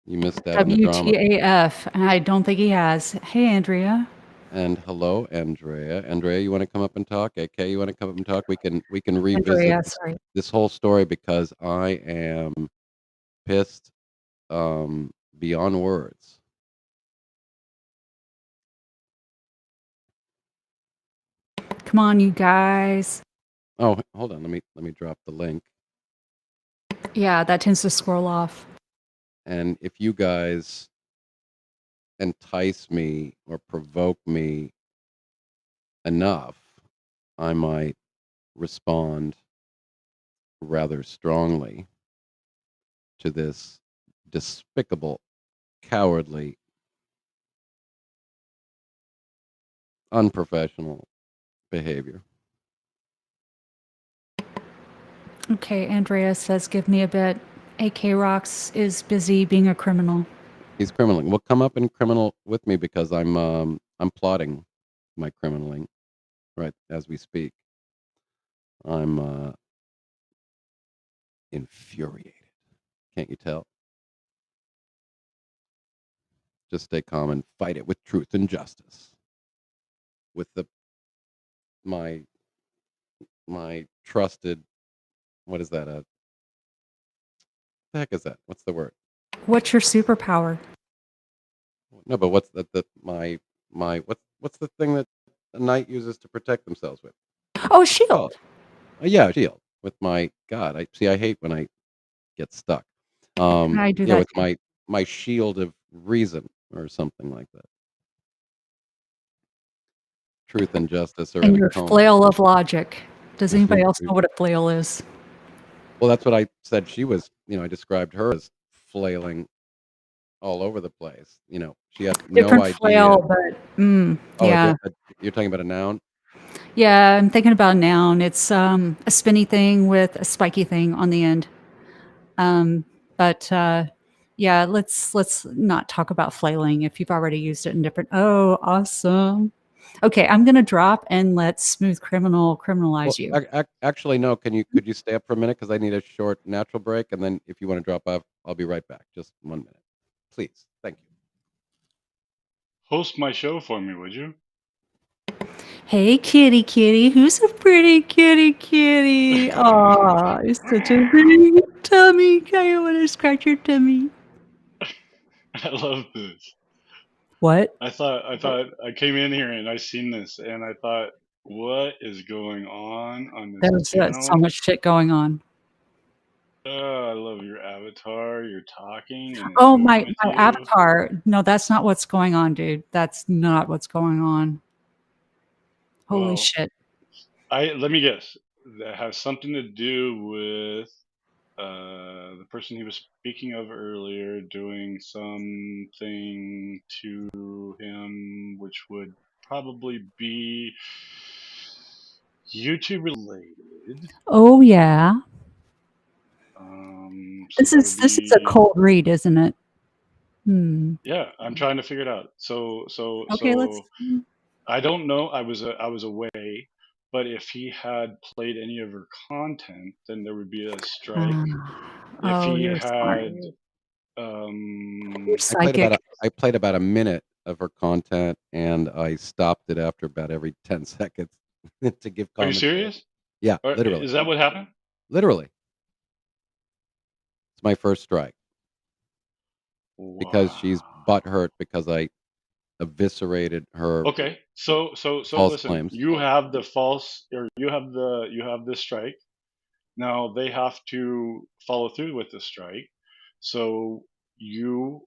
You missed out on the drama. WTAF. I don't think he has. Hey, Andrea. And hello, Andrea. Andrea, you want to come up and talk? AK, you want to come up and talk? We can revisit Andrea, sorry. this whole story because I am pissed beyond words. Come on, you guys. Oh, hold on. Let me drop the link. Yeah, that tends to scroll off. And if you guys entice me or provoke me enough, I might respond rather strongly to this despicable, cowardly, unprofessional behavior. Okay, Andrea says, give me a bit. AK Rocks is busy being a criminal. He's criminaling. Well, come up and criminal with me because I'm plotting my criminaling right as we speak. I'm infuriated. Can't you tell? Just stay calm and fight it with truth and justice. With my trusted, what is that? The heck is that? What's the word? What's your superpower? No, but what's my what's the thing that a knight uses to protect themselves with? Oh, shield. Yeah, shield. With my God, I hate when I get stuck. I do that with too. my shield of reason or something like that. Truth and justice are in And a your coma. flail of logic. Does anybody else know what a flail is? Well, that's what I said. She was, I described her as flailing all over the place. She had Different no idea. flail, but yeah. You're talking about a noun? Yeah, I'm thinking about a noun. It's a spinny thing with a spiky thing on the end. But Yeah, let's not talk about flailing if you've already used it in different. Oh, awesome. Okay, I'm gonna drop and let Smooth Criminal criminalize you. Actually, no. Could you stay up for a minute because I need a short natural break, and then if you want to drop off, I'll be right back. Just 1 minute, please. Thank you. Host my show for me, would you? Hey, kitty, kitty, who's a pretty kitty, kitty? Aw, it's such a pretty tummy. I want to scratch your tummy. I love this. What? I I came in here and I seen this and I thought, what is going on this There's so channel? much shit going on. Oh, I love your avatar. You're talking and it's Oh, moving my with my you. avatar. No, that's not what's going on, dude. That's not what's going on. Holy Well, shit. let me guess. That has something to do with the person he was speaking of earlier doing something to him, which would probably be YouTube related. Oh, yeah. So that would This is a be, cold read, isn't it? Hmm. yeah. I'm trying to figure it out. Okay, let's. I don't know. I was away, but if he had played any of her content, then there would be a strike. If Oh, he you're smart. had, You're psychic. I played about a minute of her content, and I stopped it after about every 10 seconds to give are you commentary. serious? Yeah, Or literally, is that what happened? literally. It's my first strike because she's Wow. butthurt because I eviscerated her Okay. So false listen, claims. you have the false, or you have the strike. Now they have to follow through with the strike. So you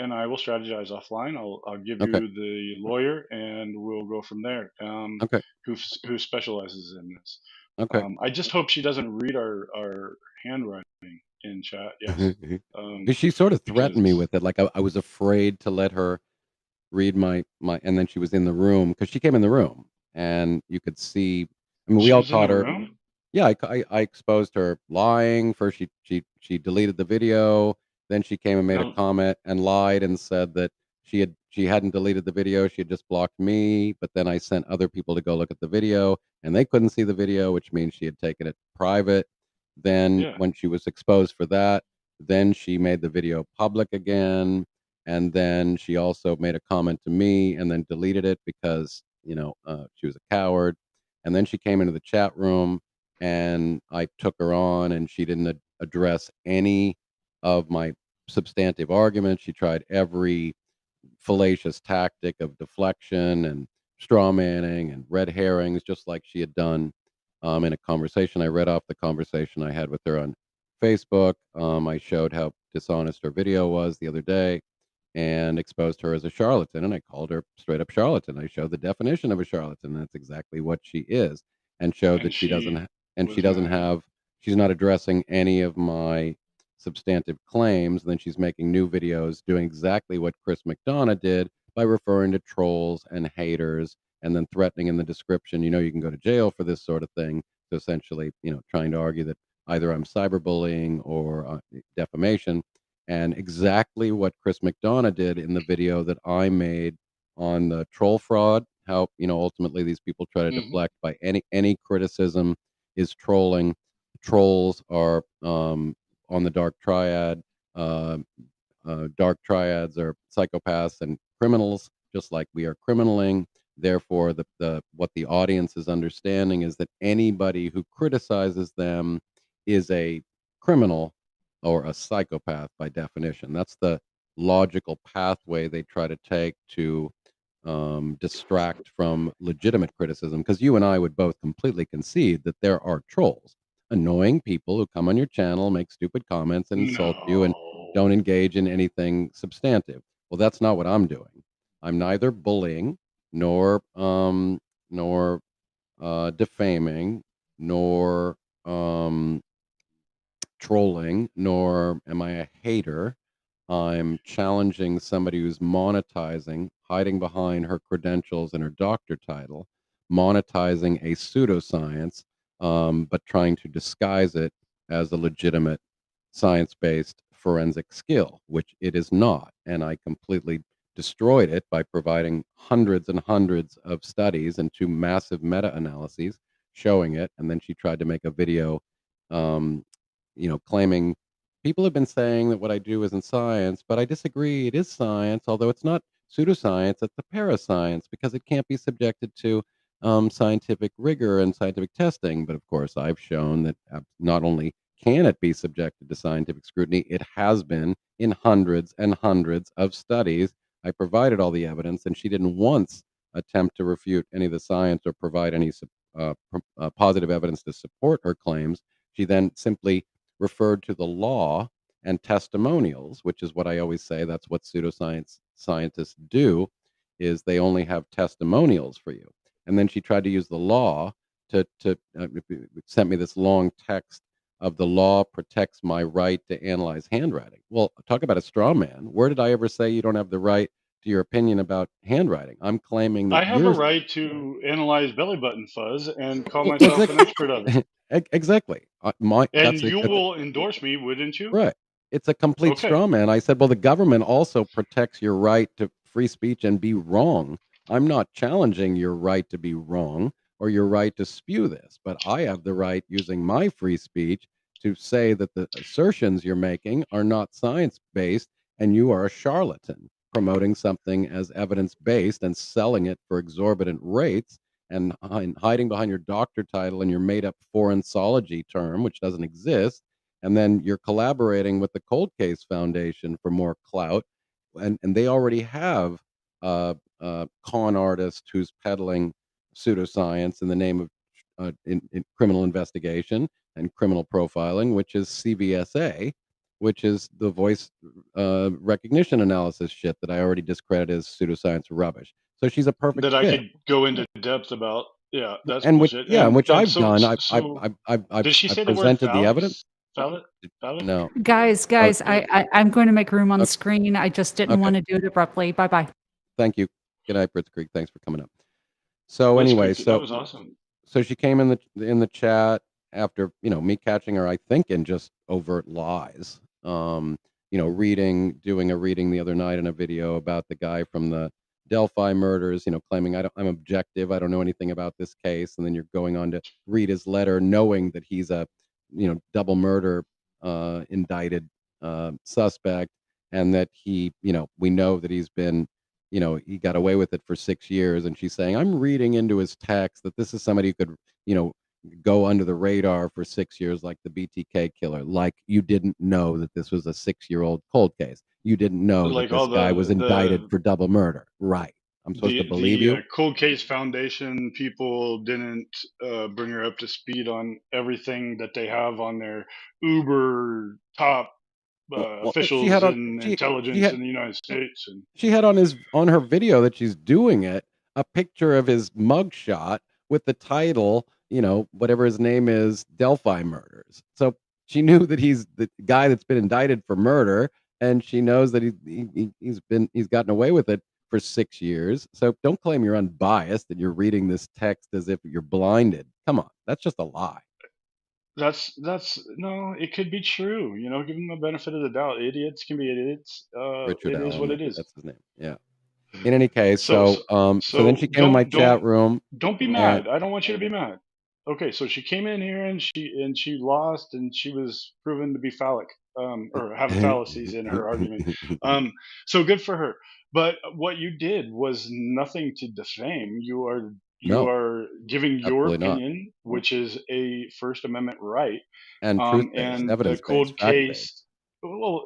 and I will strategize offline. I'll give Okay, you the lawyer and we'll go from there. okay, Who specializes in this. okay. I just hope she doesn't read our handwriting in chat. Yes. She sort of threatened me Because with it, like I was afraid to let her read and then she was in the room because she came in the room and you could see. I mean, we she all was in the caught her. room. Yeah, I exposed her lying. First, she deleted the video. Then she came and made a No. comment and lied and said that she hadn't deleted the video. She had just blocked me. But then I sent other people to go look at the video, and they couldn't see the video, which means she had taken it private. Then, Yeah. when she was exposed for that, then she made the video public again, and then she also made a comment to me, and then deleted it because she was a coward. And then she came into the chat room and I took her on, and she didn't address any of my substantive arguments. She tried every fallacious tactic of deflection and straw manning and red herrings, just like she had done in a conversation. I read off the conversation I had with her on Facebook. I showed how dishonest her video was the other day and exposed her as a charlatan. And I called her straight up charlatan. I showed the definition of a charlatan. That's exactly what she is, and showed And that she doesn't, she she was doesn't mad. have, she's not addressing any of my substantive claims. And then she's making new videos doing exactly what Chris McDonough did by referring to trolls and haters and then threatening in the description, you can go to jail for this sort of thing. So essentially, trying to argue that either I'm cyberbullying or defamation, and exactly what Chris McDonough did in the video that I made on the troll fraud. How ultimately these people try to Hmm. deflect by any criticism is trolling. Trolls are on the dark triad. Uh, Dark triads are psychopaths and criminals, just like we are criminaling. Therefore, the what the audience is understanding is that anybody who criticizes them is a criminal or a psychopath by definition. That's the logical pathway they try to take to distract from legitimate criticism. Because you and I would both completely concede that there are trolls, annoying people who come on your channel, make stupid comments, and insult you, and No. don't engage in anything substantive. Well, that's not what I'm doing. I'm neither bullying nor defaming nor trolling, nor am I a hater. I'm challenging somebody who's monetizing, hiding behind her credentials and her doctor title, monetizing a pseudoscience, but trying to disguise it as a legitimate science based forensic skill, which it is not. And I completely destroyed it by providing hundreds and hundreds of studies and 2 massive meta-analyses showing it. And then she tried to make a video, um, claiming people have been saying that what I do isn't science, but I disagree. It is science, although it's not pseudoscience, it's a parascience because it can't be subjected to scientific rigor and scientific testing. But of course, I've shown that not only can it be subjected to scientific scrutiny, it has been in hundreds and hundreds of studies. I provided all the evidence, and she didn't once attempt to refute any of the science or provide any positive evidence to support her claims. She then simply referred to the law and testimonials, which is what I always say. That's what pseudoscience scientists do, is they only have testimonials for you. And then she tried to use the law to sent me this long text of the law protects my right to analyze handwriting. Well, talk about a straw man. Where did I ever say you don't have the right to your opinion about handwriting? I'm claiming that I have a right to analyze belly button fuzz and call myself an exactly, expert of it. exactly. My And that's you will endorse me, wouldn't you? right. It's a complete Okay. straw man. I said, well, the government also protects your right to free speech and be wrong. I'm not challenging your right to be wrong or your right to spew this, but I have the right using my free speech to say that the assertions you're making are not science based and you are a charlatan promoting something as evidence based and selling it for exorbitant rates and hiding behind your doctor title and your made up foreign-ology term, which doesn't exist. And then you're collaborating with the Cold Case Foundation for more clout, and they already have a con artist who's peddling pseudoscience in the name of in criminal investigation and criminal profiling, which is CVSA, which is the voice recognition analysis shit that I already discredited as pseudoscience rubbish. So she's a perfect That I fit, could go into depth about. Yeah, that's and which bullshit. yeah, and which And I've so done. so did she I've say the word presented the evidence. phallics? Phallic? No, Guys, oh, I'm going to make room on the okay, screen. I just didn't okay. want to do it abruptly. Bye bye. Thank you. Good night, Fritz Creek. Thanks for coming up. So anyway, Blitzkrieg, that was awesome. so she came in the chat after me catching her, I think, in just overt lies. Doing a reading the other night in a video about the guy from the Delphi murders. Claiming I'm objective, I don't know anything about this case, and then you're going on to read his letter, knowing that he's a double murder indicted suspect, and that we know that he's been he got away with it for 6 years. And she's saying, I'm reading into his text that this is somebody who could, go under the radar for 6 years, like the BTK killer. Like you didn't know that this was a 6-year-old cold case. You didn't know that Like all this guy was indicted for double murder. Right. I'm supposed to believe you? Cold Case Foundation people didn't bring her up to speed on everything that they have on their uber top She had officials on in she intelligence had in the United States. And she had on her video that she's doing it a picture of his mugshot with the title, whatever his name is, Delphi Murders. So she knew that he's the guy that's been indicted for murder, and she knows that he's gotten away with it for 6 years. So don't claim you're unbiased and you're reading this text as if you're blinded. Come on, that's just a lie. that's no, it could be true. Give them the benefit of the doubt. Idiots can be idiots. Richard It is what Allen, it is. that's his name. Yeah. In any case, So so, so then so she came in my chat room don't be and mad. I don't want you to be mad. Okay, so she came in here and she lost and she was proven to be phallic, or have fallacies in her argument. So good for her. But what you did was nothing to defame. You no, are giving your absolutely not. opinion, which is a First Amendment right. And truth-based, And the evidence-based, cold fact-based. case. Well,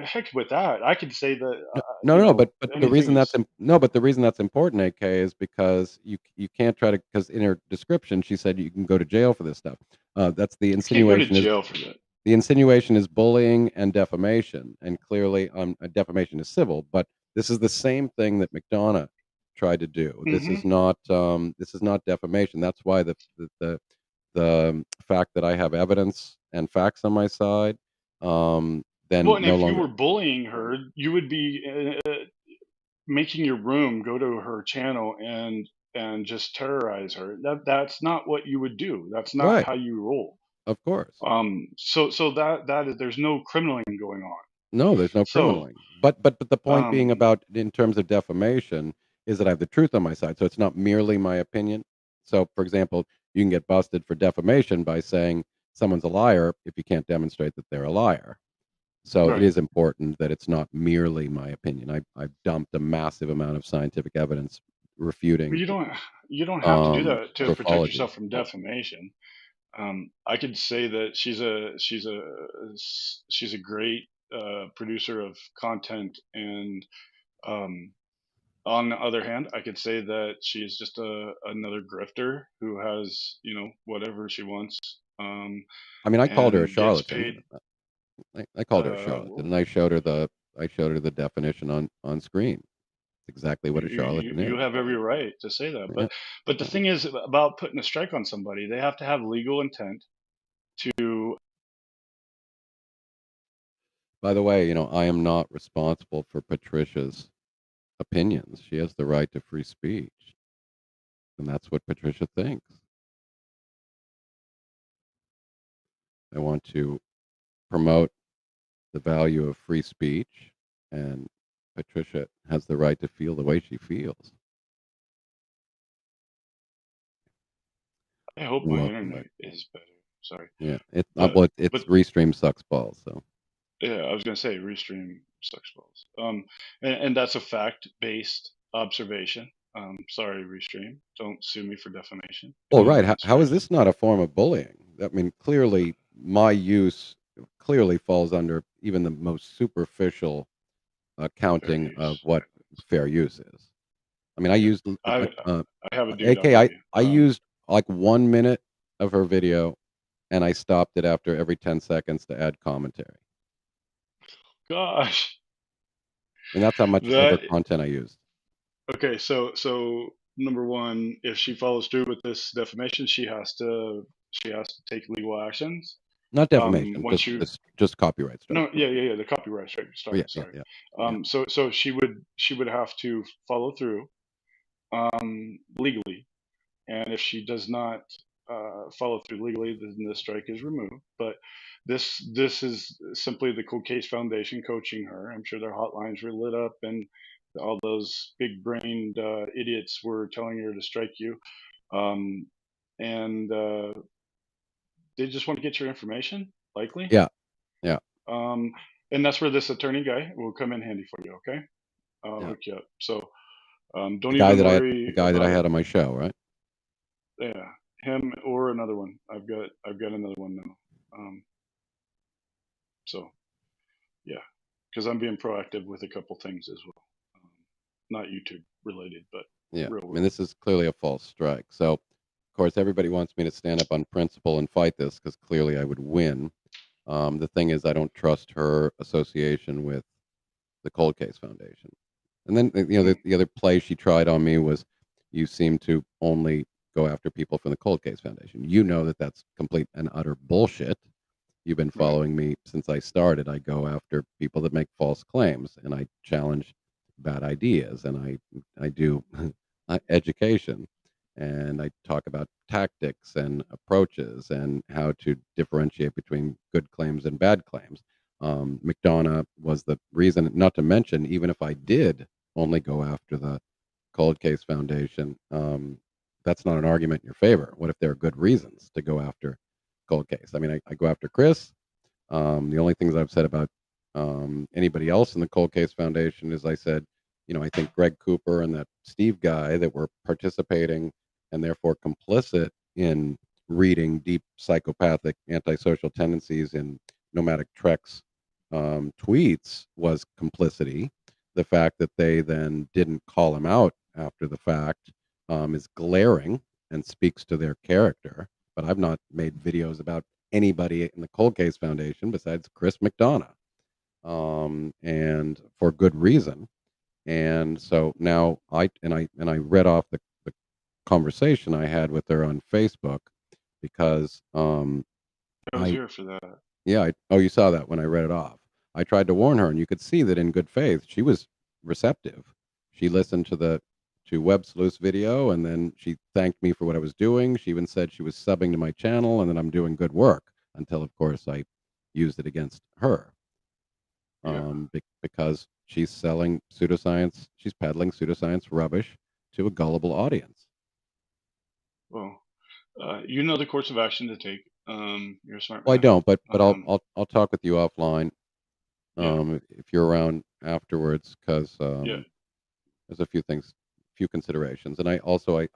heck with that. I could say that No, but the anything reason is. but the reason that's important, AK, is because you can't try to, because in her description she said you can go to jail for this stuff. That's the You can't go to insinuation is jail for that. the insinuation is bullying and defamation, and clearly defamation is civil, but this is the same thing that McDonough tried to do. This Hmm. is not defamation. That's why the fact that I have evidence and facts on my side, Well, then and no if you longer were bullying her, you would be making your room go to her channel and just terrorize her. That's not what you would do. That's not right. how you roll. Of course. So that is, there's no criminaling going on. No, there's no So criminaling. But the point being um, about in terms of defamation is that I have the truth on my side. So it's not merely my opinion. So for example, you can get busted for defamation by saying someone's a liar if you can't demonstrate that they're a liar. So it right. is important that it's not merely my opinion. I've dumped a massive amount of scientific evidence But refuting you don't have to do that to protect graphology. yourself from defamation. I could say that she's a great producer of content, and um, on the other hand, I could say that she is just another grifter who has, whatever she wants, I mean, I called her a and gets charlatan. paid. I called her a charlatan, and I showed her the definition on screen. Exactly what a You charlatan you is. have every right to say that, Yeah, but the yeah. thing is about putting a strike on somebody, they have to have legal intent to. By the way, I am not responsible for Patricia's opinions. She has the right to free speech, and that's what Patricia thinks. I want to promote the value of free speech, and Patricia has the right to feel the way she feels. I hope You're my welcome, internet bud. is better. Sorry, Yeah, but well, but it's Restream sucks balls. So yeah, I was gonna say restream sucks balls. And that's a fact-based observation. Sorry, restream. Don't sue me for defamation. well, right. How is Sorry. this not a form of bullying? I mean, clearly, my use clearly falls under even the most superficial Fair accounting of use. what fair use is. I mean, I Okay. used, I I have a dude I'll AK, give I, you. I used like 1 minute of her video and I stopped it after every 10 seconds to add commentary. Gosh, And that's how much of that her content I used. okay. So number one, if she follows through with this defamation, she has to take legal actions. Not defamation, Once you just copyright strike. No, yeah, the copyright strike. Yeah, Sorry, yeah, sorry. yeah, yeah. So she would have to follow through legally, and if she does not follow through legally, then the strike is removed. But this is simply the Cold Case Foundation coaching her. I'm sure their hotlines were lit up, and all those big-brained idiots were telling her to strike you, um, and they just want to get your information, likely. Yeah, yeah, Um, and that's where this attorney guy will come in handy for you. Okay, I'll yeah. hook you up. So don't even The worry guy that I about it. had on my show, right? Yeah, him or another one. I've got another one now. So yeah, because I'm being proactive with a couple things as well. Um, Not YouTube related, but Yeah. real I mean, world. this is clearly a false strike. So, of course, everybody wants me to stand up on principle and fight this because clearly I would win. The thing is, I don't trust her association with the Cold Case Foundation. And then, Hmm. the other play she tried on me was you seem to only go after people from the Cold Case Foundation. You know that that's complete and utter bullshit. You've been Right. following me since I started. I go after people that make false claims and I challenge bad ideas and I do education and I talk about tactics and approaches and how to differentiate between good claims and bad claims. McDonough was the reason, not to mention, even if I did only go after the Cold Case Foundation, that's not an argument in your favor. What if there are good reasons to go after Cold Case? I mean, I go after Chris. The only things I've said about anybody else in the Cold Case Foundation is I said, I think Greg Cooper and that Steve guy that were participating and therefore complicit in reading deep psychopathic antisocial tendencies in Nomadic Trek's tweets was complicity. The fact that they then didn't call him out after the fact is glaring and speaks to their character. But I've not made videos about anybody in the Cold Case Foundation besides Chris McDonough, and for good reason. And so now I read off the conversation I had with her on Facebook because I was I here for that. yeah oh, you saw that when I read it off. I tried to warn her, and you could see that in good faith she was receptive. She listened to Web Sleuth's video, and then she thanked me for what I was doing. She even said she was subbing to my channel and that I'm doing good work. until, of course, I used it against her. Yeah. Because she's selling pseudoscience, she's peddling pseudoscience rubbish to a gullible audience. Well, you know the course of action to take. You're a smart Well, I man. don't, but I'll talk with you offline, Yeah. if you're around afterwards, because Yeah. there's a few considerations, and I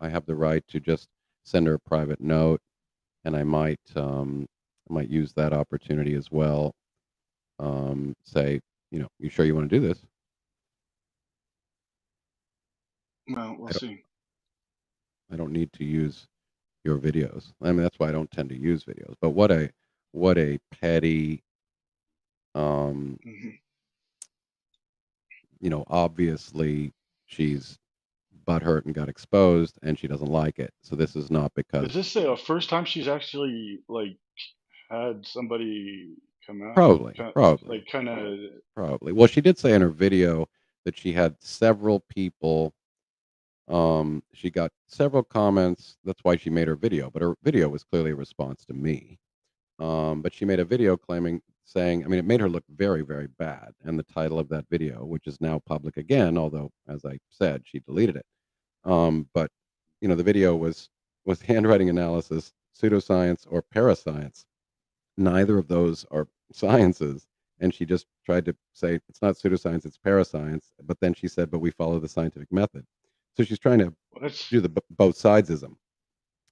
have the right to just send her a private note, and I might use that opportunity as well. Say, you sure you want to do this? Well, we'll I don't see. I don't need to use your videos. I mean, that's why I don't tend to use videos. But what a petty, um, Hmm. obviously she's butthurt and got exposed, and she doesn't like it. So this is not Is because this the first time she's actually like had somebody come out, probably, probably, like kind of? probably. Well, she did say in her video that she had several people. She got several comments. That's why she made her video. But her video was clearly a response to me. But she made a video saying, I mean, it made her look very, very bad. And the title of that video, which is now public again, although, as I said, she deleted it. But the video was handwriting analysis, pseudoscience, or parascience. Neither of those are sciences. And she just tried to say it's not pseudoscience, it's parascience. But then she said, but we follow the scientific method. So she's trying to That's do the both sidesism.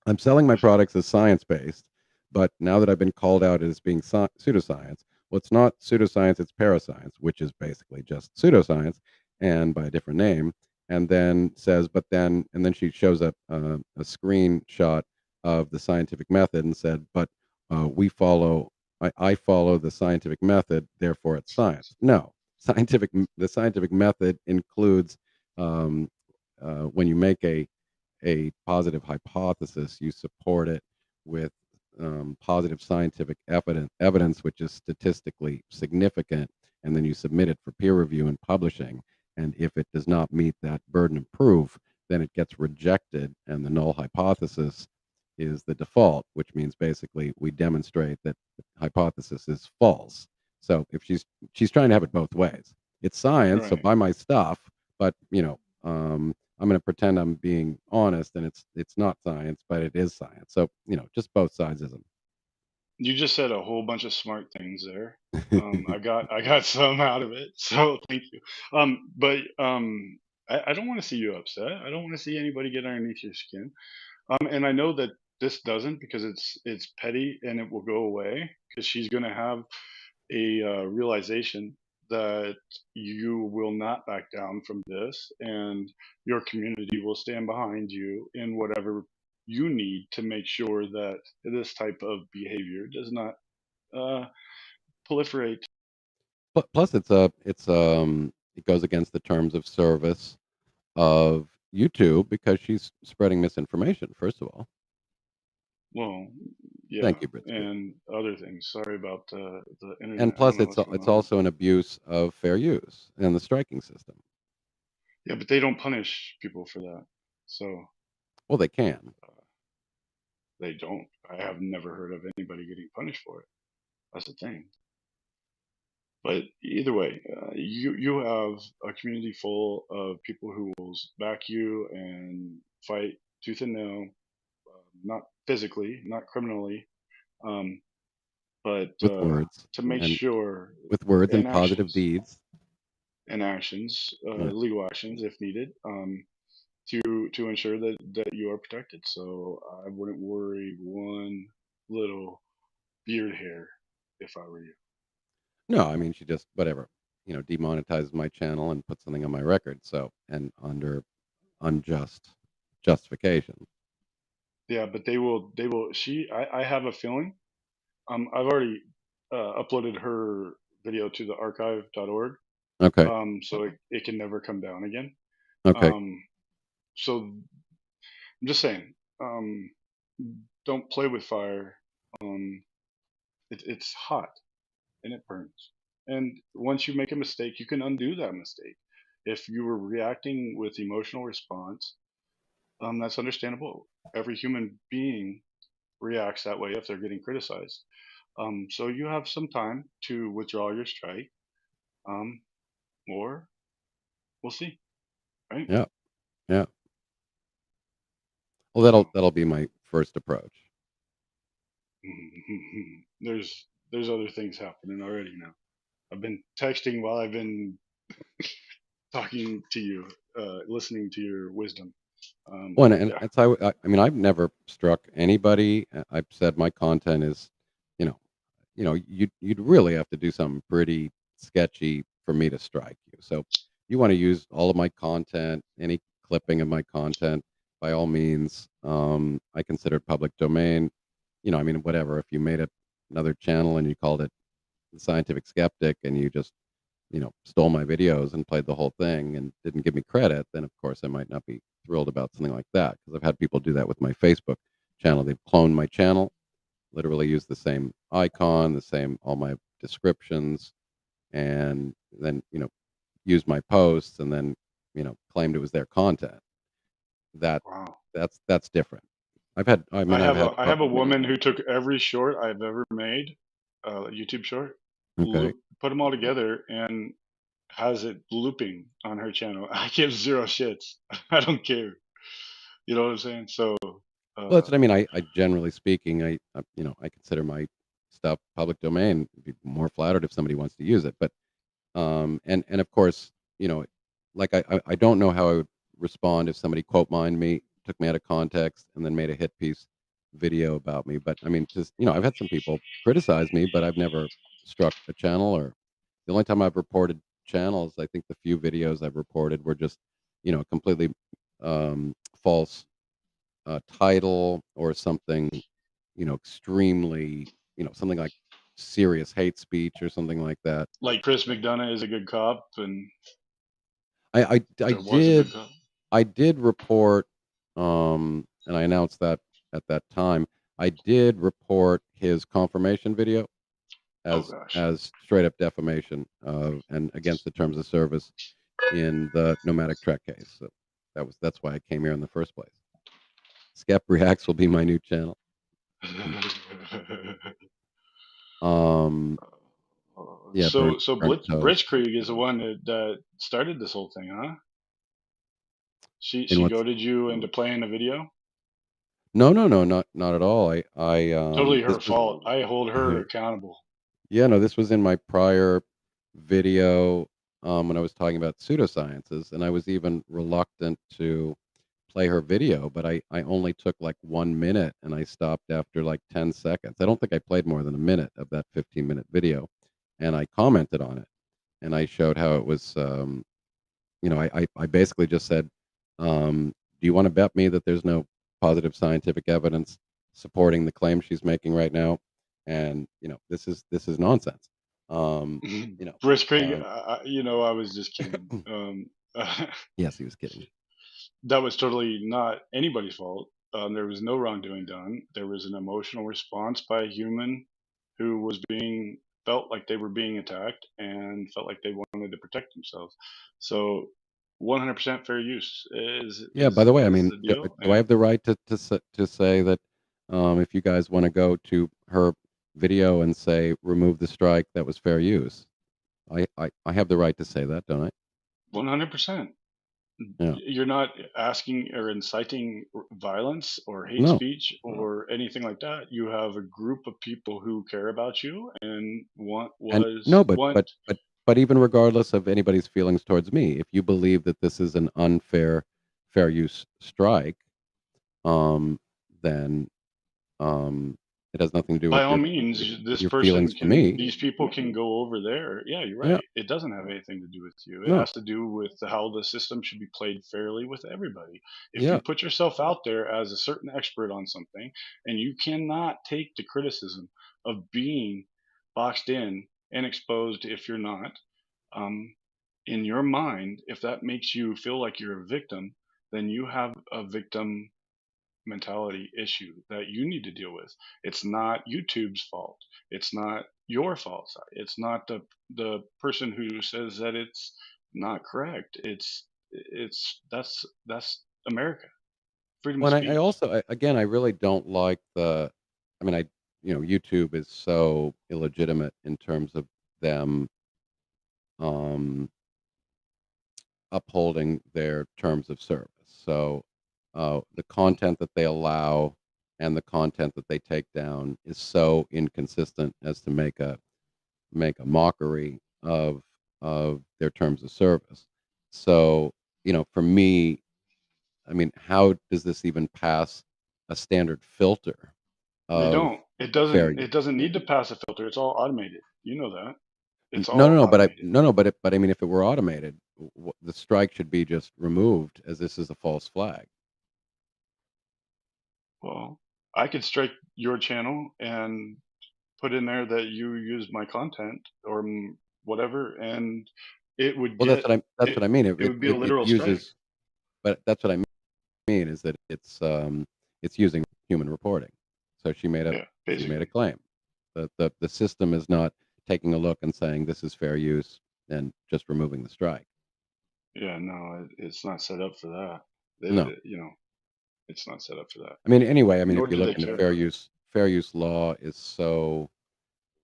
I'm selling my products as science based, but now that I've been called out as being pseudoscience, well, it's not pseudoscience, it's parascience, which is basically just pseudoscience and by a different name. And then says, and then she shows up a screenshot of the scientific method and said, but we follow, I follow the scientific method, therefore it's science. No, the scientific method includes when you make a positive hypothesis, you support it with positive scientific evidence, which is statistically significant, and then you submit it for peer review and publishing. And if it does not meet that burden of proof, then it gets rejected, and the null hypothesis is the default, which means basically we demonstrate that the hypothesis is false. So if she's trying to have it both ways, it's science, so right. buy my stuff, but I'm going to pretend I'm being honest, and it's not science, but it is science. So just both sides of them. You just said a whole bunch of smart things there. I got some out of it, so thank you. I don't want to see you upset. I don't want to see anybody get underneath your skin. And I know that this doesn't because it's petty and it will go away because she's going to have a realization that you will not back down from this, and your community will stand behind you in whatever you need to make sure that this type of behavior does not uh, proliferate. Plus, it goes against the terms of service of YouTube because she's spreading misinformation. First of all, Well, yeah, thank you, Britsky. and other things. Sorry about the And internet. I don't plus, know what's going it's on. also an abuse of fair use and the striking system. Yeah, but they don't punish people for that, so Well, they can. they don't. I have never heard of anybody getting punished for it. That's the thing. But either way, you have a community full of people who will back you and fight tooth and nail, not physically, not criminally, um, but With words to make and sure in positive actions, deeds. in actions, Yeah. legal actions if needed, to ensure that you are protected. So I wouldn't worry one little beard hair if I were you. No, I mean she just whatever, demonetizes my channel and puts something on my record. So and under unjust justification. Yeah, but they will. They will. I have a feeling. I've already uploaded her video to the archive.org, Okay. so it can never come down again. Okay. Um, so I'm just saying, don't play with fire. Um, it's hot and it burns. And once you make a mistake, you can undo that mistake. If you were reacting with emotional response, that's understandable. Every human being reacts that way if they're getting criticized. So you have some time to withdraw your strike, um, or we'll see, right? Yeah, yeah. Well, So that'll be my first approach. there's other things happening already now. I've been texting while I've been talking to you, listening to your wisdom. Well, and Yeah. it's I mean, I've never struck anybody. I've said my content is, you know, you'd really have to do something pretty sketchy for me to strike you. So you want to use all of my content, any clipping of my content, by all means. I consider it public domain. I mean, whatever. If you made another channel and you called it the Scientific Skeptic and you just stole my videos and played the whole thing and didn't give me credit, then of course I might not be thrilled about something like that because I've had people do that with my Facebook channel. They've cloned my channel, literally used the same icon, the same all my descriptions, and then used my posts and then claimed it was their content. That Wow. that's different. I mean, I've had I have a woman who took every short I've ever made, YouTube short, okay. put them all together, and has it looping on her channel. I give zero shits. I don't care. You know what I'm saying? So, Well, that's uh, what I mean. I generally speaking, I consider my stuff public domain. Be more flattered if somebody wants to use it, but and of course, you know, like I don't know how I would respond if somebody quote mined me, took me out of context, and then made a hit piece video about me. But I mean, just I've had some people criticize me, but I've never struck a channel. Or the only time I've reported channels, I think the few videos I've reported were just completely false title or something extremely something like serious hate speech or something like that. like Chris McDonough is a good cop, and I there was a good did cop. report, and I announced that at that time. I did report his confirmation video Oh as gosh. straight up defamation of and against the terms of service in the nomadic trek case. So that's why I came here in the first place. Skep Reacts will be my new channel. Um, yeah, So burnt so toast. Blitzkrieg is the one that started this whole thing, huh? In She what's goaded you into playing a video. No, no, no, not at all. Totally her This was fault. I hold her accountable. yeah, no, this was in my prior video, when I was talking about pseudosciences, and I was even reluctant to play her video, but I only took like 1 minute and I stopped after like 10 seconds. I don't think I played more than a minute of that 15-minute video, and I commented on it, and I showed how it was. I basically just said, "Do you want to bet me that there's no positive scientific evidence supporting the claim she's making right now?" And this is nonsense. Um, you know, Blitzkrieg, um, I was just kidding. yes, he was kidding. That was totally not anybody's fault. There was no wrongdoing done. There was an emotional response by a human who was being felt like they were being attacked and felt like they wanted to protect themselves. So, 100% fair use Yeah. By the way, I is mean, the do, deal. do I And have the right to say that if you guys want to go to her video and say remove the strike, that was fair use? I have the right to say that, don't I? 100%. Yeah. You're not asking or inciting violence or hate No. speech or anything like that. You have a group of people who care about you and And no, want. but even regardless of anybody's feelings towards me, if you believe that this is an unfair fair use strike, um, then it has nothing to do By with all means, your feelings for me. these people can go over there. Yeah, you're Yeah, right. It doesn't have anything to do with you. It no, has to do with how the system should be played fairly with everybody. If you yeah. put yourself out there as a certain expert on something and you cannot take the criticism of being boxed in and exposed if you're not, um, in your mind, if that makes you feel like you're a victim, then you have a victim mentality issue that you need to deal with. It's not YouTube's fault. It's not your fault. It's not the person who says that it's not correct. It's that's America. Freedom of When I speech. also again, I really don't like the. I mean, YouTube is so illegitimate in terms of them um, upholding their terms of service. So the content that they allow and the content that they take down is so inconsistent as to make a mockery of their terms of service. So for me, I mean, how does this even pass a standard filter They of don't. It fair doesn't. It use? doesn't need to pass a filter. It's all automated. You know that. It's No, no, all no. But automated. I mean, if it were automated, the strike should be just removed, as this is a false flag. Well, I could strike your channel and put in there that you use my content or whatever, and it would Well, get that's what I mean. it would be a It literal strike. uses, but that's what I mean is that it's using human reporting. So she made a Yeah, basically. claim. The system is not taking a look and saying this is fair use and just removing the strike. Yeah, no, it's not set up for that. No. It's not set up for that. I mean, anyway, I mean, Nor if you do they look into care. fair use law is so,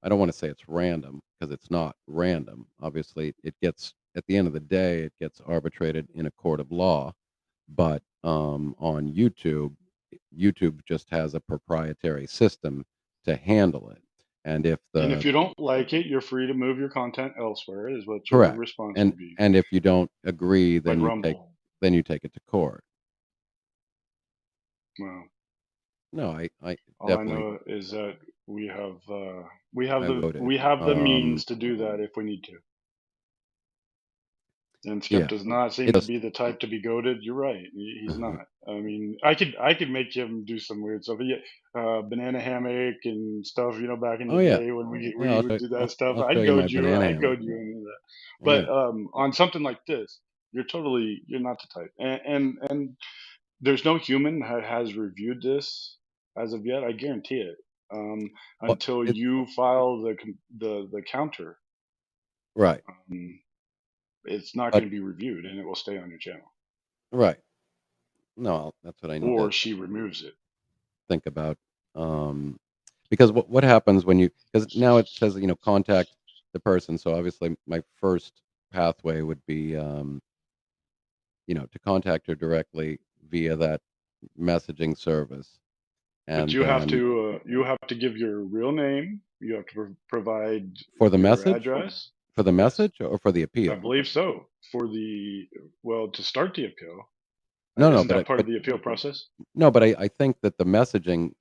I don't want to say it's random because it's not random. Obviously, it gets, at the end of the day, it gets arbitrated in a court of law. But on YouTube just has a proprietary system to handle it. And if And if the you don't like it, you're free to move your content elsewhere, is what your correct, response and would be. and if you don't agree, Like Rumble. then you take it to court. Well, No, I all I definitely know is that we have I voted. the means to do that if we need to. And Skip Yeah, does not seem it to just be the type to be goaded. You're right. He's not. I mean, I could make him do some weird stuff. Yeah, banana hammock and stuff. Back in oh the yeah, day when yeah. we would do that stuff, I'll show you my banana I'd hammock. goad you into that. Yeah. But on something like this, you're not the type. And there's no human has reviewed this as of yet. I guarantee it. Well, Until you file the counter, right, um, it's not but going to be reviewed, and it will stay on your channel. right. No, that's what I need Or to she removes it. think about. Because what happens when you, because now it says contact the person. So obviously my first pathway would be to contact her directly via that messaging service, But and then you have to give your real name. You have to provide for the your message, address. for the Yes, message or for the I appeal. believe so. For the to start the appeal, No, isn't but that part of the appeal process? no, but I think that the messaging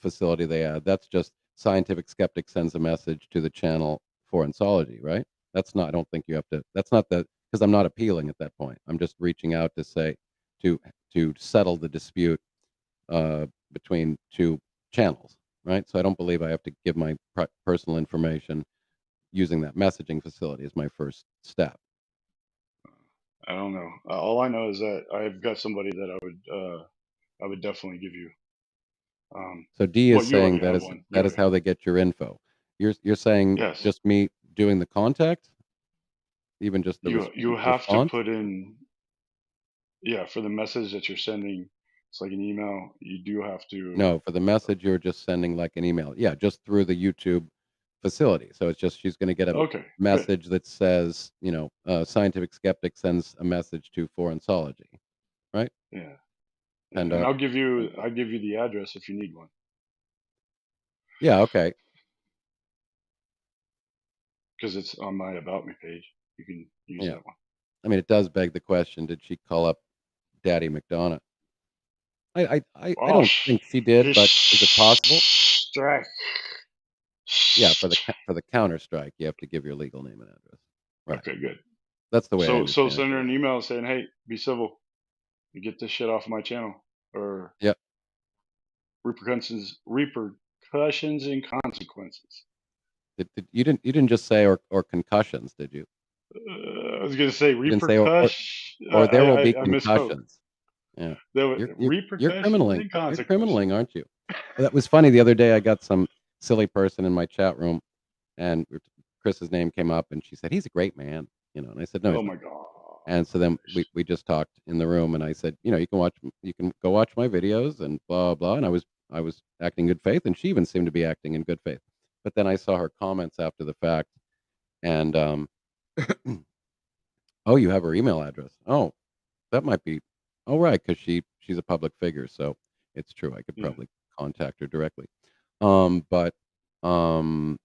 facility they add, that's just Scientific Skeptic sends a message to the channel for Ansology, right? That's not, I don't think you have to, that's not the, because I'm not appealing at that point. I'm just reaching out to say, to settle the dispute between two channels, right? So I don't believe I have to give my personal information using that messaging facility as my first step. I don't know. All I know is that I've got somebody that I would definitely give you. So D Well, is you saying already have one. that is how they get your info. You're saying Yes. just me doing the contact, even just the You have to response. put in, yeah, for the message that you're sending. It's like an email. You do have to. No, for the message you're just sending like an email. Yeah, just through the YouTube facility. So it's just she's going to get a Okay, good. message that says, Scientific Skeptic sends a message to Forensology, right? Yeah. And And I'll give you the address if you need one, yeah, okay. because it's on my About Me page. You can use Yeah. that one. I mean, it does beg the question: did she call up Daddy McDonough? I Oh, don't think she did, but is it possible? strike. Yeah, for the counter strike, you have to give your legal name and address. Right. Okay, good. That's the way I So understand send it. her an email saying, "Hey, be civil. You get this shit off my channel, or Yep. repercussions and consequences." You didn't just say or concussions, did you? I was gonna say You didn't say repercussion. or there will be I misspoke. concussions. Yeah. There were You're repercussions criminaling. and You're consequences. criminaling, aren't you? That was funny. The other day I got some silly person in my chat room and Chris's name came up and she said, "He's a great man." And I said, "No, Oh he's my not." god. And so then we just talked in the room and I said, "You can go watch my videos and blah blah." And I was acting in good faith, and she even seemed to be acting in good faith. But then I saw her comments after the fact, and oh, you have her email address. Oh, that might be. Oh, right, because she's a public figure, so it's true. I could Yeah. probably contact her directly. But um,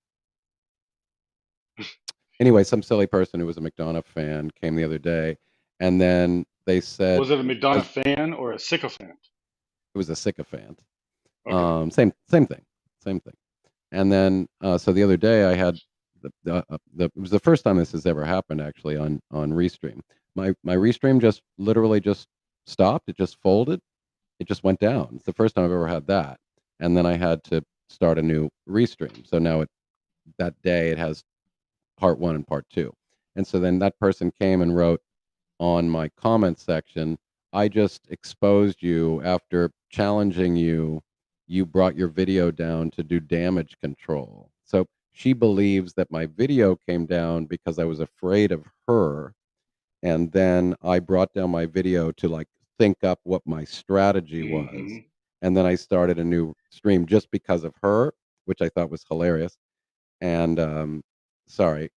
anyway, some silly person who was a McDonough fan came the other day, and then they said, Was it a McDonough as fan or a sycophant? it was a sycophant. Okay. Same thing, same thing. And then so the other day I had it was the first time this has ever happened actually on Restream. My Restream just literally just stopped. It just folded. It just went down. It's the first time I've ever had that. And then I had to start a new Restream. So now that day it has part 1 and part 2. And so then that person came and wrote on my comment section, I just exposed you after challenging you. You brought your video down to do damage control. So she believes that my video came down because I was afraid of her. And then I brought down my video to like think up what my strategy was. And then I started a new stream just because of her, which I thought was hilarious. And sorry,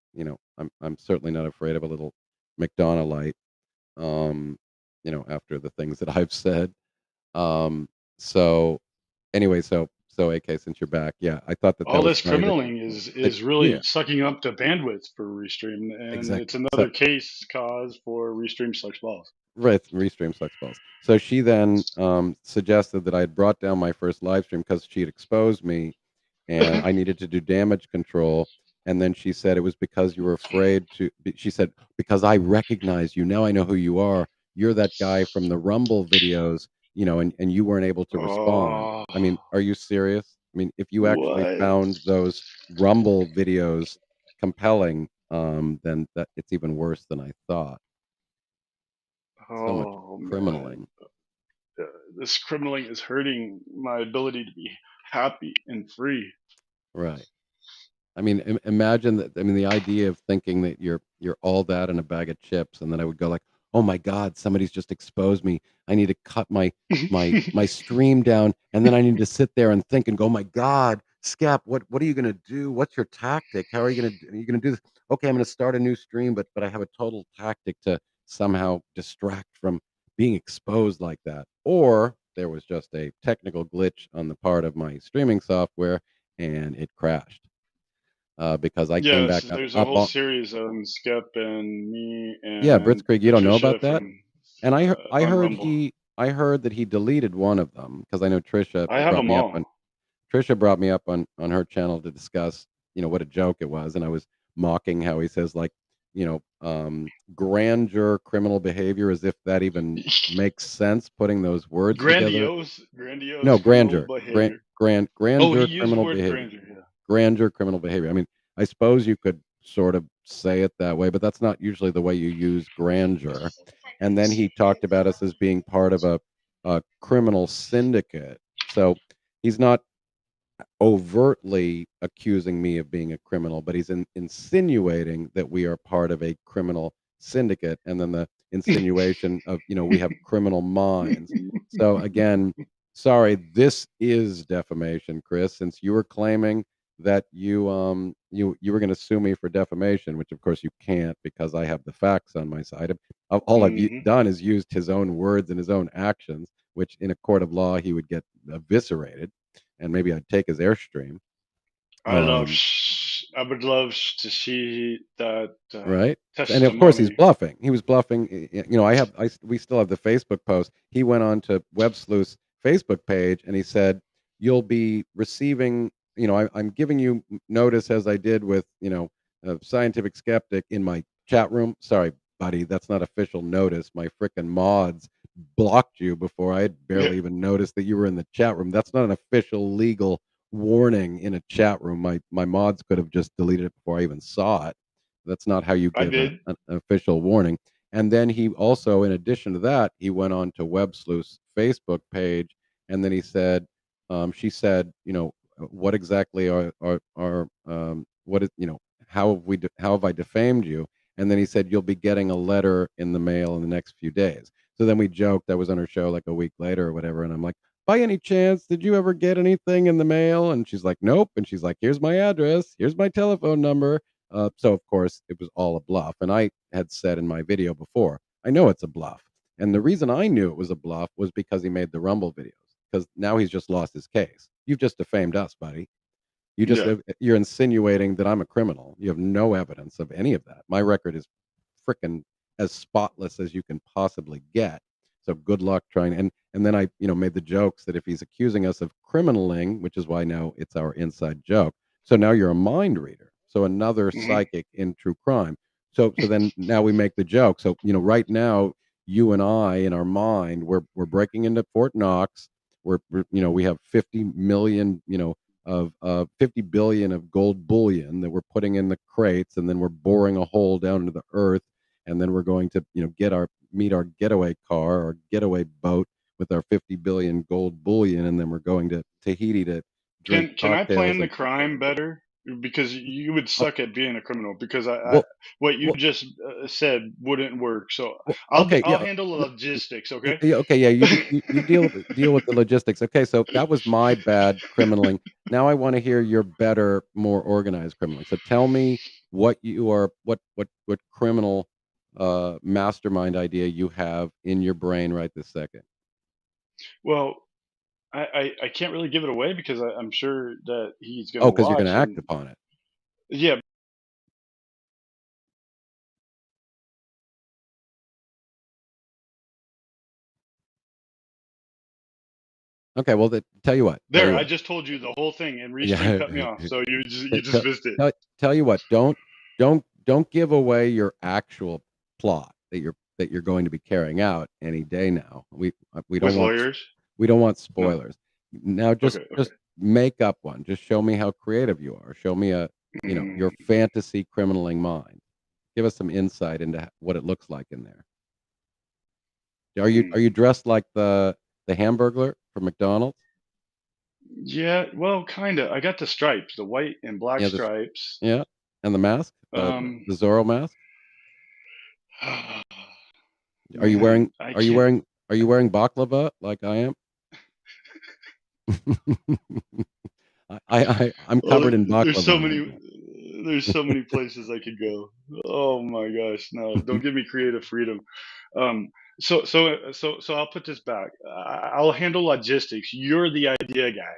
I'm certainly not afraid of a little McDonough light, um, after the things that I've said. So anyway, so AK, since you're back, yeah, I thought that All was this funny criminaling that is really yeah, sucking up the bandwidth for Restream, and it's exactly. So another cause for Restream sucks balls. right, Restream sucks balls. So she then suggested that I had brought down my first live stream because she had exposed me and I needed to do damage control. And then she said it was because you were afraid to. She said because I recognize you now. I know who you are. You're that guy from the Rumble videos, and you weren't able to respond. Oh, I mean, are you serious? I mean, if you actually what? found those Rumble videos compelling, then that it's even worse than I thought. So much Oh man, criminaling, this criminaling is hurting my ability to be happy and free. right? I mean, imagine that. I mean, the idea of thinking that you're all that in a bag of chips, and then I would go like, "Oh my God, somebody's just exposed me. I need to cut my stream down, and then I need to sit there and think and go, my God, Skep, what are you gonna do? What's your tactic? How are you gonna do this? Okay, I'm gonna start a new stream, but I have a total tactic to somehow distract from being exposed like that, or there was just a technical glitch on the part of my streaming software, and it crashed." Because I came Yes, back there's a up whole on. series on Skep and me Yeah, and Blitzkrieg, you don't know Patricia about that? from And I on heard Rumble. that he deleted one of them because I know I have brought them me up on all. Trisha brought me up on her channel to discuss, what a joke it was, and I was mocking how he says like, grandeur criminal behavior, as if that even makes sense, putting those words together. Grandiose No, criminal grand behavior. Oh, he grandeur used the criminal word behavior. grandeur. Yeah. Grandeur criminal behavior. I mean, I suppose you could sort of say it that way, but that's not usually the way you use grandeur. And then he talked about us as being part of a criminal syndicate. So he's not overtly accusing me of being a criminal, but he's insinuating that we are part of a criminal syndicate. And then the insinuation of, we have criminal minds. So again, sorry, this is defamation, Chris, since you were claiming that you were going to sue me for defamation, which of course you can't because I have the facts on my side. All I've Hmm. done is used his own words and his own actions, which in a court of law he would get eviscerated, and maybe I'd take his Airstream. Um, I would love to see that right? And of course, he's testimony. bluffing. He was bluffing. We still have the Facebook post. He went on to Web Sleuth's Facebook page and he said, "You'll be receiving. I'm giving you notice as I did with Scientific Skeptic in my chat room. Sorry, buddy, that's not official notice. My frickin' mods blocked you before I had Yeah, barely even noticed that you were in the chat room. That's not an official legal warning in a chat room. My mods could have just deleted it before I even saw it. That's not how you I give did. an official warning. And then he also, in addition to that, he went on to Web Sleuth's Facebook page, and then he said, she said, what exactly are what is how have I defamed you? And then he said, you'll be getting a letter in the mail in the next few days. So then we joked. I was on her show like a week later or whatever, and I'm like, by any chance, did you ever get anything in the mail? And she's like, nope. And she's like, here's my address, here's my telephone number. So of course it was all a bluff. And I had said in my video before, I know it's a bluff. And the reason I knew it was a bluff was because he made the Rumble videos. Because now he's just lost his case. You've just defamed us, buddy. Yeah. You're insinuating that I'm a criminal. You have no evidence of any of that. My record is frickin' as spotless as you can possibly get. So good luck trying. And then I, made the jokes that if he's accusing us of criminaling, which is why now it's our inside joke. So now you're a mind reader. So another hmm psychic in true crime. So then now we make the joke. So right now you and I in our mind we're breaking into Fort Knox. We have 50 million of 50 billion of gold bullion that we're putting in the crates, and then we're boring a hole down into the earth, and then we're going to meet our getaway car or getaway boat with our 50 billion gold bullion, and then we're going to Tahiti to drink Can I cocktails. plan the And crime better? Because you would oh, suck at being a criminal. Because well, what you well, just said wouldn't work. So okay, I'll yeah. handle the logistics. Okay. Yeah, okay, yeah, you deal with the logistics. Okay, so that was my bad criminaling. Now I want to hear your better, more organized criminaling. So tell me what criminal mastermind idea you have in your brain right this second. Well, I can't really give it away because I'm sure that he's going Oh, to because you're going watch to act and upon it. yeah. Okay, well, tell you what, There, I just told you the whole thing, and Restream yeah. cut me off. So you T- just tell, missed it. tell you what, don't give away your actual plot that you're going to be carrying out any day now. We don't With want lawyers? we don't want No. spoilers. Now just Okay. just make up one. Just show me how creative you are. Show me your Mm, fantasy criminaling mind. Give us some insight into what it looks like in there. Are you mm. dressed like the Hamburglar from McDonald's? Yeah. Well, kind of. I got the stripes, the white and black Yeah, stripes. yeah, and the mask, Um. the Zorro mask. Are you Man, wearing I are you can't. wearing are you wearing baklava like I am? I'm Well, covered in there's baklava so right many. now. There's so many places I could go. Oh my gosh! No, don't give me creative freedom. Um. So I'll put this back. I'll handle logistics. You're the idea guy.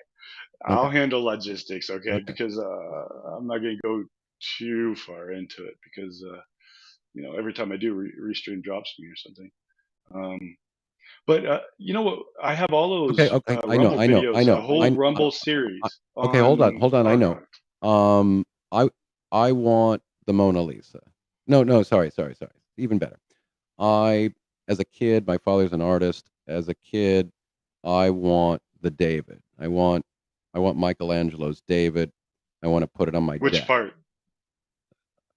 Okay, I'll handle logistics, okay? okay, Because I'm not going to go too far into it because every time I do, Restream drops me or something. Um, but you know what? I have all okay, those okay. I know, Rumble I know, I videos, a know. whole I, Rumble I, series okay, hold on. I on know. Um, I I want the Mona Lisa. No, no, sorry. Even better. I, as a kid, my father's an artist. As a kid, I want the David. I want Michelangelo's David. I want to put it on my which desk. part?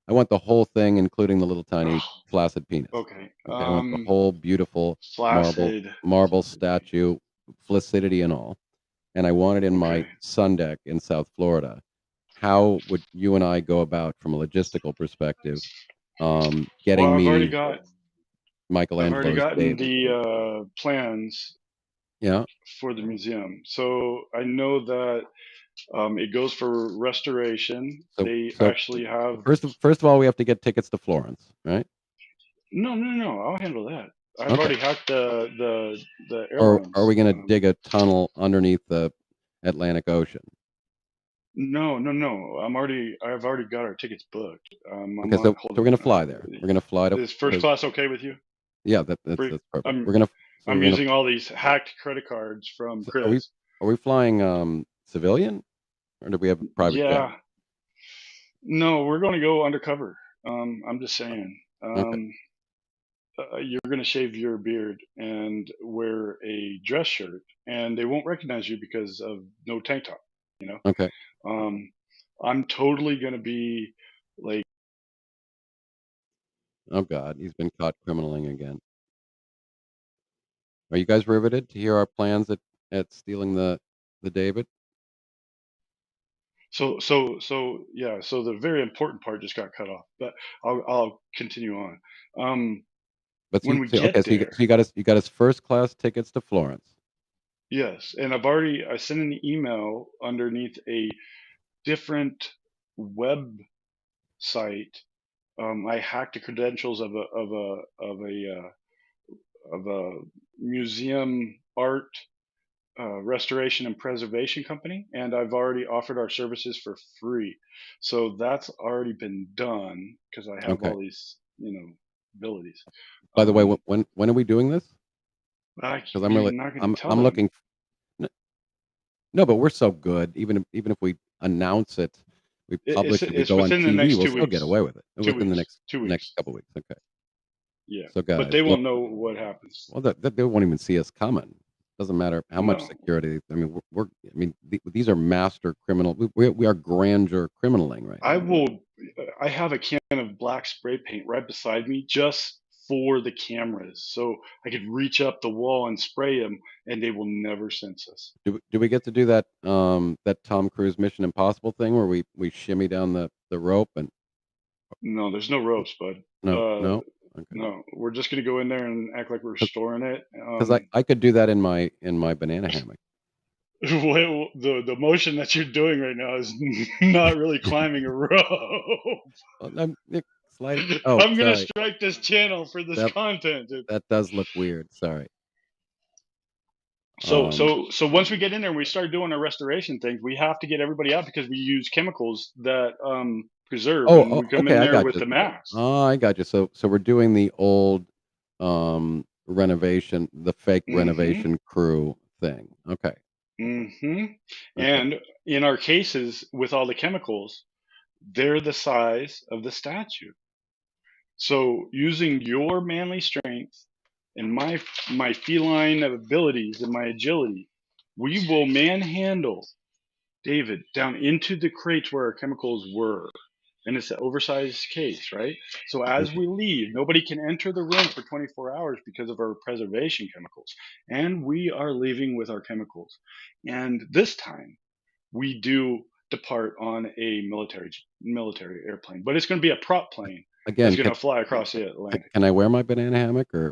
I want the whole thing, including the little tiny Oh, flaccid penis. okay. Okay, I want the whole beautiful marble Flaccid. marble statue, flaccidity and all, and I want it in my Okay. sun deck in South Florida. How would you and I go about, from a logistical perspective, Well, getting me I've already Michelangelo's gotten David? the plans Yeah. for the museum, so I know that it goes for restoration. So They so actually have first of all, we have to get tickets to Florence, right? no. I'll handle that. I've Okay. already hacked the Or are airlines. we going to dig a tunnel underneath the Atlantic Ocean? No. I've already got our tickets booked. I'm Okay, on. so Hold we're going on. to fly there. We're going to fly Is first to class okay with you? yeah, that's Bri- that's perfect. I'm We're going to so I'm we're going to using all these hacked credit cards from so are Chris. we flying civilian, or do we have a private jet? Yeah. No, we're going to go undercover. I'm just saying. Okay. You're going to shave your beard and wear a dress shirt, and they won't recognize you because of no tank top. You know, Okay. um, I'm totally going to be like. Oh God, he's been caught criminaling again. Are you guys riveted to hear our plans at stealing the David? Yeah. So the very important part just got cut off, but I'll continue on. Um, But when we okay, get there, so you got us first class tickets to Florence. Yes, and I sent an email underneath a different website. I hacked the credentials of a museum art restoration and preservation company, and I've already offered our services for free. So that's already been done because I have Okay. all these, abilities. By the way, when are we doing this? Because We're not going to tell I'm them. looking. No, but we're so good. Even if we announce it, we publish it, we It's go on within the TV, next we'll 2 still get weeks. away with it 2 within the weeks. 2 next weeks. couple weeks. Okay. Yeah. So But they guys, won't look. know what happens. Well, they won't even see us coming. Doesn't matter how much No. security. I mean, these are master criminal. We are grandeur criminaling right I now. will. I have a can of black spray paint right beside me just for the cameras, so I could reach up the wall and spray them, and they will never sense us. Do we get to do that that Tom Cruise Mission Impossible thing where we shimmy down the rope and No, there's no ropes, bud. no? Okay. No, we're just gonna go in there and act like we're storing it. Because I could do that in my banana hammock. The motion that you're doing right now is not really climbing a rope. Slide it. Oh, I'm gonna sorry. strike this channel for this content. That does look weird. Sorry. So once we get in there and we start doing our restoration things, we have to get everybody out because we use chemicals that preserve, and we come okay. in I there got with you. the mask. Oh, I got you. So we're doing the old renovation, the fake renovation crew thing. Okay. Okay. And in our cases, with all the chemicals, they're the size of the statue. So using your manly strength and my feline abilities and my agility, we will manhandle David down into the crates where our chemicals were. And it's an oversized case, right? So as we leave, nobody can enter the room for 24 hours because of our preservation chemicals. And we are leaving with our chemicals. And this time we do depart on a military airplane, but it's going to be a prop plane that's Again, going to fly across the Atlantic. can I wear my banana hammock or?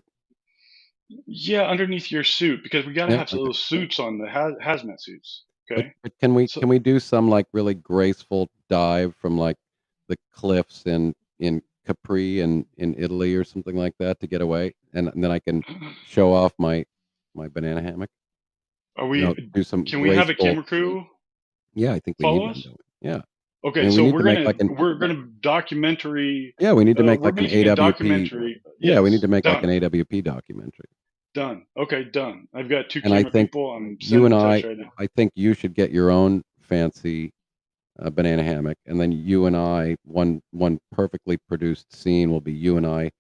Yeah, underneath your suit, because we got to Yeah, have okay. those suits on, the hazmat suits. Okay. But can we So do some like really graceful dive from like the cliffs in Capri and in Italy or something like that to get away, and then I can show off my banana hammock. are we? Do some Can we have a graceful. camera crew Yeah, I think we follow need one. us? Don't we? Yeah. I Okay, mean, we so need to make like an. we're gonna documentary. Yeah, we need to make We're like an making a AWP. documentary. Yeah, we need Yes, to make like an done, AWP documentary. done. Okay, done. I've got 2 And I camera think people. I'm you sending and a text right now. I think you should get your own fancy banana hammock, and then you and I, one perfectly produced scene will be you and I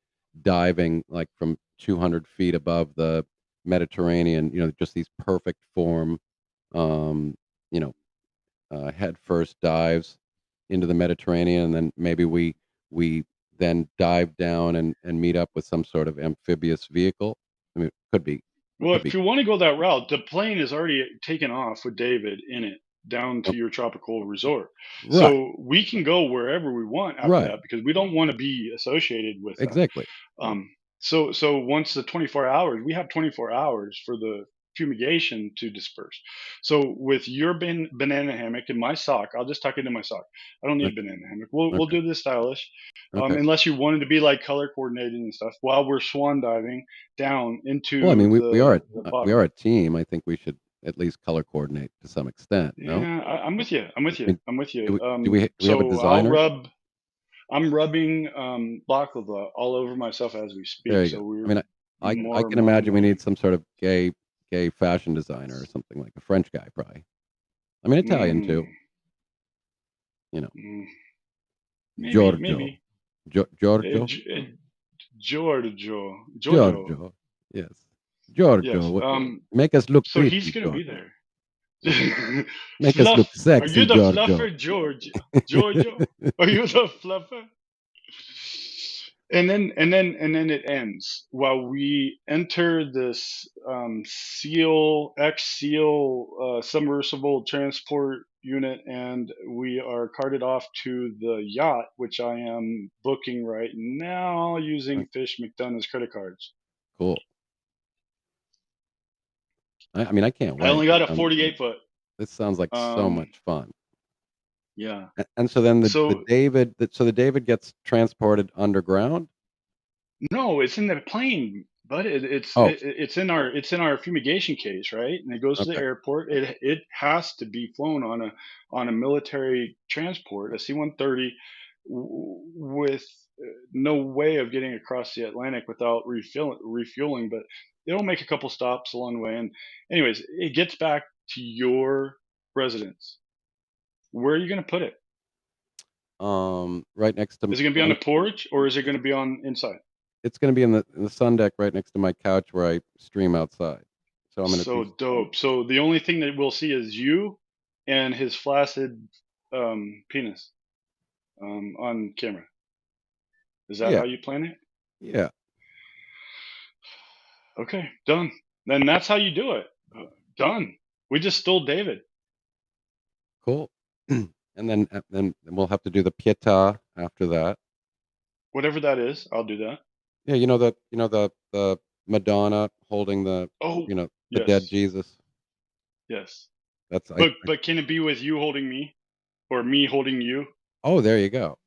diving like from 200 feet above the Mediterranean. Just these perfect form, um, you know, head first dives into the Mediterranean, and then maybe we then dive down and meet up with some sort of amphibious vehicle. I mean, Well, could if be you want to go that route, the plane is already taken off with David in it down to your tropical resort. right, So we can go wherever we want after right, that because we don't want to be associated with that. exactly. So once the 24 hours, we have 24 hours for the fumigation to disperse. So with your banana hammock and my sock, I'll just tuck it in my sock. I don't need a Okay, banana hammock. We'll okay, do this stylish, okay. unless you wanted to be like color coordinated and stuff while we're swan diving down Well, I mean, into the we bottom. are a team. I think we should at least color coordinate to some extent. No, Yeah, I'm with you. I'm with I you. mean, I'm with you. do we have a So designer? I'm rubbing baklava all over myself as we There speak. you So go. I we're mean, I more can imagine we modeling. need some sort of gay fashion designer or something, like a French guy, probably. I mean, Italian Mm, too. You know, mm, maybe, Giorgio, maybe. Giorgio, Giorgio. Giorgio. Yes, Yes. Giorgio. Make us look So he's pretty, gonna be Giorgio. there. Make us look Are you sexy, the Giorgio. fluffer, George? Giorgio? Are you the fluffer? And then it ends while we enter this seal submersible transport unit, and we are carted off to the yacht, which I am booking right now using Fish McDonough's credit cards. Cool. I mean, I can't I only wait. got a 48 foot. This sounds like so much fun. Yeah. And so then So the David gets transported underground. no, it's in the plane, but Oh, it's in our fumigation case, right? And it goes to the okay. airport. It has to be flown on a military transport, a C-130, with no way of getting across the Atlantic without refueling. But it'll make a couple stops along the way. And anyways, it gets back to your residence. Where are you going to put it? Right next to Is it going to be on the porch or is it going to be on inside? it's going to be in the sun deck right next to my couch where I stream outside. So I'm going to So dope. So the only thing that we'll see is you and his flaccid penis on camera. Is that yeah, how you plan it? yeah, Okay, done. Then that's how you do it. Done. We just stole David. cool. And then we'll have to do the pietà after that. Whatever that is, I'll do that. Yeah, the Madonna holding the Oh, the dead yes, Jesus. yes. That's But can it be with you holding me or me holding you? oh, there you go.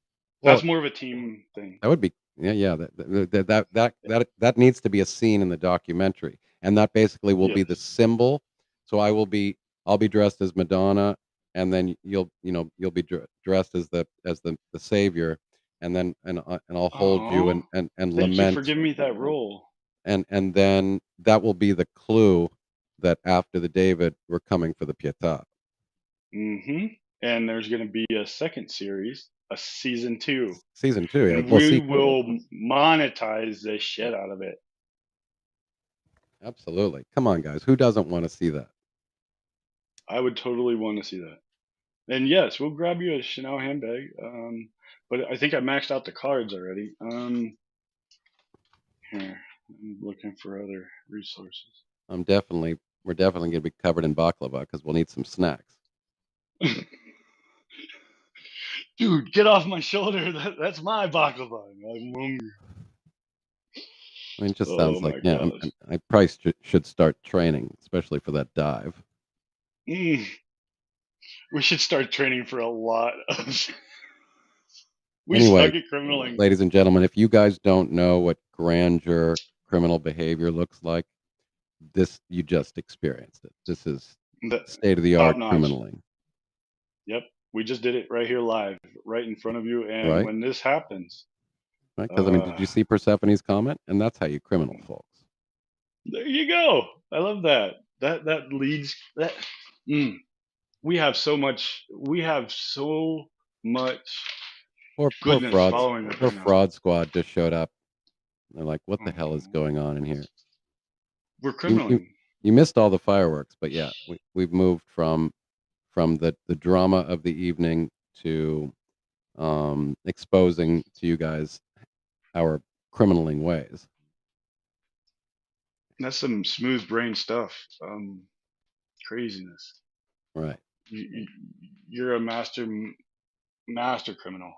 Well, That's more of a team thing. that would be yeah. That needs to be a scene in the documentary, and that basically will be the Yes. symbol. So I'll be dressed as Madonna, and then you'll be dressed as the savior, and I'll hold you Oh, and thank you for lament, giving me that role. and then that will be the clue that after the David we're coming for the Pietà. Mm-hmm. And there's going to be a second series, a season 2, Season 2, yeah. and Well, we see, will monetize the shit out of it. absolutely. Come on, guys. Who doesn't want to see that? I would totally want to see that. And yes, we'll grab you a Chanel handbag. But I think I maxed out the cards already. Here, I'm looking for other resources. We're definitely going to be covered in baklava because we'll need some snacks. Dude, get off my shoulder. That's my baklava. I'm hungry. I mean, it just Oh sounds like my yeah. gosh. I probably should start training, especially for that dive. We should start training for a lot of. We suck Anyway, at criminaling. ladies and gentlemen, if you guys don't know what grandeur criminal behavior looks like, you just experienced it. This is state of the Top art notch. criminaling. Yep, we just did it right here live, right in front of you. And Right? when this happens, Right? Because I mean, did you see Persephone's comment? And that's how you criminal, folks. there you go. I love that. That leads that. We have so much. We have so much Poor goodness frauds. following us Poor right now. fraud squad just showed up. They're like, what the hell is Mhm. going on in here? We're criminaling. You missed all the fireworks, but yeah, we've moved from the drama of the evening to exposing to you guys our criminaling ways. That's some smooth brain stuff. Craziness. Right. You're a master criminal.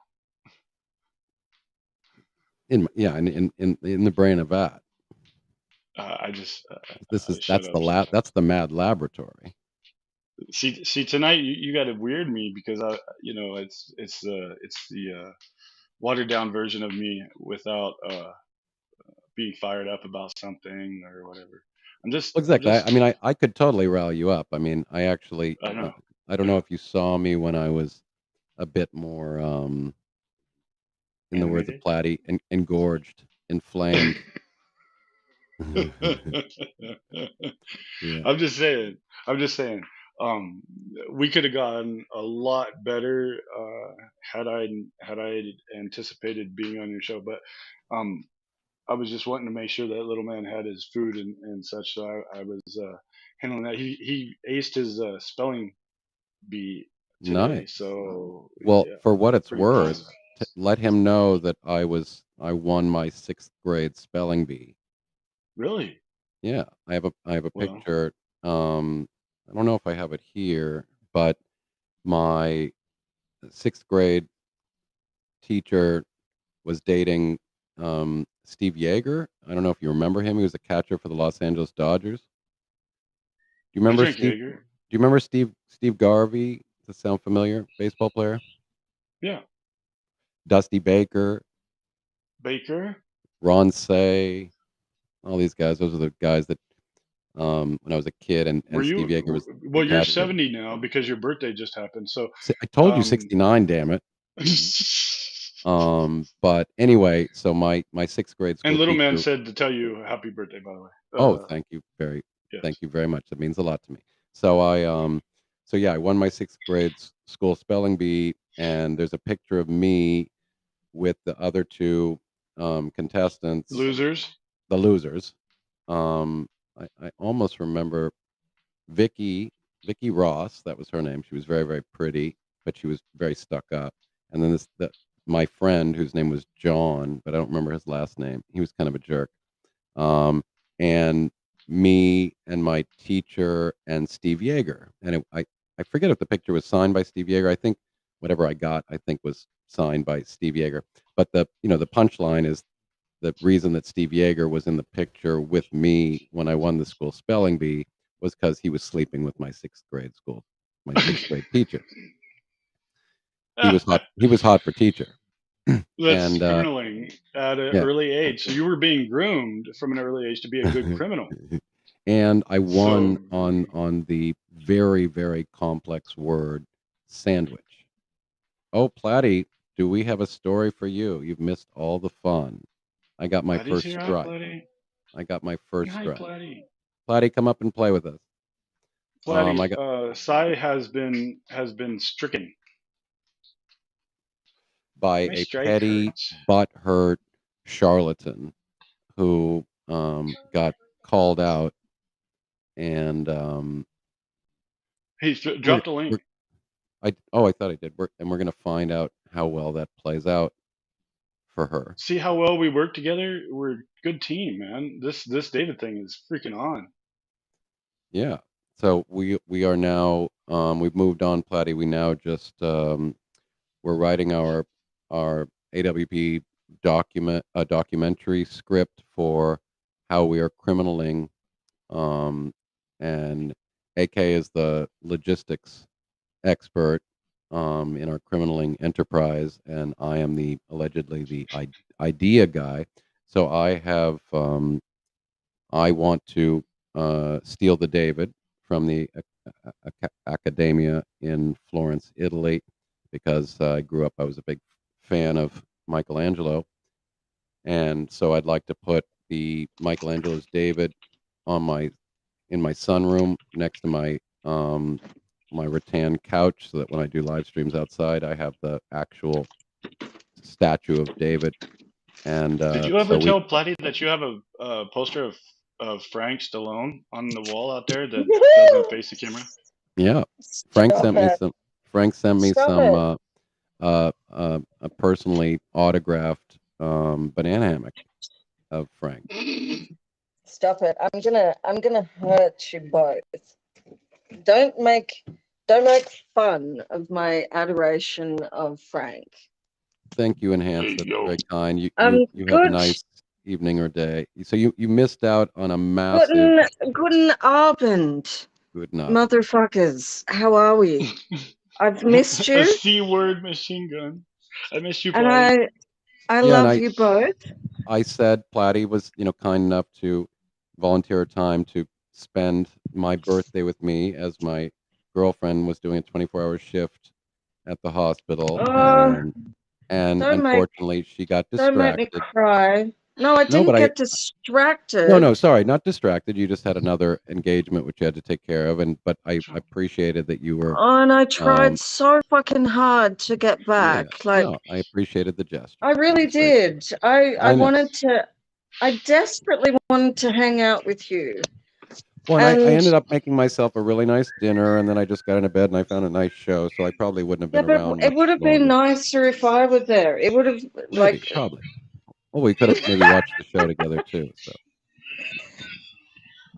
In the brain of that. I just That's the mad laboratory. see tonight you got to weird me because it's the watered down version of me without being fired up about something or whatever. Exactly. I mean, I could totally rally you up. I mean, I actually, I know. I don't know if you saw me when I was a bit more, in the words of Animated? Platty, engorged, inflamed. Yeah. I'm just saying. We could have gotten a lot better had I anticipated being on your show. But I was just wanting to make sure that little man had his food and such. So I was handling that. He aced his spelling bee today. Nice. So Well, yeah, for what it's pretty proud of worth, let him know that I won my 6th grade spelling bee. Really? Yeah, I have a Well, picture. I don't know if I have it here, but my 6th grade teacher was dating Steve Yeager. I don't know if you remember him. He was a catcher for the Los Angeles Dodgers. you remember drink Steve? Jaeger. Do you remember Steve Garvey? Does that sound familiar? Baseball player. Yeah. Dusty Baker, Baker. Ron Say, all these guys. Those are the guys that when I was a kid, and Were Steve Yeager was you? the Well, you're catcher. 70 now because your birthday just happened. So, I told you 69. Damn it. But anyway, so my sixth grade school and little teacher. man said to tell you happy birthday, by the way. Oh, thank you Yes. thank you very much. That means a lot to me. So I won my sixth grade school spelling bee, and there's a picture of me with the other two contestants, Losers. the losers. I almost remember Vicky Ross. That was her name. She was very, very pretty, but she was very stuck up. And then my friend, whose name was John, but I don't remember his last name. He was kind of a jerk. And me and my teacher and Steve Yeager. And I forget if the picture was signed by Steve Yeager. I think whatever I got, I think was signed by Steve Yeager. But the punchline is the reason that Steve Yeager was in the picture with me when I won the school spelling bee was because he was sleeping with my sixth grade teacher. He was hot. He was hot for teacher. That's criminaling at an early age. So you were being groomed from an early age to be a good criminal. And I won on the very, very complex word sandwich. Oh, Platty, do we have a story for you? You've missed all the fun. I got my Platty's first here, strike. I got my first Hi, strike. Platty. Platty, come up and play with us. Platty, Sai has been stricken by a petty, butthurt charlatan who got called out, and he's dropped a link. I thought I did. We're going to find out how well that plays out for her. See how well we work together. We're a good team, man. This David thing is freaking on. Yeah. So we are now we've moved on, Platty. We now just we're writing our AWP documentary script for how we are criminaling, and AK is the logistics expert in our criminaling enterprise, and I am allegedly the idea guy. So I want to steal the David from the Accademia in Florence, Italy, because I grew up. I was a big fan of Michelangelo, and so I'd like to put the Michelangelo's David in my sunroom next to my my rattan couch, so that when I do live streams outside, I have the actual statue of David. And did you ever tell Platty that you have a poster of Frank Stallone on the wall out there that doesn't face the camera? Yeah, Frank sent me some a personally autographed banana hammock of Frank. Stop it! I'm gonna hurt you both. Don't make fun of my adoration of Frank. Thank you, Enhance. That's very kind. You have a nice evening or day. So you missed out on a massive. Guten Abend. Good night, motherfuckers. How are we? I've missed you. A C-word machine gun. I missed you, Platty. And I love you both. I said Platty was, kind enough to volunteer time to spend my birthday with me, as my girlfriend was doing a 24-hour shift at the hospital, and unfortunately she got distracted. Don't make me cry. No, I didn't get distracted. No, sorry, not distracted. You just had another engagement which you had to take care of, but I appreciated that you were. Oh, and I tried so fucking hard to get back. Yeah, I appreciated the gesture. I really did. I desperately wanted to hang out with you. Well, and I ended up making myself a really nice dinner, and then I just got into bed and I found a nice show, so I probably wouldn't have been around. It would have been nicer if I were there. It would have probably. Well, we could have maybe watched the show together too. So.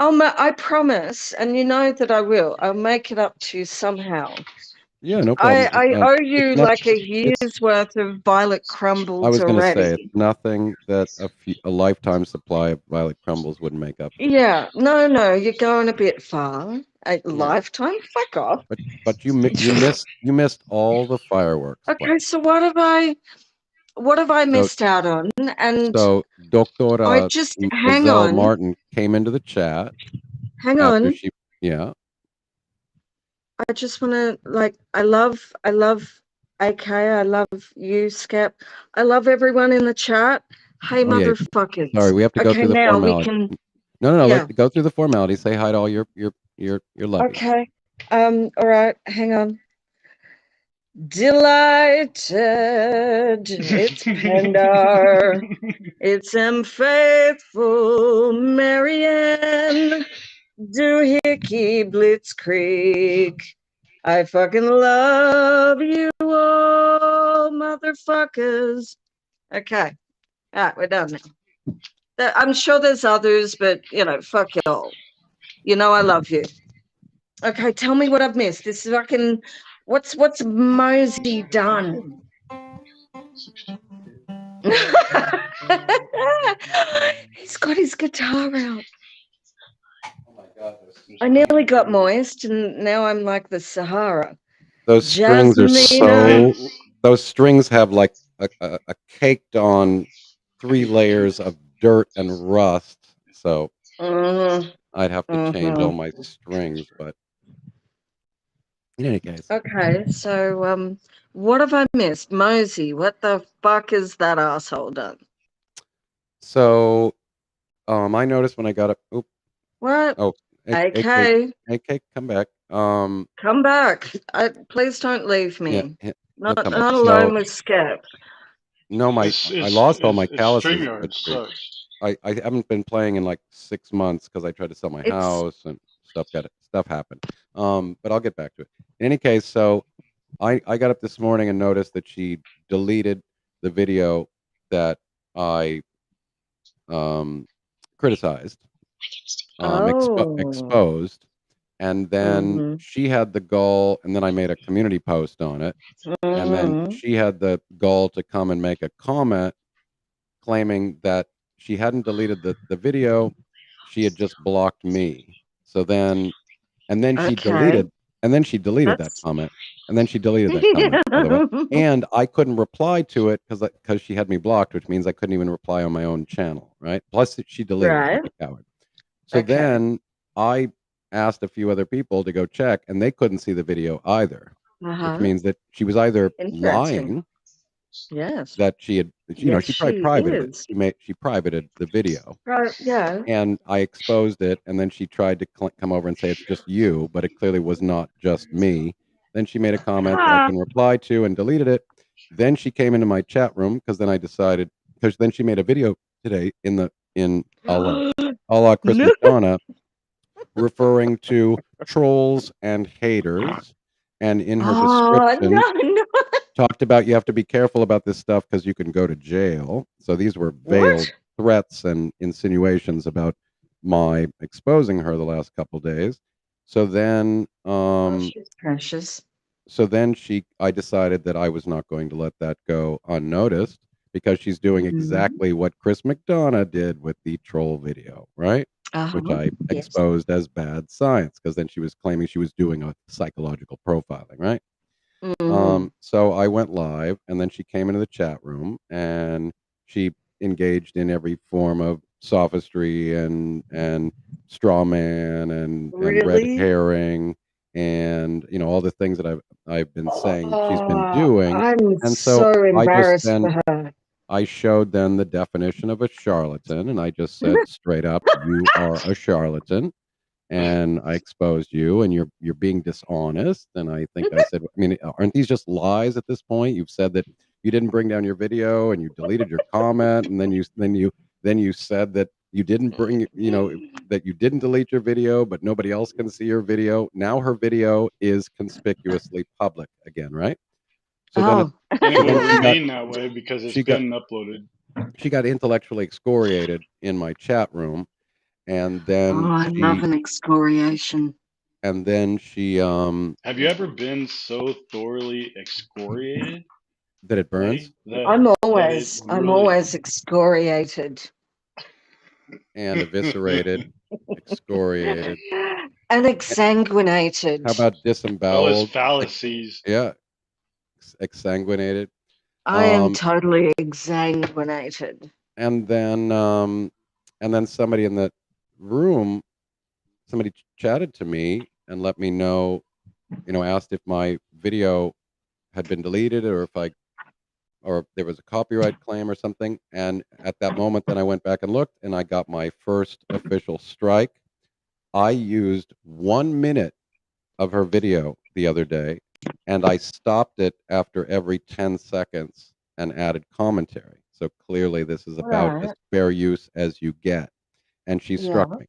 I promise, and you know that I will. I'll make it up to you somehow. Yeah, no problem. I owe you like a year's worth of violet crumbles. I was going to say it's nothing that a lifetime supply of violet crumbles wouldn't make up for. Yeah, no, you're going a bit far. A lifetime? Fuck off. But you missed all the fireworks. Okay, play. so what have I missed out on? And So I Doctora just hang Mozelle on. Martin came into the chat Hang after on. she I just want to I love AK. I love you, Skep. I love everyone in the chat. Hey, Oh, yeah. motherfuckers. Sorry, we have to go Okay, through the now we formality. can. No. Yeah. Let's go through the formality. Say hi to all your lovies. Okay. All right. Hang on. Delighted. It's Pendar. It's faithful Marianne. Doohickey Blitzkrieg. I fucking love you all, motherfuckers. Okay. All right, we're done now. I'm sure there's others, but, fuck y'all. You know I love you. Okay, tell me what I've missed. This is fucking... What's Mosey done? He's got his guitar out. Oh my God, I nearly got moist, and now I'm like the Sahara. those strings are so. Those strings have like a caked on 3 layers of dirt and rust. So I'd have to change all my strings, but in any case. Okay, so what have I missed? Mosey, what the fuck is that asshole done? So I noticed when I got up. What? Oh, AK, come back. come back. Please don't leave me. Yeah, Not come back. alone with Skep. No, I lost all my calluses. StreamYard sucks. I haven't been playing in like 6 months because I tried to sell my house and stuff happened. But I'll get back to it. In any case, so I got up this morning and noticed that she deleted the video that I criticized, exposed, and then she had the gall, and then I made a community post on it, and then she had the gall to come and make a comment claiming that she hadn't deleted the video, she had just blocked me. So then, and then she deleted that comment, and then she deleted that comment, by the way. And I couldn't reply to it because she had me blocked, which means I couldn't even reply on my own channel, right? Plus, she deleted it like a coward. So then I asked a few other people to go check, and they couldn't see the video either, which means that she was either lying. Yes. That she had, she probably privated it. She privated the video. Right, yeah. And I exposed it, and then she tried to come over and say it's just you, but it clearly was not just me. Then she made a comment that I can reply to and deleted it. Then she came into my chat room because then I decided, because then she made a video today in a la Chris McDonough, referring to trolls and haters, and in her description talked about you have to be careful about this stuff because you can go to jail. So these were veiled threats and insinuations about my exposing her the last couple days. So then she's precious. So then I decided that I was not going to let that go unnoticed because she's doing exactly what Chris McDonough did with the troll video, right? Which I exposed as bad science, because then she was claiming she was doing a psychological profiling, right? So I went live, and then she came into the chat room, and she engaged in every form of sophistry and straw man and red herring, and all the things that I've been saying she's been doing. I'm so embarrassed for her. I showed them the definition of a charlatan, and I just said straight up, you are a charlatan. And I exposed you, and you're being dishonest. And I think I said, I mean, aren't these just lies at this point? You've said that you didn't bring down your video, and you deleted your comment, and then you said that you didn't bring, that you didn't delete your video, but nobody else can see your video. Now her video is conspicuously public again, right? So then it will remain that way because it's been uploaded. She got intellectually excoriated in my chat room. And then I love an excoriation. And then she Have you ever been so thoroughly excoriated that it burns? I'm always excoriated and eviscerated, excoriated. And exsanguinated. How about Well, his disemboweled? fallacies. Yeah, exsanguinated. I am Um, totally exsanguinated. and then somebody in the room, somebody chatted to me and let me know, asked if my video had been deleted or if there was a copyright claim or something. And at that moment, then I went back and looked, and I got my first official strike. I used 1 minute of her video the other day, and I stopped it after every 10 seconds and added commentary. So clearly, this is about as Right. fair use as you get. And she Yeah. struck me.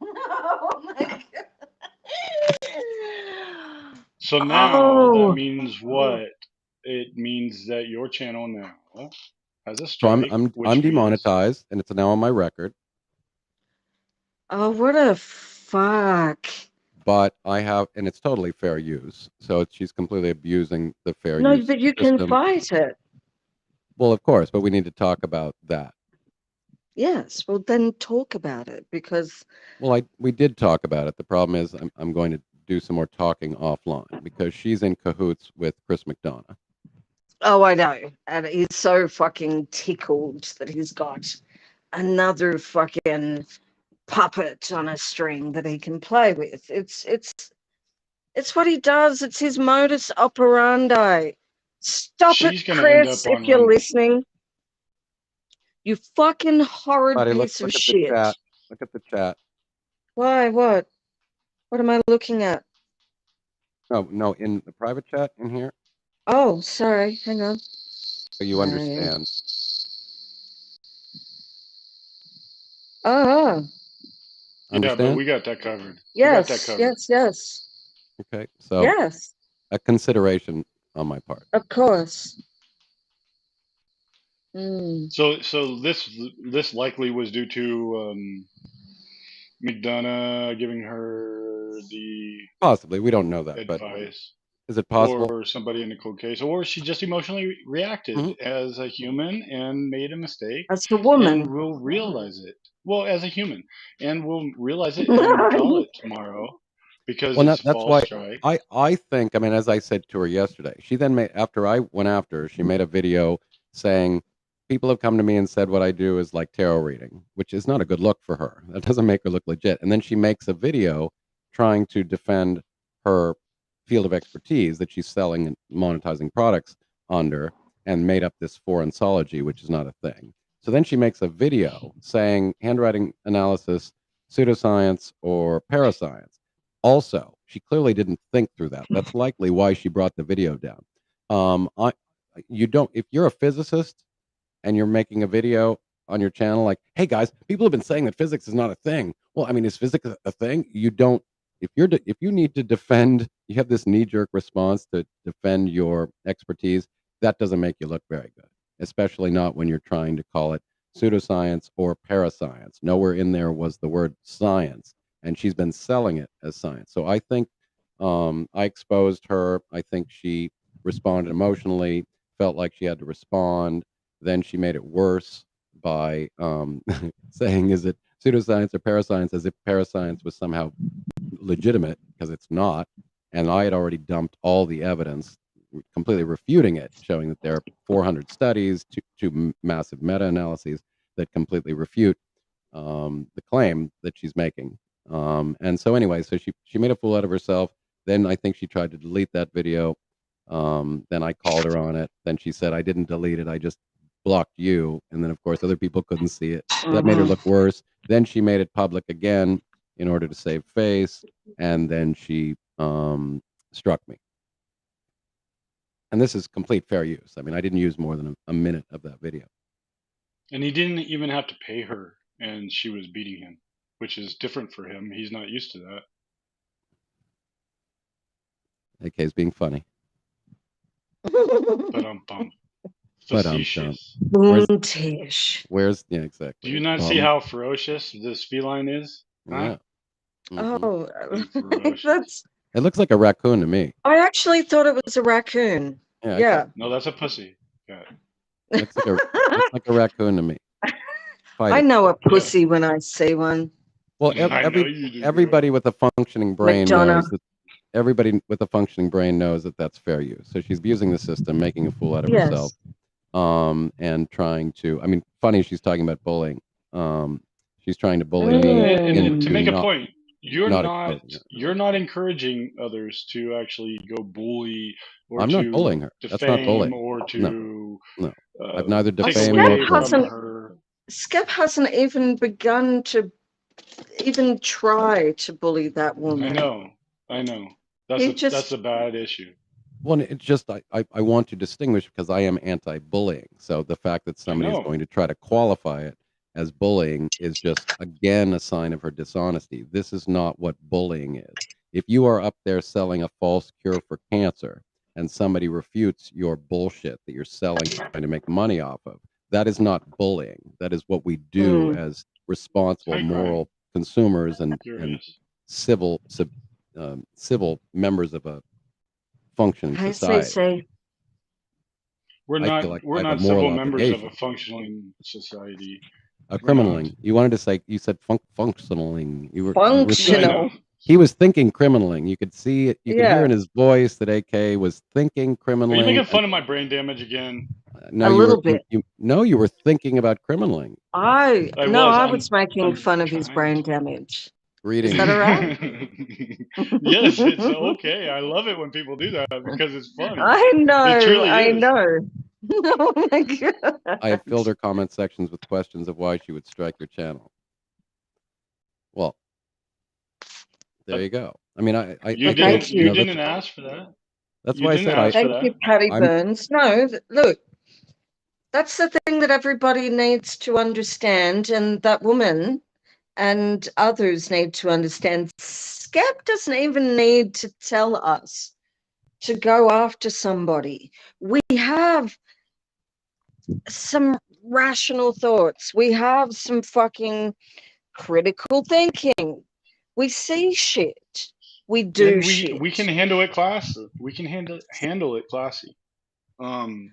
Oh my God. So now that Oh. means what? It means that your channel now has a So I'm strike, I'm which I'm means demonetized, and it's now on my record. Oh, what a fuck. But I have, and it's totally fair use. So she's completely abusing the fair No, use but you can system. fight it. Well, of course, but we need to talk about that. Yes, well then talk about it because Well, we did talk about it. The problem is I'm going to do some more talking offline because she's in cahoots with Chris McDonough. oh, I know. And he's so fucking tickled that he's got another fucking puppet on a string that he can play with. It's what he does. It's his modus operandi. Stop it, she's going to end Chris, up if on you're Rumble. listening. You fucking horrid Buddy, piece of look at the shit. chat. Look at the chat. Why? What? What am I looking at? No, in the private chat in here, Oh, sorry. Hang on. so you understand. Oh, Yeah, but Understand? we got that covered. We got that yes, covered. yes. Okay, so Yes, a consideration on my part. of course. Mm. So this likely was due to McDonough giving her the Possibly, we don't know that, but advice, is it possible? or somebody in the cold case, or she just emotionally reacted Mhm. as a human and made a mistake, As a and woman. will realize it. Well, as a human, and will realize it and call it tomorrow because Well, it's that's false why strike. I think. I mean, as I said to her yesterday, she then made after I went after her, she made a video saying people have come to me and said what I do is like tarot reading, which is not a good look for her. That doesn't make her look legit. And then she makes a video trying to defend her field of expertise that she's selling and monetizing products under, and made up this forensology, which is not a thing. So then she makes a video saying handwriting analysis, pseudoscience, or parascience. Also, she clearly didn't think through that. That's likely why she brought the video down. I, you don't, if you're a physicist and you're making a video on your channel, like, hey guys, people have been saying that physics is not a thing. Well, I mean, is physics a thing? You don't, if you need to defend, you have this knee jerk response to defend your expertise. That doesn't make you look very good, especially not when you're trying to call it pseudoscience or parascience. Nowhere in there was the word science, and she's been selling it as science. So I think I exposed her. I think she responded emotionally, felt like she had to respond. Then she made it worse by saying, "Is it pseudoscience or parascience?" As if parascience was somehow legitimate, because it's not. And I had already dumped all the evidence, completely refuting it, showing that there are 400 studies, two massive meta-analyses that completely refute the claim that she's making. And so anyway, so she made a fool out of herself. Then I think she tried to delete that video. Then I called her on it. Then she said, I didn't delete it. I just blocked you. And then, of course, other people couldn't see it. So that made her look worse. Then she made it public again in order to save face. And then she struck me. And this is complete fair use. I mean, I didn't use more than a minute of that video. And he didn't even have to pay her, and she was beating him, which is different for him. He's not used to that. AK's being funny. But facetious. Where's yeah, exactly. Do you not see how ferocious this feline is? Huh? Yeah. Mm-hmm. Oh, that's. It looks like a raccoon to me. I actually thought it was a raccoon. Yeah. Yeah. Okay. No, that's a pussy. Yeah. Looks like a raccoon to me. I know a pussy when I see one. Well, I know you do. everybody with a functioning brain McDonough. knows that everybody with a functioning brain knows that that's fair use. So she's abusing the system, making a fool out of herself, Yes. and trying to. I mean, funny she's talking about bullying. She's trying to bully me And to into make a Mm. point, not exposing her. you're not encouraging others to actually go bully or I'm not to bullying her. That's not defame bullying. or No, to no. I've neither take defamed Skep nor away bullied. from hasn't her. Skep hasn't even begun to even try to bully that I woman. know. He That's just a bad issue. Well, it's just I want to distinguish because I am anti-bullying. So the fact that I somebody is know. going to try to qualify it as bullying is just again a sign of her dishonesty. This is not what bullying is. If you are up there selling a false cure for cancer and somebody refutes your bullshit that you're selling trying to make money off of, that is not bullying. That is what we do as responsible, High crime. moral consumers and Curious. civil civil members of a functioning I society. say We're I feel like I we're have a not moral civil members of a obligation. functioning society. A We're not. criminaling. You wanted to say you said functionaling. You were I functional. know. he was thinking criminaling. You could see it. You could hear Yeah, in his voice that AK was thinking Are you criminaling. making And fun of my brain damage again? no, a you were little bit. you were thinking about criminaling. I I was. was making I'm fun of his trying brain to. damage. Is Reading. that all right? Yes, it's okay. I love it when people do that because it's funny. I It know, truly I is. know. Oh my god. I have filled her comment sections with questions of why she would strike your channel. Well, there you go. I mean, I You Thank didn't. you. You didn't ask for that. that's You why I didn't said ask for Thank you, that. Patty I'm Burns. No, look, that's the thing that everybody needs to understand, and that woman and others need to understand. Skep doesn't even need to tell us to go after somebody. We have some rational thoughts. We have some fucking critical thinking. We see shit. We do And shit. we can handle it classy. We can handle it classy. Because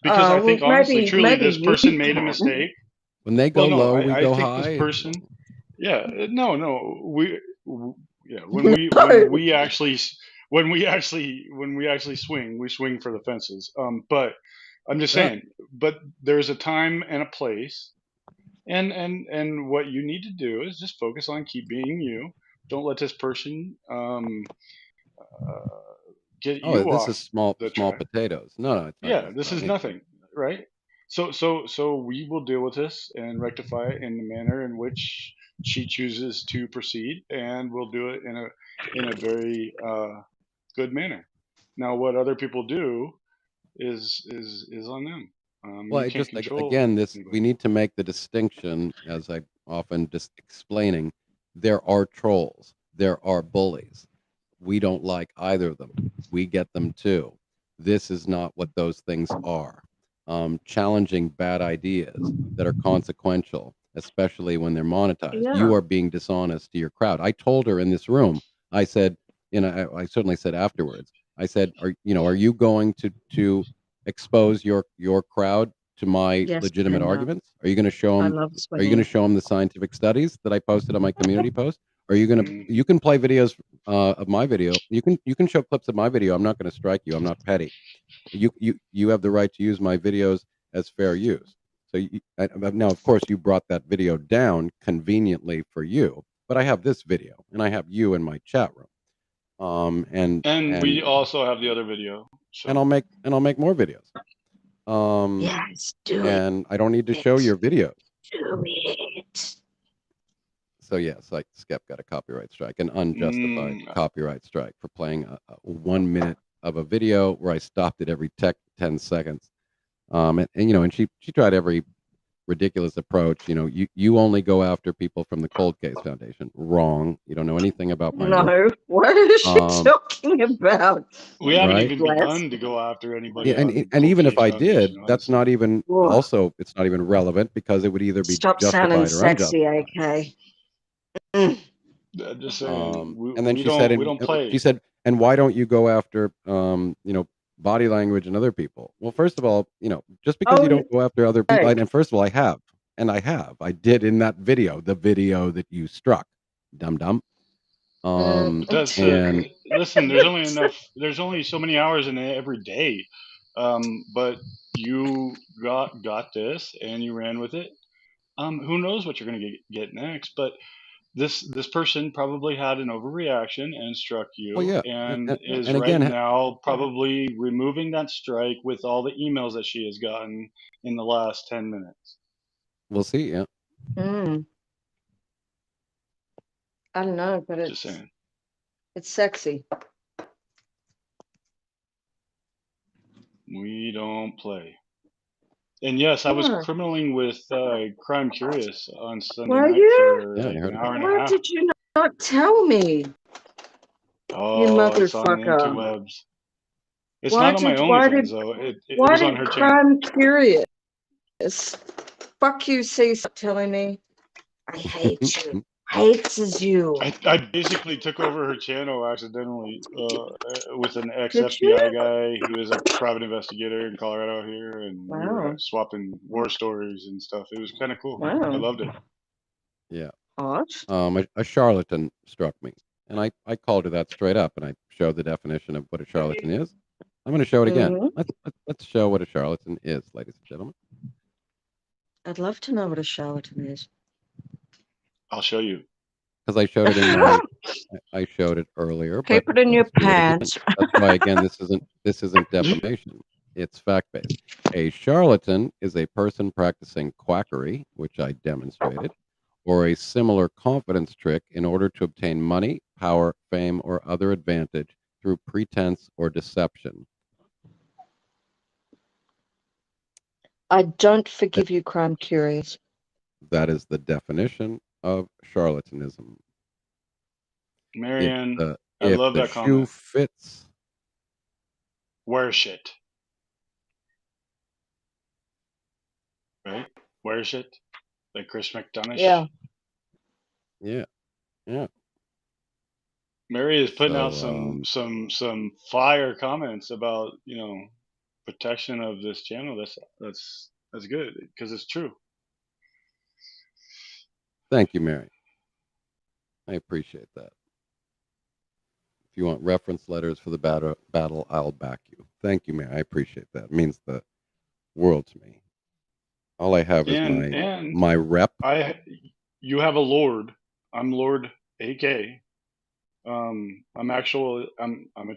I Well, think honestly, truly, maybe this you person made a can. mistake. when they go Well, no, low, we I go think this high. person. Yeah, no, yeah. No. When we actually swing, we swing for the fences. But I'm just Yeah. saying. But there's a time and a place, and what you need to do is just focus on keep being you. Don't let this person get Oh, you this is off small the track. potatoes. No, it's not Yeah, just this about is me. nothing, right? So we will deal with this and rectify it in the manner in which she chooses to proceed, and we'll do it in a very good manner. Now, what other people do is on them. Well, You it can't just control again, we anybody. need to make the distinction, as I often just explaining. There are trolls, there are bullies. We don't like either of them. We get them too. This is not what those things are. Challenging bad ideas that are consequential, especially when they're monetized. Yeah. You are being dishonest to your crowd. I told her in this room. I said, I certainly said afterwards. I said, are you going to expose your crowd to my Yes, legitimate Brenda. arguments? Are you going to show I them? love Are you going to swinging. show them the scientific studies that I posted on my community post? Are you going to? Mm. You can play videos of my video. You can show clips of my video. I'm not going to strike you. I'm not petty. You have the right to use my videos as fair use. So now, of course, you brought that video down conveniently for you, but I have this video and I have you in my chat room. And we also have the other video. So. and I'll make more videos. Yes, do it. And I don't need to show your videos. Do it. So yes, like Skep got a copyright strike, an unjustified copyright strike for playing a 1 minute of a video where I stopped it every 10 seconds. And she tried every ridiculous approach. You only go after people from the Cold Case Foundation. Wrong. You don't know anything about my work. No, what is she talking about? We haven't Right? even begun to go after anybody. Yeah, on and Cold even Case if I did, Foundation, that's honestly. not even Whoa. also it's not even relevant because it would either be Stop sounding justified or sexy, unjustified. AK. Mm. I'm just saying, And then we she said, we don't play. she said, and why don't you go after body language and other people? Well, first of all, just because you don't go after other people, and first of all, I did in that video, the video that you struck. dum. But that's And listen. There's only so many hours in every day. But you got this, and you ran with it. Who knows what you're going to get next? But this person probably had an overreaction and struck well, you, yeah, and is and right again, now probably removing that strike with all the emails that she has gotten in the last 10 minutes. we'll see. Yeah, I don't know, but Just saying. it's sexy. We don't play. And yes, I was criminaling with Crime Curious on Sunday Were night you? for yeah, I like heard an about hour and a Why half. did you not tell me, you Oh, it's on the motherfucker? interwebs. It's Why not on my did why OnlyFans did though. It why was on did her channel. Crime Curious fuck you say stop telling me? I hate you. Hates you. I basically took over her channel accidentally with an ex Did you? FBI guy. He was a private investigator in Colorado here, and we were Wow. swapping war stories and stuff. It was kind of cool. I Wow. loved it. yeah. Odd. A charlatan struck me, and I called her that straight up, and I showed the definition of what a charlatan is. I'm going to show it again. Let's show what a charlatan is, ladies and gentlemen. I'd love to know what a charlatan is. I'll show you. Because I showed it in my, I showed it earlier. Keep but it in your let's do it again. pants. That's why again this isn't defamation. It's fact based. A charlatan is a person practicing quackery, which I demonstrated, or a similar confidence trick in order to obtain money, power, fame, or other advantage through pretense or deception. I don't forgive you, Crime Curious. That is the definition of charlatanism. Marianne, I If love the that shoe comment. fits, Wear shit. Right? Wear shit. Like Chris McDonough. Yeah. yeah. Mary is putting out So, some fire comments about protection of this channel. That's good because it's true. Thank you, Mary. I appreciate that. If you want reference letters for the battle, I'll back you. Thank you, Mary. I appreciate that. It means the world to me. All I have is my rep. You have a lord. I'm Lord AK. I'm a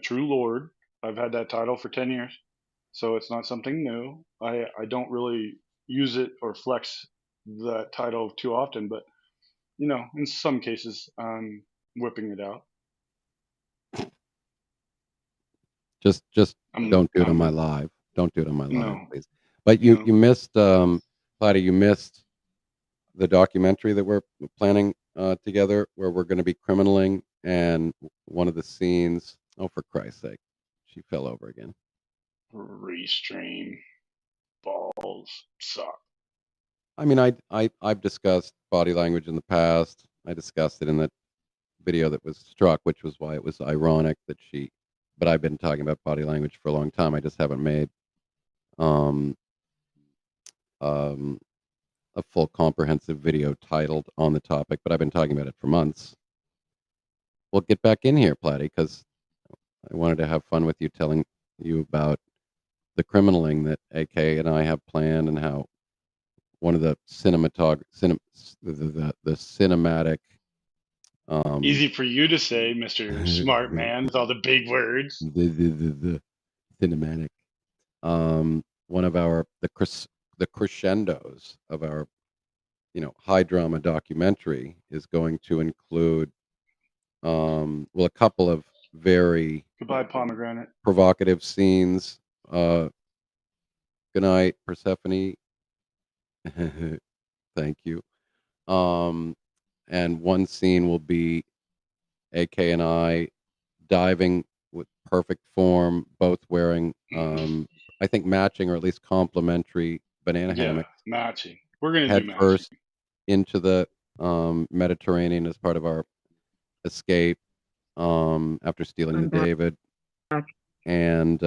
true lord. I've had that title for 10 years. So it's not something new. I don't really use it or flex that title too often, but in some cases I'm whipping it out. Just don't do it on my live. Don't do it on my live, No. please. But you missed, Platy, you missed the documentary that we're planning together, where we're going to be criminaling, and one of the scenes. Oh, for Christ's sake, she fell over again. Restream balls suck. I mean, I've discussed body language in the past. I discussed it in that video that was struck, which was why it was ironic that she. But I've been talking about body language for a long time. I just haven't made a full comprehensive video titled on the topic. But I've been talking about it for months. We'll get back in here, Platy, because I wanted to have fun with you, telling you about the criminaling that AK and I have planned, and how one of the cinematic easy for you to say, Mr. Smart Man, with all the big words. The cinematic. One of the crescendos of our high drama documentary is going to include a couple of very Goodbye, pomegranate. provocative scenes. Good night, Persephone. Thank you. And one scene will be AK and I diving with perfect form, both wearing I think matching or at least complementary banana hammocks. Matching. We're gonna head do matching. first into the Mediterranean as part of our escape after stealing the David, and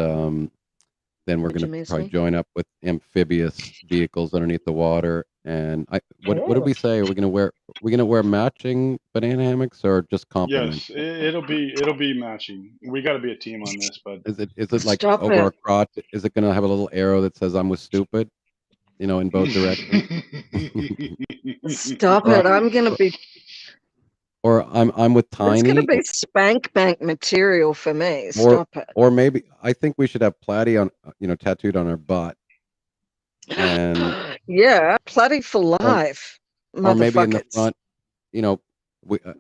then we're going to probably join up with amphibious vehicles underneath the water And what did we say? Are we gonna wear matching banana hammocks or just compliments? Yes, it'll be matching. We got to be a team on this, but Is it like Stop over our it. crotch? Is it gonna have a little arrow that says "I'm with stupid"? You know, in both directions. Stop Or it. I'm going to be, or I'm with it's going to Tiny. be spank bank material for me. Or Stop it. or maybe I think we should have Platy on tattooed on our butt, and Yeah, bloody for life, or maybe in the motherfuckers. front,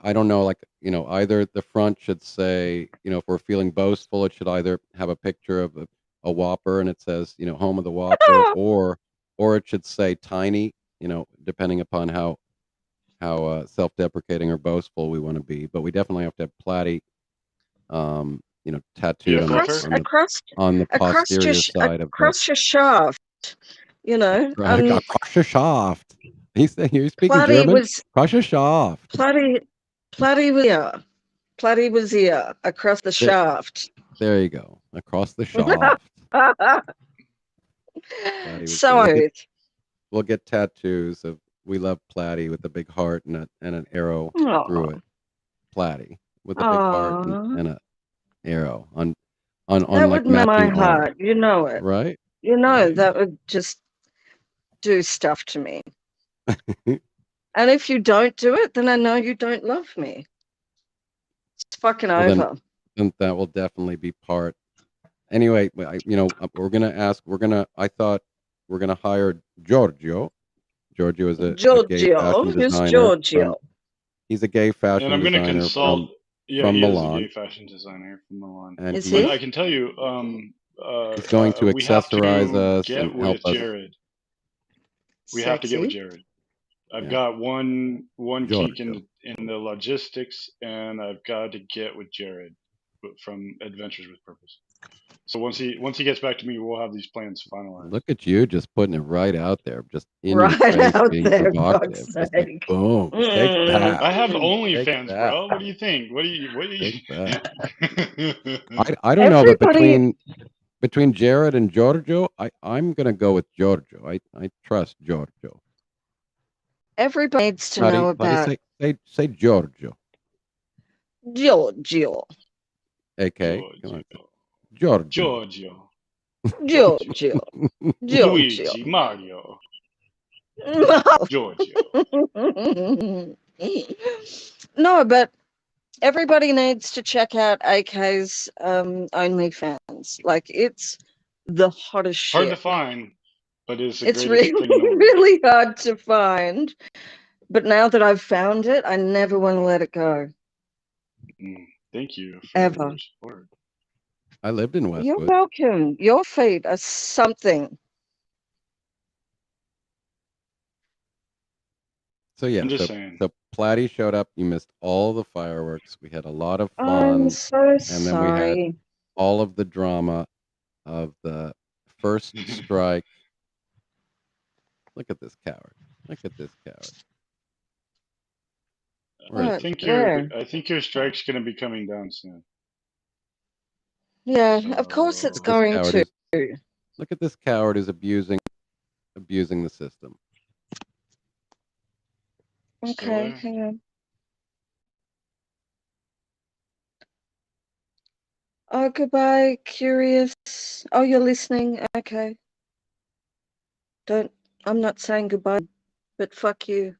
I don't know, like either the front should say, if we're feeling boastful, it should either have a picture of a Whopper and it says, home of the Whopper, or it should say Tiny, depending upon how self-deprecating or boastful we want to be. But we definitely have to have Platy, tattooed on Across, the posterior side of the across your shaft, across your shaft. He's speaking Platy German. was Across your shaft. Platy was here across the shaft. There you go. Across the shaft. So we'll get tattoos of "We love Platy" with a big heart and an arrow through it. Platy with a big heart and a arrow on that like would melt my matching heart. arms. You know it. Right? Right. That would just do stuff to me. And if you don't do it, then I know you don't love me. It's fucking over. Then that will definitely be part. Anyway, I thought we're gonna hire Giorgio. Giorgio is a gay fashion Who's designer. Giorgio? He's a gay fashion and I'm going to designer consult. from he Milan. is a gay fashion designer from Milan. And Is he? I can tell you, he's going to accessorize us get and with help us. Jared. We have to get with Jared. I've got one kink in the logistics, and I've got to get with Jared from Adventures with Purpose. So once he gets back to me, we'll have these plans finalized. Look at you, just putting it right out there, just in Right your face, out being there, provocative. God's Just like, boom, take that. I have OnlyFans, that. bro. What do you think? What do you? Take that. I don't know, but between Jared and Giorgio, I'm gonna go with Giorgio. I trust Giorgio. Everybody needs to know about say Giorgio. Giorgio. AK. Giorgio. Luigi, Mario. Giorgio. No, but everybody needs to check out AK's OnlyFans. Like, it's the hottest shit. Hard to find, but it's really, really hard to find. But now that I've found it, I never want to let it go. Thank you for ever. your support. I lived in Westwood. You're welcome. Your feet are something. So yeah, I'm just saying. So Platy showed up. You missed all the fireworks. We had a lot of fun. I'm so sorry. And then we had all of the drama of the first strike. Look at this coward. Look at this coward. I think your strike's going to be coming down soon. Yeah, of course it's going to. Look at this coward who's abusing the system. Okay, hang on. Oh, goodbye, curious. Oh, you're listening? Okay. I'm not saying goodbye, but fuck you.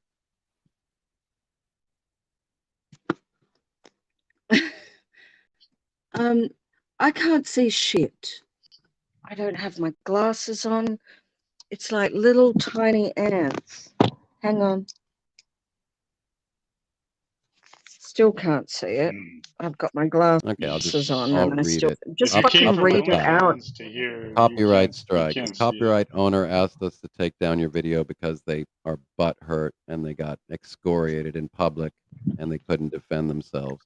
I can't see shit. I don't have my glasses on. It's like little tiny ants. Hang on. Still can't see it. I've got my glasses on. I'll and read it. Just fucking read it out. Copyright strike. The copyright owner asked us to take down your video because they are butthurt and they got excoriated in public and they couldn't defend themselves.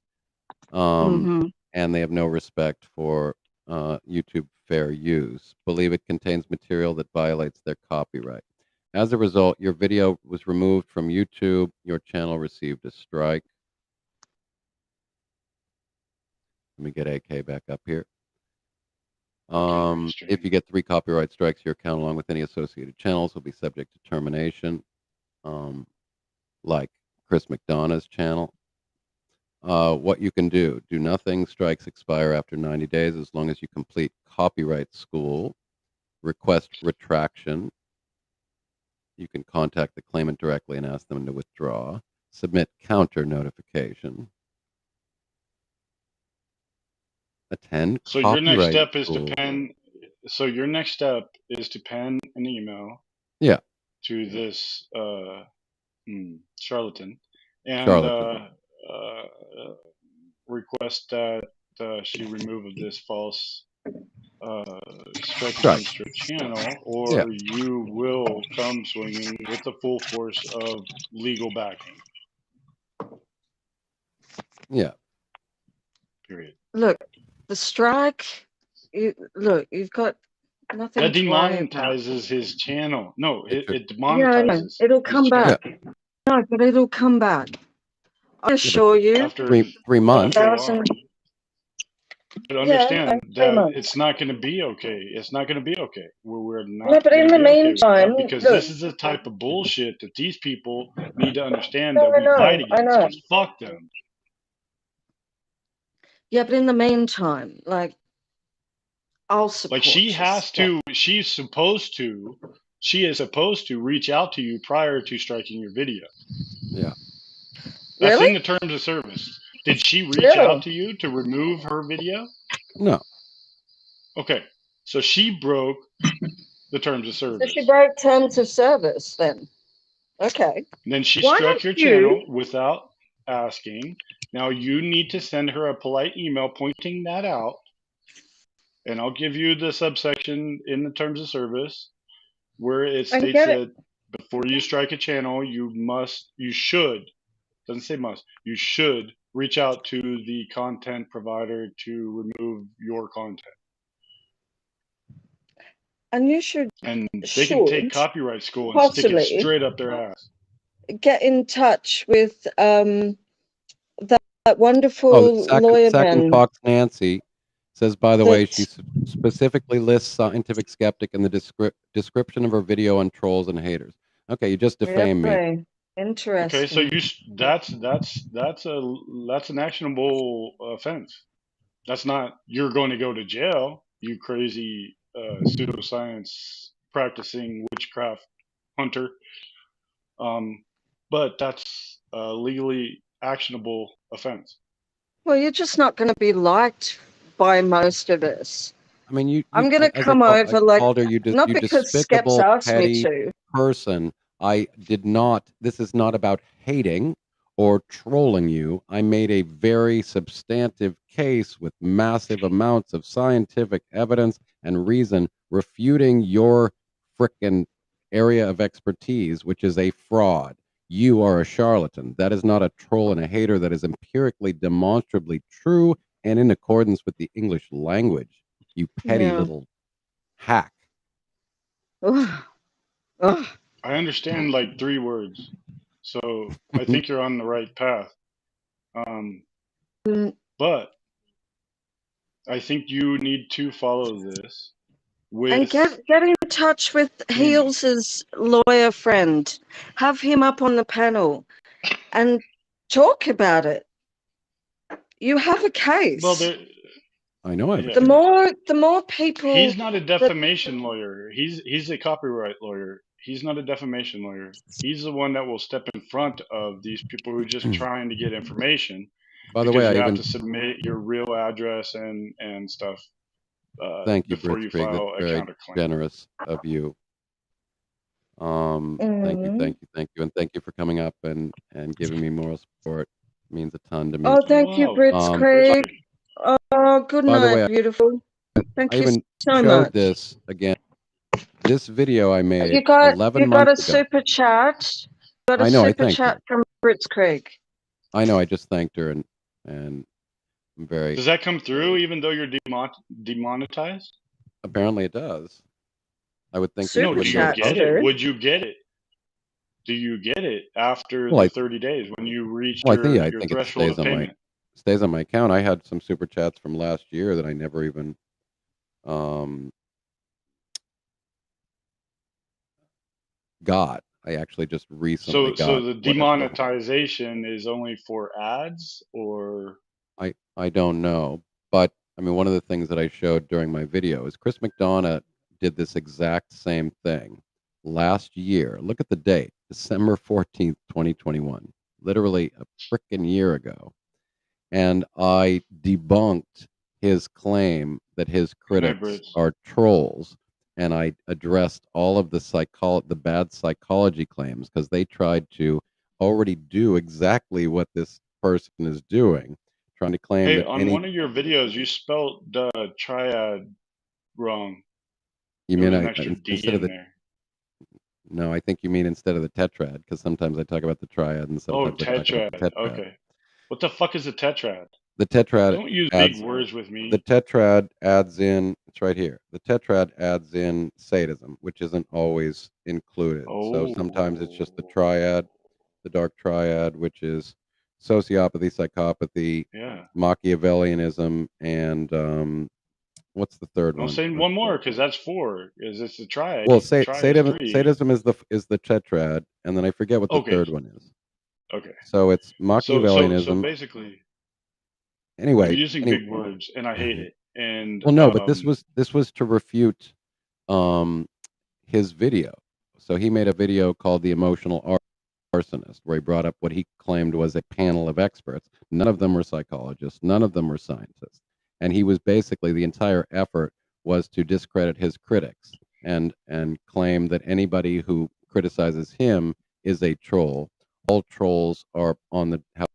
And they have no respect for YouTube fair use. Believe it contains material that violates their copyright. As a result, your video was removed from YouTube. Your channel received a strike. Let me get AK back up here. If you get 3 copyright strikes, your account, along with any associated channels, will be subject to termination. like Chris McDonough's channel. What you can do nothing. Strikes expire after 90 days as long as you complete copyright school. Request retraction. You can contact the claimant directly and ask them to withdraw. Submit counter notification. Attend So your next copyright step is to school. pen. So your next step is to pen an email. Yeah. To this charlatan, and Charlatan. request that she remove of this false strike Right. against your channel, or Yeah. you will come swinging with the full force of legal backing. Yeah. Period. Look, the strike. You've got nothing That to worry about. demonetizes his channel. No, it Yeah, I know. demonetizes It'll his come back. channel. No, but it'll come back. I assure you. After 3 months. after a while. But understand Yeah, 3 that months. it's not going to be okay. It's not going to be okay. We're not. No, but in gonna the be okay with meantime, that, because look. this is the type of bullshit that these people need to understand No, that we fight I against. know. Because fuck them. Yeah, but in the meantime, like, I'll support. Like she you. has to. She is supposed to reach out to you prior to striking your video. Yeah. That's Really? in the terms of service. Did she reach Really? out to you to remove her video? No. Okay, so she broke the terms of So service. she broke terms of service then. Okay. And then she Why struck don't your you- channel without asking. Now you need to send her a polite email pointing that out. And I'll give you the subsection in the terms of service where it I states get it. that before you strike a channel, you should, doesn't say must, you should reach out to the content provider to remove your content. And you should And they can take copyright school and stick possibly it straight up their ass. get in touch with that wonderful Oh, lawyer second man. Fox Nancy says, by the way, that- she specifically lists Scientific Skeptic in the description of her video on trolls and haters. Okay, you just defamed me. Really? Interesting. Okay, so that's an actionable offense. That's not you're going to go to jail, you crazy pseudoscience practicing witchcraft hunter. But that's a legally actionable offense. Well, you're just not going to be liked by most of us. I mean, I'm going to as come I over like called her, you not because Skeps despicable, asked me petty to. person. I did not. This is not about hating or trolling you. I made a very substantive case with massive amounts of scientific evidence and reason refuting your frickin' area of expertise, which is a fraud. You are a charlatan. That is not a troll and a hater. That is empirically, demonstrably true and in accordance with the English language. You petty Yeah. little hack. Ugh. Ugh. I understand like 3 words, so I think you're on the right path. But I think you need to follow this with And get in touch with Heales's lawyer friend. Have him up on the panel and talk about it. You have a case. well, I know. Yeah. the more people. He's not a defamation lawyer. He's a copyright lawyer. He's not a defamation lawyer. He's the one that will step in front of these people who are just trying to get information. By the way, because I you even have to submit your real address and stuff. thank you, before you Blitzkrieg. file That's a very counterclaim. generous of you. Thank you, and thank you for coming up and giving me moral support. It means a ton to me. Oh, thank you, Wow. Blitzkrieg. Oh, good By the night, way, beautiful. Thank I you even so showed much. this again. This video I made You got 11 a months ago. super chat. You got a I know, I super thanked chat her. from Blitzkrieg. I know. I just thanked her, and I'm very. Does that come through even though you're demonetized? Apparently, it does. I would think. Super No, do you chat, get too. it? Would you get it? Do you get it after Well, the 30 days when you reach Well, your I think it threshold stays of on payment? stays on my account. I had some super chats from last year that I never even got. I actually just recently So got the whatever. demonetization is only for ads, or I don't know, but I mean, one of the things that I showed during my video is Chris McDonough did this exact same thing last year. Look at the date, December 14th, 2021, literally a frickin' year ago. And I debunked his claim that his good night, critics Brits. are trolls, and I addressed all of the bad psychology claims because they tried to already do exactly what this person is doing, trying to claim Hey, that on any one of your videos, you spelled triad wrong. you There mean was an extra D instead of in the there. no, I think you mean instead of the tetrad because sometimes I talk about the triad and Oh, sometimes I talk about the tetrad. tetrad. Okay. What the fuck is a tetrad? The tetrad Don't use big adds words with the me. tetrad adds in, it's right here. The tetrad adds in sadism, which isn't always included. So sometimes it's just the Oh, triad, the dark triad, which is sociopathy, psychopathy, yeah. Machiavellianism, and what's the third I'm one? saying one more because that's four. Is it's a triad? Well, Triad is three. sadism is the tetrad, and then I forget what the Okay. third one is. Okay. So it's So Machiavellianism. basically, you're Anyway, using anyway. big words, and I hate it. And Well, no, but this was to refute um, his video. So he made a video called "The Emotional Arsonist," where he brought up what he claimed was a panel of experts. None of them were psychologists. None of them were scientists. And he was basically the entire effort was to discredit his critics and claim that anybody who criticizes him is a troll. All trolls are on the have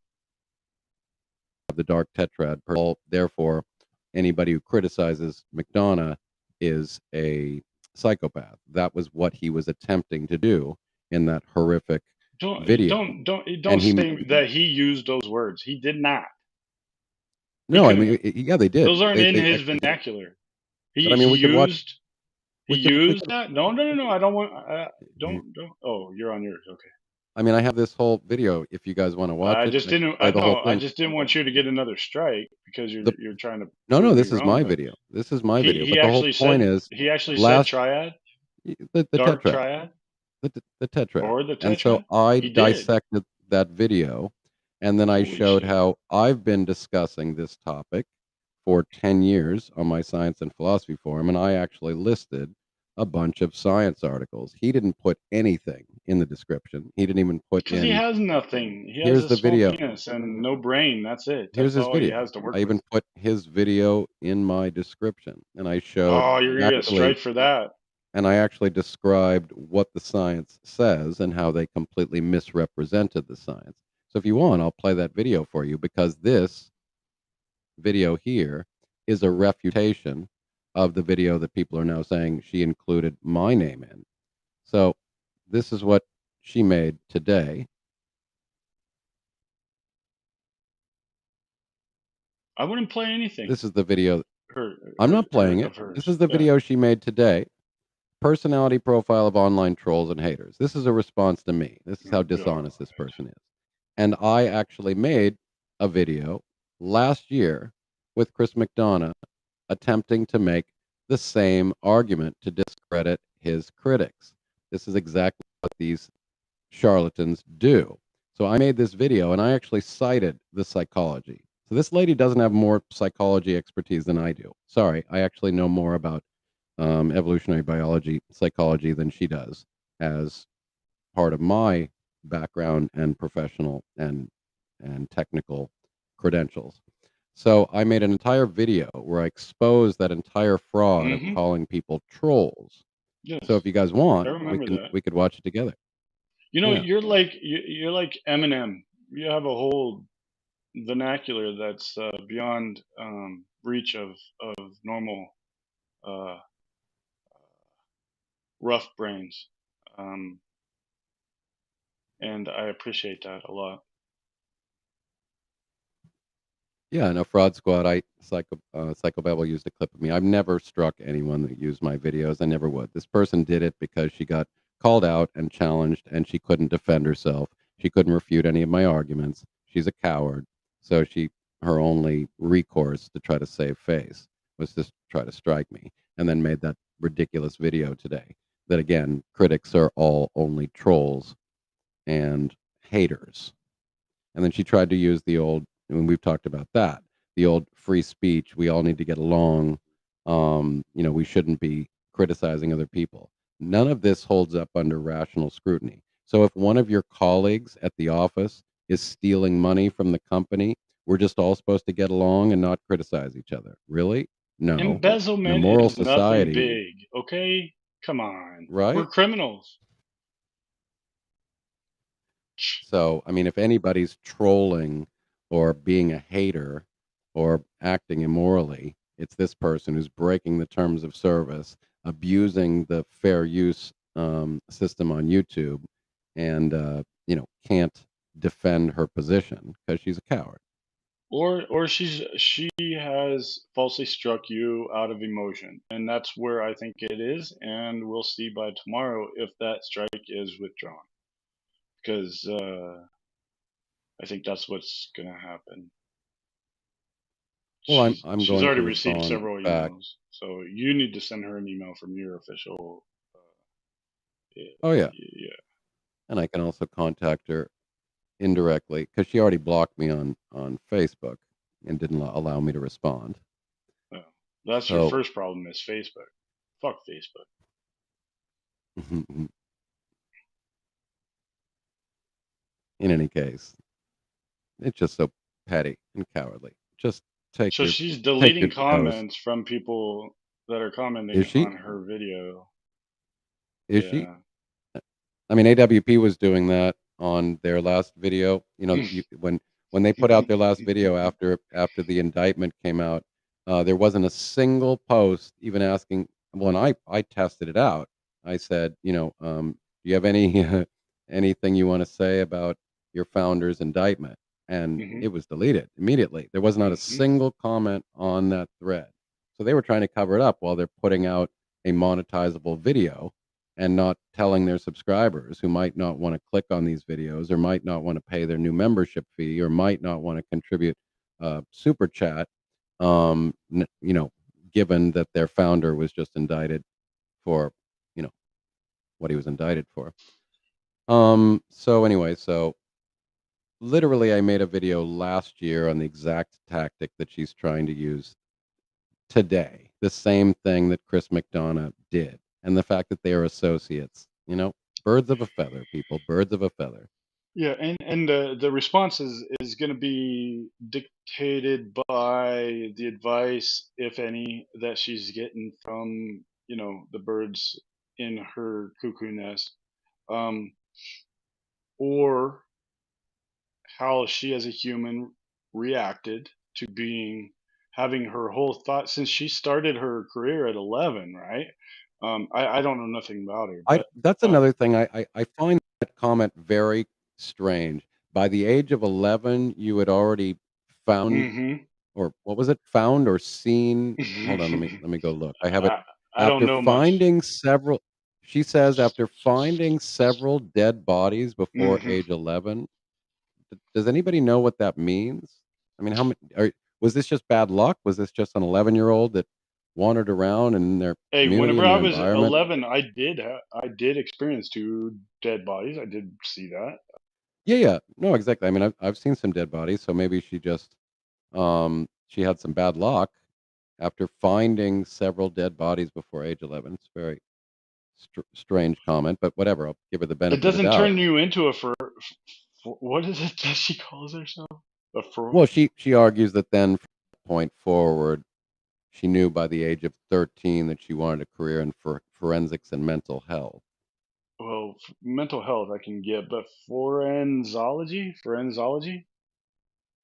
the dark tetrad. Therefore, anybody who criticizes McDonough is a psychopath. That was what he was attempting to do in that horrific don't video. don't And he say that he used those words. He did not. He no, I couldn't mean, have. yeah, they did. Those aren't in They his actually did. vernacular. But I He mean, used he we used could. that. No. I don't want. Don't. Oh, you're on yours. Okay. I mean, I have this whole video. If you guys want to watch I it, just I can didn't. play I the whole know. I thing. just didn't want you to get another strike because The you're trying to no, prove me this is wrong. my But video. This is my video. But the whole he point is, actually said last triad, the dark tetrad. triad, The tetrad. or the And so tetrad. I He did. dissected that video, and then I Holy showed shit. how I've been discussing this topic for 10 years on my science and philosophy forum, and I actually listed a bunch of science articles. He didn't put anything in the description. He didn't even put Because he in, has nothing. He has here's a the small video. penis and no brain. That's it. Here's That's his all he video. has to work I with. even put his video in my description, and I showed Oh, you're gonna get a actually strike for that. and I actually described what the science says and how they completely misrepresented the science. So if you want, I'll play that video for you because this video here is a refutation of the video that people are now saying she included my name in. So this is what she made today. I wouldn't play anything. This is the video. Her, I'm not playing it. of hers. This is the Yeah. video she made today. Personality profile of online trolls and haters. This is a response to me. This is how dishonest this person is. And I actually made a video last year with Chris McDonough attempting to make the same argument to discredit his critics. This is exactly what these charlatans do. So I made this video and I actually cited the psychology. So this lady doesn't have more psychology expertise than I do. Sorry, I actually know more about evolutionary biology, psychology than she does as part of my background and professional and technical credentials. So I made an entire video where I exposed that entire fraud of Mm-hmm. calling people trolls. Yes. So if you guys I want, remember that. we could watch it together. You know, Yeah. you're like Eminem. You have a whole vernacular that's beyond reach of normal rough brains, and I appreciate that a lot. Yeah, no, Fraud Squad. Psychobabble used a clip of me. I've never struck anyone that used my videos. I never would. This person did it because she got called out and challenged, and she couldn't defend herself. She couldn't refute any of my arguments. She's a coward, so her only recourse to try to save face was to try to strike me, and then made that ridiculous video today. that, again, critics are all only trolls and haters. And then she tried to use the old, and we've talked about that, the old free speech. We all need to get along. We shouldn't be criticizing other people. None of this holds up under rational scrutiny. So if one of your colleagues at the office is stealing money from the company, we're just all supposed to get along and not criticize each other. Really? No. In a Embezzlement moral is nothing society, big, okay? Come on. We're right? criminals. So, I mean, if anybody's trolling or being a hater or acting immorally, it's this person who's breaking the terms of service, abusing the fair use system on YouTube, and can't defend her position because she's a coward. Or she has falsely struck you out of emotion, and that's where I think it is, and we'll see by tomorrow if that strike is withdrawn, because I think that's what's gonna happen. Well, She's I'm she's going already to received respond several back. emails, so you need to send her an email from your official. Oh yeah, Yeah. and I can also contact her indirectly because she already blocked me on Facebook and didn't allow me to respond. That's your So, first problem is Facebook. Fuck Facebook. in any case, it's just so petty and cowardly. Just take So your she's take deleting your dose. comments from people that are commenting Is she? on her video. Is she? Yeah. I mean, AWP was doing that on their last video. When they put out their last video after the indictment came out, there wasn't a single post even asking. When I tested it out, I said, do you have any anything you want to say about your founder's indictment? And Mhm. it was deleted immediately. There was not a Mhm. single comment on that thread. So they were trying to cover it up while they're putting out a monetizable video and not telling their subscribers who might not want to click on these videos or might not want to pay their new membership fee or might not want to contribute super chat, given that their founder was just indicted for, you know, what he was indicted for. So anyway, so literally I made a video last year on the exact tactic that she's trying to use today. The same thing that Chris McDonough did. And the fact that they are associates, birds of a feather, people, birds of a feather. Yeah, and the response is going to be dictated by the advice, if any, that she's getting from the birds in her cuckoo nest, um, or how she as a human reacted to having her whole thought since she started her career at 11, right? I don't know nothing about her, but That's uh, another thing. I find that comment very strange. By the age of 11, you had already found, hmm or what was it? Found or seen? Hold on, let me go look. I have it. I don't After know much. finding several, she says, after finding several dead bodies before hmm age 11. Does anybody know what that means? I mean, was this just bad luck? Was this just an 11-year-old that wandered around in their Hey, community, whenever in I their was environment? 11, I did experience two dead bodies. I did see that. Yeah, yeah. No, exactly. I mean, I've seen some dead bodies, so maybe she had some bad luck after finding several dead bodies before age 11. It's a very strange comment, but whatever. I'll give her the It benefit of the doesn't doubt. turn you into what is it that she calls herself? A Well, she argues that then from that point forward, she knew by the age of 13 that she wanted a career in forensics and mental health. well, mental health I can get, but forensology.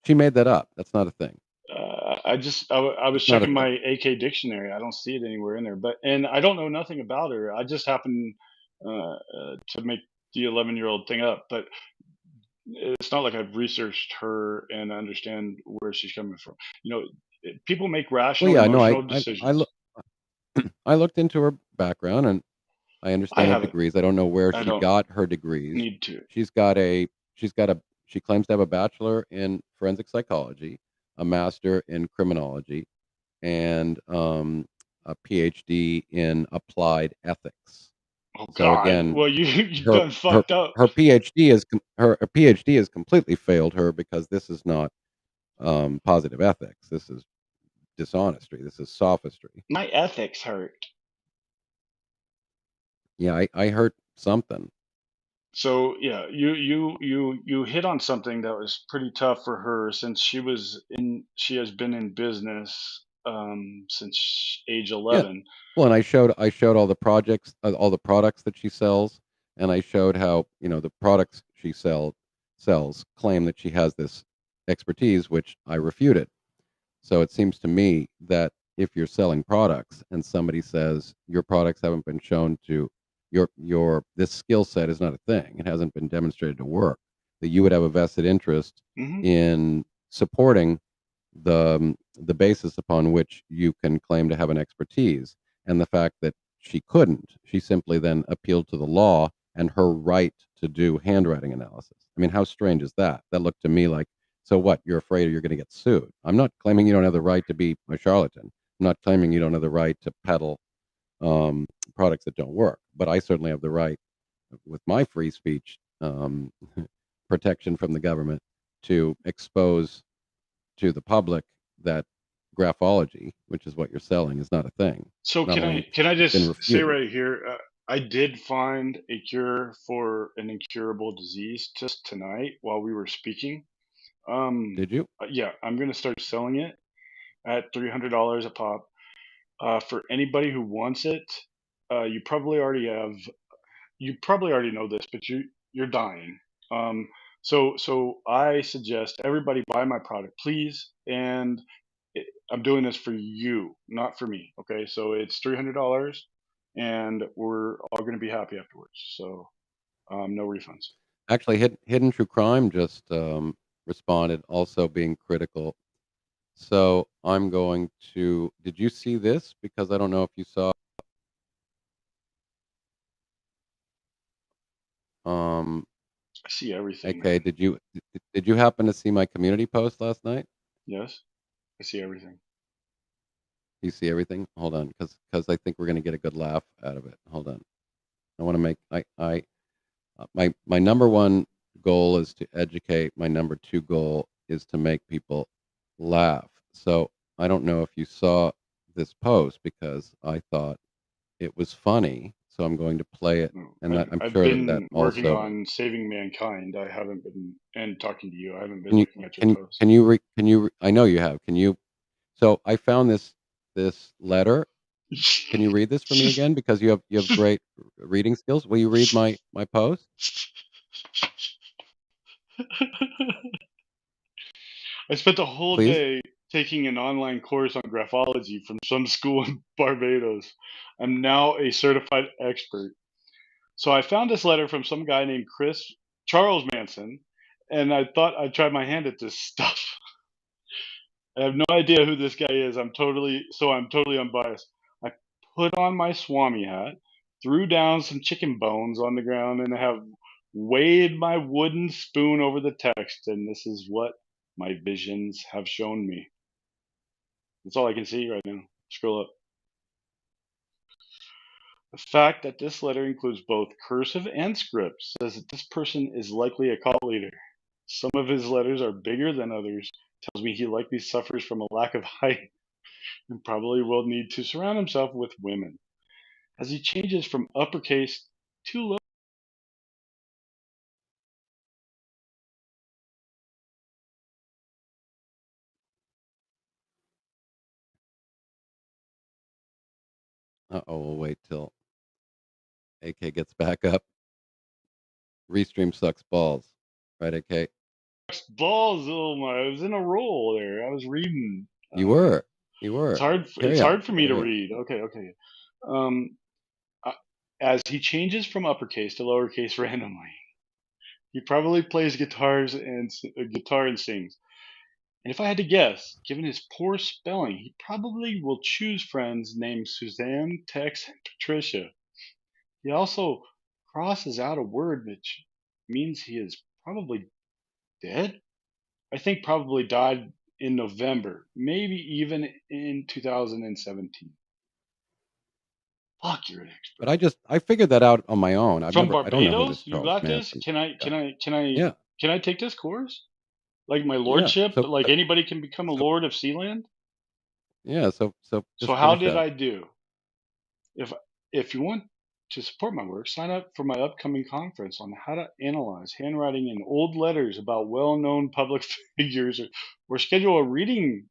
She made that up. That's not a thing. I was It's not a checking thing. my AK dictionary. I don't see it anywhere in there, and I don't know nothing about her. I just happened to make the 11-year-old thing up, but it's not like I've researched her and understand where she's coming from. People make Well, rational, yeah, no, emotional I decisions. I looked into her background and I I understand her haven't. degrees. I don't know where I she don't got her degrees. need to. She's got a she's got a she claims to have a bachelor in forensic psychology, a master in criminology, and a PhD in applied ethics. Oh So God. again, Well, you her done her fucked up. her PhD is her PhD has completely failed her because this is not positive ethics. This is dishonesty. This is sophistry. My ethics hurt. Yeah, I heard something. So yeah, you hit on something that was pretty tough for her since she has been in business since age Yeah. 11. Well, and I showed all the products that she sells, and I showed how, the products she sells claim that she has this expertise, which I refuted. So it seems to me that if you're selling products and somebody says your products haven't been shown to your this skill set is not a thing, it hasn't been demonstrated to work, that you would have a vested interest Hmm. in supporting the basis upon which you can claim to have an expertise. And the fact that she simply then appealed to the law and her right to do handwriting analysis. I mean, how strange is that? That looked to me like, so what? You're afraid you're going to get sued. I'm not claiming you don't have the right to be a charlatan. I'm not claiming you don't have the right to peddle um, products that don't work. But I certainly have the right, with my free speech protection from the government, to expose to the public that graphology, which is what you're selling, is not a thing. So Not can only I it's been just say refuted. right here, I did find a cure for an incurable disease just tonight while we were speaking. Did you? Yeah, I'm gonna start selling it at $300 a pop. For anybody who wants it, you probably already have. You probably already know this, but you're dying. Um, so I suggest everybody buy my product, please. And I'm doing this for you, not for me. Okay, so it's $300, and we're all going to be happy afterwards. So no refunds. Actually, Hidden True Crime just responded, also being critical. So I'm going to. Did you see this? Because I don't know if you saw. Um, I see everything, okay. man. Did you happen to see my community post last night? Yes, I see everything. You see everything? Hold on, because I think we're going to get a good laugh out of it. Hold on. I want to make my number one goal is to educate. My number two goal is to make people laugh. So I don't know if you saw this post because I thought it was funny. So I'm going to play it, No, and that I'm I've sure that been working also. on saving mankind. I haven't been and talking to you. I haven't been Can you looking at your can you post. can you? I know you have. Can you? So I found this letter. Can you read this for me again? Because you have great reading skills. Will you read my post, I spent a whole please? day taking an online course on graphology from some school in Barbados. I'm now a certified expert. So I found this letter from some guy named Charles Manson, and I thought I'd try my hand at this stuff. I have no idea who this guy is. I'm totally unbiased. I put on my Swami hat, threw down some chicken bones on the ground, and have weighed my wooden spoon over the text, and this is what my visions have shown me. That's all I can see right now. Scroll up. The fact that this letter includes both cursive and script says that this person is likely a cult leader. Some of his letters are bigger than others, tells me he likely suffers from a lack of height and probably will need to surround himself with women. As he changes from uppercase to lower. We'll wait till AK gets back up. Restream sucks balls, right? AK, Balls, oh my! I was in a roll there. I was reading. you were, you It's were. hard. It's Carry on, hard for me to carry on. read. Okay, okay. Um, as he changes from uppercase to lowercase randomly, he probably plays guitar and sings. And if I had to guess, given his poor spelling, he probably will choose friends named Suzanne, Tex, and Patricia. He also crosses out a word which means he is probably dead. I think probably died in November, maybe even in 2017. Fuck, you're an expert. But I figured that out on my own. From I don't know who this Barbados, you Charles got this. Manson Can I guy. can Yeah, I take this course? Like my yeah. lordship, So, like anybody can become a so lord of Sealand. yeah. So So just how finish did that. I do? If if you want to support my work, sign up for my upcoming conference on how to analyze handwriting in old letters about well-known public figures, or schedule a reading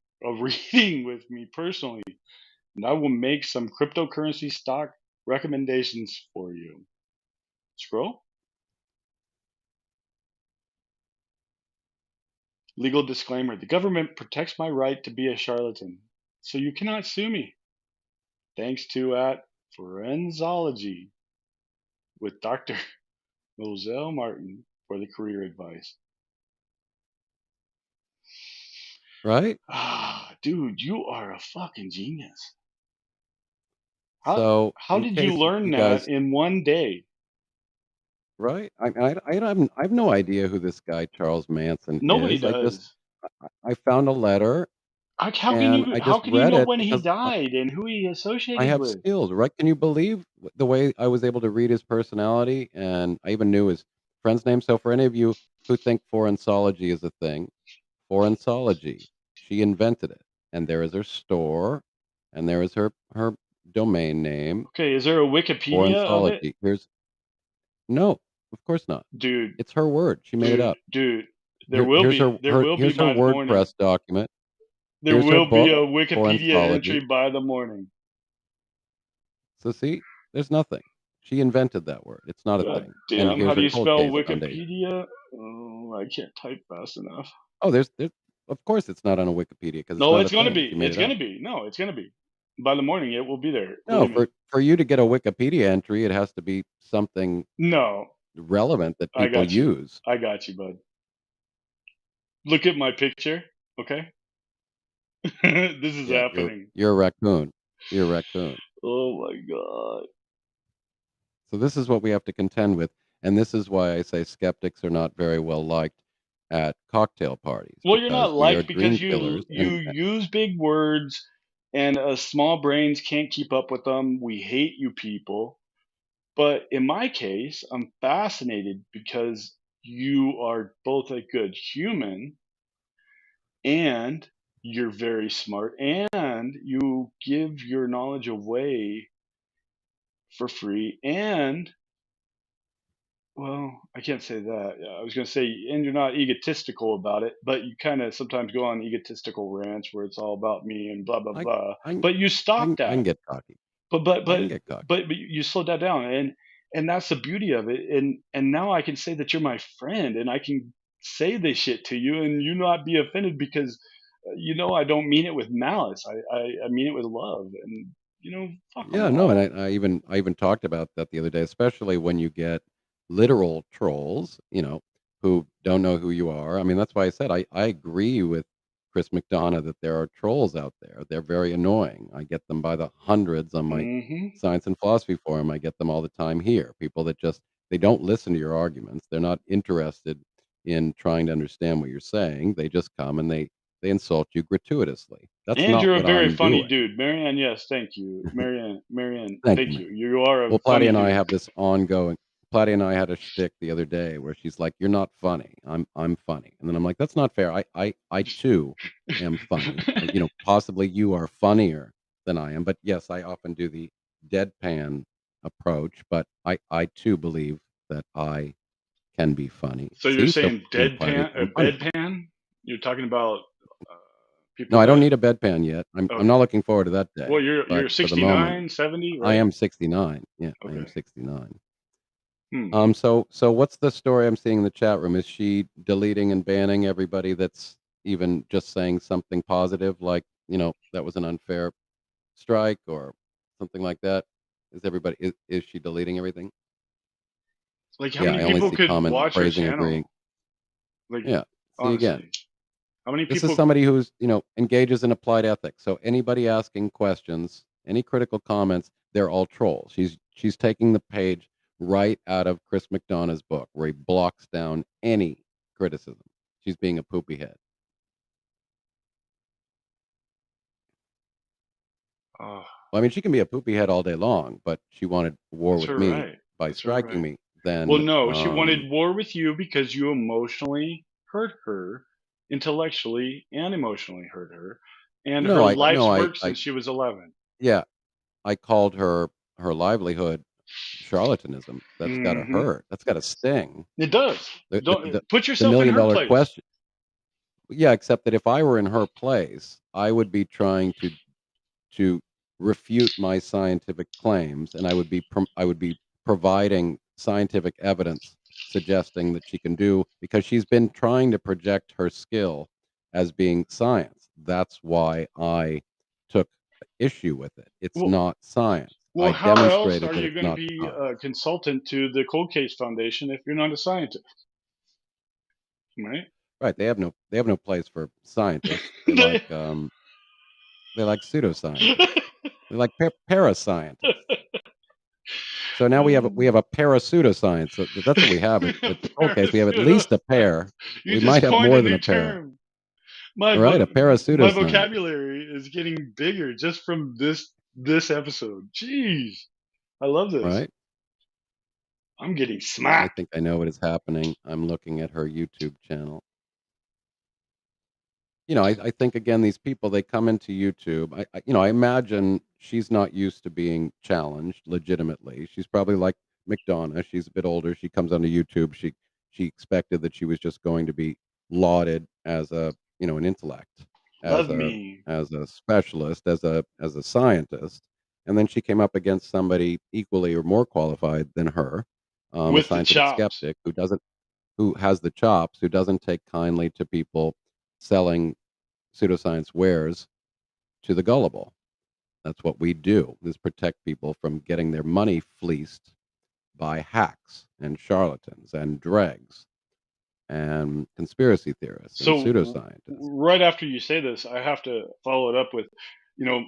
with me personally, and I will make some cryptocurrency stock recommendations for you. Scroll. Legal disclaimer: the government protects my right to be a charlatan, so you cannot sue me. Thanks to at Forensology with Dr. Mozelle Martin for the career advice. Right. Ah, dude, you are a fucking genius. So How in did you case learn you that guys, in one day? right? I have no idea who this guy Charles Manson Nobody is. does. I found a letter and I How just can you read know it when he because died and who he I associated have with? skills, right? Can you believe the way I was able to read his personality? And I even knew his friend's name. So for any of you who think forensology is a thing, forensology, she invented it. And there is her store, and there is her domain name, Okay, is there a Wikipedia of it? forensology. Here's no, of course not. Dude, It's her word. She made it up. dude, there will be Here's her by the morning. WordPress document. There Here's her will be book, a Wikipedia entry forensology. by the morning. So see, there's nothing. She invented that word. It's not a God thing. And damn, how here's do her you cold spell case foundation. Wikipedia? Oh, I can't type fast enough. Oh, there's of course it's not on a Wikipedia because it's No, not it's a gonna thing. be. She made It's it gonna up. be. No, it's gonna be. By the morning, it will be there. No, Believe me. for you to get a Wikipedia entry, it has to be something No, relevant that I people got you. use. I got you, bud. Look at my picture, okay? This is Yeah, happening. you're a raccoon. You're a raccoon. Oh my god. So this is what we have to contend with, and this is why I say skeptics are not very well liked at cocktail parties Well, you're because not we are liked dream because killers. you use big words, and small brains can't keep up with them. We hate you people. But in my case, I'm fascinated because you are both a good human, and you're very smart, and you give your knowledge away for free, and well, I can't say that. Yeah, I was going to say, and you're not egotistical about it, but you kind of sometimes go on egotistical rants where it's all about me and blah blah I blah. I But you stop I can that. get cocky. But but I can but get cocky. but you slow that down, and that's the beauty of it. And now I can say that you're my friend, and I can say this shit to you, and you not be offended because I don't mean it with malice. I mean it with love, and fuck them Yeah, no, and all. I even talked about that the other day, especially when you get literal trolls, who don't know who you are. I mean, that's why I said I agree with Chris McDonough that there are trolls out there. They're very annoying. I get them by the hundreds on my Hmm. science and philosophy forum. I get them all the time here. People that just they don't listen to your arguments. They're not interested in trying to understand what you're saying. They just come and they insult you gratuitously. That's And not you're a what very I'm funny doing. dude, Marianne. Yes, thank you, Marianne. Thank you, Thank man. you. You are a Well, Platty funny and I dude. have this ongoing. Platty and I had a shtick the other day where she's like, "You're not funny. I'm funny," and then I'm like, "That's not fair. I too am funny. Possibly you are funnier than I am, but yes, I often do the deadpan approach. But I too believe that I can be funny. So you're See, so saying Platty, deadpan, a I'm funny. bedpan? You're talking about uh, No, people I don't that. need a bedpan yet. I'm not Okay. looking forward to that Well, day. you're But for the moment, 69, 70, I right? am 69. Yeah, I am Okay. 69. Hmm. So what's the story I'm seeing in the chat room? Is she deleting and banning everybody that's even just saying something positive, like, that was an unfair strike or something like that? Is she deleting everything? Like, how Yeah, many I only people see could comments watch her praising, agreeing. channel? Like, Yeah. See again. honestly, how many This is people? somebody who's, engages in applied ethics. So anybody asking questions, any critical comments, they're all trolls. She's taking the page right out of Chris McDonough's book where he blocks down any criticism. She's being a poopy head. Oh, I mean, she can be a poopy head all day long, but she wanted war That's with her me right. by That's her striking right. me. Well, Then, no, she wanted war with you because you emotionally hurt her, intellectually and emotionally hurt her, and her no, life's no, work I, since she was 11. yeah, I called her livelihood charlatanism. That's got to Hmm. hurt. That's got to sting. It does. The, the, Don't the, put the yourself in million her dollar place. question. Yeah, except that if I were in her place, I would be trying to refute my scientific claims, and I would be providing scientific evidence suggesting that she can do, because she's been trying to project her skill as being science. That's why I took issue with it. It's Well, not science. well, I how else demonstrated are that you it's going to not be science. a consultant to the Cold Case Foundation if you're not a scientist, right? Right? They have no place for scientists. They like pseudoscientists. They like parascientists. So now we have a pair pseudoscience. So that's what we have at the cold case. We have at Parapseudo. least a pair. You We just might have coined a more than new a pair. term. All right, a pair of My pseudoscientists. vocabulary is getting bigger just from this episode. Jeez, I love this. Right? I'm getting I smacked. think I know what is happening. I'm looking at her YouTube channel. I think again, these people, they come into YouTube. I imagine she's not used to being challenged legitimately. She's probably like McDonough. She's a bit older. She comes onto YouTube. She expected that she was just going to be lauded as an intellect, Love me. as a specialist, as a scientist, and then she came up against somebody equally or more qualified than her, a With the scientific chops. skeptic who has the chops, who doesn't take kindly to people selling pseudoscience wares to the gullible. That's what we do, is protect people from getting their money fleeced by hacks and charlatans and dregs and conspiracy theorists and So pseudoscientists. right after you say this, I have to follow it up with,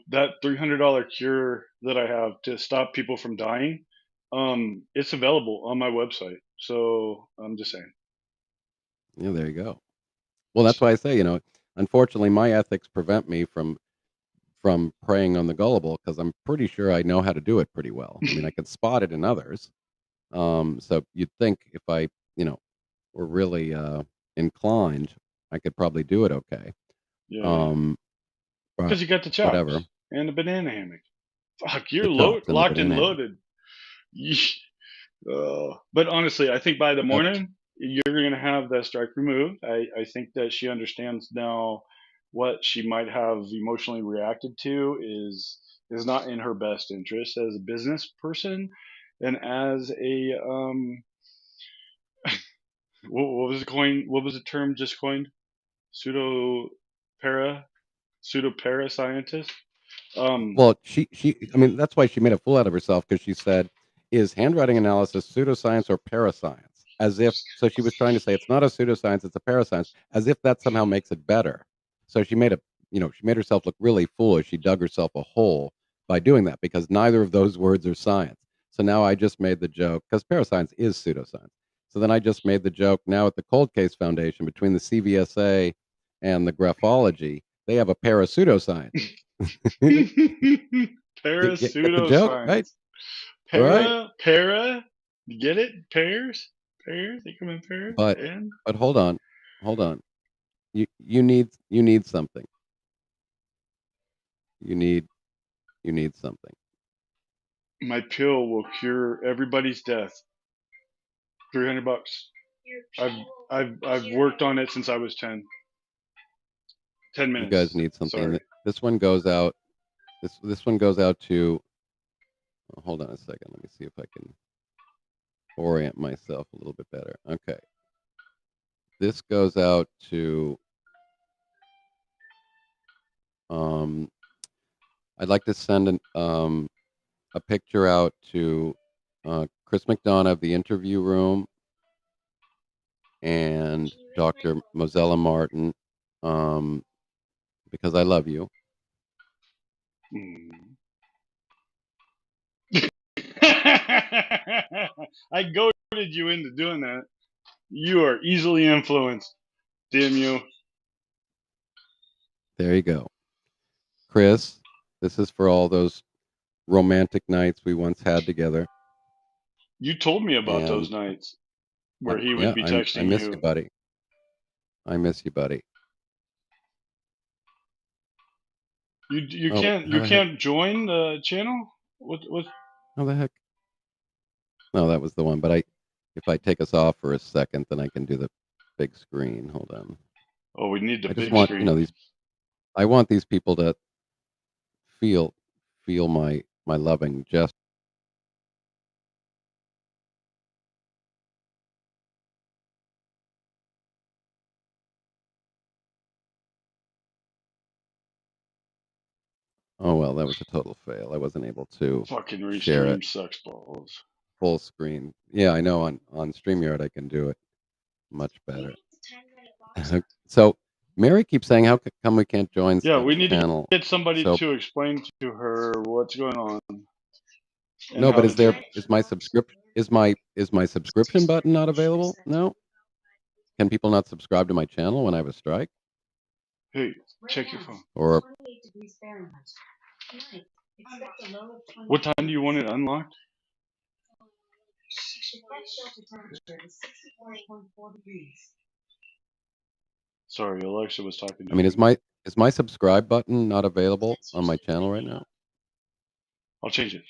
that $300 cure that I have to stop people from dying. It's available on my website. So I'm just saying. Yeah, there you go. Well, that's why I say, unfortunately, my ethics prevent me from preying on the gullible, because I'm pretty sure I know how to do it pretty well. I mean, I can spot it in others. So you'd think if I, were really inclined, I could probably do it okay. Yeah, Um, but because you got the whatever. chops and the banana hammock. Fuck, you're The chops and the locked and banana hammock. loaded. But honestly, I think by the Yep. morning you're going to have that strike removed. I think that she understands now what she might have emotionally reacted to is not in her best interest as a business person and as a what was the coin? What was the term just coined? Pseudo para pseudo para scientist. Well, I mean, that's why she made a fool out of herself, because she said, "Is handwriting analysis pseudoscience or parascience?" As if, so she was trying to say it's not a pseudoscience, it's a parascience, as if that somehow makes it better. So she made herself look really foolish. She dug herself a hole by doing that, because neither of those words are science. So now I just made the joke, because parascience is pseudoscience. So then I just made the joke, now at the Cold Case Foundation, between the CVSA and the Graphology, they have a pseudoscience. Get the joke, right? Pseudoscience. Right? Para. You get it? Pairs. They come in pairs. But And but hold on. You need something. You need you need something. my pill will cure everybody's death. $300. I've worked on it since I was 10. 10 You guys minutes. need something. Sorry. This one goes out. This one goes out to. Hold on a second. Let me see if I can orient myself a little bit better. Okay. This goes out to. I'd like to send a picture out to Chris McDonough of the Interview Room and Dr. Mozelle Martin, because I love you. Hmm. I goaded you into doing that. You are easily influenced. Damn you. There you go. Chris, this is for all those romantic nights we once had together. You told me about And those nights where he would yeah, be I texting miss you. you, buddy. I miss you, buddy. You Oh, can't how the heck? join the channel? What? How the heck? No, that was the one. But if I take us off for a second, then I can do the big screen. Hold on. Oh, we need the I just big want screen. these. I want these people to feel my loving gesture. Oh well, that was a total fail. I wasn't able to Fucking share it restream sucks balls. full screen. Yeah, I know on StreamYard I can do it much better. So Mary keeps saying, "How come we can't join Yeah, Skep's we need to channel?" get somebody So to explain to her what's going on and no, how but to do it. is my subscription button not available? No, can people not subscribe to my channel when I have a strike? Hey, check your phone. Or What time do you want it unlocked? Sorry, Alexa was talking to I mean, me. is my subscribe button not available on my channel right now? I'll change it.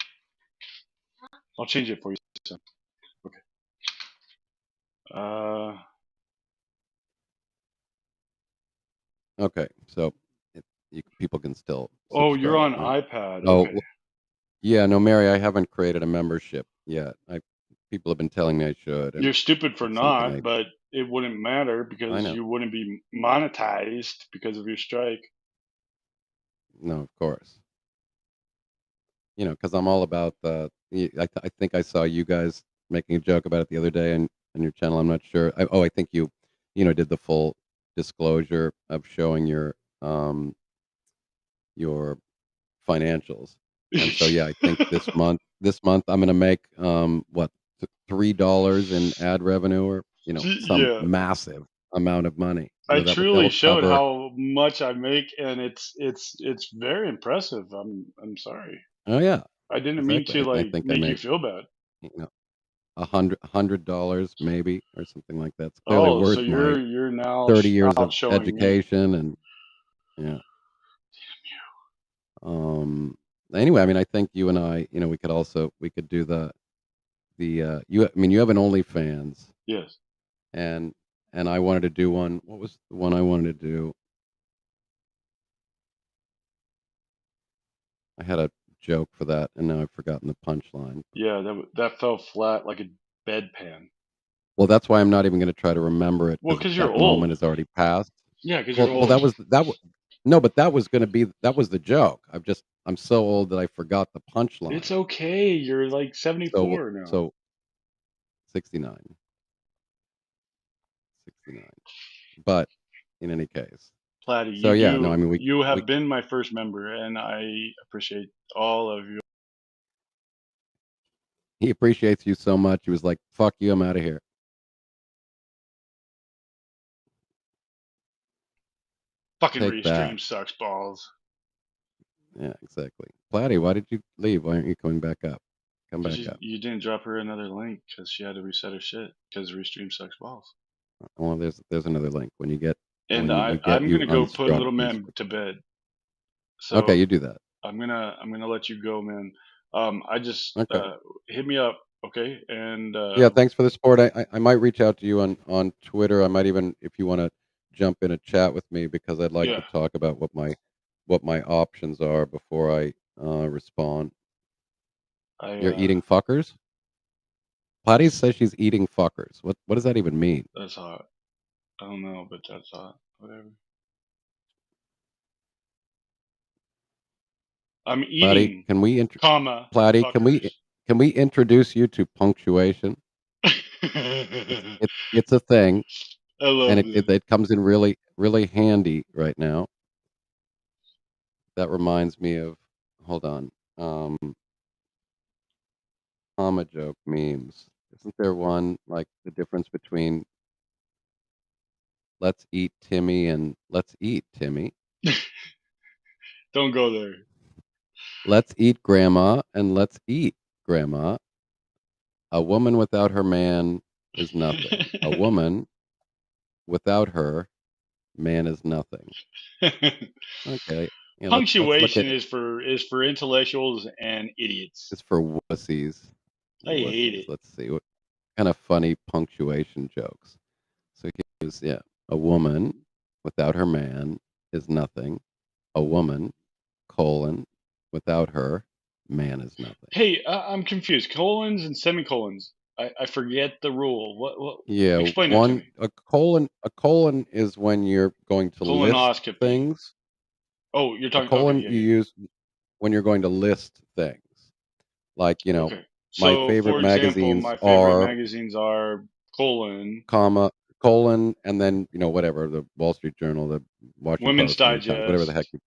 I'll change it for you, son. Okay. Okay, so people can still Oh, you're on subscribe. iPad. Oh, Okay. yeah, no, Mary, I haven't created a membership yet. People have been telling me I should, and You're stupid for it's something not, but it wouldn't matter I because know. you wouldn't be monetized because of your strike. No, of course. Because I'm all about I think I saw you guys making a joke about it the other day on your channel. I'm not sure. I think did the full disclosure of showing your financials. And so, yeah, I think this month I'm going to make what $3 in ad revenue, or some Yeah, massive amount of money. I That truly will showed cover. how much I make, and it's very impressive. I'm sorry. Oh yeah, I didn't mean exactly. to I like think I make you make feel bad. you know $100 maybe, or something like that. It's clearly Oh, so worth my you're now 30 years of outshowing me. education, and yeah. Um. Anyway, I mean, I think you and I, we could do you have an OnlyFans, Yes. and I wanted to do one. What was the one I wanted to do? I had a joke for that, and now I've forgotten the punchline. Yeah, that fell flat like a bedpan. Well, that's why I'm not even going to try to remember it, Well, because because you're that moment old. has already passed. Yeah, because you're Well, old. no, but that was the joke. I'm so old that I forgot the punchline. It's okay. You're like 74 now. So 69. 69. But in any case, Platty, so yeah, no, I mean you we have been my first member, and I appreciate all of you. he appreciates you so much. He was like, "Fuck you, I'm out of here." Fucking Take that. restream sucks balls. Yeah, exactly. Platty, why did you leave? Why aren't you coming back up? Come Because back up. you didn't drop her another link because she had to reset her shit because restream sucks balls. Well, there's another link when you get And we get I'm you gonna go put unstruck. little man to bed. Okay, So you do that. I'm gonna let you go, man. I just Okay. hit me up, okay? And Yeah, thanks for the support. I might reach out to you on Twitter. I might even, if you want to jump in a chat with me, because I'd like yeah, to talk about what my options are before I respond. You're I eating fuckers? Patty says she's eating fuckers. What does that even mean? that's hot. I don't know, but that's hot. Whatever. I'm Platty, eating, can we Platty, fuckers. can we introduce you to punctuation? I It's a thing, and love this. it comes in really really handy right now. That reminds me of, hold on, comma joke memes. Isn't there one like the difference between "let's eat Timmy" and "let's eat Timmy"? Don't go there. Let's eat, Grandma, and let's eat, Grandma. A woman without her man is nothing. A woman without her man is nothing. Okay. Yeah, let's look Punctuation at is for intellectuals and idiots. it's for wussies. I hate Wussies. it. Let's see what kind of funny punctuation jokes. So here's a woman without her man is nothing. A woman, colon, without her man is nothing. Hey, I'm confused. Colons and semicolons. I forget the rule. What? Yeah, Explain that to me. a colon is when you're going to list Colonoscopy. things. Oh, you're A talking. Okay, colon yeah, you yeah. use when you're going to list things. Like, Okay. my So, favorite for example, magazines my favorite are magazines are colon, comma, colon, and then, whatever, the Wall Street Journal, the Washington Women's Post, New York Times, whatever the heck, Digest.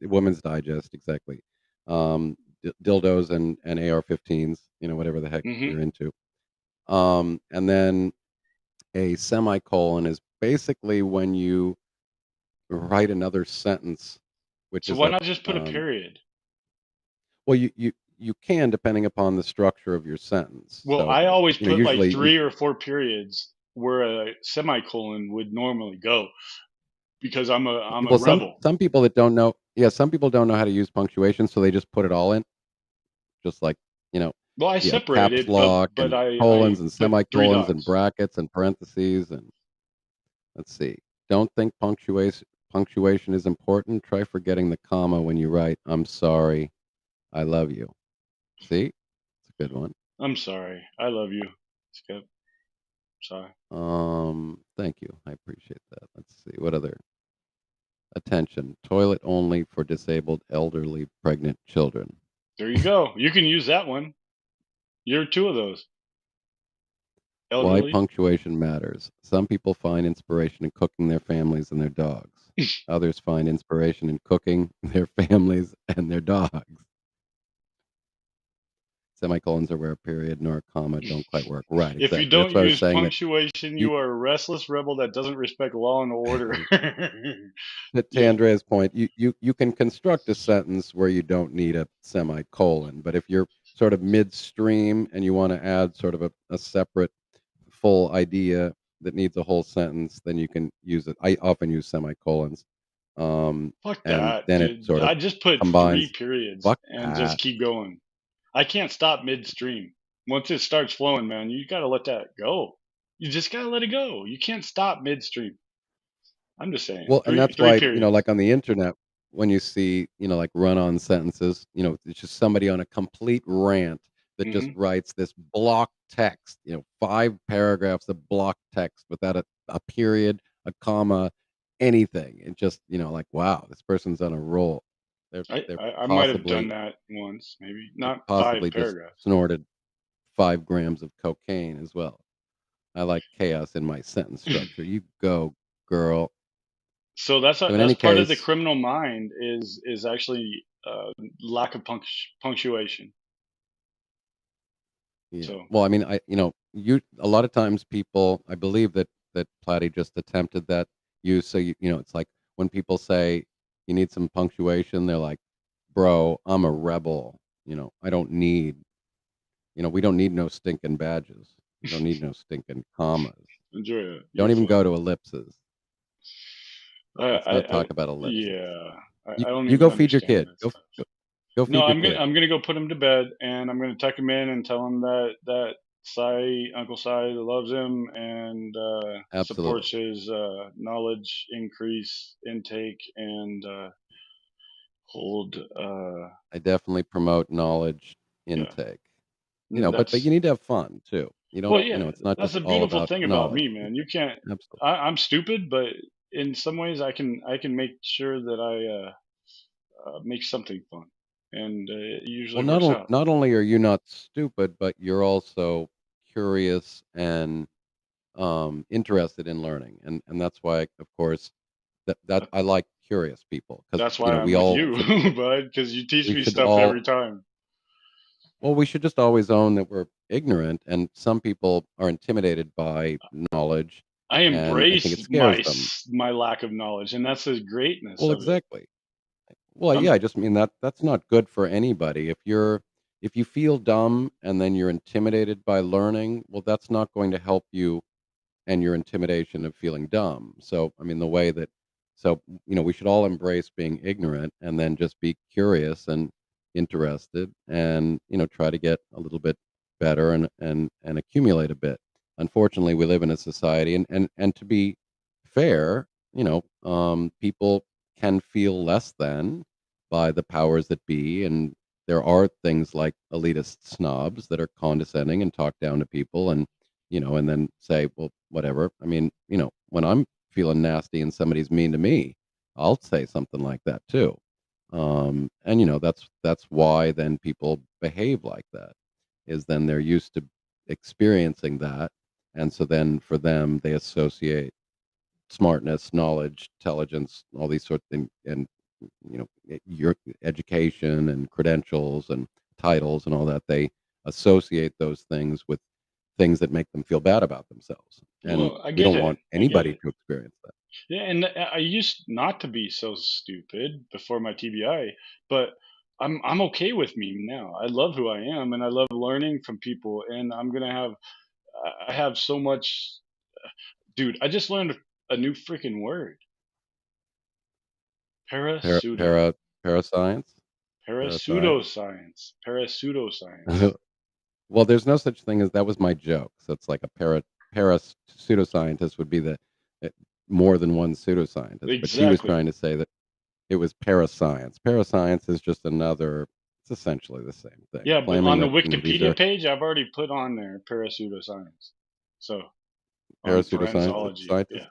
Women's Digest, exactly. Dildos and AR-15s, whatever the heck Mm-hmm. you're into. And then a semicolon is basically when you write another sentence, which So is why not just put a um, period? well, you can, depending upon the structure of your sentence. Well, So, I always put like usually 3 or 4 periods where a semicolon would normally go because I'm a well, some rebel. some people that don't know, yeah, some people don't know how to use punctuation, so they just put it all in, just like, you know, Well, I yeah, separate caps it, but lock but and I colons and put 3 semicolons and dots. brackets and parentheses and let's see. Don't think punctuation is important. Try forgetting the comma when you write "I'm sorry, I love you." See? It's a good one. I'm sorry. I love you, Skip. Sorry. Thank you. I appreciate that. Let's see. What other attention? Toilet only for disabled, elderly, pregnant children. There you go. You can use that one. You're 2 of those. Why Elderly. punctuation matters. Some people find inspiration in cooking their families and their dogs. Others find inspiration in cooking their families and their dogs. Semicolons are where a period nor a comma don't quite work. Right, If you exactly. That's don't why I was use saying that punctuation, you you are a restless rebel that doesn't respect law and order. to Yeah. Andrea's point, you can construct a sentence where you don't need a semicolon, but if you're sort of midstream and you want to add sort of a separate full idea that needs a whole sentence, then you can use it. I often use semicolons. Fuck And that, then it dude. sort of I just put 3 combines. periods Fuck and just that. keep going. I can't stop midstream. Once it starts flowing, man, you gotta let that go. You just gotta let it go. You can't stop midstream. I'm just saying. Well, and Three that's three why, periods. like on the internet, when you see, like run-on sentences, it's just somebody on a complete rant that just Hmm. writes this block text, 5 paragraphs of block text without a period, a comma, anything. And just, like, wow, this person's on a roll. They're they're I might have done possibly that once, maybe they not five possibly just paragraphs. snorted 5 grams of cocaine as well. I like chaos in my sentence structure. You go, girl. So So in that's any part of the case, criminal mind is actually lack of punctuation. yeah. So Well, I mean, you a lot of times people, I believe that Platy just attempted that use. So it's like when people say you need some punctuation, they're like, "Bro, I'm a rebel. I don't need. We don't need no stinking badges. We don't need no stinking commas. enjoy it. Don't You're even go funny. to ellipses. Let's not talk about ellipses. Yeah. You I don't you even go feed your understand kid. that Go stuff. go No, feed your kid. I'm gonna go put him to bed, and I'm gonna tuck him in and tell him that Uncle Cy loves him and supports Absolutely. his knowledge increase intake and hold. I definitely promote knowledge Yeah, intake. But you that's need to have fun too. You don't, well, yeah. it's not That's just a all beautiful about thing about knowledge. me, man. You can't. Absolutely. I'm stupid, but in some ways, I can make sure that I make something fun, and it Well, usually works out. not only are you not stupid, but you're also curious and interested in learning, and that's why, of course, that I like curious people because That's why I'm we with all you, bud, because you teach we me should stuff every all time. well we should just always own that we're ignorant, and some people are intimidated by knowledge, I and I think embrace it scares them. my lack of knowledge, and that's the greatness Well, of it. exactly. Well, I'm yeah, I just mean that's not good for anybody. If you feel dumb and then you're intimidated by learning, well, that's not going to help you and your intimidation of feeling dumb. So, I mean, the way that, so, we should all embrace being ignorant and then just be curious and interested and, try to get a little bit better and accumulate a bit. Unfortunately, we live in a society and to be fair, people can feel less than by the powers that be. And there are things like elitist snobs that are condescending and talk down to people and then say, well, whatever. I mean, when I'm feeling nasty and somebody's mean to me, I'll say something like that too. And that's why then people behave like that, is then they're used to experiencing that. And so then for them, they associate smartness, knowledge, intelligence, all these sorts of things, and your education and credentials and titles and all that. They associate those things with things that make them feel bad about themselves, and well, I we get don't it. want I get anybody it. to experience that. Yeah, and I used not to be so stupid before my TBI, but I'm okay with me now. I love who I am, and I love learning from people. And I have so much, dude. I just learned a new freaking word, Para, parapseudo, para, parascience, parascience. parapseudoscience. Well, there's no such thing as that was my joke. So it's like a para pseudoscientist would be uh, more than one pseudoscientist, but she was Exactly. trying to say that it was parascience. Parascience is just another. It's essentially the same thing, Yeah, but claiming on the that these are Wikipedia page, I've already put on there parapseudoscience. So on parapseudoscience Phrenology, scientists. yeah,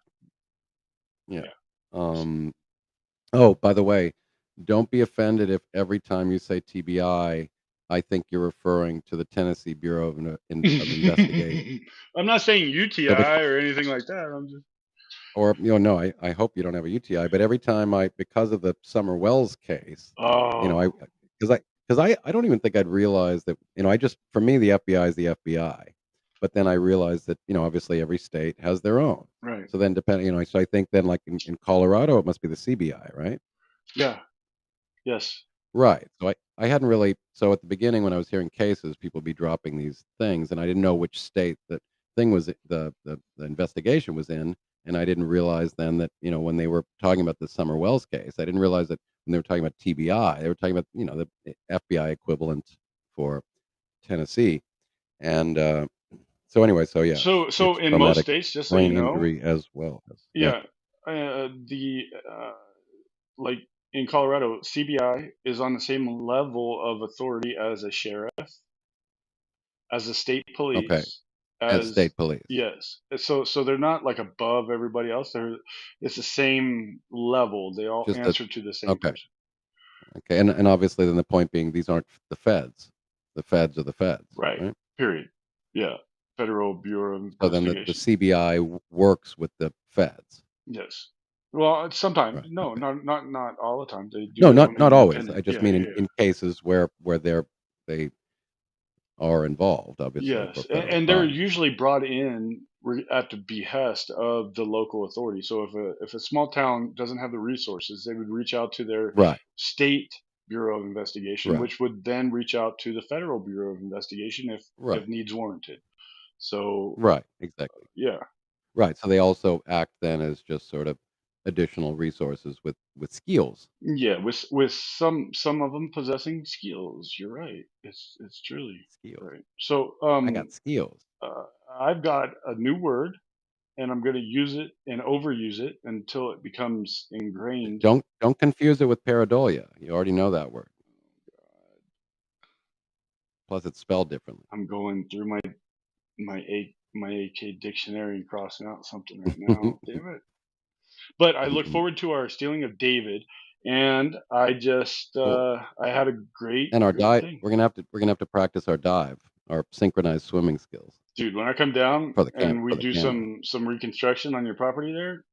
Yeah. yeah. Um, Oh, by the way, don't be offended if every time you say TBI, I think you're referring to the Tennessee Bureau of Investigation. I'm not saying So, UTI or anything like that. I'm just or no, I hope you don't have a UTI. But every time because of the Summer Wells case, I oh because I don't even think I'd realize that I just for me the FBI is the FBI, but then I realized that obviously every state has their own. right, So then depending so I think then like in Colorado it must be the CBI, right? yeah, yes, Right. So I hadn't really so at the beginning when I was hearing cases, people would be dropping these things, and I didn't know which state that thing was the investigation was in, and I didn't realize then that, when they were talking about the Summer Wells case, I didn't realize that when they were talking about TBI, they were talking about, the FBI equivalent for Tennessee. And so anyway, so yeah, so it's in most traumatic states, just so you brain know, injury as well as yeah. yeah, the like in Colorado, CBI is on the same level of authority as a sheriff, as a state Okay. police, As as state police. yes. So they're not like above everybody else. It's the same level. They all Just that answer to the same okay. person. Okay, and obviously then the point being these aren't the feds. The feds are the feds, Right. right? Period. Yeah. Federal Bureau of So then the Investigation. CBI works with the feds. Yes. Well, sometimes Right. no, Okay. not all the time. They do No, their not own not always. I independent. just Yeah, mean yeah, in yeah. cases where they are involved, obviously, for Yes, federal and they're crimes. usually brought in at the behest of the local authority. So if a small town doesn't have the resources, they would reach out to their Right. state Bureau of Investigation, Right. which would then reach out to the Federal Bureau of Investigation if Right. needs warranted. So Right. Exactly. yeah, Right. So they also act then as just sort of additional resources with skills. yeah, with some of them possessing skills. You're right. It's truly Skills. right. So I got skills. uh, I've got a new word, and I'm going to use it and overuse it until it becomes ingrained. Don't confuse it with pareidolia. You already know that word. Plus it's spelled differently. I'm going through my AK dictionary and crossing out something right now. Damn it! But I look forward to our stealing of David, and I just Cool. I had a great And our great dive, thing, we're gonna have to practice our dive, our synchronized swimming skills dude. When I come down for the and we do camera. some reconstruction on your property there,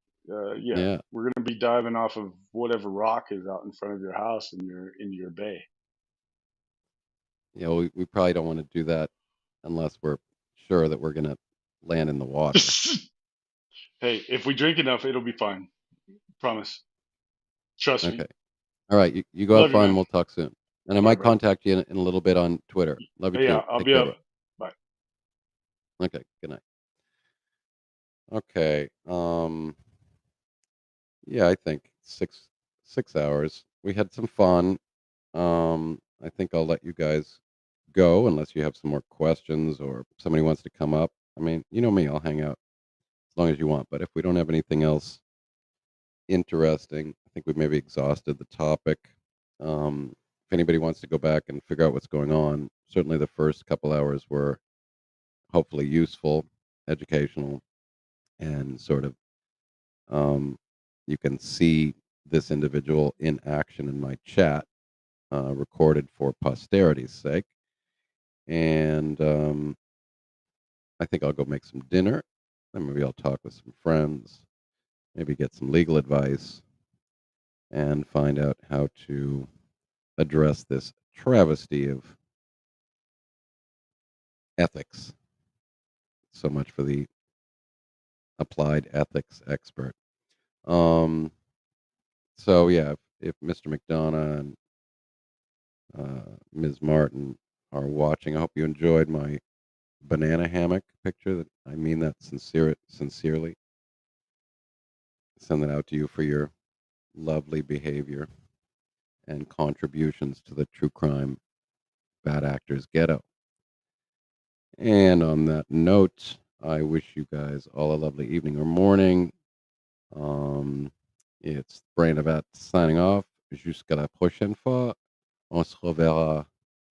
yeah, Yeah. we're gonna be diving off of whatever rock is out in front of your house in your bay. Yeah, we probably don't want to do that unless we're sure that we're gonna land in the water. Hey, if we drink enough, it'll be fine. Promise. Trust me. Okay. All right, you go have Love you, fun. man. We'll talk soon. And I All right, might buddy. contact you in a little bit on Twitter. Love you Yeah, too. I'll Take be care, up. bro. Bye. Okay, good night. Okay. Yeah, I think 6 hours. We had some fun. I think I'll let you guys go unless you have some more questions or somebody wants to come up. I mean, you know me, I'll hang out as long as you want. But if we don't have anything else interesting, I think we've maybe exhausted the topic. If anybody wants to go back and figure out what's going on, certainly the first couple hours were hopefully useful, educational, and sort of you can see this individual in action in my chat, recorded for posterity's sake. And I think I'll go make some dinner. Then maybe I'll talk with some friends, maybe get some legal advice, and find out how to address this travesty of ethics. So much for the applied ethics expert. So yeah, if Mr. McDonough and Ms. Martin are watching, I hope you enjoyed my banana hammock picture. That I mean that sincerely. Send that out to you for your lovely behavior and contributions to the true crime bad actors ghetto. And on that note, I wish you guys all a lovely evening or morning. It's Brain Avat signing off. Jusqu'à la prochaine fois. On se reverra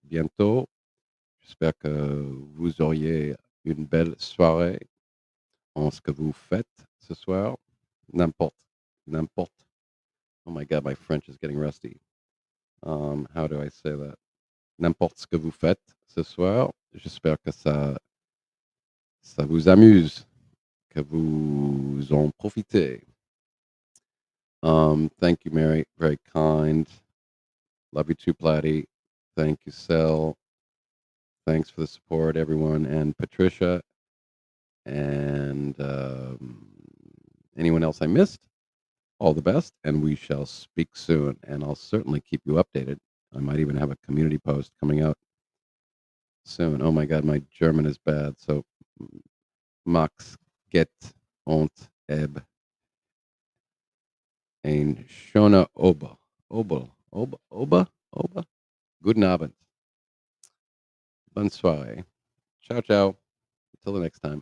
bientôt. J'espère que vous auriez une belle soirée en ce que vous faites ce soir. N'importe. Oh my God, my French is getting rusty. How do I say that? N'importe ce que vous faites ce soir. J'espère que ça vous amuse, que vous en profitez. Thank you, Mary. Very kind. Love you too, Platty. Thank you, Sel. Thanks for the support, everyone. And Patricia. And anyone else I missed, all the best. And we shall speak soon. And I'll certainly keep you updated. I might even have a community post coming out soon. Oh my God, my German is bad. So, Max get und eb ein schöner Ober. Guten Abend. Bonne soirée. Ciao, ciao. Until the next time.